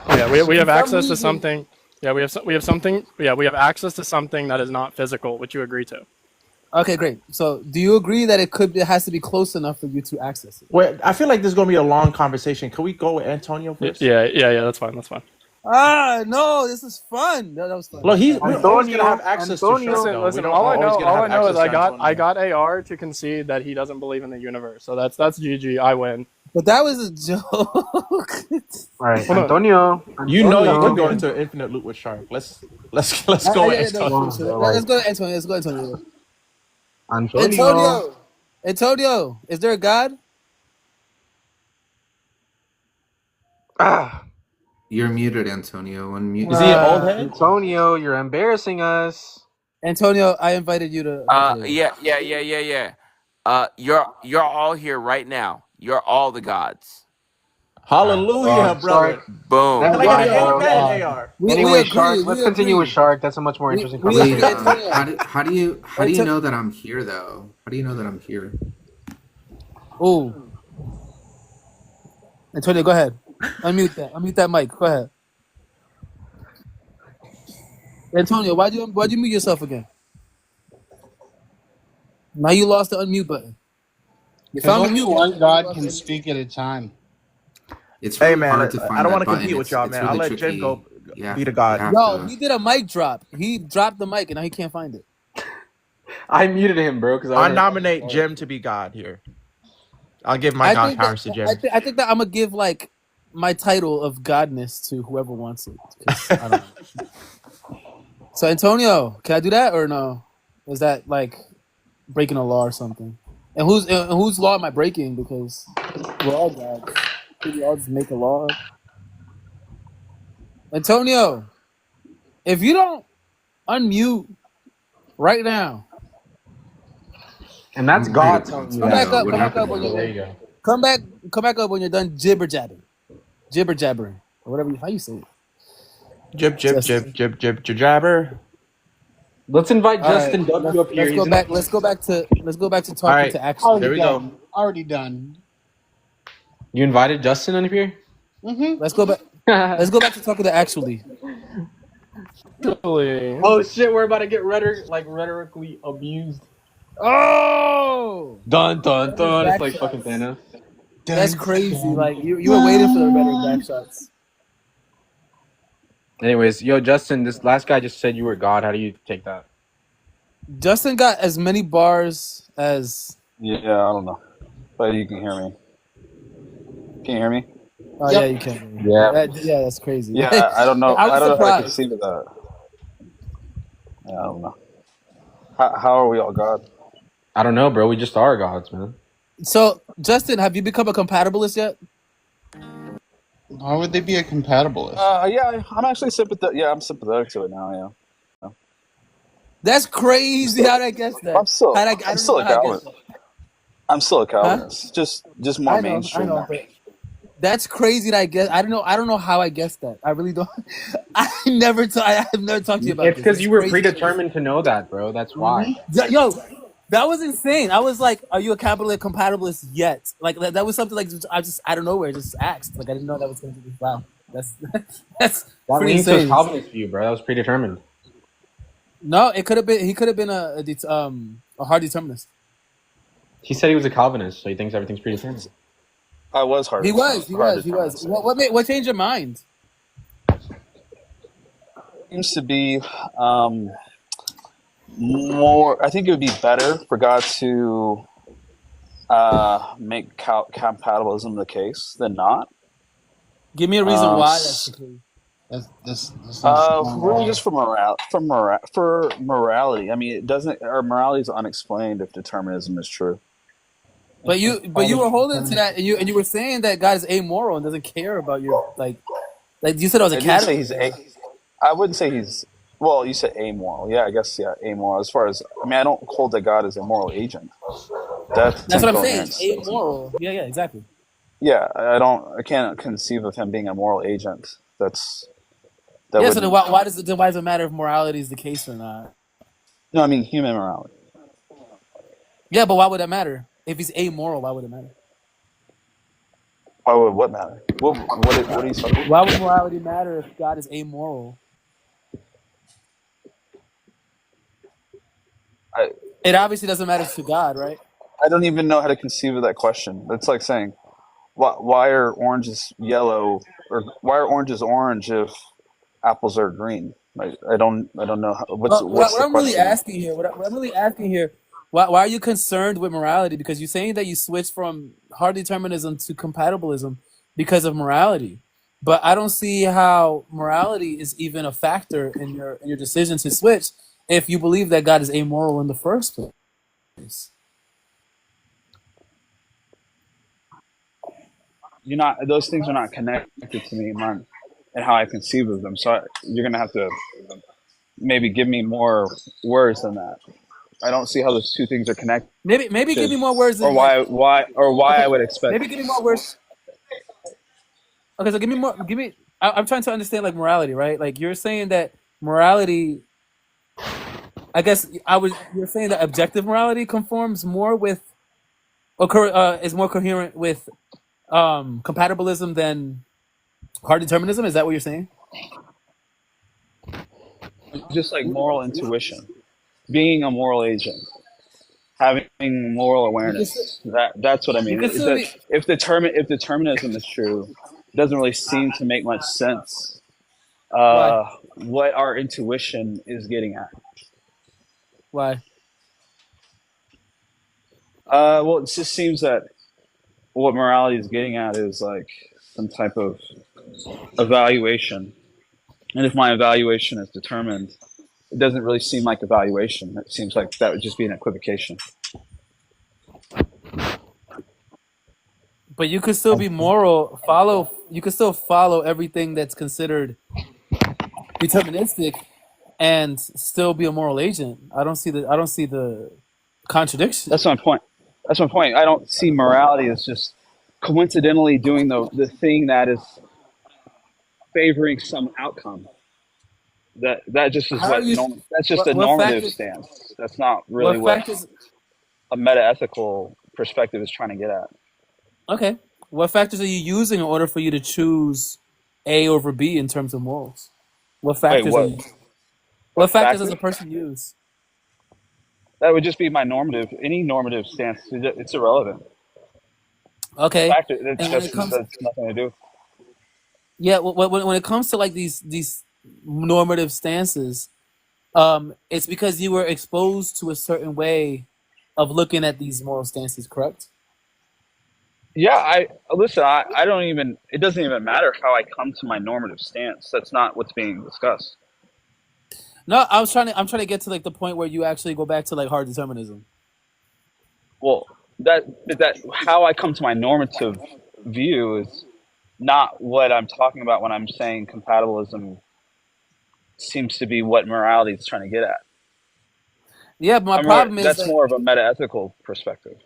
Yeah, we have access to something. Yeah, we have something. Yeah, we have access to something that is not physical, which you agree to. Okay, great. So do you agree that it has to be close enough for you to access it? Wait, I feel like this is gonna be a long conversation. Can we go with Antonio first? Yeah. That's fine. No, this is fun. That was fun. Look, we're always gonna have access to shit. Listen. All I know is I got AR to concede that he doesn't believe in the universe. So that's GG. I win. But that was a joke. All right, Antonio. You know you can go into an infinite loop with Shark. Let's go with Antonio. Let's go to Antonio. Antonio, is there a God? You're muted, Antonio. Unmute. Is he an old head? Antonio, you're embarrassing us. Antonio, I invited you to. Yeah. You're all here right now. You're all the gods. Hallelujah, brother. Boom. Anyway, Shark. Let's continue with Shark. That's a much more interesting conversation. How do you know that I'm here though? How do you know that I'm here? Oh, Antonio, go ahead. Unmute that mic. Go ahead. Antonio, why'd you mute yourself again? Now you lost the unmute button. You found the mute one God can speak at a time. It's really hard to find I don't want that to compete button. with y'all, man. Really I'll let tricky. Jim go Yeah, be the God. Yo, he did a mic drop. He dropped the mic and now he can't find it. I muted him, bro. Because I nominate Jim to be God here. I'll give my God powers to Jim. I think that I'm gonna give like my title of godness to whoever wants it. I don't know. So Antonio, can I do that or no? Is that like breaking a law or something? And whose law am I breaking? Because we're all gods. Could we all just make a law? Antonio, if you don't unmute right now, and that's God telling you that. Come back up when you're done jibber jabbering, or whatever. How you say it? Jib jabber. Let's invite Justin W up here. Let's go back to talking to action. There we go. Already done. You invited Justin on here? Mm-hmm. Let's go back. Let's go back to talking to actually. Oh shit, we're about to get rhetorically abused. Oh! Dun. It's like fucking Thanos. That's crazy. Like you were waiting for the rhetoric back shots. Anyways, yo, Justin, this last guy just said you were God. How do you take that? Justin got as many bars as. Yeah, I don't know, but you can hear me. Can you hear me? Oh yeah, you can. Yeah, that's crazy. Yeah, I don't know. I don't know if I can surprised. see that. Yeah, I don't know. How are we all God? I don't know, bro. We just are gods, man. So, Justin, have you become a compatibilist yet? Why would they be a compatibilist? Yeah, I'm actually sympathetic. Yeah, I'm sympathetic to it now. Yeah. That's crazy. How'd I guess that? I'm still a Calvinist. I'm still a Calvinist. Just more I know, mainstream. I know, but that's crazy that I guess. I don't know how I guessed that. I really don't. I have never talked to you about It's this. because It's you were crazy. predetermined to know that, bro. That's why. Yo, that was insane. I was like, "Are you a compatibilist yet?" Like that was something like I just out of nowhere just asked. Like I didn't know that was going to be. Wow, that's That pretty leans to insane. Calvinist view, bro. That was predetermined. No, it could have been. He could have been a hard determinist. He said he was a Calvinist, so he thinks everything's predetermined. I was hard. He was. What changed your mind? Seems to be more. I think it would be better for God to make compatibilism the case than not. Give me a reason why that's the case. That's really just for morality. I mean, it doesn't. Our morality is unexplained if determinism is true. But you were holding to that, and you were saying that God is amoral and doesn't care about your like you said I was a didn't say cat. I wouldn't say he's. Well, you said amoral. Yeah, I guess amoral. As far as I don't hold that God is a moral agent. That's what I'm saying. Amoral. Yeah, exactly. Yeah, I can't conceive of him being a moral agent. That Yeah. So then wouldn't. why does it matter if morality is the case or not? No, I mean human morality. Yeah, but why would that matter? If he's amoral, why would it matter? Why would what matter? What are you talking? Why would morality matter if God is amoral? I It obviously doesn't matter to God, right? I don't even know how to conceive of that question. That's like saying, why are oranges yellow, or why are oranges orange if apples are green? Like I don't know what's What the I'm really question. asking here, what I'm really asking here, why are you concerned with morality? Because you're saying that you switched from hard determinism to compatibilism because of morality, but I don't see how morality is even a factor in your decision to switch if you believe that God is amoral in the first place. You're not; those things are not connected to me, man, and how I conceive of them. So you're gonna have to maybe give me more words than that. I don't see how those two things are connected, Maybe give me more words or than like why I okay, would expect. maybe give me more words. Okay, so give me more. Give me. I'm trying to understand like morality, right? Like you're saying that morality. I guess You're saying that objective morality conforms more with, is more coherent with, compatibilism than hard determinism. Is that what you're saying? Just like moral intuition, being a moral agent, having moral You can still, awareness. That's what I you mean. can Is still that be. if determinism is true, it doesn't really seem to make much sense. Why? What our intuition is getting at. Why? Well, it just seems that what morality is getting at is like some type of evaluation, and if my evaluation is determined, it doesn't really seem like evaluation. It seems like that would just be an equivocation. But you could still be moral. You could still follow everything that's considered deterministic, and still be a moral agent. I don't see the contradiction. That's my point. That's my point. I don't see morality as just coincidentally doing the thing that is favoring some outcome. That just is How are what you? that's just a What normative factors? stance. That's not really What what factors? a metaethical perspective is trying to get at. Okay. What factors are you using in order for you to choose A over B in terms of morals? What Wait, factors are what you? what What factors does factor? a person use? That would just be my normative. Any normative stance, it's irrelevant. Okay. Factor. And when it comes, That's nothing to do. yeah, when it comes to like these normative stances, it's because you were exposed to a certain way of looking at these moral stances, correct? Yeah, I listen. I don't even. It doesn't even matter how I come to my normative stance. That's not what's being discussed. No, I'm trying to get to like the point where you actually go back to like hard determinism. Well, that how I come to my normative view is not what I'm talking about when I'm saying compatibilism seems to be what morality is trying to get at. Yeah, but my I'm more. problem is That's that, more of a metaethical perspective.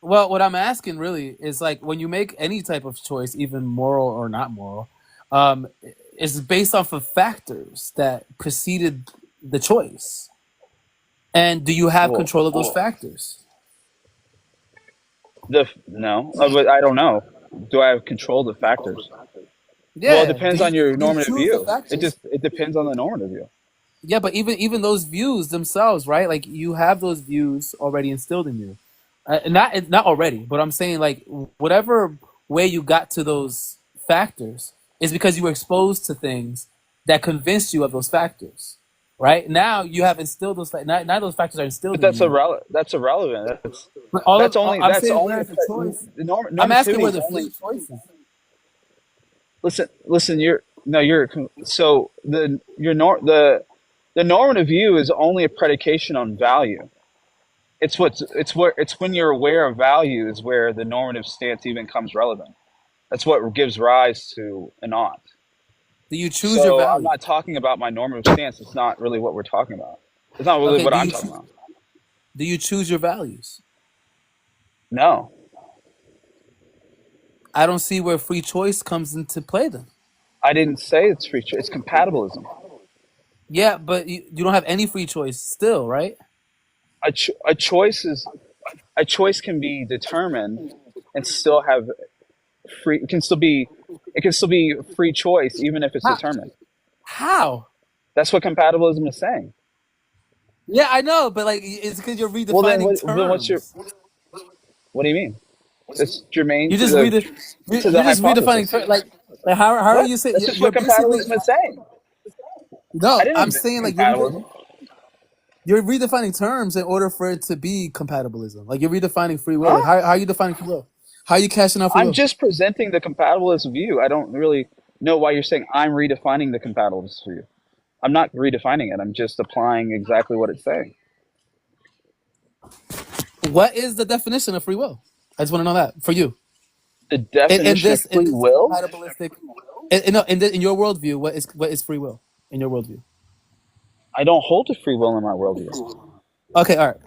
well, what I'm asking really is like when you make any type of choice, even moral or not moral, is based off of factors that preceded the choice. And do you have Well, control of those factors? no, but I don't know. Do I have control of the factors? Well, it Yeah. depends on your Do you normative choose the view. factors? It depends on the normative view. Yeah, but even those views themselves, right? Like you have those views already instilled in you. Not already, but I'm saying like whatever way you got to those factors is because you were exposed to things that convinced you of those factors. Right now, you have instilled those. Now those factors are But instilled in you. that's irrelevant. But I'm That's saying only where's the choice? I'm asking normativity where is the only. free choice is. Listen. You're no. You're so the normative view is only a predication on value. It's when you're aware of value is where the normative stance even comes relevant. That's what gives rise to an ought. Do you choose your So I'm value? not talking about my normative stance. It's not really what we're talking about. It's not really Okay. what I'm talking about. Do you choose your values? No. I don't see where free choice comes into play then. I didn't say it's free choice. It's compatibilism. Yeah, but you don't have any free choice still, right? A choice can be determined and still have free. It can still be free choice even if it's determined. How? That's what compatibilism is saying. Yeah, I know, but like it's because you're redefining terms. What do you mean? It's germane You to just the you're just redefining hypothesis. like how are you saying? That's just You're what basically compatibilism is saying. no. I didn't I'm invent saying like compatibilism. you're redefining terms in order for it to be compatibilism. Like you're redefining free will. Like how are you defining free will? How are you cashing out free I'm will? just presenting the compatibilist view. I don't really know why you're saying I'm redefining the compatibilist view. I'm not redefining it. I'm just applying exactly what it's saying. What is the definition of free will? I just want to know that for you. The definition of free will? Compatibilistic. In your worldview, what is free will in your worldview? I don't hold to free will in my worldview. Okay, all right.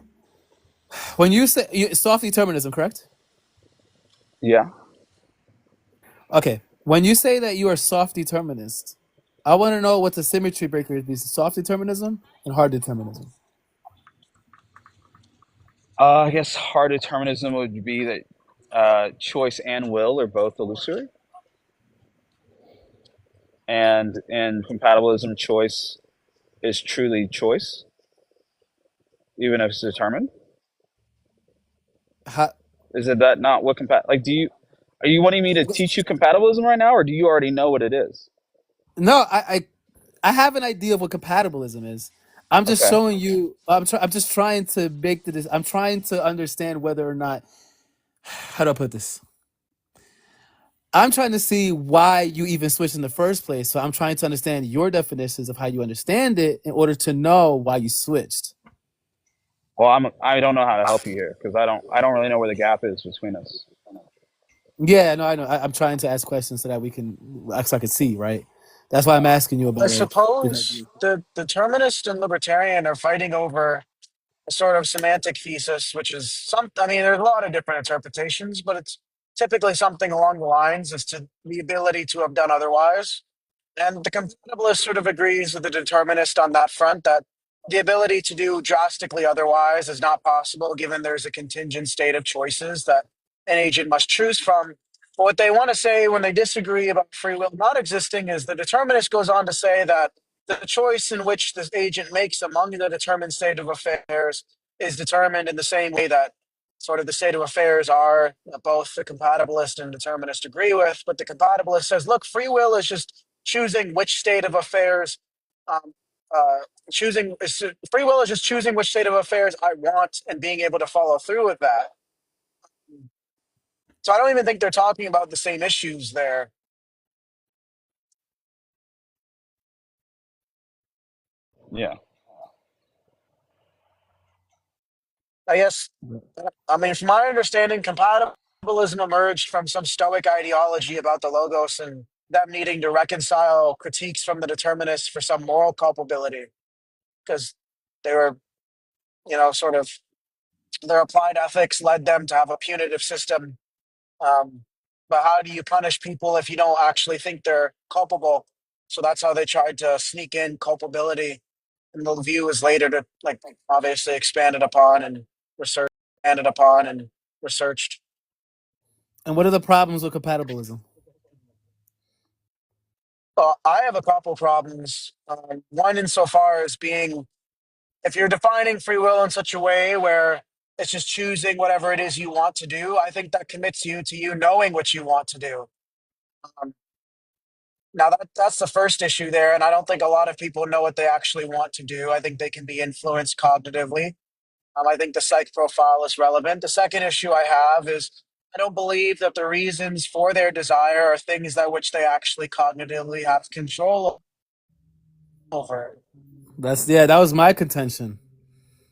When you say soft determinism, correct? Yeah. Okay. When you say that you are soft determinist, I want to know what the symmetry breaker is between soft determinism and hard determinism. I guess hard determinism would be that choice and will are both illusory. And in compatibilism, choice is truly choice, even if it's determined. Is it that not what are you wanting me to teach you compatibilism right now, or do you already know what it is? No, I have an idea of what compatibilism is. I'm just showing you. I'm just trying to make this. I'm trying to understand whether or not. How do I put this? I'm trying to see why you even switched in the first place. So I'm trying to understand your definitions of how you understand it in order to know why you switched. Well, I don't know how to help you here because I don't really know where the gap is between us. Yeah, no, I know. I'm trying to ask questions so that so I can see, right? That's why I'm asking you about. I suppose the determinist and libertarian are fighting over a sort of semantic thesis, which is I mean, there's a lot of different interpretations, but it's typically something along the lines as to the ability to have done otherwise. And the compatibilist sort of agrees with the determinist on that front that the ability to do drastically otherwise is not possible given there's a contingent state of choices that an agent must choose from. But what they want to say when they disagree about free will not existing is the determinist goes on to say that the choice in which the agent makes among the determined state of affairs is determined in the same way that sort of the state of affairs are that both the compatibilist and determinist agree with. But the compatibilist says, look, free will is just choosing which state of affairs free will is just choosing which state of affairs I want and being able to follow through with that. So I don't even think they're talking about the same issues there. Yeah. I guess, I mean, from my understanding, compatibilism emerged from some Stoic ideology about the Logos and them needing to reconcile critiques from the determinists for some moral culpability because they were, sort of their applied ethics led them to have a punitive system. But how do you punish people if you don't actually think they're culpable? So that's how they tried to sneak in culpability. And the view is later to obviously expanded upon and researched. And what are the problems with compatibilism? Well, I have a couple problems. One insofar as being, if you're defining free will in such a way where it's just choosing whatever it is you want to do, I think that commits you to you knowing what you want to do. Now that's the first issue there, and I don't think a lot of people know what they actually want to do. I think they can be influenced cognitively. I think the psych profile is relevant. The second issue I have is I don't believe that the reasons for their desire are things that which they actually cognitively have control over. That was my contention.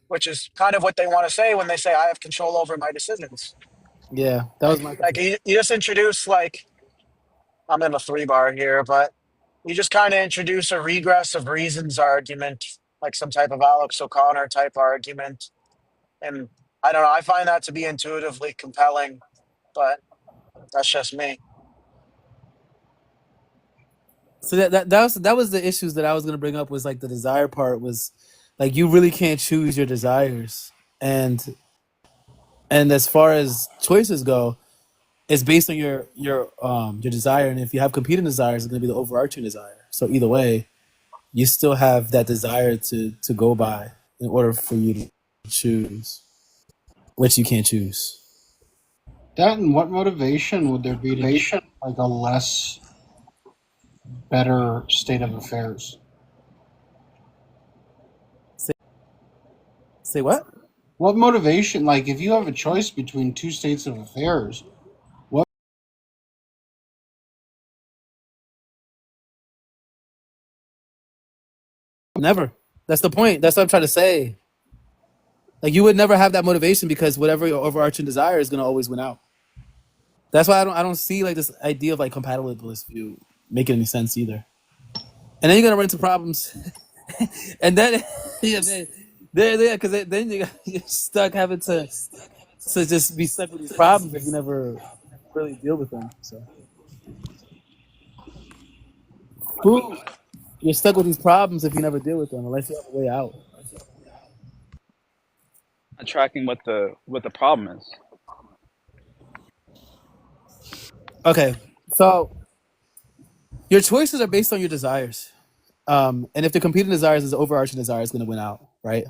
Which is kind of what they want to say when they say I have control over my decisions. Yeah, that was my contention. You just introduce I'm in a 3-bar here, but you just kind of introduce a regress of reasons argument, like some type of Alex O'Connor type argument. And I don't know, I find that to be intuitively compelling, but That's just me. So that was the issues that I was gonna bring up, was like the desire part, was like you really can't choose your desires, and as far as choices go, it's based on your desire, and if you have competing desires, it's gonna be the overarching desire. So either way, you still have that desire to go by in order for you to choose, which you can't choose. That, and what motivation would there be to get, like, a less better state of affairs? Say what? What motivation? Like, if you have a choice between two states of affairs, what? Never. That's the point. That's what I'm trying to say. Like, you would never have that motivation because whatever your overarching desire is gonna always win out. That's why I don't see like this idea of like compatibilist view making any sense either. And then you're gonna run into problems, and then because then you're stuck having to just be stuck with these problems if you never really deal with them. So, Food. You're stuck with these problems if you never deal with them, unless you have a way out. Not tracking what the problem is. Okay, so your choices are based on your desires, and if the competing desires is the overarching desire, is going to win out, right?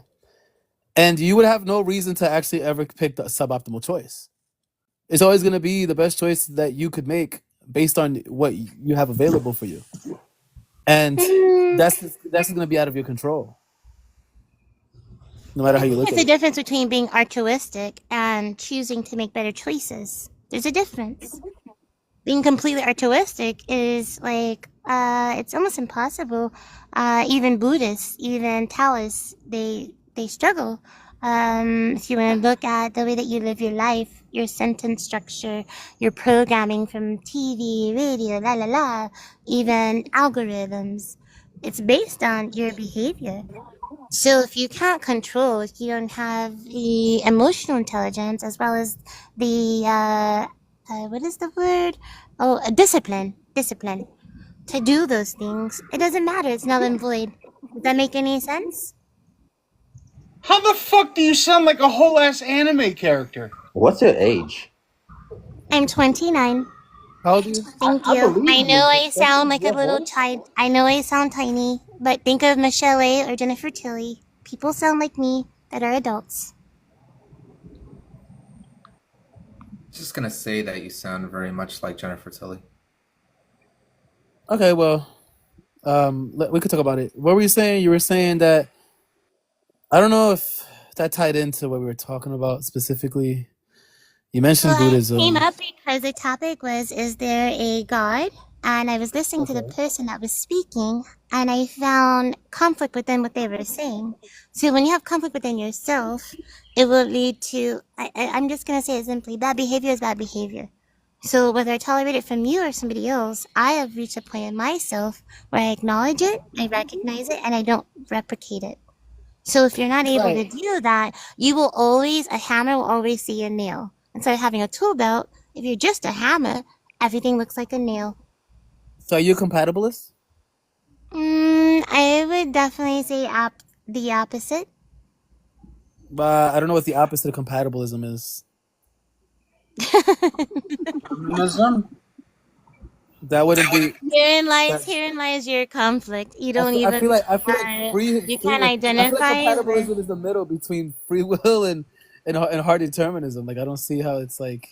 And you would have no reason to actually ever pick the suboptimal choice. It's always going to be the best choice that you could make based on what you have available for you, and that's going to be out of your control, no matter how you look There's at a it. difference between being altruistic and choosing to make better choices. There's a difference. Being completely altruistic is like it's almost impossible. Even Buddhists, even Taoists, they struggle. If you want to look at the way that you live your life, your sentence structure, your programming from TV, radio, la la la, even algorithms, it's based on your behavior. So if you can't control, if you don't have the emotional intelligence as well as the what is the word? Oh, discipline to do those things, it doesn't matter. It's null and void. Does that make any sense? How the fuck do you sound like a whole ass anime character? What's your age? I'm 29. How old are you? Thank I you. believe I you. know I That's sound like a your little voice. child. I know I sound tiny, but think of Michelle A. or Jennifer Tilly. People sound like me that are adults. Just gonna say that you sound very much like Jennifer Tilly. Okay, well, we could talk about it. What were you saying? You were saying that I don't know if that tied into what we were talking about specifically. You mentioned Well, I came Buddhism. up because the topic was, is there a God? And I was listening to the Okay. person that was speaking, and I found conflict within what they were saying. So when you have conflict within yourself, it will lead to, I'm just going to say it simply, bad behavior is bad behavior. So whether I tolerate it from you or somebody else, I have reached a point in myself where I acknowledge it, I recognize it, and I don't replicate it. So if you're not able to Right. do that, you will always, a hammer will always see a nail. Instead of having a tool belt, if you're just a hammer, everything looks like a nail. So are you a compatibilist? I would definitely say the opposite. But I don't know what the opposite of compatibilism is. Communism? That wouldn't be. Herein lies your conflict. You don't I even. feel like you can't I feel like identify. compatibilism is the middle between free will and hard determinism. Like I don't see how it's like.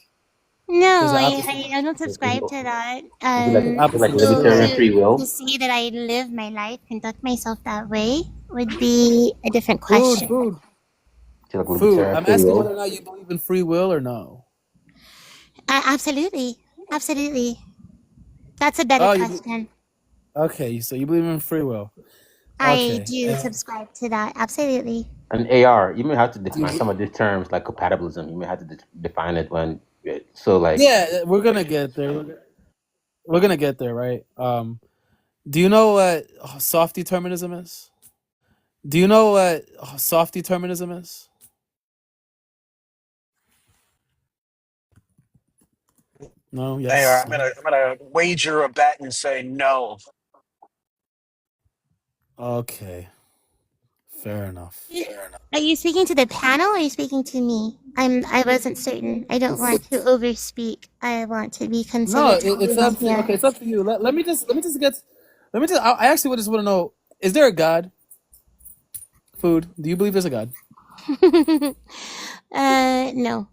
No, There's an opposite. I don't subscribe to that. Like libertarian free will? To see that I live my life, conduct myself that way, would be a different question. Food. Like Food. libertarian I'm free asking will? whether or not you believe in free will or no. Absolutely. That's a better Oh, question. Okay, so you believe in free will. I Okay. do subscribe to that. Absolutely. And AR, you may have to define some of these terms like compatibilism. You may have to define it when. So like. Yeah, we're gonna get there. We're gonna get there, right? Do you know what soft determinism is? Do you know what soft determinism is? No. Anyway, Yes. I'm gonna wager a bet and say no. Okay. Fair enough. Are you speaking to the panel or are you speaking to me? I wasn't certain. I don't want to overspeak. I want to be No, considered it's up. here. Okay, it's up to you. Let me just get. I actually just want to know: is there a God? Food. Do you believe there's a God? No.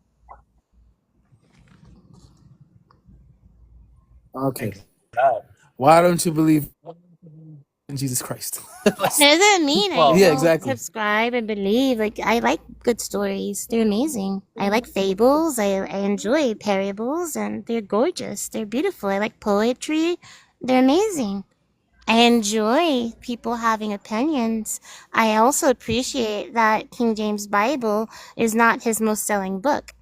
Okay. Why don't you believe in Jesus Christ? Doesn't mean I Yeah, don't exactly. subscribe and believe. Like, I like good stories. They're amazing. I like fables. I enjoy parables, and they're gorgeous. They're beautiful. I like poetry. They're amazing. I enjoy people having opinions. I also appreciate that King James Bible is not his most selling book.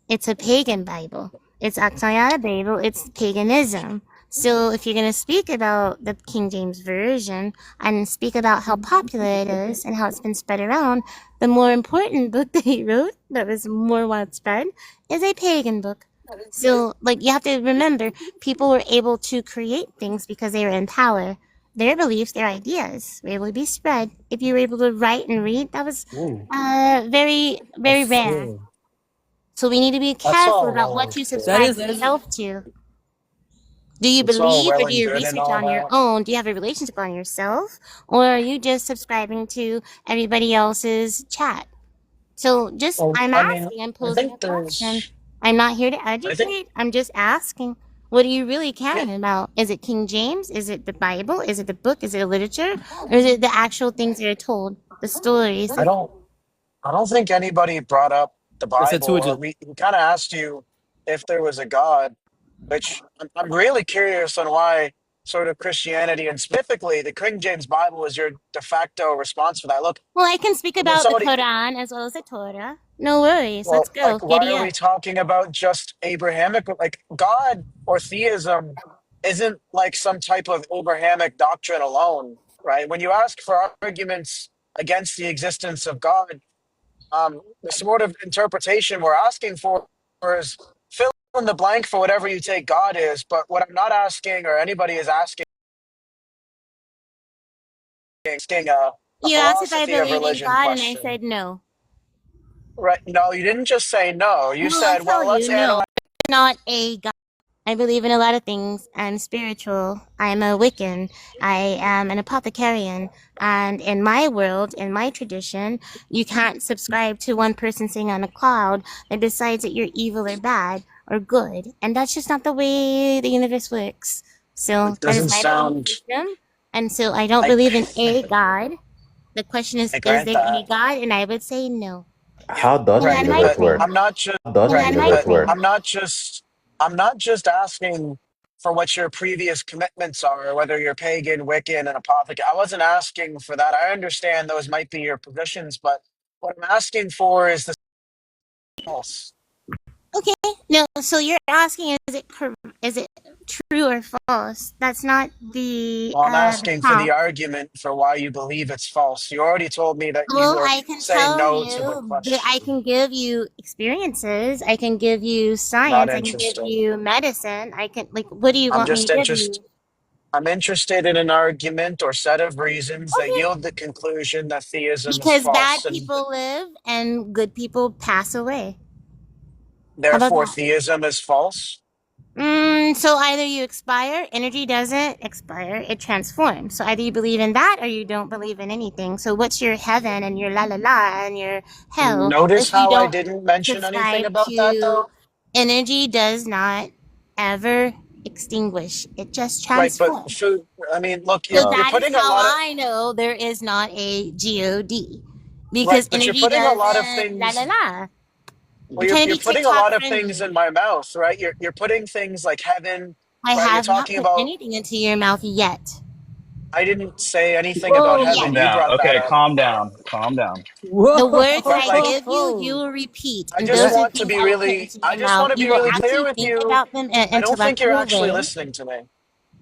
It's a pagan Bible. It's actually not a Bible, it's paganism. So if you're going to speak about the King James Version and speak about how popular it is and how it's been spread around, the more important book that he wrote that was more widespread is a pagan book. So, like, you have to remember, people were able to create things because they were in power. Their beliefs, their ideas were able to be spread. If you were able to write and read, that was very, very rare. So we need to be careful about what you subscribe yourself to. Do you That's all believe well or do you and good and research all on your that. own? Do you have a relationship on yourself? Or are you just subscribing to everybody else's chat? So just, Well, I'm I mean, asking, I'm I posing a think question. there's. I'm not here to I think. educate. I'm just asking. What are you really caring about? Is it King James? Is it the Bible? Is it the book? Is it literature? Or is it the actual things that are told? The stories? I don't think anybody brought up the The Bible, or Septuagint. we kind of asked you if there was a God, which I'm really curious on why sort of Christianity and specifically the King James Bible is your de facto response for that. Look, Well, I can speak when about the somebody, Quran as well as the Torah. No worries. Let's well, go. like, why Giddy are up. we talking about just Abrahamic? Like, God or theism isn't like some type of Abrahamic doctrine alone, right? When you ask for arguments against the existence of God, the sort of interpretation we're asking for is fill in the blank for whatever you take God is. But what I'm not asking, or anybody is asking a You asked if I philosophy of believe in religion God, and I question. said no. Right? No, you didn't just say no. You Well, I'll said, tell well, let's you, no. analyze. Not a God. I believe in a lot of things. I'm spiritual. I'm a Wiccan. I am an apothecarian. And in my world, in my tradition, you can't subscribe to one person sitting on a cloud that decides that you're evil or bad or good. And that's just not the way the universe works. So It that is doesn't my belief sound. system. And so I don't I, believe in a God. The question I is grant there any that. God? And I would say no. How does You the Right, had my universe but work? friend. I'm not just How does You the had right, my universe but work? friend. I'm not just asking for what your previous commitments are, whether you're pagan, Wiccan, and apothecary. I wasn't asking for that. I understand those might be your positions, but what I'm asking for is the false. Okay, no, so you're asking is it true or false? That's not the Well, I'm the asking for the prompt. argument for why you believe it's false. You already told me that you Well, were I can saying tell no to the you that I question. can give you experiences. I can give you Not science. I can give interested. you medicine. I can, like, what do you I'm want me just to give you? interested. I'm interested in an argument or set of reasons that Okay, yield the conclusion that theism is because bad false, and people live and good people pass away. How about therefore that? theism is false. So either you expire, energy doesn't expire, it transforms. So either you believe in that or you don't believe in anything. So what's your heaven and your la la la and your hell Notice if you how I don't didn't mention anything subscribe about that, to though? energy does not ever extinguish. It just Right, but transforms. food, I mean, look, So you're that is putting a how lot of, I know there is not a God. right, Because but you're energy putting a lot of doesn't la la things. la. Well, You're trying to you're be putting a TikTok lot of things friendly. in my mouth, right? You're putting things like heaven, I right? You're have not talking put about. anything into your mouth yet. I didn't say anything about Whoa. Yet. Calm heaven. You down. brought that Okay, up. calm down. Calm down. The words that But I like, give you, you will repeat, I and just those are want to things be I will put really, into I your just mouth. want to You be will really clear actually with think you. about them in an I don't think you're intellectual actually way. listening to me.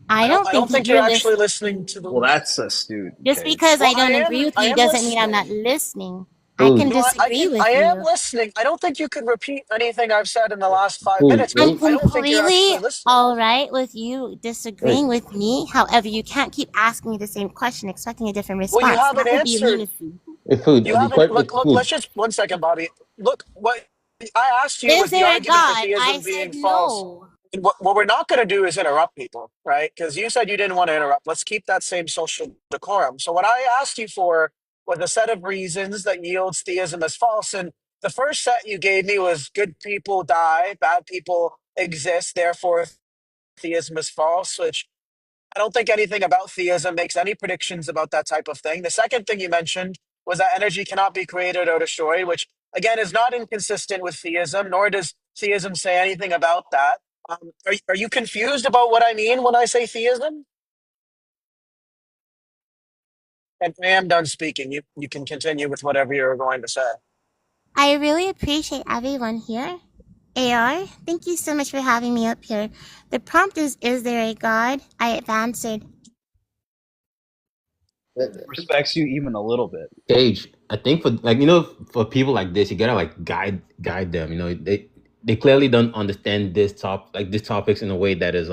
I don't I don't think that think you're you're actually listening. listening to the. Well, that's astute. Just Okay. because Well, I don't agree with I you am doesn't mean I'm not listening. listening. I can Food. No, disagree with I am you. listening. I don't think you could repeat anything I've said in the last 5 Food. minutes I'm because I don't think you're completely actually listening. all right with you Wait. disagreeing with me. However, you can't keep asking me the same question, expecting a different Well, you response. haven't That would be answered. lunacy. It's food. You The haven't. question Look, is look. food. Let's just 1 second, Bobby. Look, what I asked you Is was the there a argument for God? I theism being said false. no. And what we're not going to do is interrupt people, right? Because you said you didn't want to interrupt. Let's keep that same social decorum. So what I asked you for was a set of reasons that yields theism as false. And the first set you gave me was good people die, bad people exist, therefore theism is false, which I don't think anything about theism makes any predictions about that type of thing. The second thing you mentioned was that energy cannot be created or destroyed, which again is not inconsistent with theism, nor does theism say anything about that. Are you confused about what I mean when I say theism? And I am done speaking. You can continue with whatever you're going to say. I really appreciate everyone here. AR, thank you so much for having me up here. The prompt is there a God? I have answered. Respects you even a little bit. Cage. I think for for people like this, you gotta like guide them. They clearly don't understand these topics in a way that is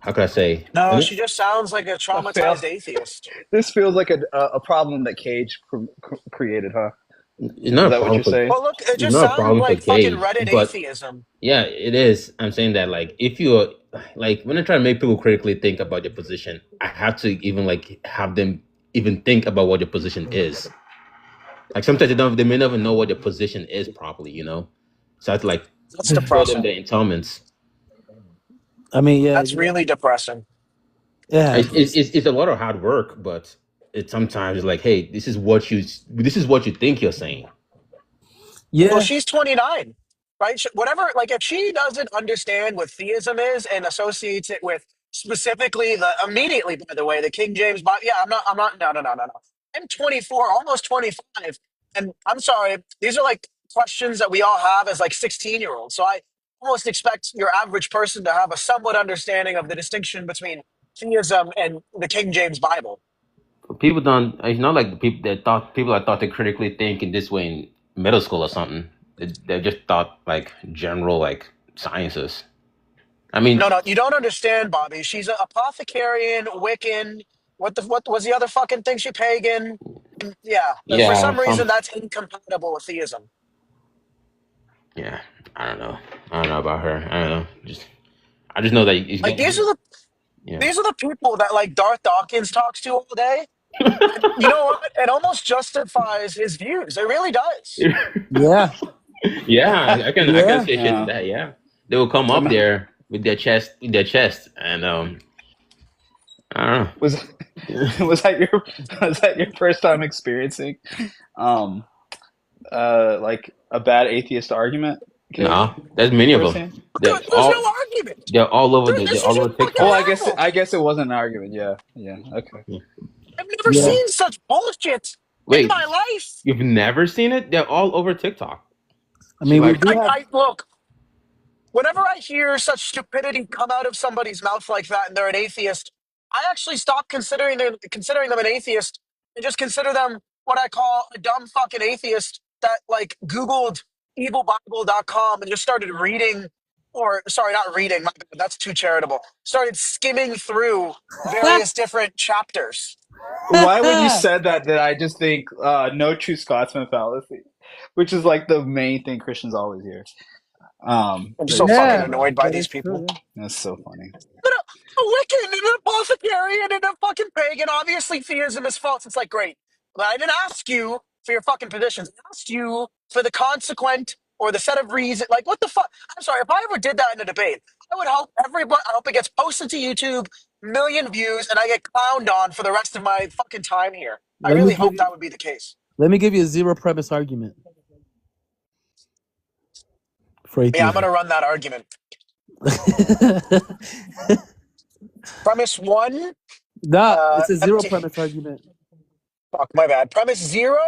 how could I say? No, she just sounds like a A fail. traumatized atheist. This feels like a problem that Cage created, huh? It's not Is a that what problem you're for saying? Well, look, it it's just not a sounds problem for like fucking Cage, Reddit but atheism. yeah, it is. I'm saying that like if you're like when I try to make people critically think about their position, I have to even like have them even think about what their position is. Like sometimes they may never know what their position is properly, So I have to like That's show them depressing. their entitlements. I mean, yeah, That's really depressing. yeah. It's a lot of hard work, but it's sometimes like, hey, this is what you think you're saying. Well, Yeah. she's 29, right? Whatever, like, if she doesn't understand what theism is and associates it with specifically immediately, by the way, the King James Bible. Yeah, I'm not, no. I'm 24, almost 25. And I'm sorry, these are like questions that we all have as like 16-year-olds. So I almost expect your average person to have a somewhat understanding of the distinction between theism and the King James Bible. People don't. It's not like the people that thought to critically think in this way in middle school or something. They just thought like general like sciences. I mean, No, you don't understand, Bobby. She's an apothecarian, Wiccan. What was the other fucking thing? She pagan. Yeah, for yeah, some reason that's incompatible with theism. yeah. I don't know. I don't know about her. I don't know. I just know that you Like these are the people that like Darth Dawkins talks to all day. And you know what? It almost justifies his views. It really does. Yeah. Yeah, I can Yeah. say shit to that. Yeah, they will come up there with their chest, and I don't know. Was that your first time experiencing like a bad atheist argument? Cage? No, there's many of them. Firsthand? There's no argument. They're all over Dude, this they're all is over just fucking TikTok. Well, I guess it wasn't an argument. Yeah. Okay. I've never seen such bullshit in Wait, my life. you've never seen it? They're all over TikTok. I mean, I look. Whenever I hear such stupidity come out of somebody's mouth like that, and they're an atheist, I actually stop considering them an atheist and just consider them what I call a dumb fucking atheist that like Googled evilbible.com and just started reading, or sorry, not reading. My bad, that's too charitable. Started skimming through various different chapters. Why when you said that did I just think no true Scotsman fallacy, which is like the main thing Christians always hear. I'm so fucking annoyed by these people. That's so funny. But a Wiccan and an apothecarian and a fucking pagan, obviously theism is false. It's like, great. But I didn't ask you for your fucking positions. I asked you for the consequent or the set of reasons. Like, what the fuck? I'm sorry, if I ever did that in a debate, I hope it gets posted to YouTube, million views, and I get clowned on for the rest of my fucking time here. I really hope that would be the case. Let me give you a zero premise argument. Yeah, I'm going to run that argument. Premise one. Nah, it's a zero premise argument. Fuck, my bad. Premise zero?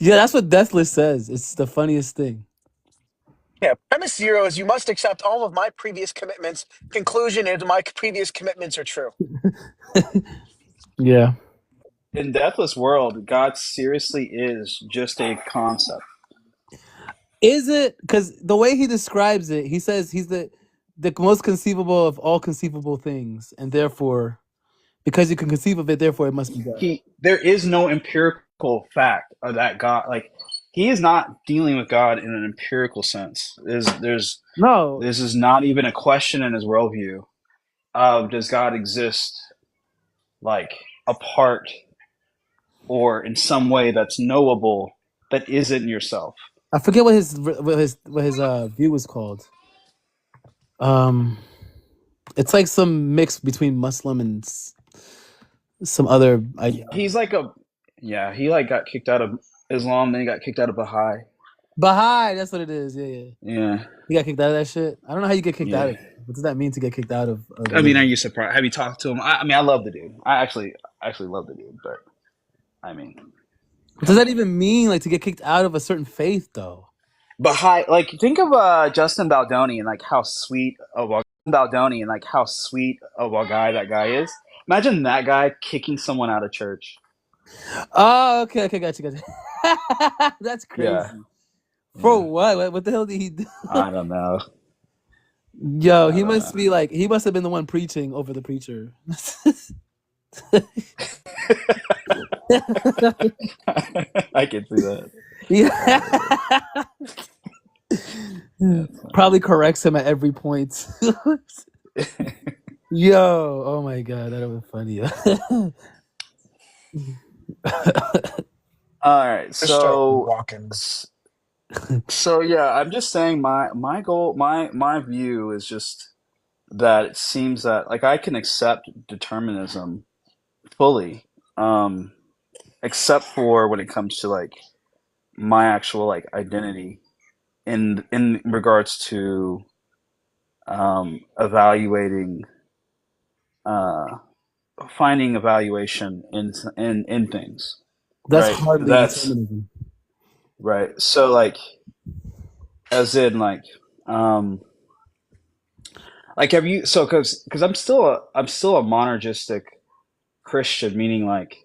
Yeah, that's what Deathless says. It's the funniest thing. Yeah, premise zero is you must accept all of my previous commitments. Conclusion is my previous commitments are true. Yeah. in Deathless World, God seriously is just a concept. Is it? Because the way he describes it, he says he's the most conceivable of all conceivable things, and therefore, because you can conceive of it, therefore it must be God. There is no empirical fact of that God. Like, he is not dealing with God in an empirical sense. There's No. This is not even a question in his worldview of does God exist like apart or in some way that's knowable that isn't yourself. I forget what his view was called. It's like some mix between Muslim and some other idea. He's like he like got kicked out of Islam, then he got kicked out of Baha'i. Baha'i, that's what it is. Yeah. Yeah. He got kicked out of that shit. I don't know how you get kicked out of it. What does that mean to get kicked out of I mean, are you surprised? Have you talked to him? I mean, I love the dude. I actually love the dude, but I mean, what does that even mean? Like to get kicked out of a certain faith, though. Baha'i, like think of Justin Baldoni and like how sweet of a guy that guy is. Imagine that guy kicking someone out of church. Oh, okay, gotcha. That's crazy. Yeah. For what? What the hell did he do? I don't know. Yo, he must be like, he must have been the one preaching over the preacher. I can see that. Yeah. Probably corrects him at every point. Yo, oh my god, that would be funny. All right, Mr. so Watkins. so yeah, I'm just saying my goal, my view is just that it seems that like I can accept determinism fully, except for when it comes to like my actual like identity in regards to evaluating finding evaluation in things. That's right? hardly determinism. Right. So like as in like have you because I'm still a monergistic Christian, meaning like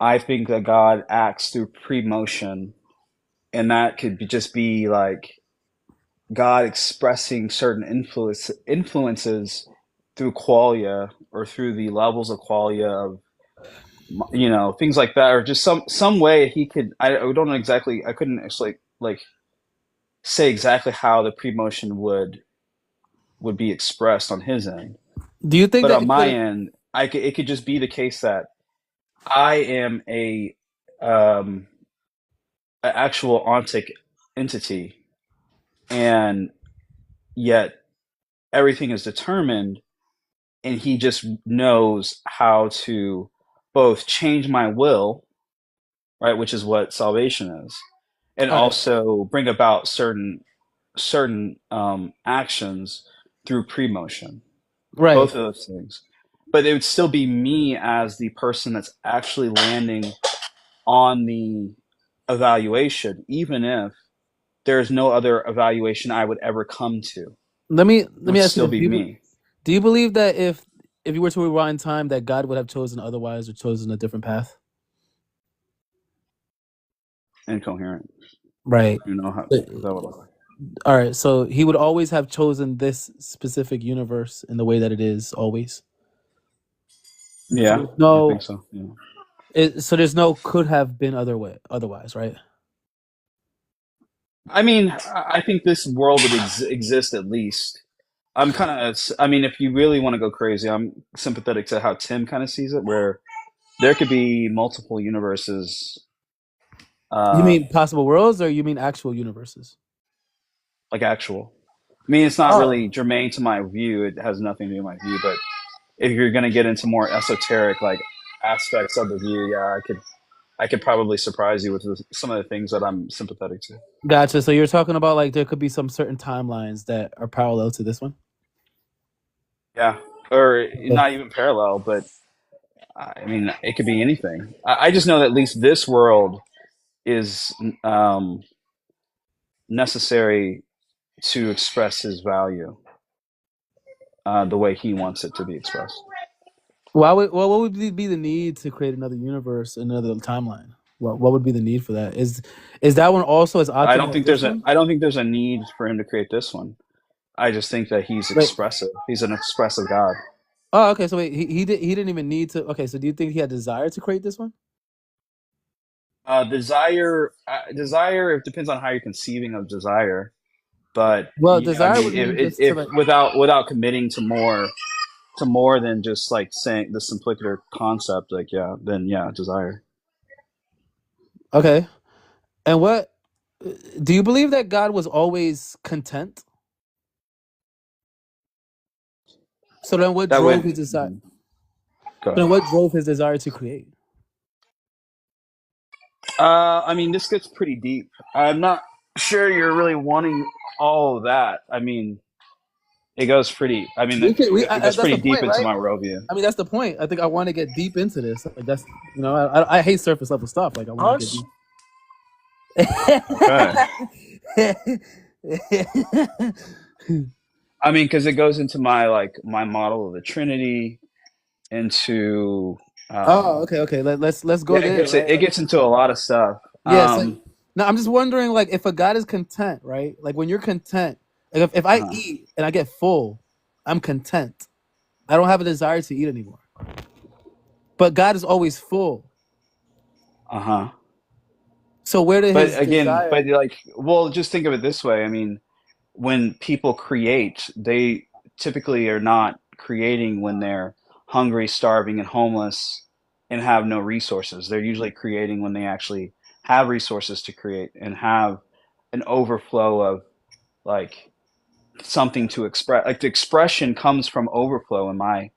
I think that God acts through pre-motion, and that could just be like God expressing certain influences through qualia or through the levels of qualia of things like that, or just some way he could. I don't know exactly. I couldn't actually like say exactly how the pre-motion would be expressed on his end. Do you think but that on my end, it could just be the case that I am a actual ontic entity, and yet everything is determined, and he just knows how to both change my will, right, which is what salvation is, and also bring about certain actions through pre-motion. Right. Both of those things. But it would still be me as the person that's actually landing on the evaluation, even if there's no other evaluation I would ever come to. Let me ask still you, be me. Do you believe that if you were to rewind time, that God would have chosen otherwise or chosen a different path? Incoherent. Right. You know how that would look like. All right, so he would always have chosen this specific universe in the way that it is always. Yeah, no, I think so. Yeah. So there's no could have been otherwise, right? I mean, I think this world would exist at least. I'm kind of. I mean, if you really want to go crazy, I'm sympathetic to how Tim kind of sees it, where there could be multiple universes. You mean possible worlds, or you mean actual universes? Like actual. I mean, it's not really germane to my view. It has nothing to do with my view. But if you're going to get into more esoteric like aspects of the view, yeah, I could probably surprise you with some of the things that I'm sympathetic to. Gotcha. So you're talking about like there could be some certain timelines that are parallel to this one? Yeah, or not even parallel, but I mean, it could be anything. I just know that at least this world is necessary to express his value the way he wants it to be expressed. what would be the need to create another universe, another timeline? What would be the need for that? Is that one also as I don't optimal as think this there's a one? I don't think there's a need for him to create this one. I just think that he's Wait. expressive. He's an expressive God. Oh, okay. So wait, he didn't even need to. Okay, so do you think he had desire to create this one? Desire, it depends on how you're conceiving of desire. But Well, yeah, I desire mean, would mean just to if like. without committing to more than just like saying the simpliciter concept, like then desire. Okay, and what do you believe that God was always content? So then, what That drove would his desire? go. Then what drove his desire to create? I mean, this gets pretty deep. I'm not sure you're really wanting all of that. I mean, it goes pretty. I mean, it goes That's pretty the deep point, into right? my worldview. I mean, that's the point. I think I want to get deep into this. Like that's I hate surface level stuff. Like I want to get deep. I mean, because it goes into my model of the Trinity, into Oh, okay. Let's go there. it gets into a lot of stuff. Yeah. So, no, I'm just wondering, like, if a God is content, right? Like when you're content, like if I eat and I get full, I'm content. I don't have a desire to eat anymore. But God is always full. So where did his desire? But like, well, just think of it this way. I mean, when people create, they typically are not creating when they're hungry, starving, and homeless and have no resources. They're usually creating when they actually have resources to create and have an overflow of like something to express. Like the expression comes from overflow in my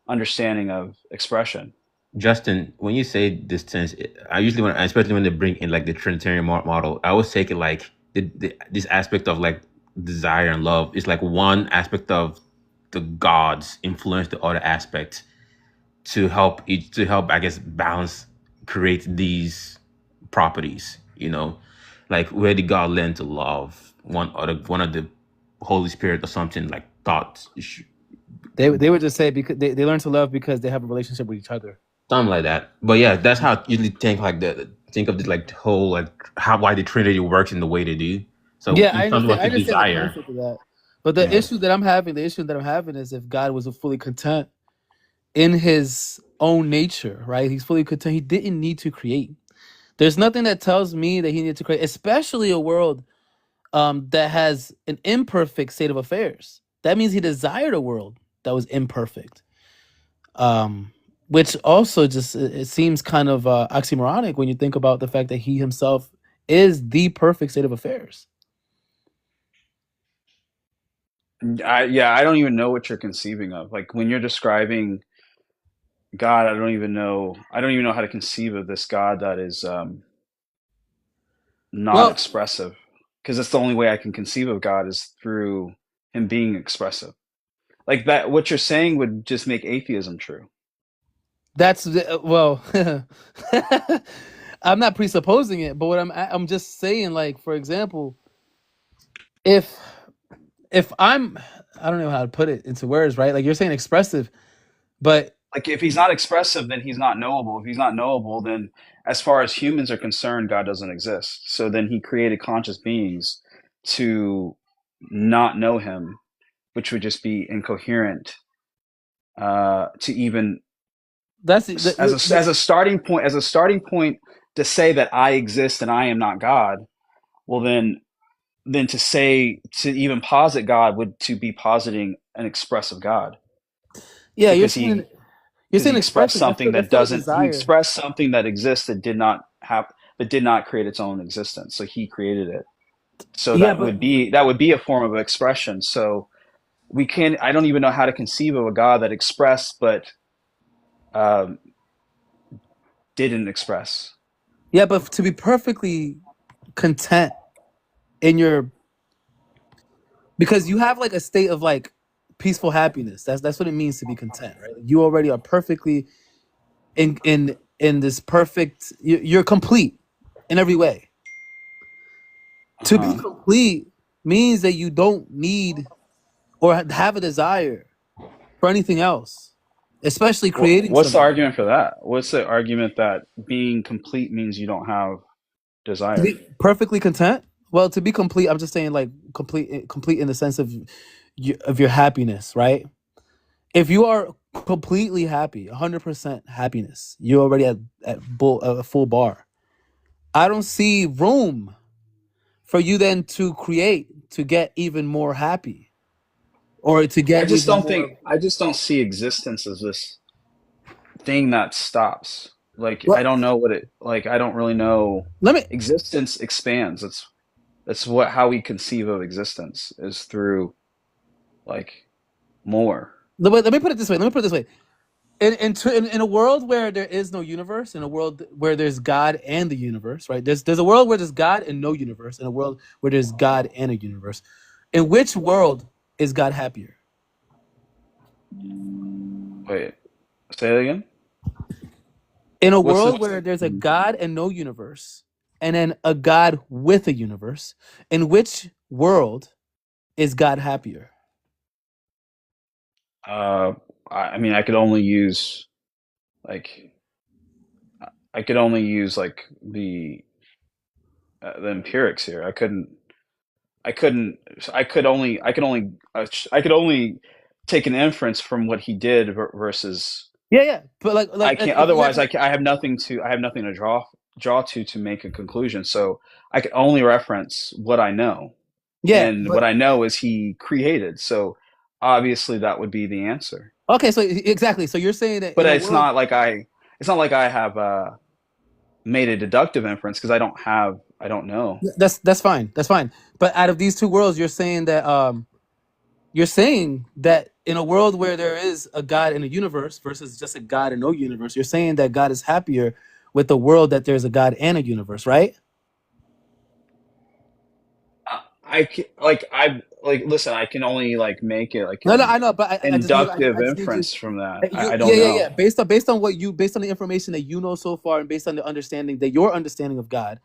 understanding of expression. Justin, when you say distance, I usually especially when they bring in like the Trinitarian model, I always take it like this aspect of like desire and love is like one aspect of the gods influence the other aspect to help I guess balance, create these properties. Like where did God learn to love one of the Holy Spirit or something like thoughts. They would just say because they learn to love because they have a relationship with each other. Something like that. But yeah, that's how I usually think think of this like whole like why the Trinity works in the way they do. So Yeah, I in terms of understand. I what you understand the desire. concept of that. But the issue that I'm having is if God was fully content in his own nature, right? He's fully content. He didn't need to create. There's nothing that tells me that he needed to create, especially a world that has an imperfect state of affairs. That means he desired a world that was imperfect. Which also just it seems kind of oxymoronic when you think about the fact that he himself is the perfect state of affairs. I don't even know what you're conceiving of. Like when you're describing God, I don't even know how to conceive of this God that is not Well, expressive. Because that's the only way I can conceive of God is through him being expressive. Like that, what you're saying would just make atheism true. that's well, I'm not presupposing it, but what I'm just saying, like for example, if I don't know how to put it into words, right? Like you're saying expressive, but Like if he's not expressive, then he's not knowable. If he's not knowable, then as far as humans are concerned, God doesn't exist. So then he created conscious beings to not know him, which would just be incoherent to even that's as a starting point to say that I exist and I am not God. Well, then to say to even posit God would to be positing an expressive God. Yeah, Because you're he saying expressed expressive. something that That's still a doesn't. He desire. expressed something that exists that did not create its own existence. So he created it. So Yeah, that would be a form of expression. So we can. I don't even know how to conceive of a God that expressed but didn't express. Yeah, but to be perfectly content in your, because you have like a state of like peaceful happiness. That's what it means to be content, right? You already are perfectly in this perfect. You're complete in every way. To be complete means that you don't need or have a desire for anything else. especially creating What's the something. argument for that? What's the argument that being complete means you don't have To desire? be perfectly content. Well, to be complete, I'm just saying like complete in the sense of your happiness, right? If you are completely happy, 100% happiness, you're already at a full bar. I don't see room for you then to create to get even more happy or to I get just even don't more. think. I just don't see existence as this thing that stops. Like I Well, don't know what it. Like I don't really know. let me Existence expands. That's what how we conceive of existence is through like more. let me put it this way. Let me put it this way. In a world where there is no universe, in a world where there's God and the universe, right? There's a world where there's God and no universe, and a world where there's God and a universe. In which world is God happier? Wait, say it again. In a What's world the? where there's a God and no universe, and then a God with a universe, in which world is God happier? I mean, I could only use like I could only use like the empirics here. I couldn't. I could only take an inference from what he did versus Yeah, but I like can't. if you Otherwise, had, I have nothing to. I have nothing to draw to make a conclusion. So I can only reference what I know, yeah, and what but I know is he created. So obviously, that would be the answer. okay, so exactly. So you're saying that But in a world. It's not like I have made a deductive inference because I don't know. That's fine. That's fine. But out of these two worlds, you're saying that in a world where there is a God in a universe versus just a God in no universe, you're saying that God is happier with the world that there's a God and a universe, right? Listen. I can only like make it like No, no, an I know, but I just need inductive I just need you. inference from that. You, I yeah, don't yeah, yeah. know. Based on the information that you know so far, and based on the understanding that your understanding of God,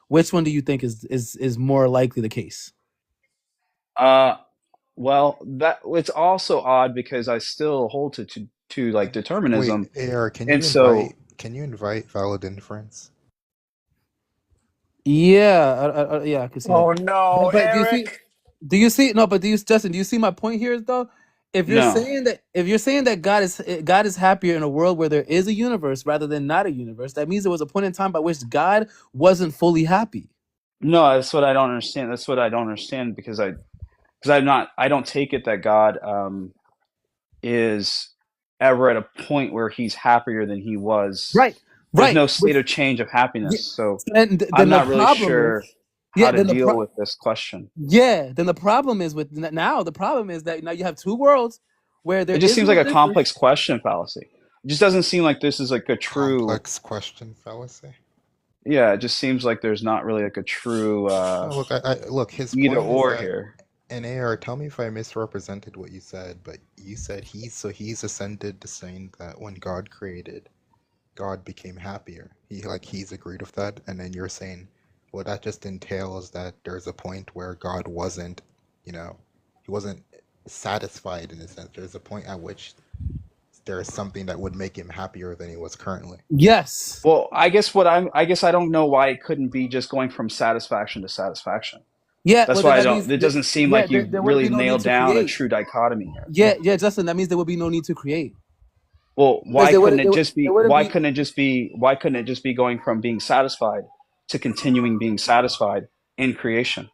which one do you think is more likely the case? Uh, well, that it's also odd because I still hold to like Wait, determinism, AR, can and you so invite valid inference? Yeah, yeah, I can see that. Oh no, But Eric. do you see no? But Justin? Do you see my point here? Though, no, if you're saying that God is happier in a world where there is a universe rather than not a universe, that means there was a point in time by which God wasn't fully happy. no, that's what I don't understand. That's what I don't understand because I'm not. I don't take it that God is ever at a point where he's happier than he was. Right, There's right. no state of change of Yeah, happiness. So and I'm then the not really problem is, sure how yeah, to then deal with this question. then the problem is with now the problem is that now you have two worlds where there It just is seems no like a difference. complex question fallacy. It just doesn't seem like this is like a true. Complex question fallacy. Yeah, it just seems like there's not really like a true No, look, look. His either point is or that, here. and AR, tell me if I misrepresented what you said, but you said he's ascended to saying that when God created, God became happier. He's agreed with that, and then you're saying, well, that just entails that there's a point where God wasn't, he wasn't satisfied in a sense. There's a point at which there is something that would make him happier than he was currently. Yes. Well, I guess I don't know why it couldn't be just going from satisfaction to satisfaction. Yeah, That's well then why I that don't. means It doesn't seem like you there would really be no need nailed to down a create. true dichotomy here. Yeah, Justin, that means there would be no need to create. Well, Because why couldn't it just there be? wouldn't Why be. couldn't it just be? Why couldn't it just be going from being satisfied to continuing being satisfied in creation?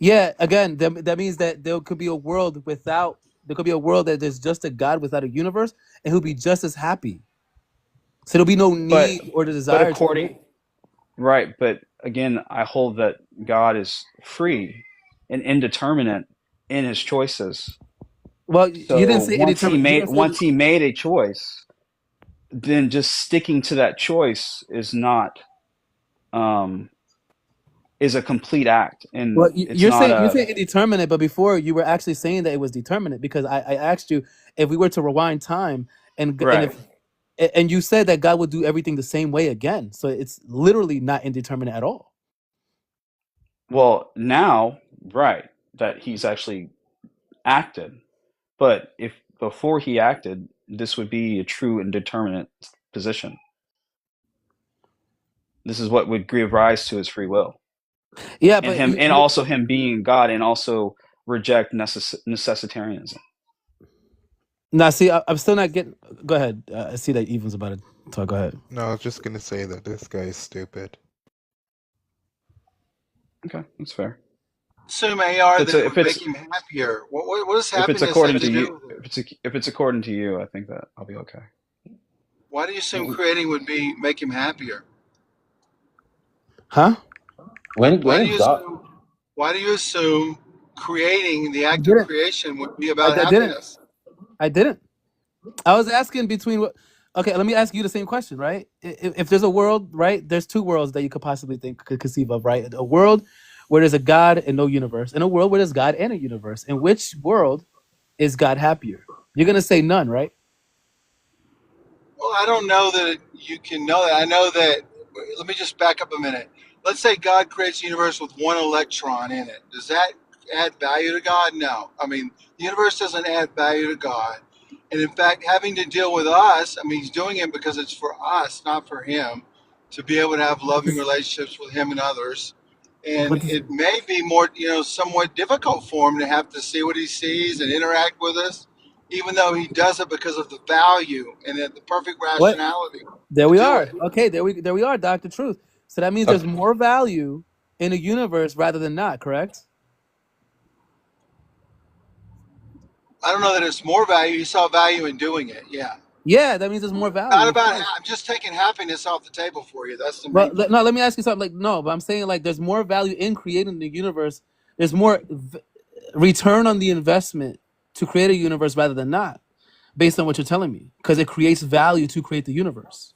Yeah, again, that means that there could be a world without. There could be a world that there's just a God without a universe, and he'll be just as happy. So there'll be no But need or the but desire to according create. right, but again, I hold that God is free and indeterminate in his choices. Well, you didn't So say indeterminate. You didn't say. once he made a choice, then just sticking to that choice is not is a complete act, and Well, it's not you're a saying indeterminate, but before you were actually saying that it was determinate because I asked you if we were to rewind time and right. if and you said that God would do everything the same way again. So it's literally not indeterminate at all. Well, now, that he's actually acted, but if before he acted, this would be a true and determinate position. This is what would give rise to his free will. Yeah, and but him, and also him being God, and also reject necessitarianism. Now, see, I'm still not getting. Go ahead. I see that Evan's about to talk. Go ahead. No, I was just gonna say that this guy is stupid. Okay, that's fair. Assume AR If that it's, it if would it's make him happier. What does if happiness it's according have to to you, do with it? if it's according to you, I think that I'll be okay. Why do you assume creating would make him happier? Huh? Why do you assume creating the act of creation would be about I didn't. happiness? I didn't. I was asking between what. Okay, let me ask you the same question, right? If there's a world, right? There's two worlds that you could possibly could conceive of, right? A world where there's a God and no universe, and a world where there's God and a universe. In which world is God happier? You're gonna say none, right? Well, I don't know that you can know that. I know that. Let me just back up a minute. Let's say God creates a universe with one electron in it. Does that add value to God? No. I mean, the universe doesn't add value to God. And in fact, having to deal with us, I mean, he's doing it because it's for us, not for him, to be able to have loving relationships with him and others. And it may be more, somewhat difficult for him to have to see what he sees and interact with us, even though he does it because of the value and the perfect What? rationality. There we are. Okay, there we are, Dr. Truth. So that means there's more value in a universe rather than not, correct? I don't know that it's more value. He saw value in doing it. Yeah. Yeah, that means there's more value. Not about. I'm just taking happiness off the table for you. That's the main. Well, no, let me ask you something. Like, no, but I'm saying like there's more value in creating the universe. There's more return on the investment to create a universe rather than not, based on what you're telling me, because it creates value to create the universe.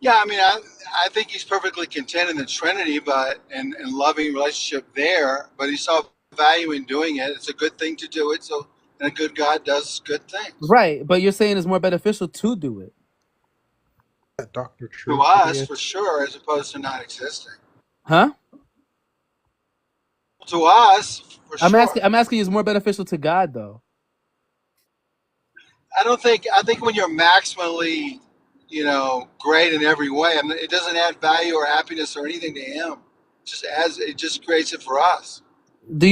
Yeah, I mean, I think he's perfectly content in the Trinity, but and loving relationship there. But he saw value in doing it. It's a good thing to do it. So, and a good God does good things. Right, but you're saying it's more beneficial to do it. Dr. To us, for sure, as opposed to not existing. Huh? To us, for I'm sure. asking you, is more beneficial to God though? I think when you're maximally, great in every way, I mean, it doesn't add value or happiness or anything to him. It just creates it for us. Were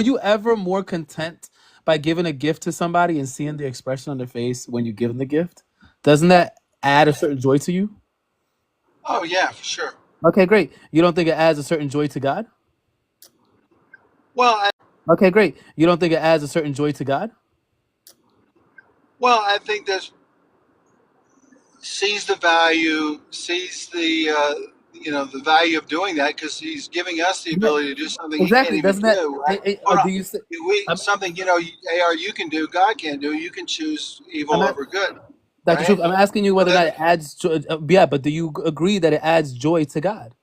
you ever more content by giving a gift to somebody and seeing the expression on their face when you give them the gift? Doesn't that add a certain joy to you? Oh yeah, for sure. Okay, great. You don't think it adds a certain joy to God? Well, okay, great. You don't think it adds a certain joy to God? Well, I think that sees the value, sees the the value of doing that because he's giving us the ability to do something Exactly. he can't even do. Right? Or do you say, something AR you can do, God can't do. You can choose evil over good. Dr. Right? Truth, I'm asking you whether or not it adds joy. Yeah, but do you agree that it adds joy to God?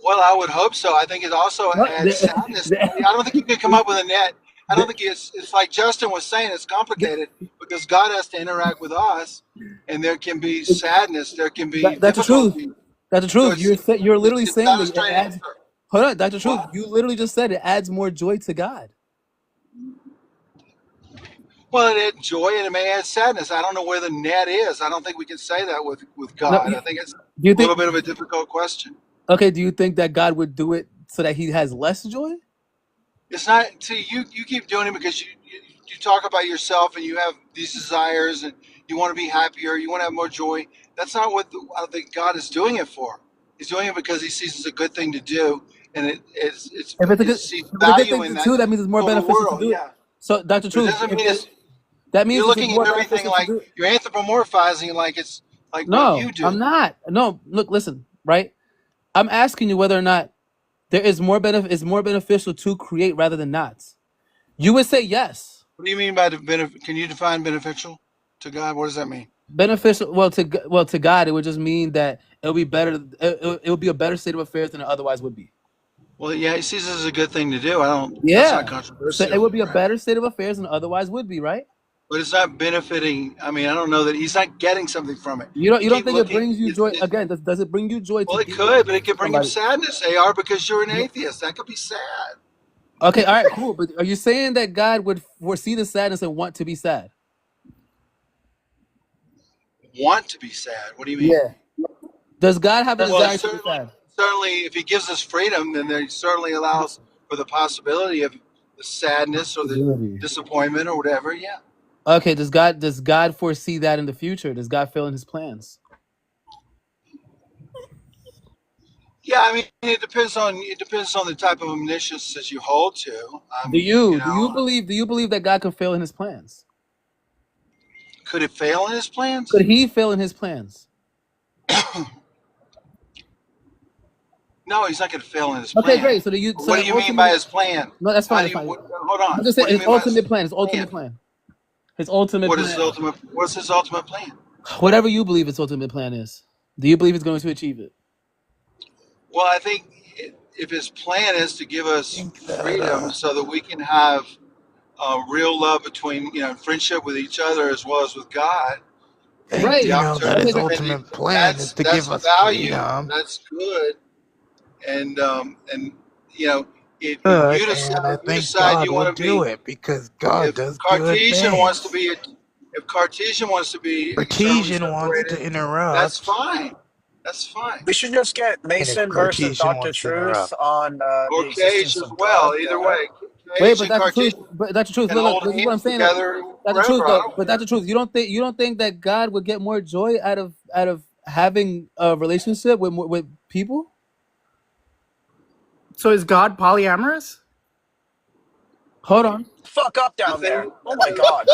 Well, I would hope so. I think it also adds sadness. I don't think you can come up with a net. I don't think it's like Justin was saying. It's complicated because God has to interact with us, and there can be sadness. There can be That's the truth. difficulty. That's the truth. So You're literally saying not a that it straight adds. answer. Hold on, Dr. Truth. You literally just said it adds more joy to God. Well, it adds joy and it may add sadness. I don't know where the net is. I don't think we can say that with God. I think it's a little bit of a difficult question. Okay, do you think that God would do it so that he has less joy? It's not. See, you keep doing it because you talk about yourself and you have these desires and you want to be happier. You want to have more joy. That's not what I think God is doing it for. He's doing it because he sees it's a good thing to do, and it's If it's a good, value in thing to do, that means it's more for the beneficial world, to do it. yeah. So, Dr. It Truth, doesn't mean that means you're it's looking more at everything beneficial like to do it. you're anthropomorphizing like it's like No, what you do. I'm not. No, look, listen, right? I'm asking you whether or not there is more is more beneficial to create rather than not. You would say yes. What do you mean by Can you define beneficial to God? What does that mean? Beneficial. Well, to God, it would just mean that it would be better. It would be a better state of affairs than it otherwise would be. Well, yeah, he sees it as a good thing to do. That's Yeah. not controversial. So it would be a better state of affairs than it otherwise would be, right? but it's not benefiting. I mean, I don't know that he's not getting something from it. You don't Keep think it looking. brings you joy? Again, does it bring you joy Well, to it give could, but it could bring him somebody? sadness, AR, because you're an atheist. That could be sad. Okay, all right, cool. But are you saying that God would foresee the sadness and want to be sad? Want to be sad? What do you mean? Yeah. Does God have a Well, desire to be sad? certainly, if he gives us freedom, then he certainly allows for the possibility of the sadness or the disappointment or whatever. Yeah. Okay, does God foresee that in the future? Does God fill in his plans? Yeah, I mean, it depends on the type of omniscience that you hold to. Do you believe that God could fail in his plans? Could it fail in his plans? Could he fail in his plans? No, he's not going to fail in his Okay, plan. great. So do you? What do you mean by his plan? No, that's fine. Hold on. I'm just saying his ultimate plan. His ultimate plan. His ultimate What plan. is his ultimate? What's his ultimate plan? Whatever you believe his ultimate plan is. Do you believe he's going to achieve it? Well, I think if his plan is to give us freedom so that we can have real love between, friendship with each other as well as with God. Right. That his ultimate plan is to give us value. freedom. That's good. And if Good, you and I decide think God you will want to do be, it because God if does Cartesian good wants to things. be, if Cartesian wants to be, Cartesian wants to that's interrupt, fine. That's fine. We should just get and if Mason versus Cartesian Dr. wants to Truth interrupt, on Or the Cage existence as of well. God. Either way, Wait, Cage but and that's the truth. Cartesian But that's the truth. can Look, hold this is what I'm hands saying. together That's the truth, forever. I though. don't But that's the truth. You don't think that God would get more joy out of having a relationship with people? So is God polyamorous? Hold on. Fuck up down there. Oh my God.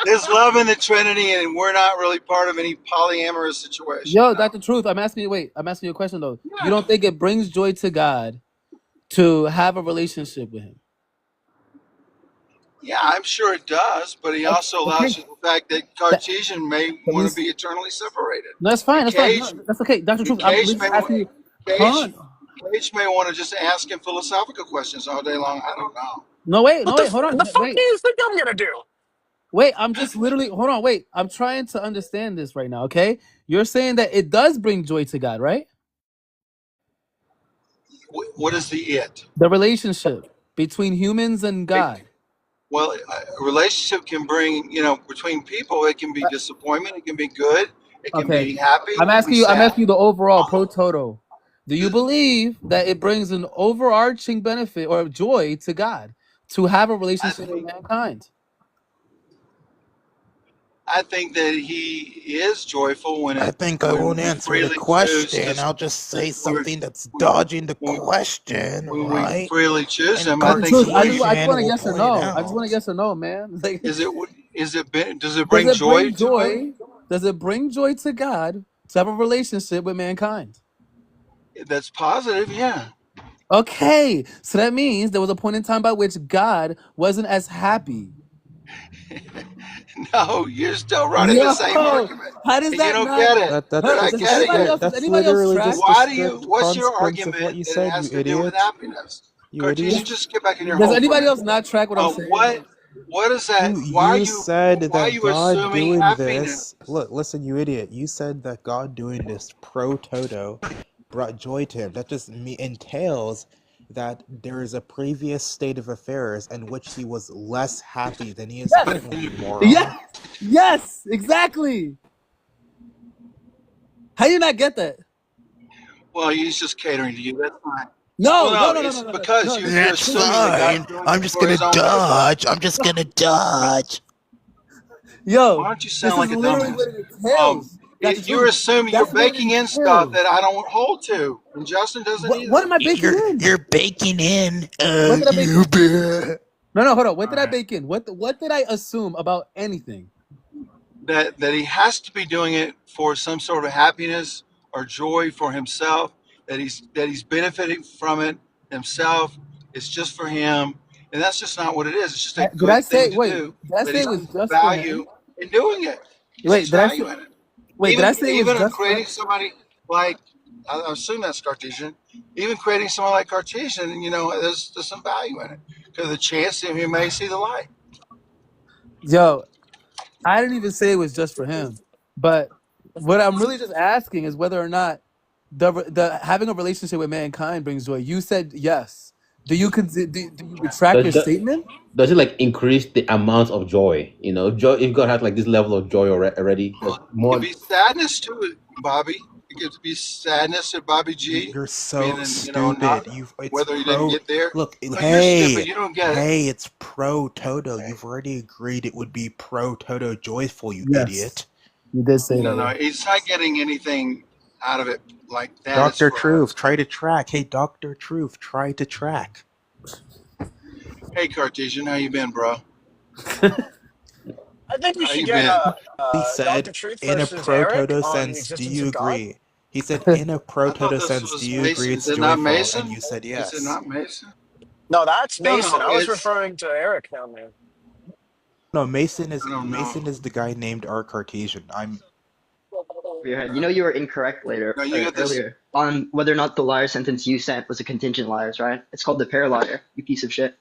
There's love in the Trinity, and we're not really part of any polyamorous situation. Yo, that's the truth. I'm asking you a question though. You don't think it brings joy to God to have a relationship with him? Yeah, I'm sure it does, but he also allows you the fact that Cartesian may want to be eternally separated. No, that's fine. That's fine. Cage, No, that's okay. That's the truth. I'm Cage, just may, asking you. Hold on. Cage may want to just ask him philosophical questions all day long. I don't know. No, wait. Hold on. What the fuck Wait. do you think I'm gonna do? Wait, I'm just literally hold on. Wait, I'm trying to understand this right now. Okay, you're saying that it does bring joy to God, right? What is the it? The relationship between humans and God. Well, a relationship can bring, between people, it can be disappointment, it can be good, it can Okay, be happy. I'm it can asking be you. sad. I'm asking you the overall pro toto. Do you believe that it brings an overarching benefit or joy to God to have a relationship with mankind? I think that he is joyful when I think I won't we answer the freely question. choose to, I'll just say when something that's dodging the question, we right? freely choose And him. I That's the think truth. I just Cartesian want a will yes or point no. I just want a out. yes or no, man. Like, does it does bring it joy bring to him? joy? Does it bring joy to God to have a relationship with mankind? That's positive, yeah. Okay, so that means there was a point in time by which God wasn't as happy. No, you're still running the same argument. How does And that you don't not? get it. Does You're not getting it. Does anybody else track? Why do you? What's your argument that it has to do with happiness? Cartesian, just get back in your Does hole for a anybody minute. else not track what I'm saying? What is that? Why You said why are that you God assuming doing happiness? this. Look, listen, you idiot. You said that God doing this pro toto brought joy to him. That just entails that there is a previous state of affairs in which he was less happy than he is currently, moron. Yes, exactly. How do you not get that? Well, he's just catering to you. That's fine. No, Well, no, it's no. because you're That's assuming that fine. God's doing I'm it just for gonna his own dodge. I'm just gonna dodge. Yo, Why don't you this sound is like a literally dumbass? what it entails. That's the You're truth. assuming That's you're what it baking in stuff entails. that I don't hold to, and Justin doesn't either. What am I baking in? You're baking in. What did I bake You in? bet. No, hold on. What did I bake in? What did I assume about anything? That he has to be doing it for some sort of happiness or joy for himself. That he's benefiting from it himself. It's just for him, and that's just not what it is. It's just a Did I good say? thing to Wait, do. did I That say he's it was sees just for him? value in doing it. He Wait, sees did I value say? in it. Wait, did I say it was Even just for creating him? somebody like, I assume that's Cartesian. Even creating someone like Cartesian, there's some value in it. because of the chance that he may see the light. Yo, I didn't even say it was just for him, but what I'm really just asking is whether or not the having a relationship with mankind brings joy. You said yes. Do you retract your Does, statement? does it like increase the amount of joy? You know, joy. If God has like this level of joy already, like It more. could be sadness to it, Bobby. It could be sadness at Bobby G. You're so Meaning, stupid. not It's whether he didn't get there. Look, No, you're hey, stupid. You don't get it. hey, it's pro Toto. You've already agreed it would be pro Toto joyful, you Yes. idiot. You did say No, that. he's not getting anything out of it like that. It's Dr. for Truth, try to track. Hey, Dr. Truth, try to track. Hey, Cartesian, how you been, bro? I think we How should you get been? He said, Dr. Truth in a versus pro Eric Toto on the sense, do existence you of God. agree? He said, in a pro I thought Toto this sense, was do you Mason. agree it's Is it not joyful? Mason? And you said Is yes. it not Mason? No, that's No, Mason. I was it's referring to Eric down there. No, Mason is I don't know. Mason is the guy named R. Cartesian. You know you were incorrect later No, you got this. earlier on whether or not the liar sentence you sent was a contingent liars, right? It's called the pair liar, you piece of shit.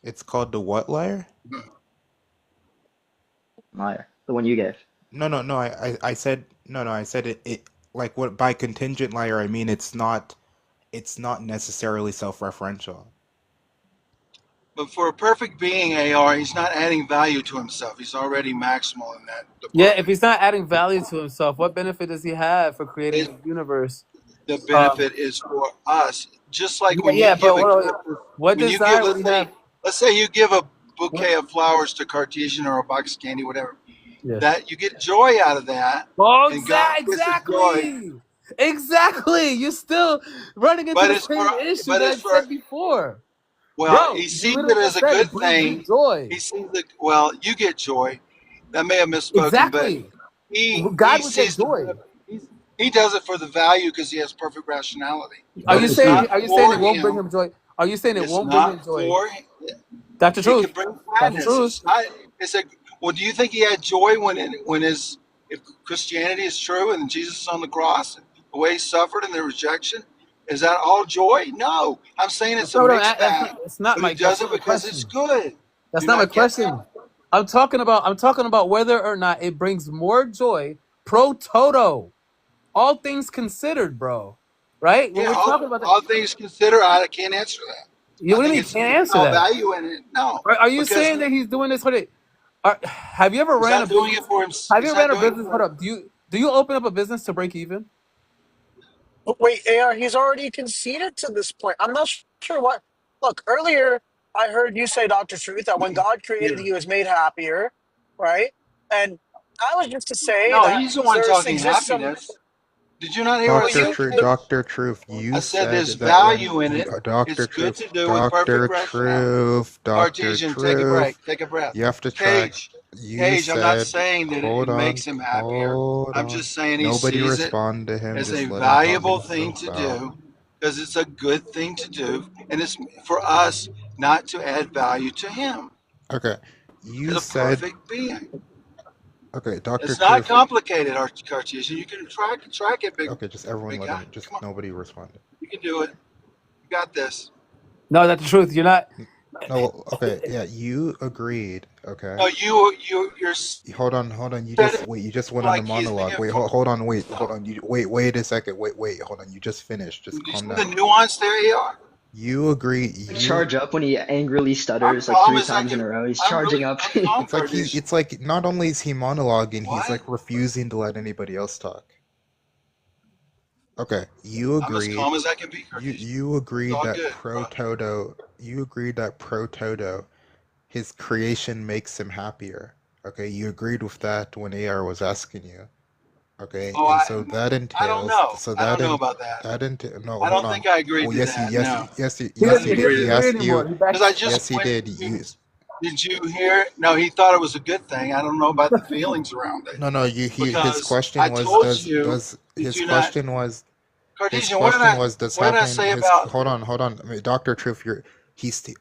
It's called the what liar? Liar. The one you gave. No. I said no. I said it like what by contingent liar I mean it's not necessarily self-referential. But for a perfect being, AR, he's not adding value to himself. He's already maximal in that department. Yeah, if he's not adding value to himself, what benefit does he have for creating the universe? The benefit is for us. Just like when yeah, you give but what when you desire give, would he have? let's say you give a bouquet of flowers to Cartesian or a box of candy, whatever. Yeah. That you get joy out of that. Oh, and God gets the joy. Exactly. You're still running into But the it's same for- issue but that I it's for- said before. Well, Bro, he you sees literally it as a said good it brings you thing. joy. He sees it. Well, you get joy. That may have misspoken, Exactly. but he God would get sees joy. he does it for the value because he has perfect rationality. Are But you it's saying? not Are you saying for it won't bring him. him joy? Are you saying it It's won't bring him not joy? for Dr. It Truth. could bring Dr. sadness. Truth. It's not. It's a. Well, do you think he had joy if Christianity is true and Jesus is on the cross and the way he suffered and the rejection? Is that all joy? No, I'm saying it's a No, mixed bag. it's not But my. he does That's it not my because it's question. good. That's Do not my not get question. I'm talking about whether or not it brings more joy pro toto. All things considered, bro. Right? When Yeah, we're talking about all things considered, I can't answer that. you, what do you I mean think can't answer no that? value in it. No. Are you because saying that he's doing this for the? Have you ever he's ran a not doing business? it for him. Have you He's ran not a doing it business? for Hold up. Do you open up a business to break even? Oh, wait, AR, he's already conceded to this point. I'm not sure what. Look, earlier I heard you say, Dr. Truth, that when God created Yeah. he was made happier, right? And I was just to say No, that he's the one there talking exists some. happiness. Did you not hear what I said? Dr. Truth, you I said there's that when value in it. Dr. It's good Truth, to do with perfect rationale. Dr. Cartesian, take a break. Truth, Take a breath. you have to track. Cage, I'm not saying that hold it on, makes him happier. I'm just saying he Nobody sees it respond to him. as Just a let him valuable talk thing to himself out. do because it's a good thing to do, and it's for us not to add value to him Okay, you as a said. perfect being. Okay, Dr. It's not Truth. complicated, Cartesian. You can track it, big. Okay, just everyone big let guy. him. Just nobody responded. You can do it. You got this. No, that's the truth. You're not. No, okay, yeah, you agreed. Okay. No, you're. Hold on. You said just it wait. You just went on a like he's monologue. being Wait, hold on. Wait. You wait a second. Wait. Hold on. You just finished. Just You calm see down. the nuance there, AR? You agree. Charge up when he angrily stutters I'm like calm 3 as I times in can. a row. He's I'm charging really up. calm, It's like Cartesian. it's like not only is he monologuing, he's What? like refusing to let anybody else talk. Okay, you I'm as agreed. calm as I can be, Cartesian. You agreed all that good, pro toto. You agreed that pro toto, his creation makes him happier. Okay, you agreed with that when AR was asking you. Okay, Oh, and so that I entails. don't know. So I that don't know about that. No, I hold don't on. think I agreed Well, to yes, that. yes, No. yes, He yes, doesn't he agree did. He asked anymore. you. He backed. Because I just Yes, he did. You. Did you hear it? No, he thought it was a good thing. I don't know about the feelings around it. No. His Because question I was, told does you, does did his you not? question was Cartesian, what did I say his about? hold on. I mean, Dr. Truth,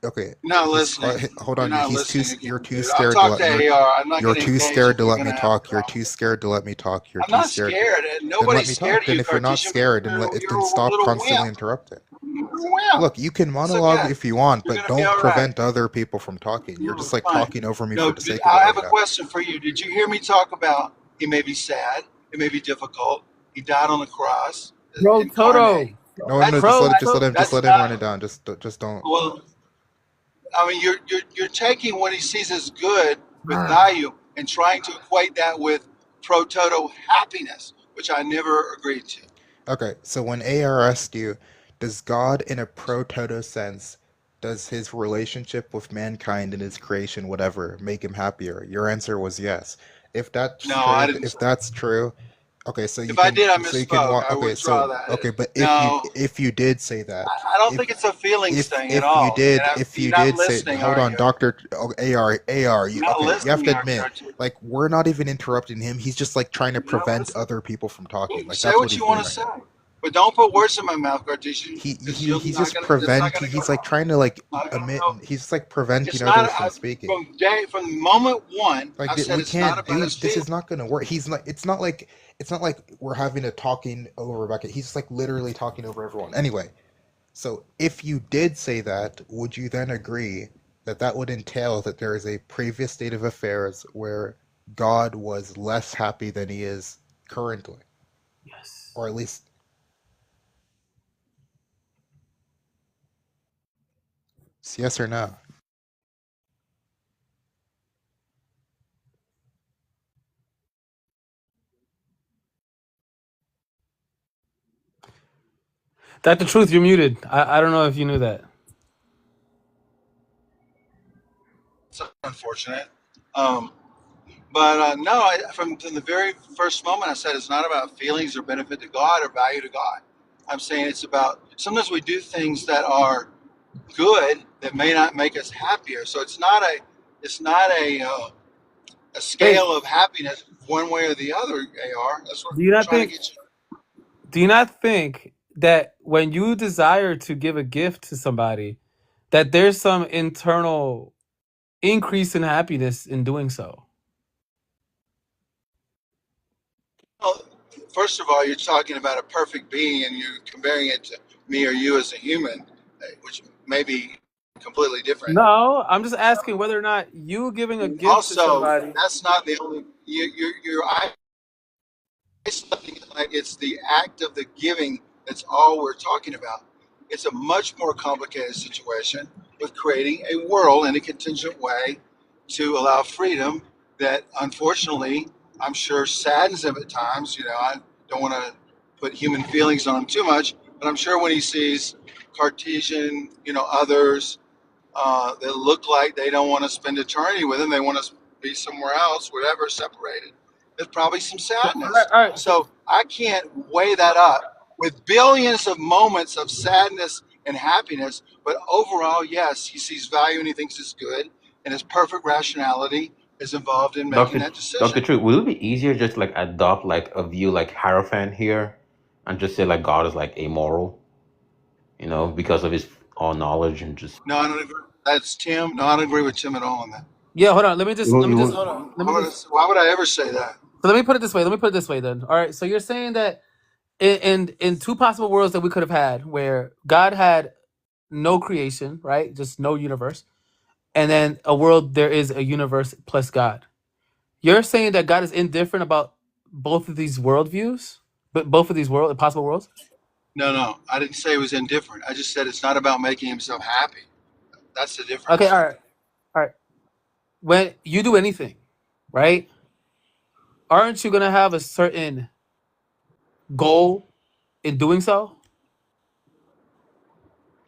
okay. You're not He's listening. hold You're on. not He's too. listening You're again, too dude. I'll scared to talk let. to AR. I'm not You're going to too engage scared if to you're let going me to have a talk. You're problem. too scared to let me talk. You're I'm too not scared. scared. Then let Nobody's me scared talk. of Then you, if you're not Cartesian. scared, then it's You're then a stop little constantly wimp. interrupting. Well, Look, you can it's monologue okay. if you want, You're but gonna be don't all right. prevent other people from talking. You're just like Fine. talking over me No, for the sake of it I right have a now. question for you. Did you hear me talk about he may be sad, it may be difficult. He died on the cross, Bro, Toto. incarnate. No, That's just Bro, let it, Toto. just let him run it down. Just don't. well. I mean, you're taking what he sees as good with value and trying to equate that with pro toto happiness, which I never agreed to. Okay, so when AR asked you, does God in a pro-toto sense, does his relationship with mankind and his creation, whatever, make him happier? Your answer was yes. If that's No, true, I didn't. if that's true, okay, so you If I can, did, I so you can misspoke. walk. I Okay, withdraw so that. okay, but No, if you did say that, I don't if think it's a feelings thing at if you all. did, And if you're you not did say, listening, hold are on, you? Doctor AR, You're not okay, you have listening, to admit, aren't you? like we're not even interrupting him. He's just like trying to You're not prevent listening. other people from talking. Like Say that's what what he's you doing want to right say, now. but don't put words in my mouth, Cartesian. He's just preventing. He's like trying to like emit. He's just like preventing It's not others from speaking. from moment one. Like I've said we it's not can't about do. his This feelings. is not gonna work. He's not. It's not like we're having a talking over Rebecca. He's like literally talking over everyone. Anyway, so if you did say that, would you then agree that that would entail that there is a previous state of affairs where God was less happy than he is currently? Yes. Or at least. It's yes or no? Dr. Truth, you're muted. I don't know if you knew that. It's unfortunate. But no, from the very first moment, I said it's not about feelings or benefit to God or value to God. I'm saying it's about sometimes we do things that are good that may not make us happier. So it's not a Wait, scale of happiness one way or the other. Ar, that's what do you I'm not trying to think? get you. Do you not think that when you desire to give a gift to somebody, that there's some internal increase in happiness in doing so? Well, first of all, you're talking about a perfect being, and you're comparing it to me or you as a human, which may be completely different. No, I'm just asking whether or not you giving a gift to Also, somebody. that's not the only. You're isolating it like it's the act of the giving that's all we're talking about. It's a much more complicated situation with creating a world in a contingent way to allow freedom that unfortunately I'm sure saddens him at times. You know, I don't want to put human feelings on him too much, but I'm sure when he sees Cartesian, others that look like they don't want to spend eternity with him, they want to be somewhere else, whatever, separated. There's probably some sadness. All right. So I can't weigh that up with billions of moments of sadness and happiness. But overall, yes, he sees value and he thinks it's good, and his perfect rationality is involved in making that decision. Dr. True, will it be easier just to like adopt like a view like Hierophant here and just say like God is like amoral, because of his all knowledge and just No, I don't agree. That's Tim. No, I don't agree with Tim at all on that. Yeah, hold on. Let me just hold on. Why would I ever say that? So let me put it this way. Then. All right. So you're saying that in two possible worlds that we could have had, where God had no creation, right, just no universe, and then a world there is a universe plus God. You're saying that God is indifferent about both of these worldviews, but both of these possible worlds. No, I didn't say it was indifferent. I just said it's not about making himself happy. That's the difference. Okay. All right. When you do anything, right, aren't you gonna have a certain goal in doing so?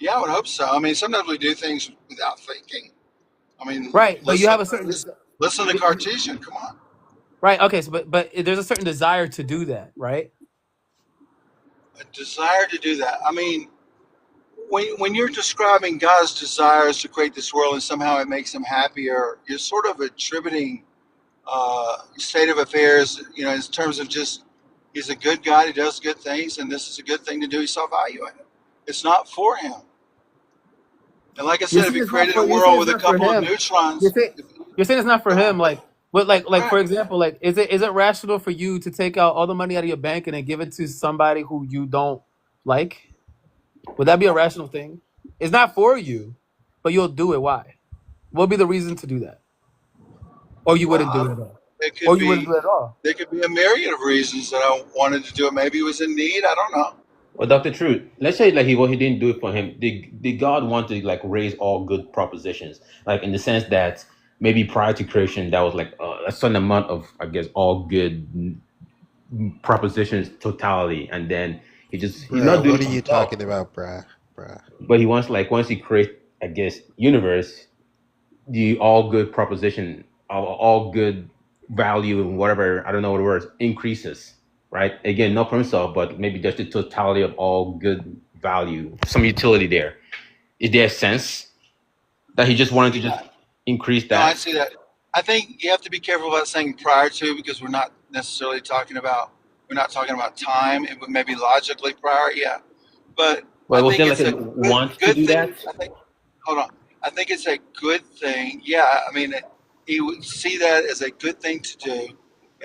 Yeah, I would hope so. I mean, sometimes we do things without thinking. I mean, Right, but you have a certain listen to Cartesian. Come on. Right. Okay. So, but there's a certain desire to do that, right? A desire to do that. I mean, when you're describing God's desires to create this world and somehow it makes him happier, you're sort of attributing state of affairs, in terms of just he's a good guy, he does good things, and this is a good thing to do. He saw value in it. It's not for him. And like I said, if he created a world with a couple of neutrons, You're saying it's not for him. Like, what? Like for example, like is it rational for you to take out all the money out of your bank and then give it to somebody who you don't like? Would that be a rational thing? It's not for you, but you'll do it. Why? What would be the reason to do that? Or you wouldn't do it at all? It Or could you wouldn't do be. it at all? There could be a myriad of reasons that I wanted to do it. Maybe he was in need. I don't know. Well, Dr. Truth, let's say like he didn't do it for him. Did God want to like raise all good propositions? Like in the sense that maybe prior to creation, that was like a certain amount of, I guess, all good propositions totality, and then he's not Bruh, doing what it are for you himself, talking about, bruh? Bruh. but he wants like once he creates, I guess, universe, the all good proposition, all good value and whatever, I don't know what the word is, increases, right? Again, not for himself, but maybe just the totality of all good value, some utility there. Is there a sense that he just wanted to just increase No, I that? see that. I think you have to be careful about saying prior to, because we're not necessarily talking about time. It would maybe logically prior, yeah. But I Well, was think there like it's a a want to good do thing. that? Hold on. I think it's a good thing. Yeah, I mean, he would see that as a good thing to do.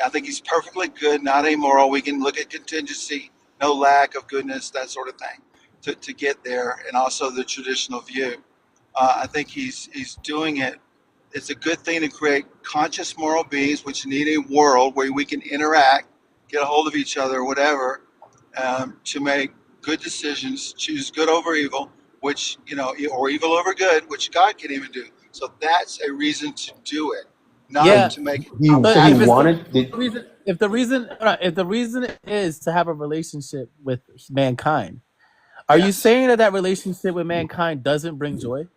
I think he's perfectly good, not amoral. We can look at contingency, no lack of goodness, that sort of thing, to get there, and also the traditional view. I think he's doing it. It's a good thing to create conscious moral beings, which need a world where we can interact, get a hold of each other, whatever, to make good decisions, choose good over evil, which, or evil over good, which God can even do. So that's a reason to do it, not Yeah. to make it But So he if it's wanted the reason, if the reason is to have a relationship with mankind, are you saying that relationship with mankind doesn't bring joy?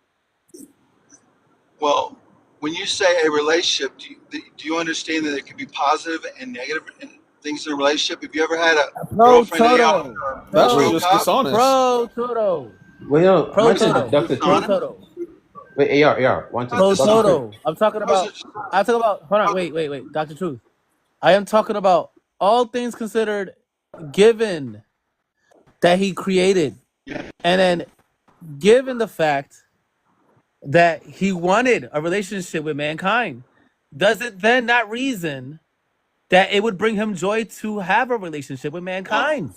Well, when you say a relationship, do you understand that there can be positive and negative things in a relationship? Have you ever had a Pro girlfriend that y'all Toto. That's Pro just broke up? dishonest. Pro Toto. Well, no, Pro my thing is Toto. Dr. Pro Truth. Toto. Wait, AR, one thing. Pro Dr. Truth. Toto. I'm talking about hold on, wait, Dr. Truth. I am talking about all things considered, given that he created, and then given the fact that he wanted a relationship with mankind, does it then not reason that it would bring him joy to have a relationship with mankind?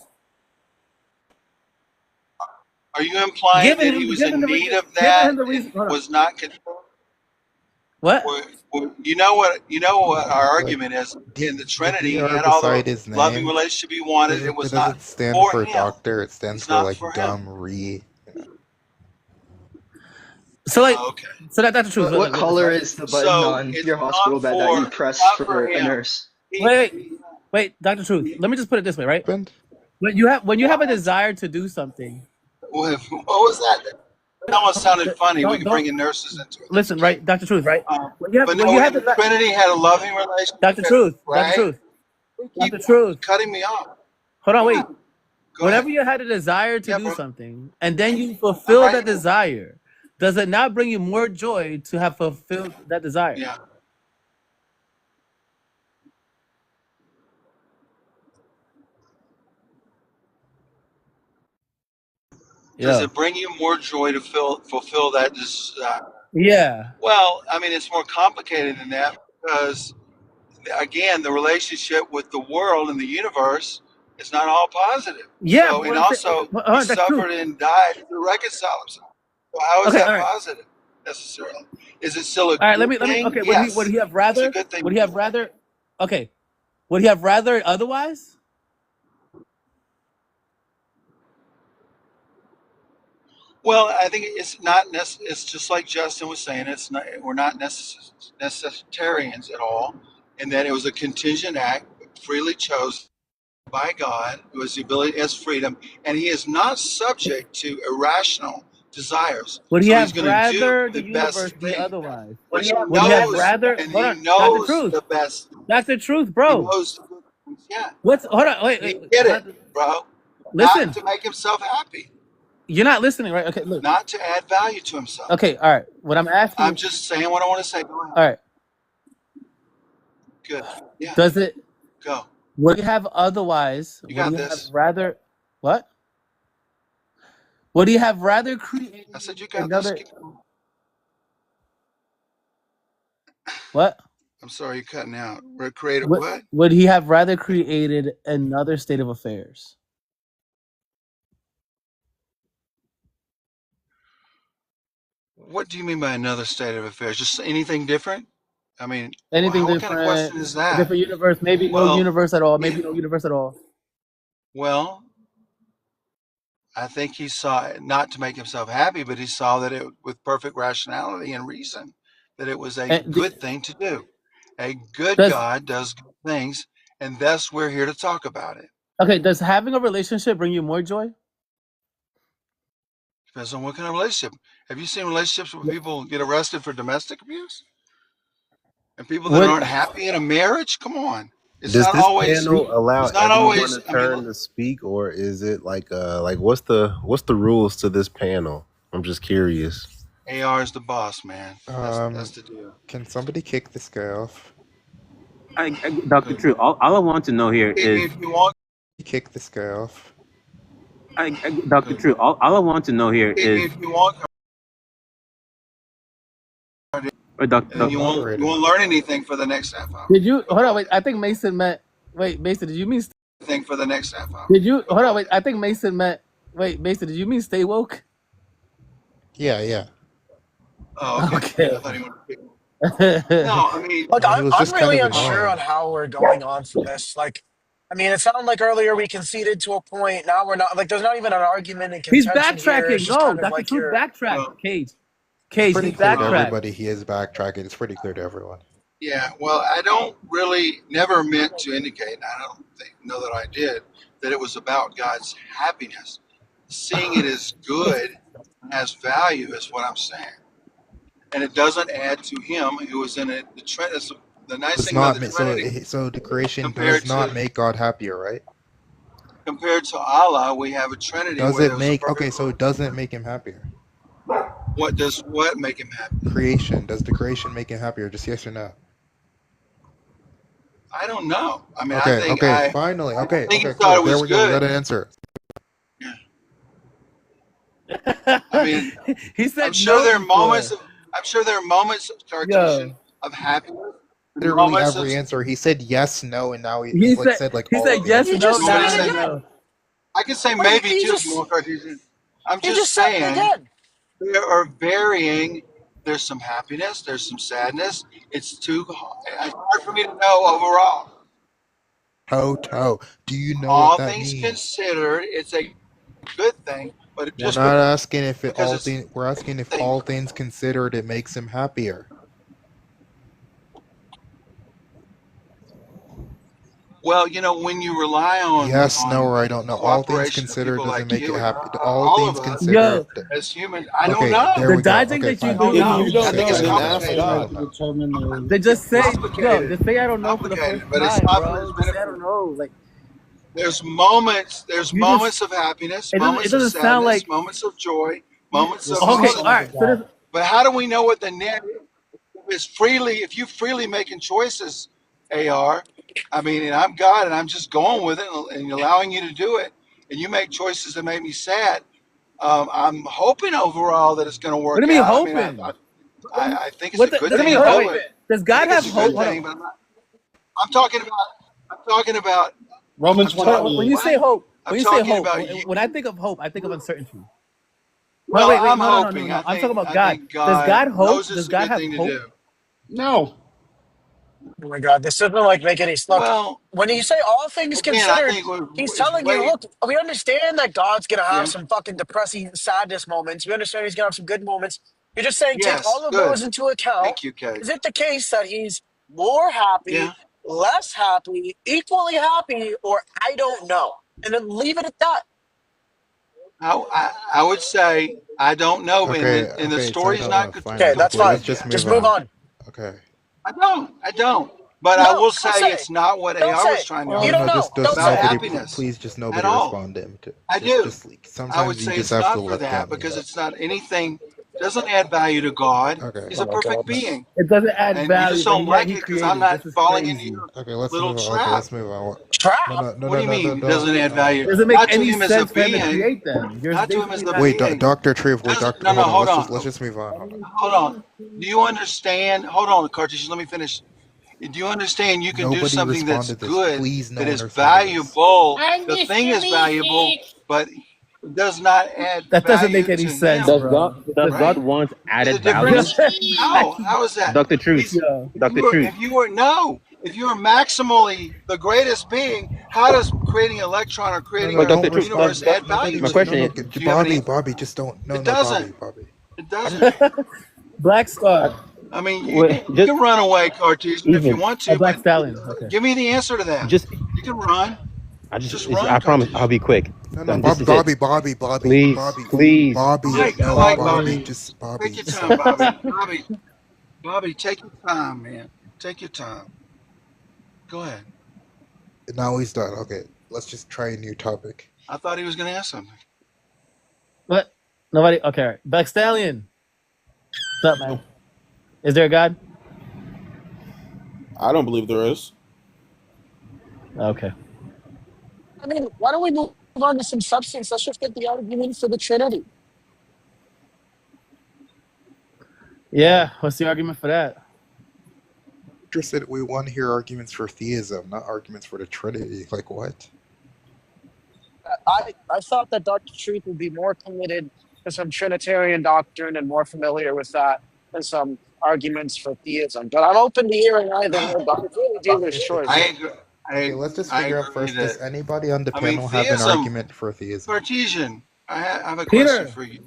Are you implying that he was in need of that Given him the and reason. Hold on. was not controlled? What? You know what our argument is in the Trinity. He DR had all beside the his loving name, relationship he wanted. It it was doesn't not stand for for him. doctor. It stands It's for not like for him. dumb re. So like, okay. So that's the truth. What color is the button So on it's your hospital not bed that you for press not for for a him. nurse? Wait, Dr. Truth. Let me just put it this way, right? When you have a desire to do something. What was that? That almost sounded funny. We could bring in nurses into it. Listen, right, Dr. Truth, right? When you have the Trinity had a loving relationship. Dr. Truth, right? Dr. Truth, Keep Dr. Truth. cutting me off. Hold on, wait. Go Whenever ahead. you had a desire to do something, and then you fulfill that desire, does it not bring you more joy to have fulfilled that desire? Yeah. Does it bring you more joy to fulfill that desire? Yeah. Well, I mean, it's more complicated than that because, again, the relationship with the world and the universe is not all positive. Yeah. So, but and what I'm saying- also, hold on, he that's suffered true. and died to reconcile himself. So how is Okay, that all right. positive necessarily? Is it still a All right, good let me. thing? Okay, Yes. would he have rather? It's a good thing. Would he have rather? Okay, would he have rather otherwise? Well, I think it's not. It's just like Justin was saying. It's not. We're not necessitarians at all, in that it was a contingent act, freely chosen by God, who has the ability, has freedom, and he is not subject to irrational desires. Would he So have he's going to rather do the the best universe be thing, otherwise? which he Would he have knows, rather? and Hold he on, Dr. knows Truth. the best. Dr. Truth, He bro. knows the good things. Yeah, What's? Hold on, wait. you get it, bro. Listen, Not to make himself happy, you're not listening, right? Okay, look. not to add value to himself. Okay, all right. What I'm asking. I'm just saying what I want to say. Go ahead. All right. Good. Yeah. Does it? Go. Would he have otherwise? You Would got he this. have rather? What? Would he have rather created I said you got another? this. Keep going. What? I'm sorry, you're cutting out. Created what? Would he have rather created another state of affairs? What do you mean by another state of affairs? Just anything different? I mean, Anything what kind of different? question is A that? different universe? Maybe no Well, universe at all. Maybe yeah, no universe at all. well, I think he saw it not to make himself happy, but he saw that it with perfect rationality and reason that it was a And good thing to do. A good does God does good things, and thus we're here to talk about it. okay? Does having a relationship bring you more joy? Depends on what kind of relationship. Have you seen relationships where people get arrested for domestic abuse? And people that What? aren't happy in a marriage? Come on. It's Does not this always, panel allow it's not everyone always, a turn to speak, or is it like what's the rules to this panel? I'm just curious. AR is the boss, man. That's the deal. Can somebody kick this guy off? Dr. True, all I want to know here is, If you want, Kick this guy off. Dr. True, all I want to know here is, if you want, or Dr. and you won't learn anything for the next half hour. Did you hold on? Wait, I think Mason meant. Wait, Mason, did you mean? Anything for the next half hour. Did you hold on? Wait, I think Mason meant. Wait, Mason, did you mean stay woke? Yeah. Oh, okay. Okay. I thought he wanted to pick. No, I mean, Look, He I'm was just kind really of unsure annoying. on how we're going on from this. Like, I mean, it sounded like earlier we conceded to a point. Now we're not. Like, there's not even an argument in He's contention here. It's backtracking. just No, kind of Dr. like Truth you're. backtracked. Cage, It's pretty he clear to backtracked. everybody he is backtracking. It's pretty clear to everyone. yeah. Well, I don't really never meant to indicate. And I don't know that I did that it was about God's happiness. Seeing it as good and has value is what I'm saying, and it doesn't add to Him who is in it. The nice It's thing about not the Trinity so the creation compared does not to make God happier, right? compared to Allah, we have a Trinity Does where it there's a make perfect. so it doesn't make him happier? What does what make Him happy? Creation. Does the creation make him happier? Just yes or no? I don't know. I mean, Okay, finally. Okay, think He okay, thought cool. it There was we go. We got good. an answer. I mean, He said I'm sure no there are moments. before. I'm sure there are moments, Cartesian, of happiness. and Literally Moments of. every answer. He said yes, no, and now He he's like said said like he all said of the yes, You answers. no, just You want me said to it say? again. I can say Wait, maybe you two just more, Cartesian. I'm you just just said it saying again. there are varying. There's some happiness. There's some sadness. It's hard for me to know overall. Toto. Do you know All what that things means? considered, it's a good thing, but it We're just not asking if it because all it's things. We're asking if thing. all things considered, it makes him happier. Well, when you rely Yes, no, on or I don't know. All things cooperation of considered people doesn't like make it you and happy. All all things of us considered. Yo, as humans, I don't Okay, know. there the we go. dodging Okay, that you fine. do Don't know. now. You don't I think know, it's then ask complicated. God. To determine They just say, yo, Complicated. just say I don't know for the Complicated, first but it's time, not for bro. his Just say I benefit. don't know. Like There's moments. There's you just, moments of happiness, it moments of doesn't sound sadness, like. moments of joy, moments of Okay, moments all of. right. So this, But how do we know what the net is? If you freely making choices, AR. I mean, and I'm God, and I'm just going with it and allowing you to do it, and you make choices that make me sad. I'm hoping overall that it's going to what do work you mean out. I mean, hoping? I think it's What a the, good what do thing you to mean? Hold do on, wait. it. Does I God think have it's a hope? good Hold thing, on. but I'm talking about. I'm talking about. Romans I'm Hold on. talking When you what? say hope, I'm when you say talking hope, about you. when I think of hope, I think of uncertainty. Well, Wait, I'm no. hoping. I'm talking about I God. think Does God God hope? knows Does it's a God good have thing to hope? do. No. Oh my God, this doesn't like make any look. Well, When you say all things again, I considered, think he's it's telling you, way. look, we understand that God's gonna have Yeah. some fucking depressing sadness moments. We understand he's gonna have some good moments. You're just saying take Yes. all of Good. those into account. Thank you, Kate. Is it the case that he's more happy, Yeah. less happy, equally happy, or I don't know? And then leave it at that. I would say I don't know, Okay, and the okay, story's not Okay, finally. that's Okay, let's fine. just Just move move on. on. Okay. I don't. But I No, will don't say say. it's not what Don't AR was say. trying to No, You argue don't no, know. just Don't about say. nobody, happiness please, just at nobody all. respond to him. I do. I Sometimes would you say just it's have to not for let that them. because it's not anything. Doesn't add value to God. Okay. He's a perfect being, It doesn't add and you value, just but don't yet like he it because I'm created. not This is falling into crazy. your Okay, let's little move on. trap. Okay, let's move on. Trap. What do you mean? It doesn't add No. value? It doesn't make Not to any him as a sense for him to being. create them. You're Not to him as basically a not. Wait, being. Dr. Triv, wait, Doesn't, Doctor, no, hold on. hold Let's on. just move on. Hold on. Hold on. Do you understand? Hold on, Cartesian. Let me finish. Do you understand you can do Nobody something that's responded to this. good, Please, no that one is responded to this. valuable? The thing is valuable, but does not add That doesn't value make any to sense, him, Does God bro. does God right? want There's added a value? difference. How is that? Dr. Truth. He's Dr. Truth. if you were maximally the greatest being, how does creating an electron or No, creating no, But a Dr. don't Truth, universe respect. add Nobody value my was. to No, you? question no, is, Do you have any? Bobby, just don't. No, It no, doesn't. Bobby. It doesn't. Black Star. I mean, you just can run away, Cartesian, if you even, want Oh, to, Black but Stallion. Okay. give me the answer to that. just You can run. Just run, I promise I'll Cartesian. be quick. No, no, This is it. Please, please. Mike, No, Mike, Bobby, Bobby, just take Bobby. your time, Bobby. Bobby, take your time, man. Take your time. Go ahead. Now he's done. Okay, let's just try a new topic. I thought he was going to ask something. What? Nobody. Okay. All right. Black Stallion. What's up, man? Is there a God? I don't believe there is. Okay. I mean, why don't we move on to some substance? Let's just get the argument for the Trinity. Yeah. What's the argument for that? Interested? We want to hear arguments for theism, not arguments for the Trinity. Like what? I thought that Dr. Truth would be more committed to some Trinitarian doctrine and more familiar with that than some arguments for theism. But I'm open to hearing either way. But I really do this choice. I agree. Okay, let's just I figure out agree first. that. Does anybody on the I mean, panel have an theism, argument for theism? Cartesian. I have a Peter. question for you.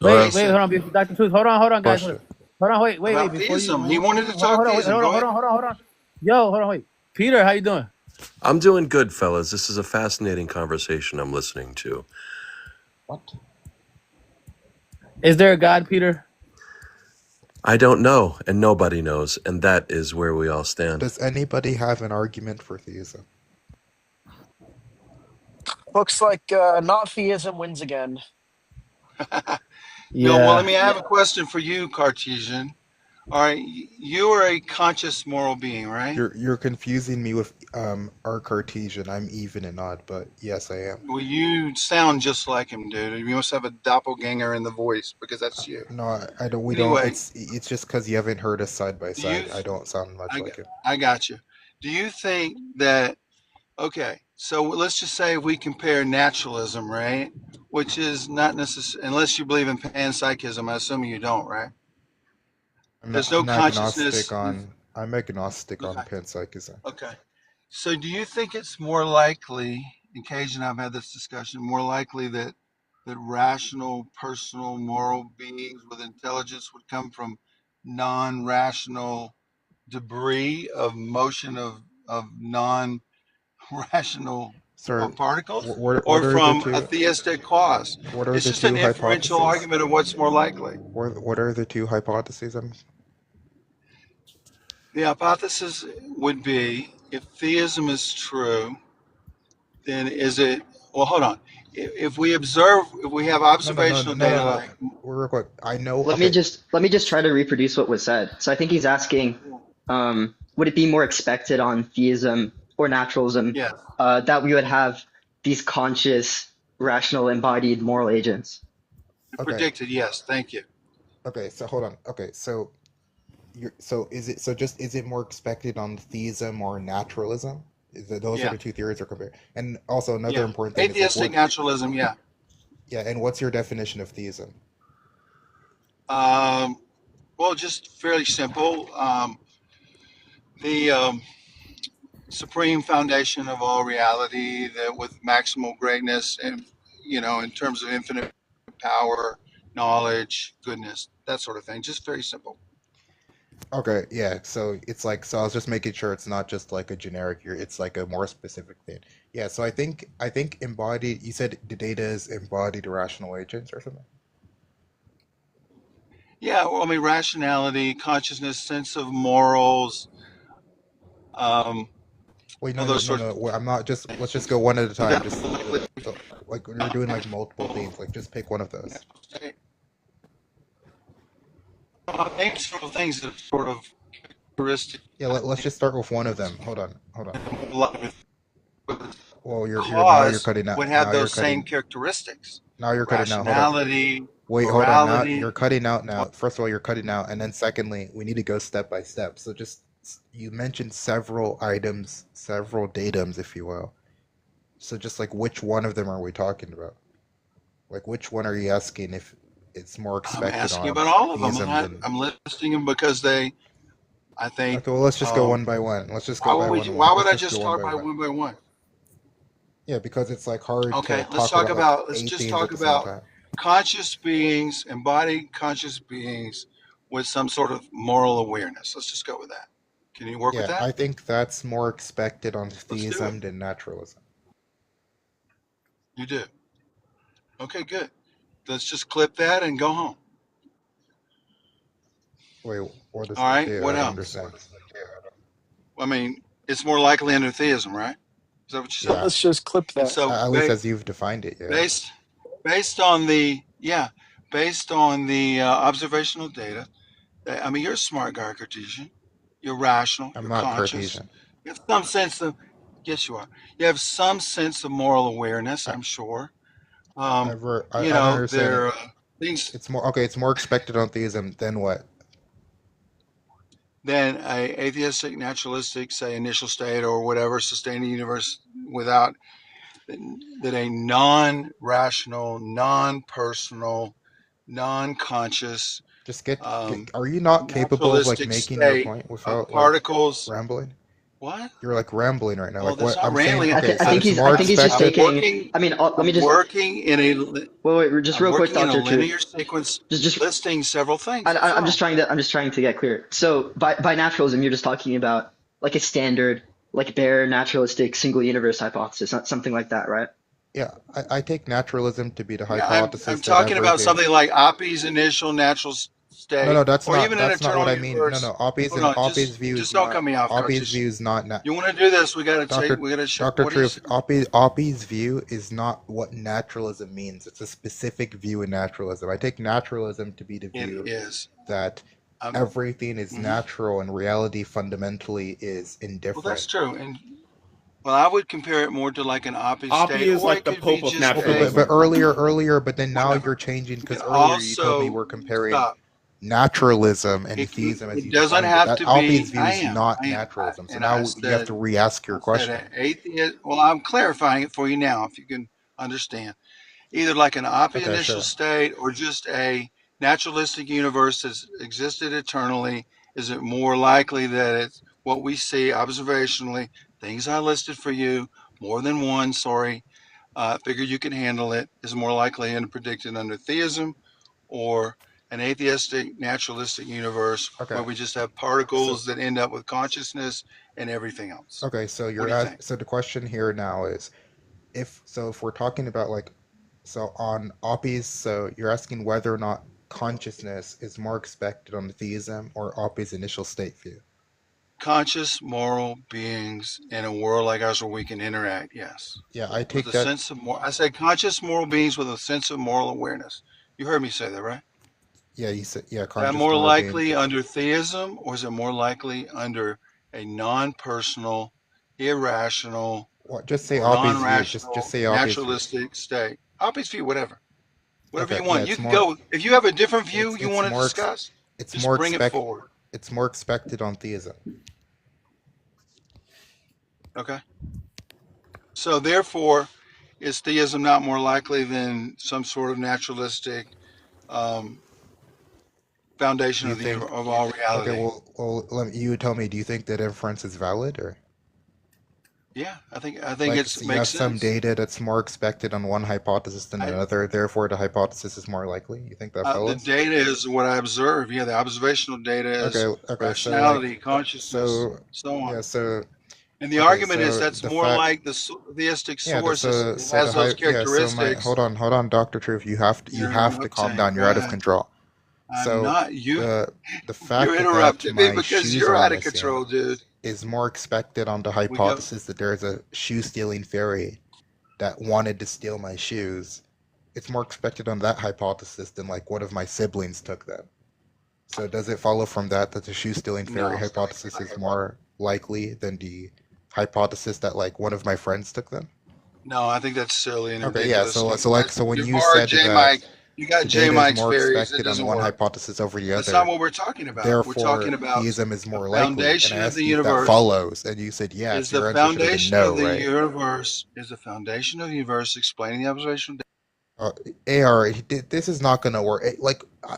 Wait, Jason, hold on, Dr. Truth. Hold on, guys. Question. Hold on, wait. about Before theism. you. He wanted to talk Hold on, theism. Go ahead. hold on. Yo, hold on, wait. Peter, how you doing? I'm doing good, fellas. This is a fascinating conversation I'm listening to. What? Is there a God, Peter? I don't know, and nobody knows, and that is where we all stand. Does anybody have an argument for theism? Looks like not theism wins again. No, well, I have a question for you, Cartesian. All right, you are a conscious moral being, right? You're confusing me with our Cartesian. I'm even and odd, but yes, I am. Well, you sound just like him, dude. You must have a doppelganger in the voice because that's you. No, I don't. We Anyway, don't. It's just because you haven't heard us side by side. I don't sound much like him. I got you. Do you think that? Okay, so let's just say we compare naturalism, right? Which is not necessary unless you believe in panpsychism. I assume you don't, right? There's no consciousness. I'm agnostic on panpsychism. Okay. So do you think it's more likely, and Cage and I've had this discussion, more likely that rational, personal, moral beings with intelligence would come from non-rational debris of motion of non-rational particles, or from a theistic cause? What are It's the just an two inferential hypotheses? argument of what's more likely. What are the two hypotheses? The hypothesis would be, if theism is true, then is it, well, hold on. If we have observational data, like, real quick, I know. Let me just try to reproduce what was said. So I think he's asking, would it be more expected on theism or naturalism that we would have these conscious, rational, embodied moral agents? predicted, yes, thank you. Okay, so hold on. Okay, so is it more expected on theism or naturalism? Those are the two theories are compared. And also another important thing atheistic naturalism, yeah. Yeah, and what's your definition of theism? Well, just fairly simple. The supreme foundation of all reality, that with maximal greatness and, in terms of infinite power, knowledge, goodness, that sort of thing. Just very simple. Okay, yeah. So it's like, so I was just making sure it's not just like a generic here. It's like a more specific thing. Yeah. So I think embodied. You said the data is embodied rational agents or something. Yeah. Well, rationality, consciousness, sense of morals. Wait, no. I'm not just. Let's just go one at a time. Just like when you're doing like multiple things, like just pick one of those. Several things that sort of characteristic. Yeah, let's just start with one of them. Hold on. Well, you're cutting out. Would have those same characteristics. Now you're cutting out. Rationality. Wait, hold on. Now you're cutting out now. First of all, you're cutting out, and then secondly, we need to go step by step. So you mentioned several items, several datums, if you will. So just like which one of them are we talking about? Like, which one are you asking if it's more I'm expected asking on about all of them. theism than? I'm listing them because I think. Okay, well, let's just go one by one. Let's just Why go would by we? one. Why would Let's I just just go one talk by by one. one by one? Yeah, because it's like hard Okay, to let's talk talk about like about. Let's 8 just things at talk the same about time. conscious beings, embodied conscious beings with some sort of moral awareness. Let's just go with that. Can you work with Yeah, that? I think that's more expected on Let's do it. theism than naturalism. You do. Okay, good. Let's just clip that and go home. Wait, what does All it right. do? What I don't else? understand. I mean, it's more likely under theism, right? Is that what you said? Yeah, Let's just clip And that. so, at least as you've defined it, yeah. based on the observational data, I mean, you're a smart guy, Cartesian. You're rational. I'm You're not conscious. Cartesian. You have some sense of. Yes, you are. You have some sense of moral awareness, I'm sure. I You don't know, understand there it. are things. It's more okay. It's more expected on theism than what? Then a atheistic, naturalistic, say, initial state or whatever, sustain the universe without that a non-rational, non-personal, non-conscious, Just are you not capable of like naturalistic making your state point of without like particles. rambling? What? You're like rambling right now. Well, Like that's what not I'm saying. rambling. Okay, I so think it's more he's just expected. taking. I mean, let me I'm just working in a. wait, just I'm real quick, working in a Doctor Truth. linear sequence, Just listing several things. I'm just trying to get clear. So by naturalism, you're just talking about like a standard, like bare naturalistic single universe hypothesis, not something like that, right? Yeah, I take naturalism to be the Yeah, hypothesis I'm that talking about everything. something like Oppie's initial natural state, No, that's or not even an that's not eternal what I mean. universe. No, Oppie's Hold and on, Oppie's view is just don't not cut me off, Oppie's Cartesian. view is not You want to do this? We got to Dr. take. We got to show. Dr. What do you Truth, Oppie's view is not what naturalism means. It's a specific view in naturalism. I take naturalism to be the view It is. that everything is natural and reality fundamentally is indifferent. Well, that's true. And well, I would compare it more to like an Oppie Oppie state, is or like it the could be Pope of just naturalism. But earlier, but then now you're changing because can earlier you told me also- we're comparing stop. naturalism and theism as It you doesn't defined it. have That to Oppie's be. view is not naturalism. So and now I you have said- to re-ask your question. That atheist. Well, I'm clarifying it for you now, if you can understand. Either like an Oppie Okay, initial sure. state, or just a naturalistic universe that's existed eternally. Is it more likely that it's what we see observationally? Things I listed for you, more than one. Sorry, figure you can handle it. Is more likely and predicted under theism, or an atheistic naturalistic universe where we just have particles that end up with consciousness and everything else. Okay, so What do you think? so the question here now is, if we're talking about like, so on Oppie's, so you're asking whether or not consciousness is more expected on the theism or Oppie's initial state view. Conscious, moral beings in a world like ours where we can interact. Yes. Yeah, I take With a that. sense of I said conscious, moral beings with a sense of moral awareness. You heard me say that, right? Yeah, you said Is conscious. that more moral likely beings. under theism, or is it more likely under a non-personal, irrational, What? Just say or Oppie's view. non-rational, Just say Oppie's view. naturalistic state? Oppie's view, whatever Okay, you want. yeah, You it's can more- go if you have a different view it's you want to more ex- discuss. It's just more bring it expected. forward. It's more expected on theism. Okay. So therefore, is theism not more likely than some sort of naturalistic foundation Do of you the think? of all reality? Okay, you tell me. Do you think that inference is valid, or Yeah, I think like it's you makes have some sense. data that's more expected on one hypothesis than another, therefore the hypothesis is more likely? You think that The follows? data is what I observe. Yeah, the observational data is Okay, rationality, consciousness, so on. yeah, so And the okay, argument is so that's the more fact- like the theistic yeah, source so has the those hy- yeah, characteristics. hold on, Dr. Truth, you have to What calm saying? down. Go You're out of ahead. control. I'm So not you. the fact You're that interrupting me my because shoes you're are out of missing control, dude. is more expected on the hypothesis that there's a shoe stealing fairy that wanted to steal my shoes. It's more expected on that hypothesis than like one of my siblings took them. So does it follow from that the shoe stealing fairy No. hypothesis is more likely than the hypothesis that like one of my friends took them? No, I think that's silly and Okay, yeah. ridiculous. So when You you borrowed said J that Mike. You got the J data is Mike's more fairies. It expected on doesn't one work. hypothesis over the That's other, not what we're talking about. therefore We're talking about theism is more the likely. And foundation I of asked the you if that universe. follows, and you said yes. Is Your the answer should have been foundation no, of the right? universe is the foundation of the universe explaining the observational data. Uh, AR, this is not gonna work.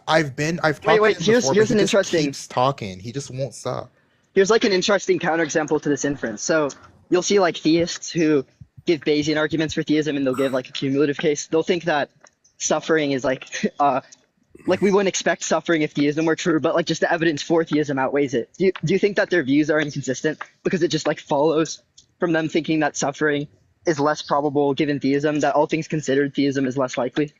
I've talked to Wait. him before, but Here's he an just interesting. keeps talking. He just won't stop. Here's like an interesting counterexample to this inference. So you'll see like theists who give Bayesian arguments for theism, and they'll give like a cumulative case. They'll think that suffering is like we wouldn't expect suffering if theism were true, but like just the evidence for theism outweighs it. Do you think that their views are inconsistent because it just like follows from them thinking that suffering is less probable given theism, that all things considered theism is less likely?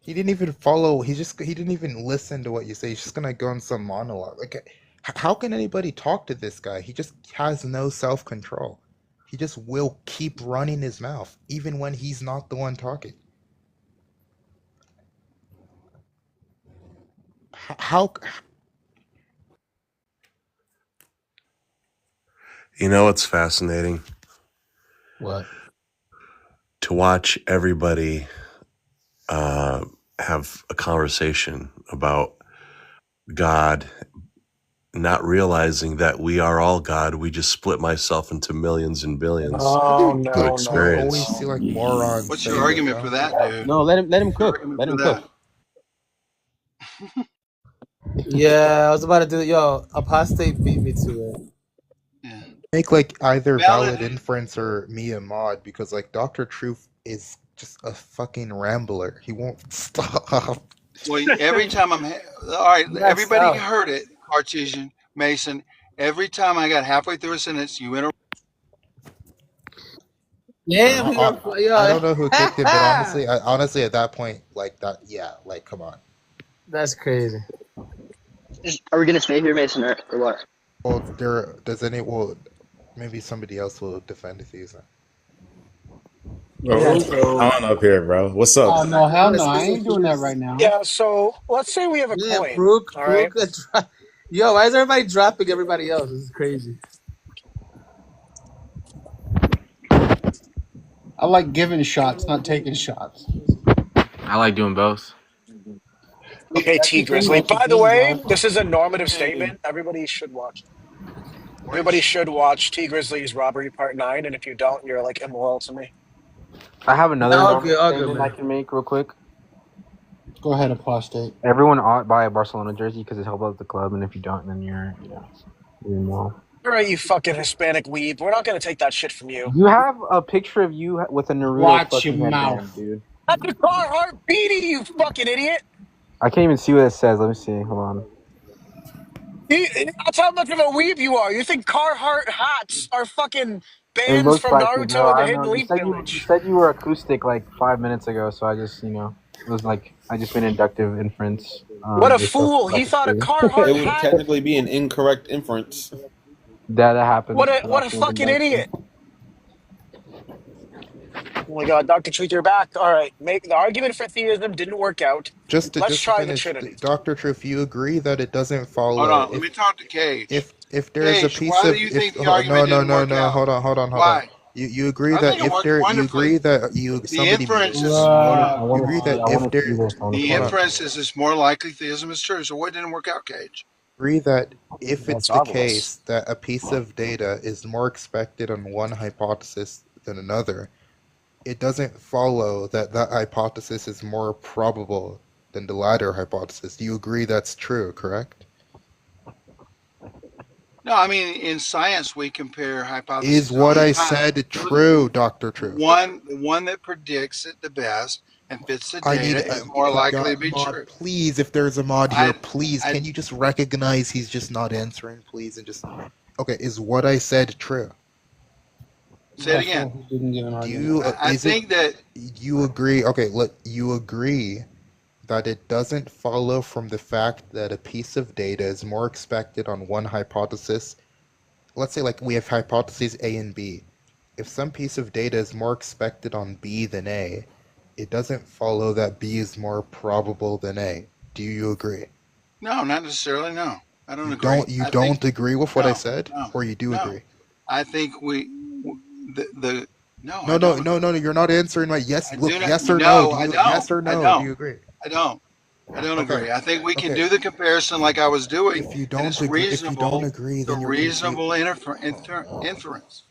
He didn't even follow. He didn't even listen to what you say. He's just gonna go on some monologue. How can anybody talk to this guy? He just has no self-control. He just will keep running his mouth, even when he's not the one talking. How? You know what's fascinating? What? To watch everybody have a conversation about God, not realizing that we are all God. We just split myself into millions and billions. Oh Good no, experience. Always see like morons. What's say your that, argument though. for that, dude? No, let him cook. Argument Let for him that. cook. Yeah, I was about to do. Yo, apostate beat me to it. Make like either valid Valid. inference or me a mod, because like Dr. Truth is just a fucking rambler. He won't stop. Well, every time all right, That's everybody out. heard it, Cartesian, Mason. Every time I got halfway through a sentence, you interrupt. Yeah, we I, are. Yo, I don't know who kicked it, but honestly, at that point, like that, yeah, like come on. that's crazy. Are we gonna stay here, Mason, or what? Well, maybe somebody else will defend the season. Bro, Yeah, who's so on up here, bro? What's up? Oh no, hell no! I ain't doing that right now. Yeah, so let's say we have a yeah, coin. Brook, All right. Yo, why is everybody dropping everybody else? This is crazy. I like giving shots, not taking shots. I like doing both. Okay, That's T the thing. Grizzly. That's the By the thing, way, bro. this is a normative statement. Everybody should watch. Everybody should watch T Grizzly's Robbery Part 9, and if you don't, you're like immoral to me. I have another All normal good, statement I man. can make real quick. Go ahead, apostate. Everyone ought buy a Barcelona jersey because it helps out the club, and if you don't, then you're immoral. All right, you fucking Hispanic weeb. We're not gonna take that shit from you. You have a picture of you with a Naruto Watch your fucking headband, mouth. dude. That's a Carhartt beanie, you fucking idiot. I can't even see what it says. Let me see. Hold on. That's how much of a weeb you are. You think Carhartt hats are fucking It bands looks from like it. No, Naruto and the I Hidden know. You Leaf said you Village? said you were acoustic like 5 minutes ago, so I just it was like I just made inductive inference. What a based off fool. what I He could thought a see. It Carhartt would hat. technically be an incorrect inference. That happens. What a That's fucking induction. idiot. Oh my god, Dr. Truth, you're back. All right, make the argument for theism didn't work out. Just Let's to try the finish, Trinity. Dr. Truth, you agree that it doesn't Hold follow on, let me talk to Cage. if there is a Cage, piece why of do you think the argument didn't work out? hold on. Why? You agree I that think it if worked there you wonderfully. agree that The somebody inference is you agree that if there the inference is more likely theism is true. So what didn't work out, Cage? agree that if it's the Marvelous. case that a piece of data is more expected on one hypothesis than another, it doesn't follow that that hypothesis is more probable than the latter hypothesis. Do you agree that's true, correct? No, I mean in science we compare hypotheses. Is what all the I time. said true, Dr. Truth? The one that predicts it the best and fits the I need data is more likely to be mod, true. please, if there's a mod here, I- please, I- can you just recognize he's just not answering, please, and just okay, is what I said true? Say it again. Do you I think that you agree? Okay, look, you agree that it doesn't follow from the fact that a piece of data is more expected on one hypothesis. Let's say like we have hypotheses A and B. If some piece of data is more expected on B than A, it doesn't follow that B is more probable than A. Do you agree? no, not necessarily. No, I don't agree. You I don't think, agree with what I no, said, no, or you do no. agree? I think we the no. I No, don't. you're not answering my yes. I Look, do not, yes or no, no. I Do you, don't. yes or I no? don't. Do you agree? I don't. I don't Okay. agree. I think we can Okay. do the comparison like I was doing. If you and don't it's agree, reasonable. then The you're reasonable inference.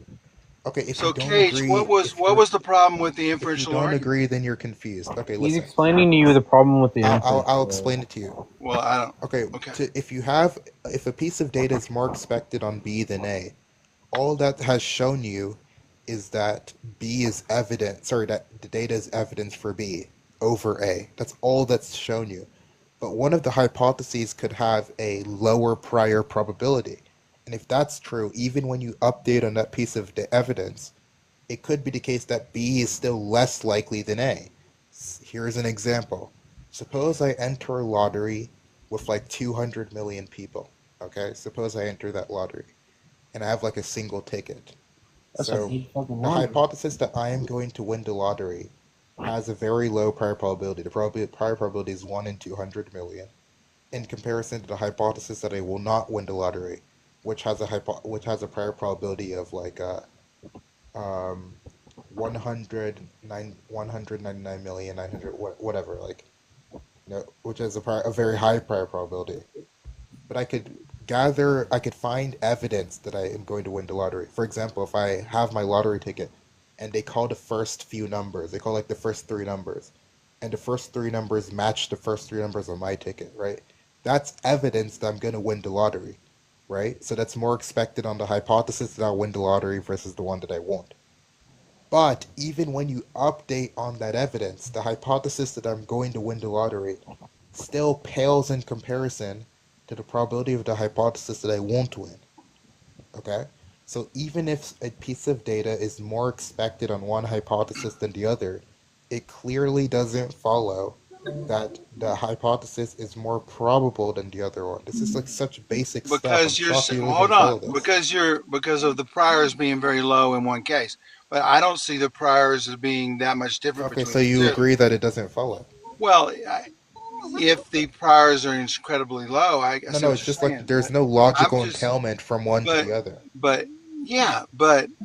Okay, if So, you don't Cage, agree, what was the problem with the if you inferential don't argument? agree, then you're confused. Okay, He's listen. explaining to you the problem with the inference. I'll explain it to you. Well, I don't. Okay, Okay. if a piece of data is more expected on B than A, all that has shown you is that B is evident. Sorry, that the data is evidence for B over A. That's all that's shown you. But one of the hypotheses could have a lower prior probability. And if that's true, even when you update on that piece of the evidence, it could be the case that B is still less likely than A. Here's an example. Suppose I enter a lottery with like 200 million people. Okay, suppose I enter that lottery and I have like a single ticket. That's a So big fucking the lottery. hypothesis that I am going to win the lottery has a very low prior probability. The prior probability is 1 in 200 million, in comparison to the hypothesis that I will not win the lottery, which has a prior probability of like 199,900 whatever, like, which is a very high prior probability. But I could find evidence that I am going to win the lottery. For example, if I have my lottery ticket and they call the first few numbers, they call like the first 3 numbers, and the first 3 numbers match the first 3 numbers on my ticket, right? That's evidence that I'm going to win the lottery, right? So that's more expected on the hypothesis that I'll win the lottery versus the one that I won't. But even when you update on that evidence, the hypothesis that I'm going to win the lottery still pales in comparison to the probability of the hypothesis that I won't win. Okay? So even if a piece of data is more expected on one hypothesis than the other, it clearly doesn't follow that the hypothesis is more probable than the other one. This is like such basic stuff. Because I'm you're shocked you don't hold even follow on, this. because of the priors being very low in one case. But I don't see the priors as being that much different Okay, between so the you two. agree that it doesn't follow? Well, if the priors are incredibly low, I see No, what it's you're just like saying. there's no I'm logical just, entailment from one to but the other. but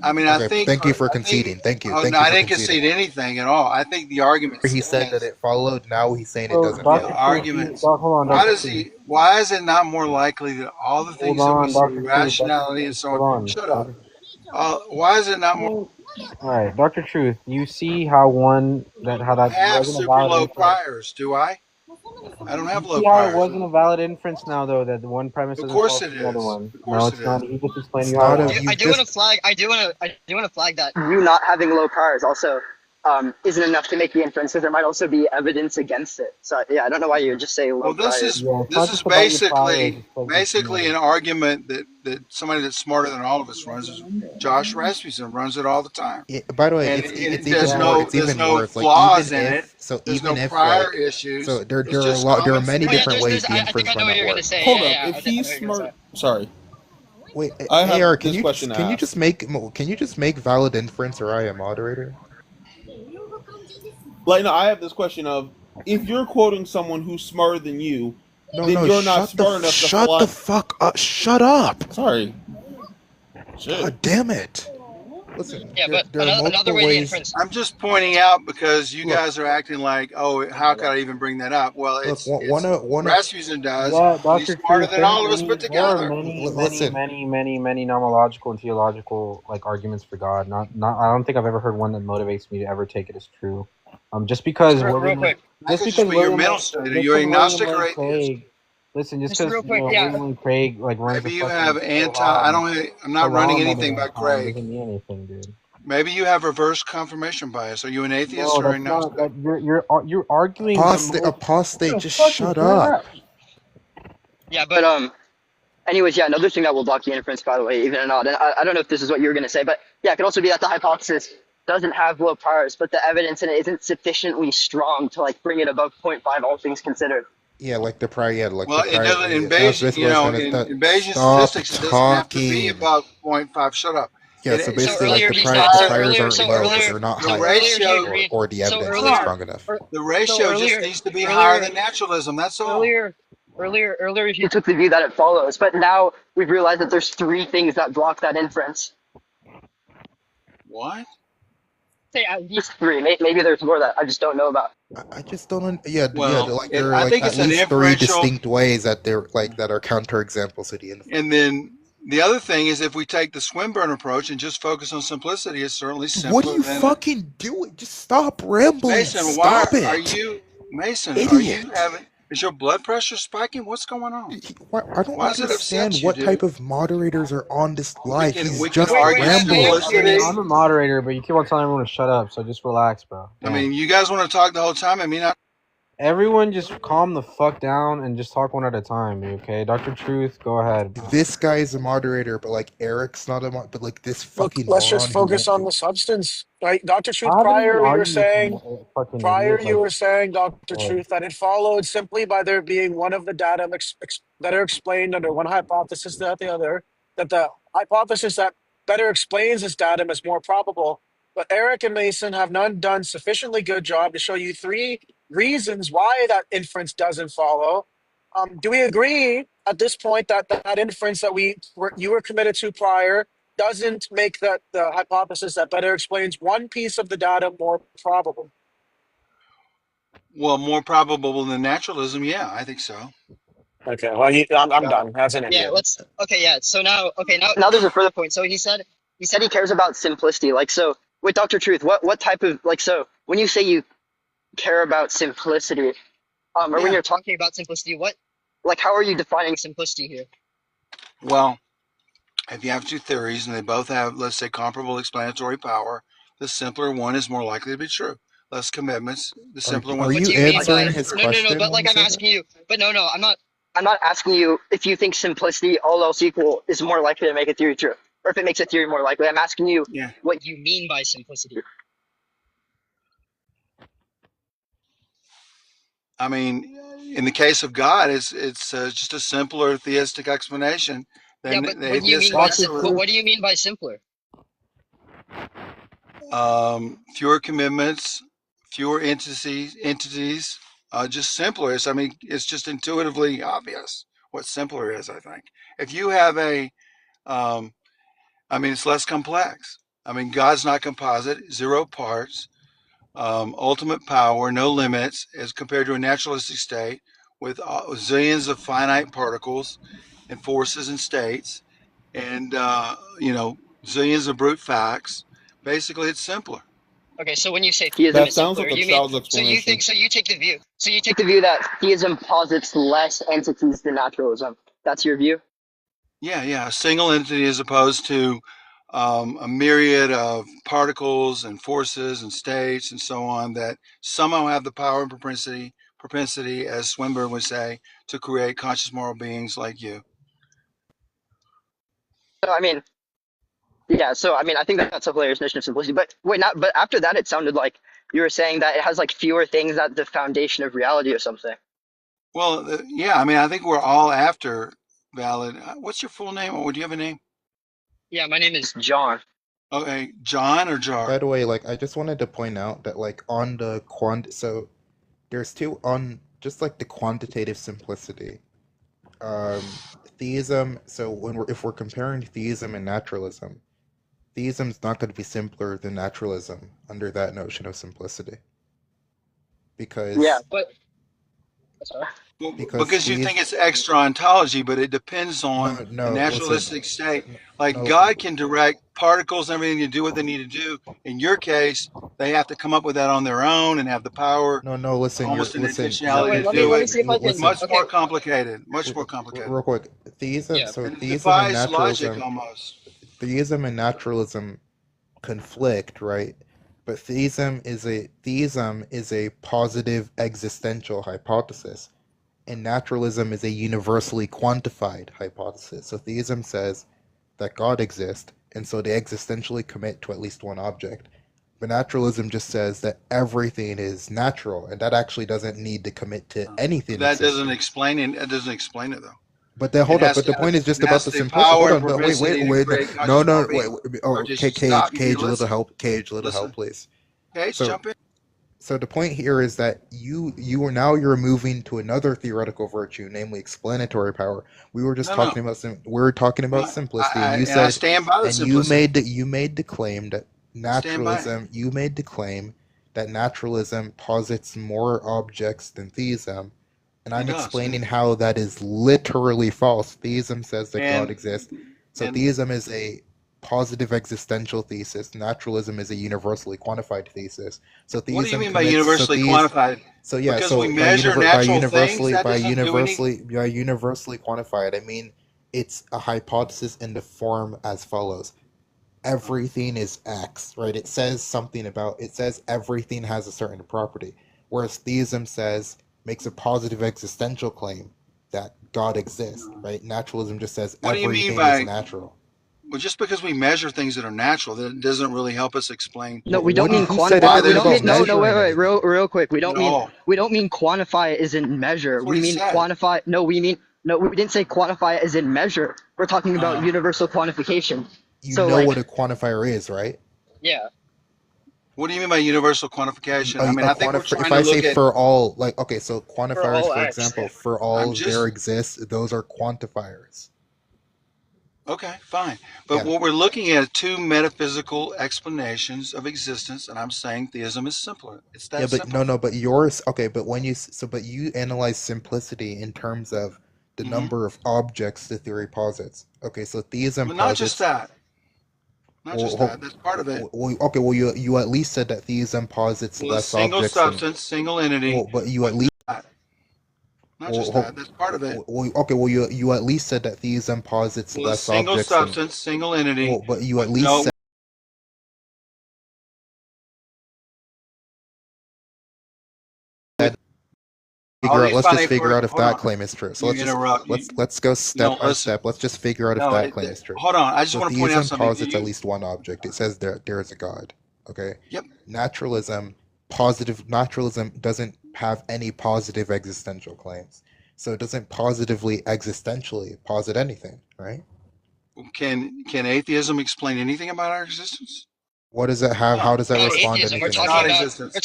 I mean, I Okay, think thank you for I think. conceding. Thank you. Oh Thank no, you I for didn't conceding. concede anything at all. I think the argument He said that stands. it followed. Now he's saying it So, doesn't The Dr. follow. Truth, arguments. hold on, Why Dr. does Truth. he? Why is it not more likely that all the Hold things that we on, see, Dr. Truth. rationality and so Hold on? on. Shut up. Why is it not more? Alright, Dr. Truth, you see how that Have wasn't a super valid low inference? priors, do I? I don't have You low see how it priors. wasn't a valid inference now, though, that the one premise Of doesn't course follow it the other is. one? Of No, course it's it not. is. He just explained It's you how not it a. was. You I do want just. to flag. I do want to flag that you not having low priors also isn't enough to make the inference because there might also be evidence against it. So yeah, I don't know why you would just say low Well, priors. Yeah, it's this not is just about your priors. basically It's like an argument that somebody that's smarter than all of us runs. Is Josh Rasmussen runs it all the time, Yeah, by the way, and it's there's even more. no It's even worse. Like flaws even in it. if so, There's no even if prior like issues. so, there It's are a just lot. There are common many sense. different ways the I think inference I know might what not you're gonna work. say. Hold Yeah, up. yeah, If I know he's what you're gonna smart, say. sorry. Wait, I have AR, this question to can you ask. just make valid inference, or I am moderator? Like, no, I have this question of if you're quoting someone who's smarter than you, No, then no, you're not smart enough to shut the fly. fuck up. Shut up. Sorry. Shit. God damn it. Listen, Yeah, but there are another multiple way the ways. inference. I'm just pointing out because you Look, guys are acting like, oh, how could I even bring that up? Well, look, it's one of Rasmussen does. Yeah, And he's Dr. smarter Truth, than all of us put there are together. listen. many nomological and theological like arguments for God. Not I don't think I've ever heard one that motivates me to ever take it as true. Just because Real quick. That could just be your mental state. Are you agnostic or atheist? Craig, listen, just Just because real quick, William yeah. Lane Craig like runs Maybe the you fucking have I'm not running anything by Craig. doesn't mean anything, dude. Maybe you have reverse confirmation bias. Are you an atheist No, or that's agnostic? not. You're arguing. Apostate, just shut up. Yeah, but anyways, yeah, another thing that will block the inference, by the way, even or not, and I don't know if this is what you were gonna say, but yeah, it could also be that the hypothesis doesn't have low priors, but the evidence in it isn't sufficiently strong to like bring it above 0.5, all things considered. Yeah, like the prior. Yeah, like Well, the it prior. doesn't in That's Bayesian, basically you what I know, was trying to. in Bayesian Stop statistics, it doesn't have to be talking. above 0.5. Shut up. Yeah, so It- basically, like earlier the he prior, said- the so priors earlier- aren't so low earlier- because they're not the high ratio, enough, or the evidence is earlier- strong enough. The ratio earlier- just needs to be earlier- higher than naturalism. That's all. Earlier, you took the view that it follows, but now we've realized that there's 3 things that block that inference. What? Say at least 3. Maybe there's more that I just don't know about. I just don't. Yeah, Well, like there are I like think at it's an least 3 inferential, distinct ways that they're like that are counterexamples to the inference. and then The other thing is if we take the Swinburne approach and just focus on simplicity, it's certainly What are simpler you than fucking doing? Just stop rambling. Mason. Stop Why are it. you, Mason? Idiot. Are you having? Is your blood pressure spiking? What's going on? I don't Why does it understand upset you, what type dude? of moderators are on this We live. can He's we can just argue rambling. simplicity. I'm a moderator, but you keep on telling everyone to shut up. So just relax, bro. I mean, you guys want to talk the whole time. I mean, Everyone just calm the fuck down and just talk one at a time, okay? Dr. Truth, go ahead. This guy is a moderator, but like Eric's not a but like this Look, fucking let's just moron who focus won't on the substance, right? Dr. Truth, I haven't even prior you were argued with saying, fucking idiots like Dr. Truth, that it followed simply by there being one of the data that are explained under one hypothesis, not the other, that the hypothesis that better explains this datum is more probable. But Eric and Mason have not done sufficiently good job to show you three reasons why that inference doesn't follow. Do we agree at this point that that inference that you were committed to prior doesn't make the hypothesis that better explains one piece of the data more probable? well, more probable than naturalism. Yeah, I think so. Okay, well, I'm done. That's an Yeah, idiot. let's. Okay, yeah. So now there's a further point. So he said he cares about simplicity. Like, so with Dr. Truth, what type of, like, so when you say you care about simplicity, or when Yeah. you're talking about simplicity, how are you defining simplicity here? Well, if you have two theories and they both have, let's say, comparable explanatory power, the simpler one is more likely to be true. Less commitments, the simpler Are one. you Do you mean by answering his no, question but when you I'm say that? asking you, but no, I'm not asking you if you think simplicity, all else equal, is more likely to make a theory true, or if it makes a theory more likely. I'm asking you Yeah. what you mean by simplicity. I mean, in the case of God, it's just a simpler theistic explanation Yeah, than but the what do you mean atheistic by naturalism. what do you mean by simpler? Fewer commitments, fewer entities, just simpler. I mean, it's just intuitively obvious what simpler is, I think. If you have it's less complex. I mean, God's not composite, 0 parts, ultimate power, no limits, as compared to a naturalistic state with zillions of finite particles and forces and states, and zillions of brute facts. Basically, it's simpler. Okay, so when you say theism That is sounds simpler, like a you mean child's explanation. you take the view that theism posits less entities than naturalism. That's your view? Yeah, a single entity as opposed to a myriad of particles and forces and states and so on that somehow have the power and propensity, as Swinburne would say, to create conscious moral beings like you. So I think that's a hilarious notion of simplicity. But but after that, it sounded like you were saying that it has like fewer things at the foundation of reality or something. Well, I think we're all after valid. What's your full name, or do you have a name? Yeah, my name is John. Okay, John or Jar? By the way, like I just wanted to point out that like on the so there's two on just like the quantitative simplicity. Theism, so if we're comparing theism and naturalism, theism's not going to be simpler than naturalism under that notion of simplicity. Because Yeah, but because you think it's extra ontology, but it depends on the naturalistic state. Like God can direct particles and everything to do what they need to do. In your case, they have to come up with that on their own and have the power. Listen, almost an listen. intentionality to do it. Much more complicated. Much more complicated. Real quick, theism. So And it theism and defies logic naturalism. almost. Theism and naturalism conflict, right? But theism is a positive existential hypothesis, and naturalism is a universally quantified hypothesis. So theism says that God exists, and so they existentially commit to at least one object. But naturalism just says that everything is natural, and that actually doesn't need to commit to anything. That doesn't explain it. That doesn't explain it though. But then hold up. But the point is just about the simplicity. Hold on. But wait. No. Wait. Cage, a little help. Cage, a little help, please. Cage, jump in. So the point here is that you're moving to another theoretical virtue, namely explanatory power. We were just talking about simplicity. And you said, I stand by the simplicity. you made the claim that naturalism. You made the claim that naturalism posits more objects than theism. And I'm explaining how that is literally false. Theism says that God exists. So And theism is a positive existential thesis. Naturalism is a universally quantified thesis. So What do you theism mean by commits. universally quantified? So yeah. Because So we measure natural things, that doesn't do any. by universally quantified, I mean it's a hypothesis in the form as follows: everything is X, right? It says everything has a certain property, whereas theism makes a positive existential claim that God exists, right? Naturalism just says What do you mean everything by? is natural. Well, just because we measure things that are natural, that doesn't really help us explain No, we What don't do you, mean who said quantify. We anything don't about mean no, no. Wait, measuring wait, anything? real quick. We don't mean no. quantify as in measure. That's what We he mean said. quantify. No, we mean no. We didn't say quantify as in measure. We're talking about Uh, universal quantification. You So know like, what a quantifier is, right? yeah. what do you mean by universal quantification? I mean, A I think we're quantifier. If trying to I say look at. for all, like, okay, so For quantifiers, all for X. example, for I'm all just there exists, those are quantifiers. okay, fine. But Yeah. what we're looking at are two metaphysical explanations of existence, and I'm saying theism is simpler. It's Yeah, that but simple. no, but yours, okay, but but you analyze simplicity in terms of the Hmm. number of objects the theory posits. Okay, so theism But not just posits. that. Not just that. That's part of it. Okay, well, you at least said that theism posits Well, a less single objects than. substance, single entity. Well, but you at What's least. that? Not Well, just that. That's part of it. okay, well, you at least said that theism posits Well, a less single objects than. substance, single entity. Well, but you at With least no. said. All these Let's just finite figure out if hold that on. claim is true. So You interrupt. let's go step by Listen. step. Let's just figure out if No, that claim is true. hold on. I just So want to point out theism something. posits at least one object. It says there is a God. Okay. Yep. Naturalism doesn't have any positive existential claims. So it doesn't positively existentially posit anything, right? Can atheism explain anything about our existence? What does it have? How does that No, respond to atheism. We're anything talking else? about. Non-existence.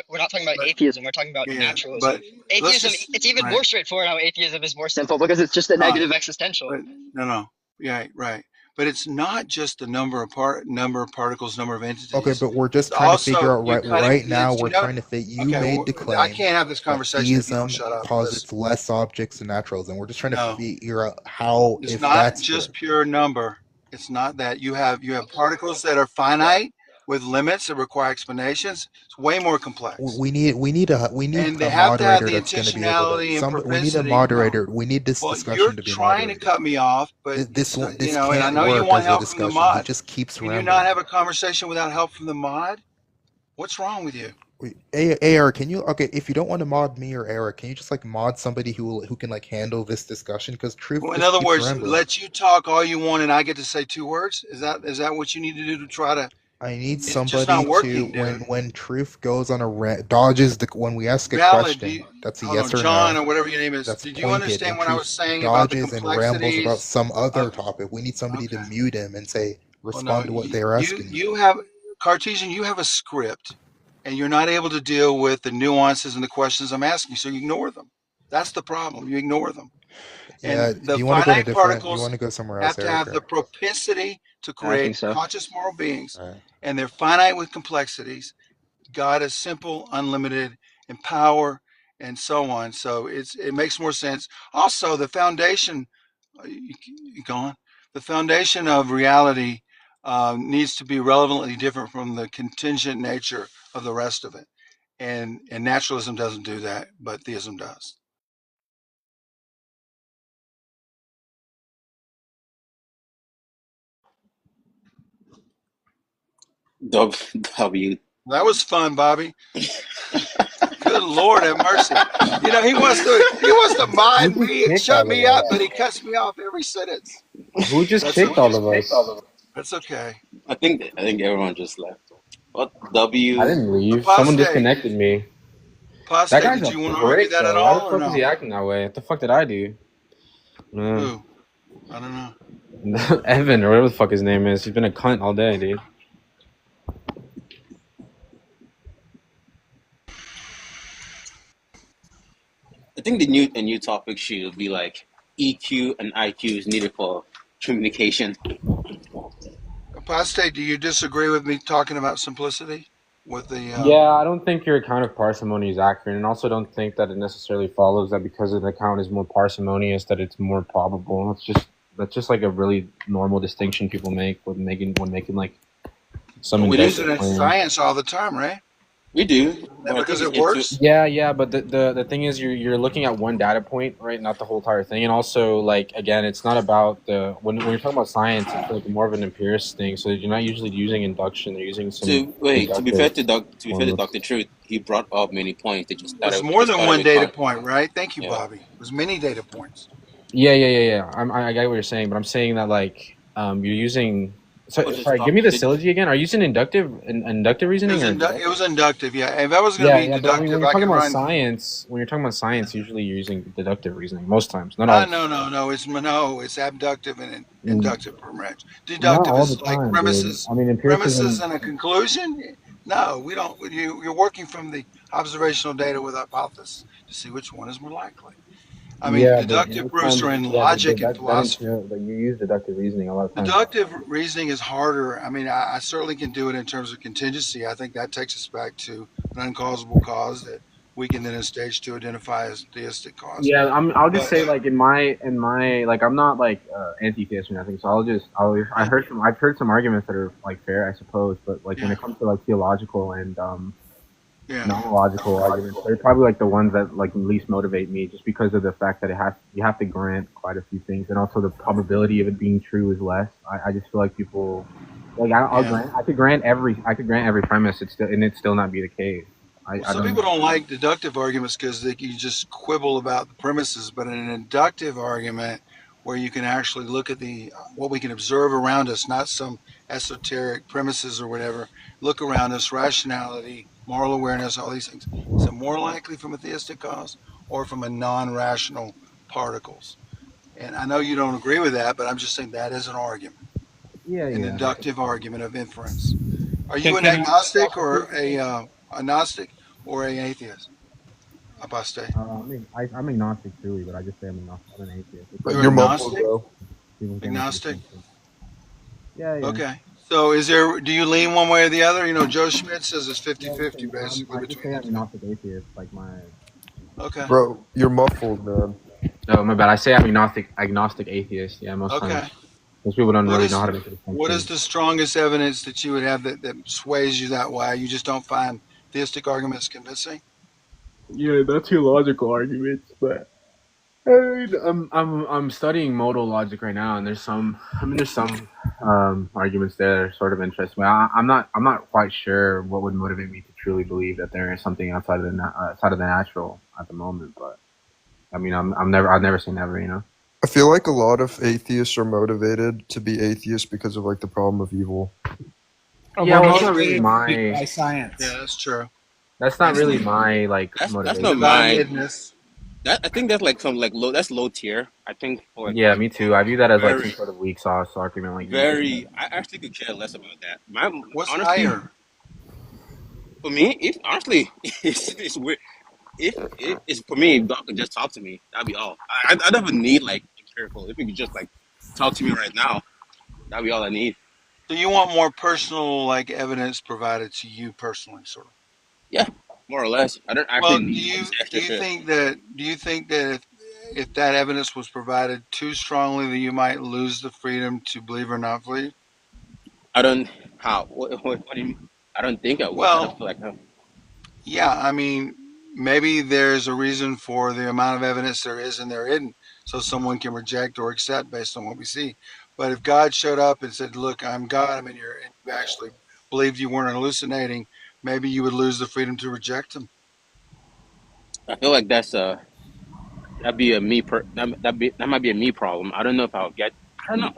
We're not talking about atheism. We're talking about Yeah, naturalism. but let's Atheism. just It's even right. more straightforward how atheism is more simple because it's just a Right. negative existential. But no. Yeah, right. But it's not just the number of particles, number of entities. Okay, but we're just It's trying to figure also out right now. We're trying to figure. You okay, made the I claim can't have this that conversation if you don't theism shut up. posits less objects than naturalism. We're just trying to No. figure out how, It's if not that's just true. pure number. It's not that you have particles that are finite with limits that require explanations. It's way more complex. We need And they a have to have moderator the that's going to be able intentionality to. and We need a propensity. moderator. We need this Well, discussion you're to be trying to moderated. cut me off, but This it's, this and I can't know you work want as a help from the discussion. He mod. just keeps Can you rambling. not have a conversation without help from the mod? What's wrong with you? AR, can you if you don't want to mod me or Eric, can you just like mod somebody who can like handle this discussion? Because truth Well, in just other keeps words, rambling. let you talk all you want and I get to say 2 words? Is that what you need to do to try to? I need It's just somebody not to working, dude. when truth goes on a dodges when we ask a Valid. question, that's a Hold yes on, or John no. or whatever your name is. That's Did you pointed, understand and what I was truth saying about the dodges and rambles about complexities? some other topic. We need somebody to mute him and say Well, respond no, to what they're asking. you have Cartesian. You have a script, and you're not able to deal with the nuances and the questions I'm asking, so you ignore them. That's the problem. You ignore them. Yeah, And the you want to go to finite different? You particles want to go somewhere have else, to have Eric? the propensity to I think create so. conscious moral beings, All right. and they're finite with complexities. God is simple, unlimited in power, and so on. So it makes more sense. Also, the foundation, you gone? The foundation of reality needs to be relevantly different from the contingent nature of the rest of it. And naturalism doesn't do that, but theism does. W. That was fun, Bobby. Good Lord have mercy. You know, he wants to mind Who just me and kicked shut all of me up, us? but he cuts me off every sentence. Who just That's kicked okay. all of us? That's okay. I think everyone just left. What W? I didn't leave. Someone Apostate. disconnected me. That Apostate, guy's did a you want to argue prick, that at though. Why the all or fuck is he no? acting that way? What the fuck did I do? Who? I don't know. Evan, or whatever the fuck his name is. He's been a cunt all day, dude. I think a new topic should be like EQ and IQ is needed for communication. Apostate, do you disagree with me talking about simplicity? With the Yeah, I don't think your account of parsimony is accurate, and also don't think that it necessarily follows that because an account is more parsimonious that it's more probable. That's just like a really normal distinction people make when making like some We use it inductive in claims. science all the time, right? We do, That but I because think it works. Yeah, but the thing is, you're looking at one data point, right? Not the whole entire thing. And also, like, again, it's not about the when you're talking about science, it's like more of an empiricist thing. So you're not usually using induction; they're using some to be fair to formulas. Dr. Truth, he brought up many points. They just It started was more than one with data point, right? Thank you, Yeah. Bobby. It was many data points. Yeah. I get what you're saying, but I'm saying that like you're using. So, sorry, give me the syllogy again. Are you using inductive reasoning? It was inductive, yeah. If I was going to be But I mean, deductive, when you're I talking could about run. science, usually you're using deductive reasoning most times, not all. No. It's abductive and inductive range. Not Deductive all is the like time, dude. premises, I mean, empiricism. and a conclusion. No, we don't. You're working from the observational data with hypothesis to see which one is more likely. I mean, Yeah, but deductive most proofs times, are in logic and that philosophy. entails, but you use deductive reasoning a lot of times. Deductive reasoning is harder. I mean, I certainly can do it in terms of contingency. I think that takes us back to an uncausable cause that we can then in stage 2 identify as theistic cause. Yeah, I'll just But say like in my like I'm not like anti-theist or nothing, so I've heard some arguments that are like fair, I suppose, but like when it comes to like theological and non-logical arguments, they're probably like the ones that like least motivate me, just because of the fact that you have to grant quite a few things, and also the probability of it being true is less. I just feel like people like I could grant every premise, and it still not be the case. some people don't like deductive arguments because you just quibble about the premises, but in an inductive argument where you can actually look at what we can observe around us, not some esoteric premises or whatever, look around us, rationality, moral awareness, all these things. Is it more likely from a theistic cause or from a non-rational particles? And I know you don't agree with that, but I'm just saying that is an argument, an inductive argument of inference. Are you an agnostic or a Gnostic or an atheist? Apostate. I'm agnostic truly, but I just say I'm agnostic. I'm an atheist. You're agnostic? Agnostic? Yeah. Okay. So do you lean one way or the other? You know, Joe Schmidt says it's 50-50 basically I just say I'm agnostic atheist, like my. Okay. Bro, you're muffled, man. No, my bad. I say I'm agnostic atheist. Yeah, most times. Most people don't really know how to make it. What is the strongest evidence that you would have that sways you that way? You just don't find theistic arguments convincing? Yeah, that's theological arguments, but I'm studying modal logic right now, and there's some arguments there that are sort of interesting. I'm not quite sure what would motivate me to truly believe that there is something outside of the natural at the moment. But I mean, I'll never say never, you know. I feel like a lot of atheists are motivated to be atheists because of like the problem of evil. Yeah, well, that's not really my by science. Yeah, that's true. That's not really my like motivation. That's not mine. I think that's like some like low. That's low tier. I think. Yeah, me too. I view that as like some sort of weak sauce argument. Like I actually could care less about that. What's honestly, higher? For me, it's weird. If it's for me, if God could just talk to me, that'd be all. I never need like empirical. If you could just like talk to me right now, that'd be all I need. So you want more personal like evidence provided to you personally, sort of? Yeah, more or less. I don't actually need extra do shit. you think that if that evidence was provided too strongly, that you might lose the freedom to believe or not believe? I don't. How? What do you mean? I don't think I would. I don't feel like no. Yeah, I mean, maybe there's a reason for the amount of evidence there is and there isn't, so someone can reject or accept based on what we see. But if God showed up and said, "Look, I'm God," I mean, you actually believed you weren't hallucinating, maybe you would lose the freedom to reject him. I feel like that'd be a me that might be a me problem. I don't know if I'll get. I don't know.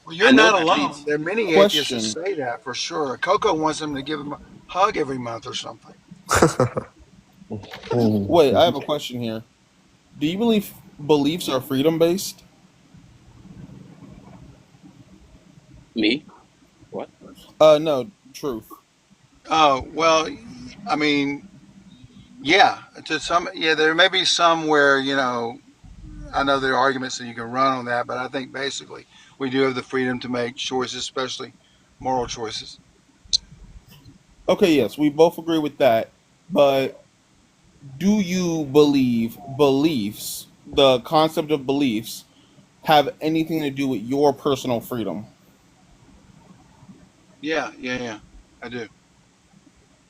Well, you're not alone. There are many atheists that say that for sure. Coco wants them to give him a hug every month or something. Wait, I have a question here. Do you believe beliefs are freedom based? Me? What? No, truth. Oh, well, I mean, yeah, there may be some where, you know, I know there are arguments that you can run on that, but I think basically we do have the freedom to make choices, especially moral choices. Okay, yes, we both agree with that. But do you believe beliefs, the concept of beliefs, have anything to do with your personal freedom. Yeah. I do.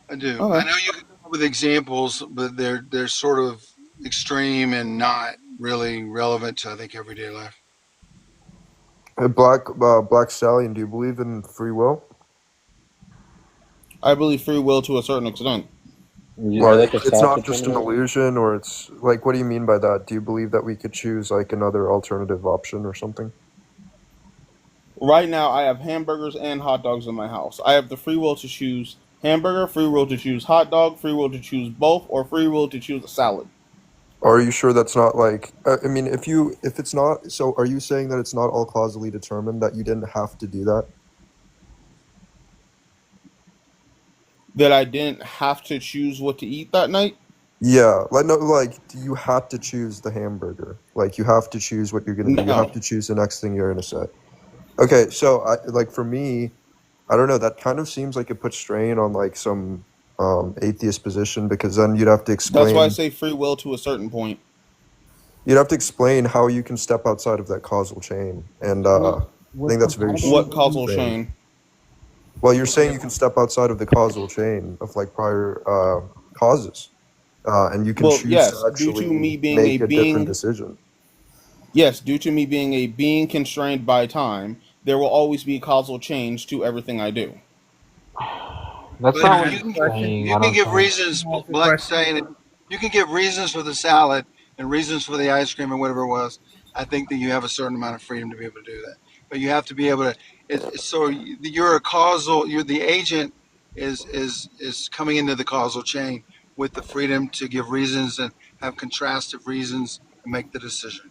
I Okay. know you can come up with examples, but they're sort of extreme and not really relevant to, I think, everyday life. Hey, Black Stallion, do you believe in free will? I believe free will to a certain extent. Like, it's not just an illusion, or it's like, what do you mean by that? Do you believe that we could choose like another alternative option or something? Right now, I have hamburgers and hot dogs in my house. I have the free will to choose hamburger, free will to choose hot dog, free will to choose both, or free will to choose a salad. Are you sure that's not like? I mean, if it's not, so are you saying that it's not all causally determined, that you didn't have to do that? That I didn't have to choose what to eat that night? Yeah, like no, like you had to choose the hamburger. Like you have to choose what you're gonna do. You have to choose the next thing you're gonna say. Okay, so like for me, I don't know. That kind of seems like it puts strain on like some atheist position, because then you'd have to explain. That's why I say free will to a certain point. You'd have to explain how you can step outside of that causal chain, and I think that's very. What causal chain? Well, you're saying you can step outside of the causal chain of like prior causes, and you can choose to actually make a different decision. Yes, due to me being a being constrained by time, there will always be causal change to everything I do. That's But not what you I'm can, saying. you can give reasons, Black saying it. You can give reasons for the salad and reasons for the ice cream and whatever it was. I think that you have a certain amount of freedom to be able to do that. But you have to be able to. So you're a causal. You're the agent is coming into the causal chain with the freedom to give reasons and have contrastive reasons and make the decision.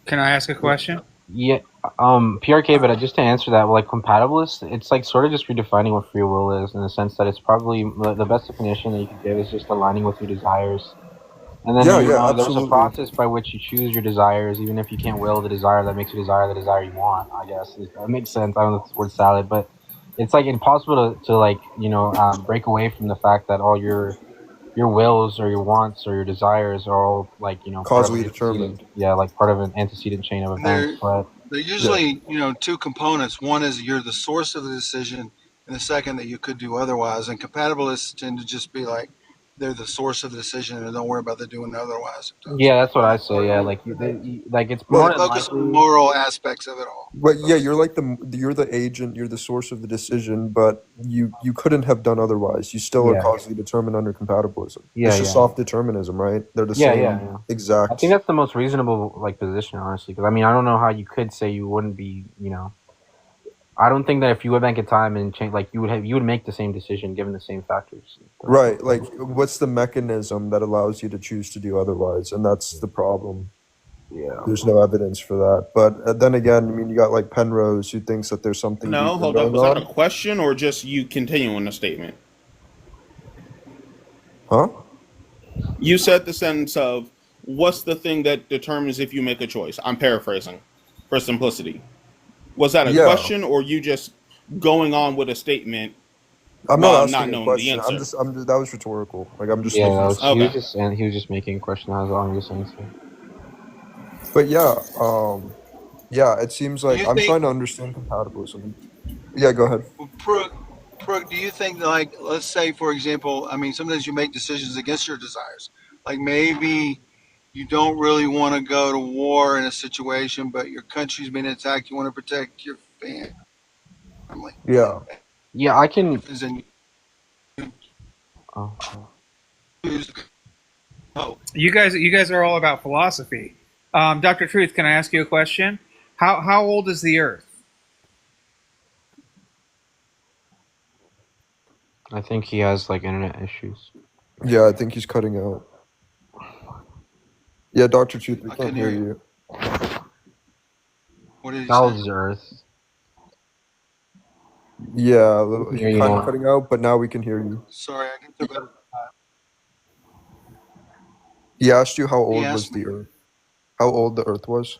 Can I ask a question? Yeah, PRK, but just to answer that, like compatibilist, it's like sort of just redefining what free will is, in the sense that it's probably the best definition that you can give is just aligning with your desires. And then there's a process by which you choose your desires, even if you can't will the desire that makes you desire the desire you want, I guess. That makes sense. I don't know if it's the word salad, but it's like impossible to like, break away from the fact that all your wills or your wants or your desires are all like, causally determined. Yeah, like part of an antecedent chain of events. But they're usually, two components. One is you're the source of the decision, and the second that you could do otherwise. And compatibilists tend to just be like, they're the source of the decision, and don't worry about them doing otherwise. yeah, that's what I say. Yeah, like it's more than Focus on the likely. moral aspects of it all. But yeah, you're the agent, you're the source of the decision, but you couldn't have done otherwise. You still are causally determined under compatibilism. Yeah, it's just yeah. soft determinism, right? They're the same exact. I think that's the most reasonable like position, honestly. Because I mean, I don't know how you could say you wouldn't be. I don't think that if you went back in time and change, like you would make the same decision given the same factors. Right, like what's the mechanism that allows you to choose to do otherwise? And that's the problem. Yeah. There's no evidence for that. But then again, I mean, you got like Penrose who thinks that there's something. No, deeper hold up. going Was that on. a question or just you continuing the statement? Huh? You said the sentence of, what's the thing that determines if you make a choice? I'm paraphrasing for simplicity. Was that a question or you just going on with a statement? I'm not asking not a knowing question. the answer. I'm just that was rhetorical. Like I'm just Yeah, making he was just making a question. I was on just answering. But yeah, it seems like I'm think- trying to understand compatibilism. Yeah, go ahead. Prug, do you think that, like, let's say, for example, I mean, sometimes you make decisions against your desires. Like maybe you don't really want to go to war in a situation, but your country's being attacked. You want to protect your family. Yeah. Yeah, I can. You guys are all about philosophy. Dr. Truth, can I ask you a question? How old is the Earth? I think he has like internet issues. Yeah, I think he's cutting out. Yeah, Dr. Truth, we can't hear you. What did he How say? old is the Earth? Yeah, hear you're you kind now. of cutting out, but now we can hear you. Sorry, I can think of He asked you how old He was asked the Earth. How old the Earth was?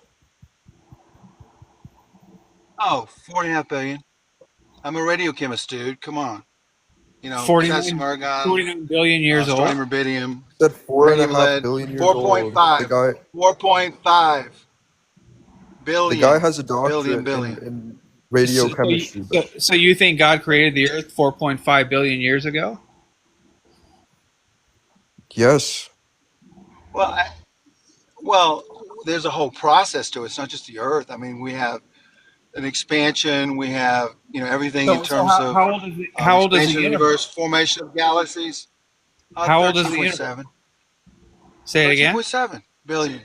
4.5 billion. I'm a radiochemist, dude. Come on. 49 potassium, argon, 49 billion years old. strontium, rubidium. Said 4.5 radium, lead, billion years 4.5. old. The guy. 4.5. The guy has a doctorate in radiochemistry. So you think God created the Earth 4.5 billion years ago? Yes. Well, there's a whole process to it. It's not just the Earth. I mean, we have an expansion. We have everything in terms of how old is the, how old is expansion the of the universe? universe, formation of galaxies. How old is the universe? 13.7. Say it again. 13.7 billion.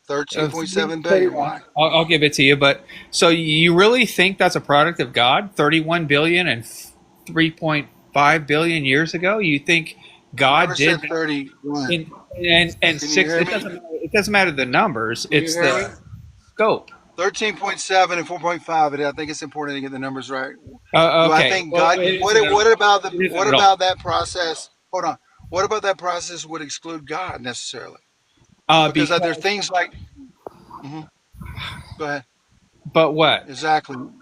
13.7 billion. Why? I'll give it to you. But so you really think that's a product of God? 31 billion and 3.5 billion years ago? You think God did? 31. And six. It doesn't matter the numbers. It's the scope. 13.7 and 4.5. I think it's important to get the numbers right. Okay. Do I think God? What about that process? Hold on. What about that process would exclude God necessarily? Because there are things like. Go ahead. But what? Exactly. No,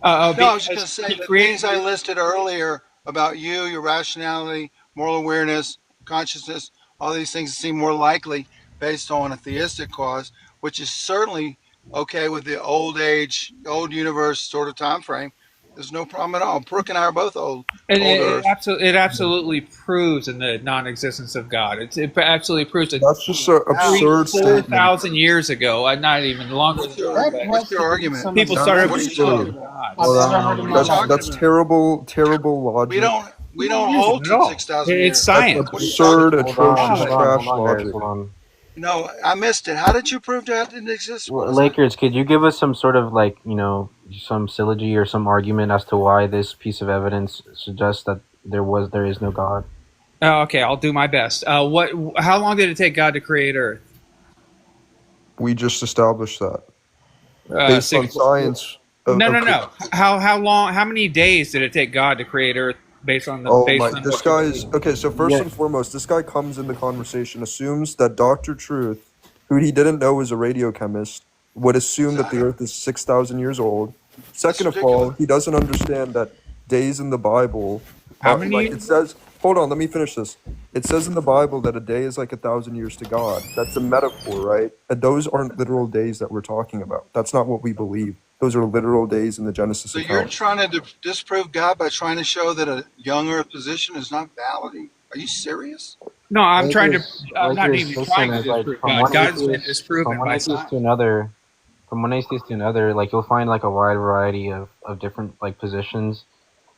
I was just going to say the things I listed earlier about you, your rationality, moral awareness, consciousness, all these things seem more likely based on a theistic cause, which is certainly okay with the old universe sort of time frame. There's no problem at all. Brooke and I are both old. It absolutely proves in the non-existence of God. It absolutely proves it. That's just an absurd statement. 4,000 years ago, not even longer. What's your argument? People started. That's terrible logic. We don't hold to 6,000 years. It's science. That's absurd, atrocious, trash logic. No, I missed it. How did you prove that didn't exist? Lakers, could you give us some sort of some syllogy or some argument as to why this piece of evidence suggests that there is no God? Oh, okay, I'll do my best. How long did it take God to create Earth? We just established that based on science. No. How many days did it take God to create Earth? Based on the this guy is okay. So first and foremost, this guy comes in the conversation, assumes that Dr. Truth, who he didn't know was a radiochemist, would assume that the Earth is 6,000 years old. Second of all, he doesn't understand that days in the Bible. It says, hold on, let me finish this. It says in the Bible that a day is like 1,000 years to God. That's a metaphor, right? And those aren't literal days that we're talking about. That's not what we believe. Those are literal days in the Genesis account. So you're trying to disprove God by trying to show that a young Earth position is not valid? Are you serious? No, I'm trying to. I'm not even trying to disprove God. God's been disproven by science. From one atheist to another, you'll find a wide variety of different positions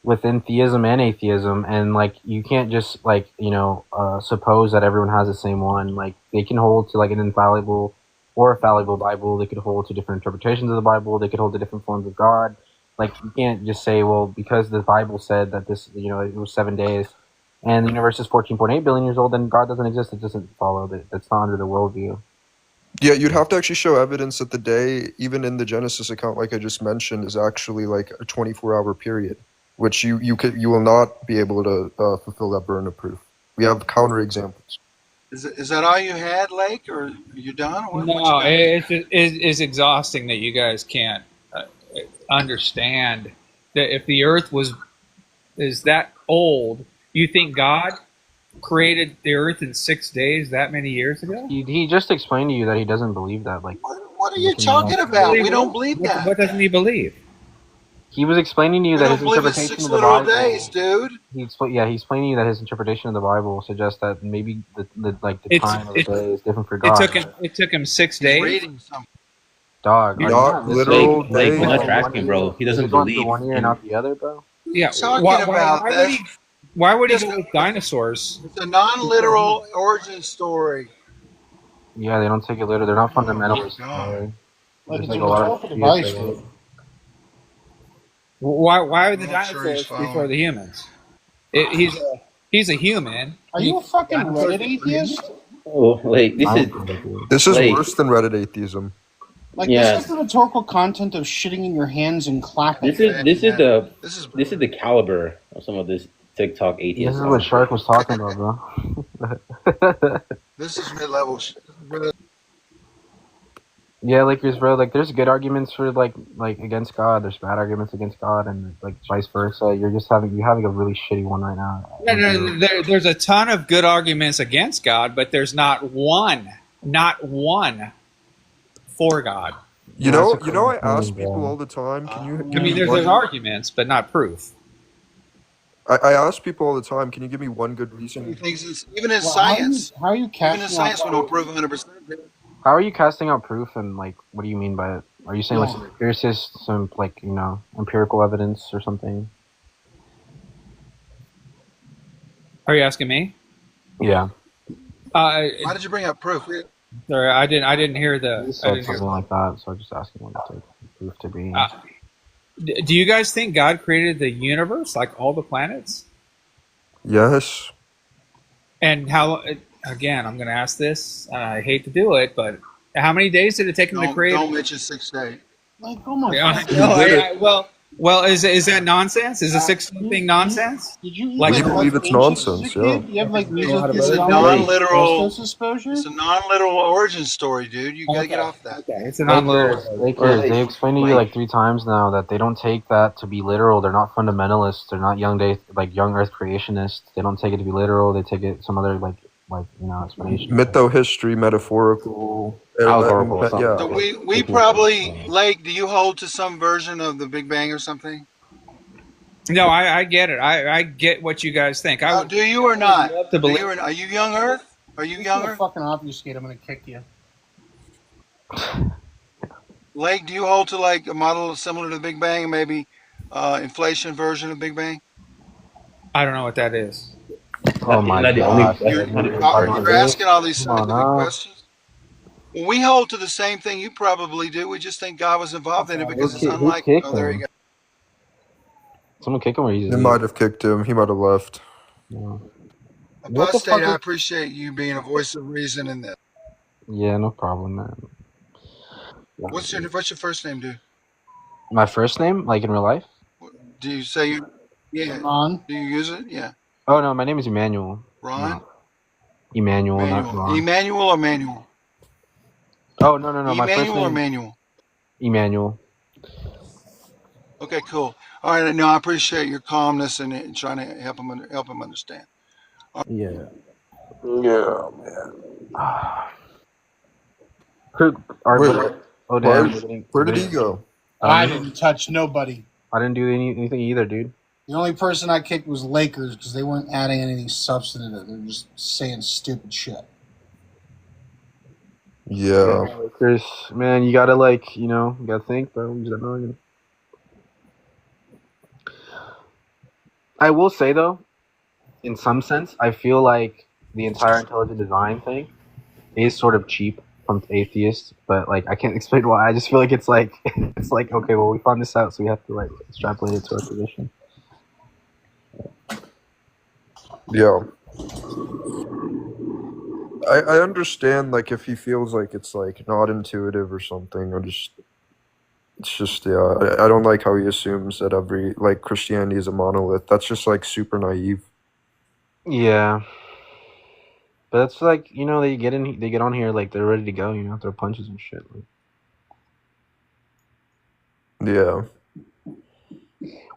within theism and atheism, and you can't just suppose that everyone has the same one. They can hold to an infallible or a fallible Bible. They could hold to different interpretations of the Bible. They could hold to different forms of God. You can't just say, well, because the Bible said that this, it was 7 days, and the universe is 14.8 billion years old, then God doesn't exist. It doesn't follow. That's not under the worldview. Yeah, you'd have to actually show evidence that the day, even in the Genesis account, like I just mentioned, is actually a 24-hour period, which you will not be able to fulfill that burden of proof. We have counterexamples. Is that all you had, Lake, or are you done? No, it's exhausting that you guys can't understand that if the Earth is that old, you think God created the Earth in 6 days that many years ago? He just explained to you that he doesn't believe that. What are you talking about? We don't believe that. What doesn't he believe? He was explaining to you that his interpretation of the Bible. Days, dude. He's explaining to you that his interpretation of the Bible suggests that maybe the time of the day is different for God. It took him 6 days. Reading something. Dog, not literal days. We're not asking, bro. He doesn't believe. One year, not the other, bro. Yeah. Why would he go with dinosaurs? It's a non-literal origin story. Yeah, they don't take it literal. They're not fundamentalists. It's a rhetorical device, dude. Why are the dinosaurs before the humans? He's a human. Are you a fucking Reddit atheist? Oh, this is worse than Reddit atheism. This is the rhetorical content of shitting in your hands and clapping. This is the caliber of some of this TikTok atheism. This is what Shark was talking about, bro. This is mid-level shit. Yeah, bro, there's good arguments for against God. There's bad arguments against God, and vice versa. You're having a really shitty one right now. No, there's a ton of good arguments against God, but there's not one for God. You Yeah, that's know, a you know, I cool ask thing, people bro. all the time. Can you I give mean, me there's one? arguments, but not proof. I ask people all the time. Can you give me one good He reason? thinks it's even in Well, science. how are you Even in casting out science, we don't prove 100%. How are you casting out proof, and like, what do you mean by it? Are you saying like Yeah. some empiricist, some like empirical evidence or something? Are you asking me? Yeah, Why did you bring up proof? Sorry, I didn't hear the. you I said didn't hear. something like that, so I'm just asking what you take proof to be. Do you guys think God created the universe, like all the planets? Yes. And how? Again, I'm going to ask this. I hate to do it, but how many days did it take him to create? Don't mention 6 days. Like, oh my Yeah, god. no, well, is that nonsense? Is the 6 thing nonsense? Did you Like, We believe it's nonsense. Yeah. You have like It's mesothelioma, a non-literal. asbestos exposure. It's a non-literal origin story, dude. You gotta get off that. Okay, it's a non-literal. Lakers, they explained to you like 3 times now that they don't take that to be literal. They're not fundamentalists. They're not young Earth creationists. They don't take it to be literal. They take it some other like explanation. Mytho-history, metaphorical. Allegorical, something. Yeah. So we probably, Lake, do you hold to some version of the Big Bang or something? No, I get it. I get what you guys think. Do you or not? love to believe- Are you young Earth? Are you young Earth? Fucking obfuscate. I'm gonna kick you. Lake, do you hold to like a model similar to the Big Bang, maybe inflation version of Big Bang? I don't know what that is. Oh my Not the god! You're asking all these Come on scientific now. questions. Well, we hold to the same thing you probably do. We just think God was involved in it because it's Who unlike. kicked Oh, there you him? go. Someone kick him or he's They might have kicked him. He might have left. What the fuck Apostate, I is- appreciate you being a voice of reason in this. Yeah, no problem, man. What's your first name, dude? My first name, like in real life? Do you say you? Yeah. Ron? Do you use it? Yeah. Oh no, my name is Emmanuel. Ron? No. Emmanuel, not Ron. Emmanuel or Manuel? Oh no, my first Emmanuel or name. Manuel? Emmanuel. Okay, cool. All right, no, I appreciate your calmness and trying to help him understand. Yeah. Yeah, man. Where did he go? I didn't touch nobody. I didn't do anything either, dude. The only person I kicked was Lakers because they weren't adding anything substantive. They were just saying stupid shit. Yeah. Chris, man, you gotta you gotta think, bro. You just gotta know. I will say though, in some sense, I feel like the entire intelligent design thing is sort of cheap from atheists, but like I can't explain why. I just feel like it's like okay, well we found this out, so we have to like extrapolate it to our position. Yeah. I understand like if he feels like it's like not intuitive or something, or just it's just I don't like how he assumes that every like Christianity is a monolith. That's just like super naive. Yeah. But that's like, they get on here like they're ready to go, throw punches and shit. Yeah.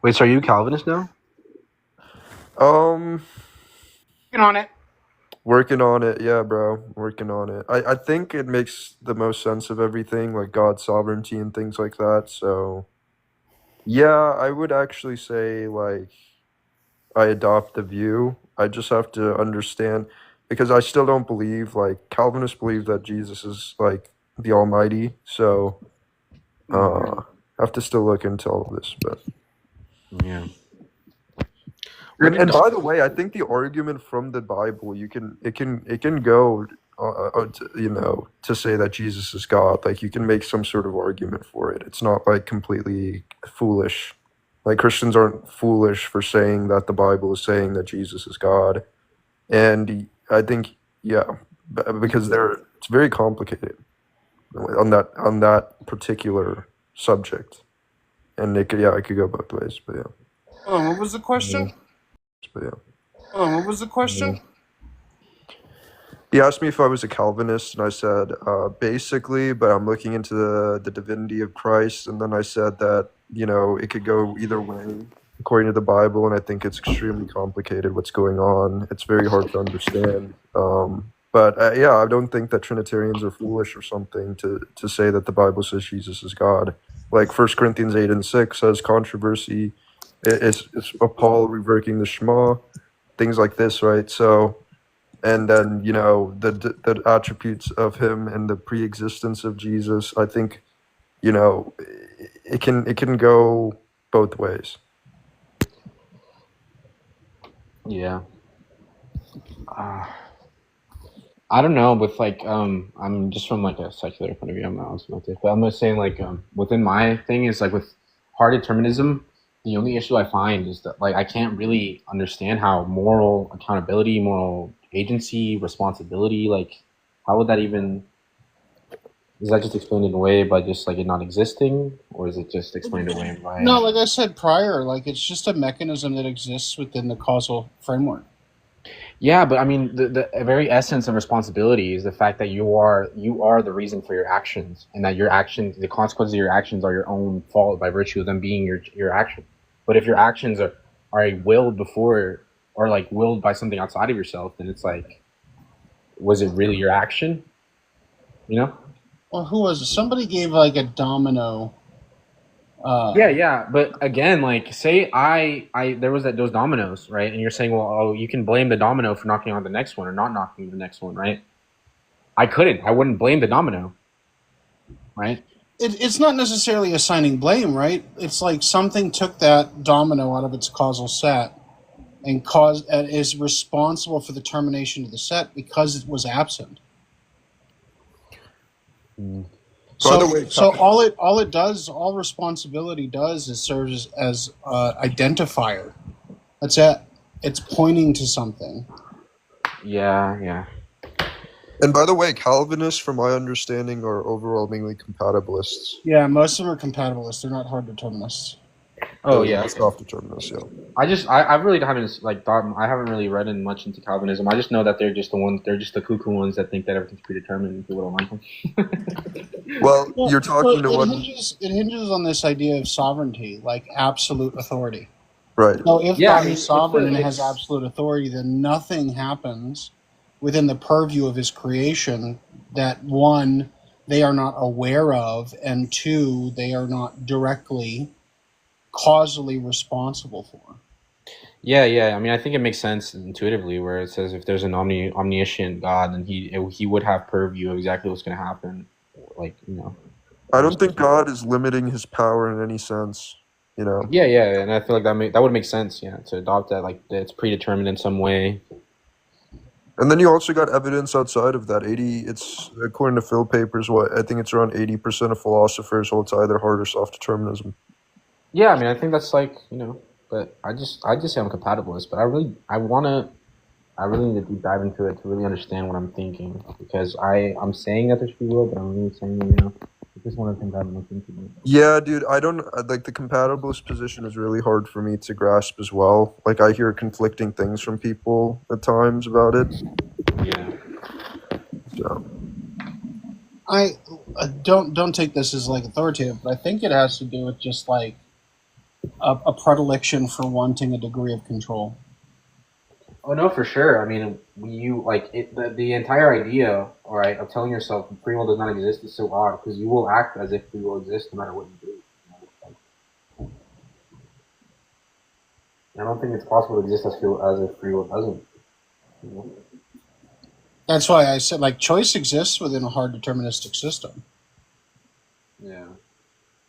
Wait, so are you Calvinist now? Working on it. Working on it, yeah, bro. Working on it. I think it makes the most sense of everything, like God's sovereignty and things like that. So, yeah, I would actually say, like, I adopt the view. I just have to understand, because I still don't believe, like, Calvinists believe that Jesus is, like, the Almighty. So, I have to still look into all of this, but. Yeah. And by the way, I think the argument from the Bible, it can go, to say that Jesus is God. Like you can make some sort of argument for it. It's not like completely foolish. Like Christians aren't foolish for saying that the Bible is saying that Jesus is God. And I think, yeah, because it's very complicated on that particular subject, and it could go both ways. But yeah. What was the question? But yeah. What was the question? He asked me if I was a Calvinist, and I said, basically, but I'm looking into the divinity of Christ, and then I said that, it could go either way according to the Bible, and I think it's extremely complicated what's going on. It's very hard to understand. But But yeah, I don't think that Trinitarians are foolish or something to say that the Bible says Jesus is God. Like 1 Corinthians 8:6 says controversy is Paul revoking the Shema, things like this, right? So, and then, you know, the attributes of him and the pre-existence of Jesus, I think, you know, it can go both ways. Yeah. I don't know, with like I'm just from like a secular point of view, I'm not semantic, but I'm just saying like within my thing is like with hard determinism, the only issue I find is that like I can't really understand how moral accountability, moral agency, responsibility, like how would that even, is that just explained away by just like it not existing, or is it just explained away by No, like I said prior, like it's just a mechanism that exists within the causal framework. Yeah, but I mean, the very essence of responsibility is the fact that you are the reason for your actions, and that your actions, the consequences of your actions, are your own fault by virtue of them being your action. But if your actions are willed before, or like willed by something outside of yourself, then it's like, was it really your action? You know? Well, who was it? Somebody gave like a domino. Yeah, but again, like, say there was those dominoes, right? And you're saying, well, oh, you can blame the domino for knocking on the next one or not knocking the next one, right? I wouldn't blame the domino, right? It's not necessarily assigning blame, right? It's like something took that domino out of its causal set and is responsible for the termination of the set because it was absent. So all responsibility does is serves as identifier. That's it. It's pointing to something. Yeah. And by the way, Calvinists, from my understanding, are overwhelmingly compatibilists. Yeah, most of them are compatibilists. They're not hard determinists. Oh yeah, soft determinists. Yeah. I really haven't I haven't really read in much into Calvinism. I just know that they're just the cuckoo ones that think that everything's predetermined and people don't like them. Well, you're talking to one. It hinges on this idea of sovereignty, like absolute authority. Right. So if God is sovereign and has absolute authority, then nothing happens within the purview of his creation that, one, they are not aware of, and two, they are not directly causally responsible for. Yeah. I mean, I think it makes sense intuitively where it says if there's an omniscient God, then he would have purview of exactly what's going to happen. Like, you know. I don't think God is limiting his power in any sense. You know. Yeah, and I feel like that would make sense. Yeah, to adopt that, like that it's predetermined in some way. And then you also got evidence outside of that. It's according to Phil Papers, I think it's around 80% of philosophers hold to either hard or soft determinism. Yeah, I mean, I think that's like, you know, but I just say I'm a compatibilist, but I really need to deep dive into it to really understand what I'm thinking, because I'm saying that there's free will, but I'm really saying, you know, it's just one of the things I haven't looked into. Yeah, dude, I don't like the compatibilist position is really hard for me to grasp as well. Like I hear conflicting things from people at times about it. Yeah. So. I don't take this as like authoritative, but I think it has to do with just like a predilection for wanting a degree of control. Oh no, for sure. I mean, you like the entire idea, all right, of telling yourself free will does not exist is so odd, because you will act as if free will exists no matter what you do. I don't think it's possible to exist as if free will doesn't. You know? That's why I said like choice exists within a hard deterministic system. Yeah.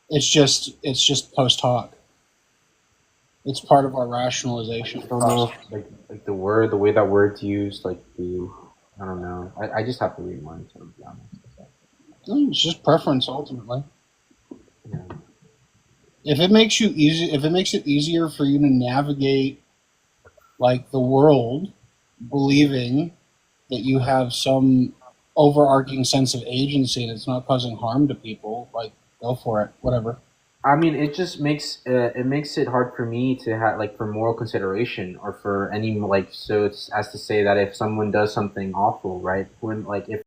It's just post hoc. It's part of our rationalization. I don't know, like the way that word's used, like I don't know. I just have to read mine, to be honest. It's just preference, ultimately. Yeah. If it makes it easier for you to navigate, like the world, believing that you have some overarching sense of agency and it's not causing harm to people, like go for it, whatever. I mean, it just makes it hard for me to have like for moral consideration or for any like, so it's as to say that if someone does something awful, right? When like if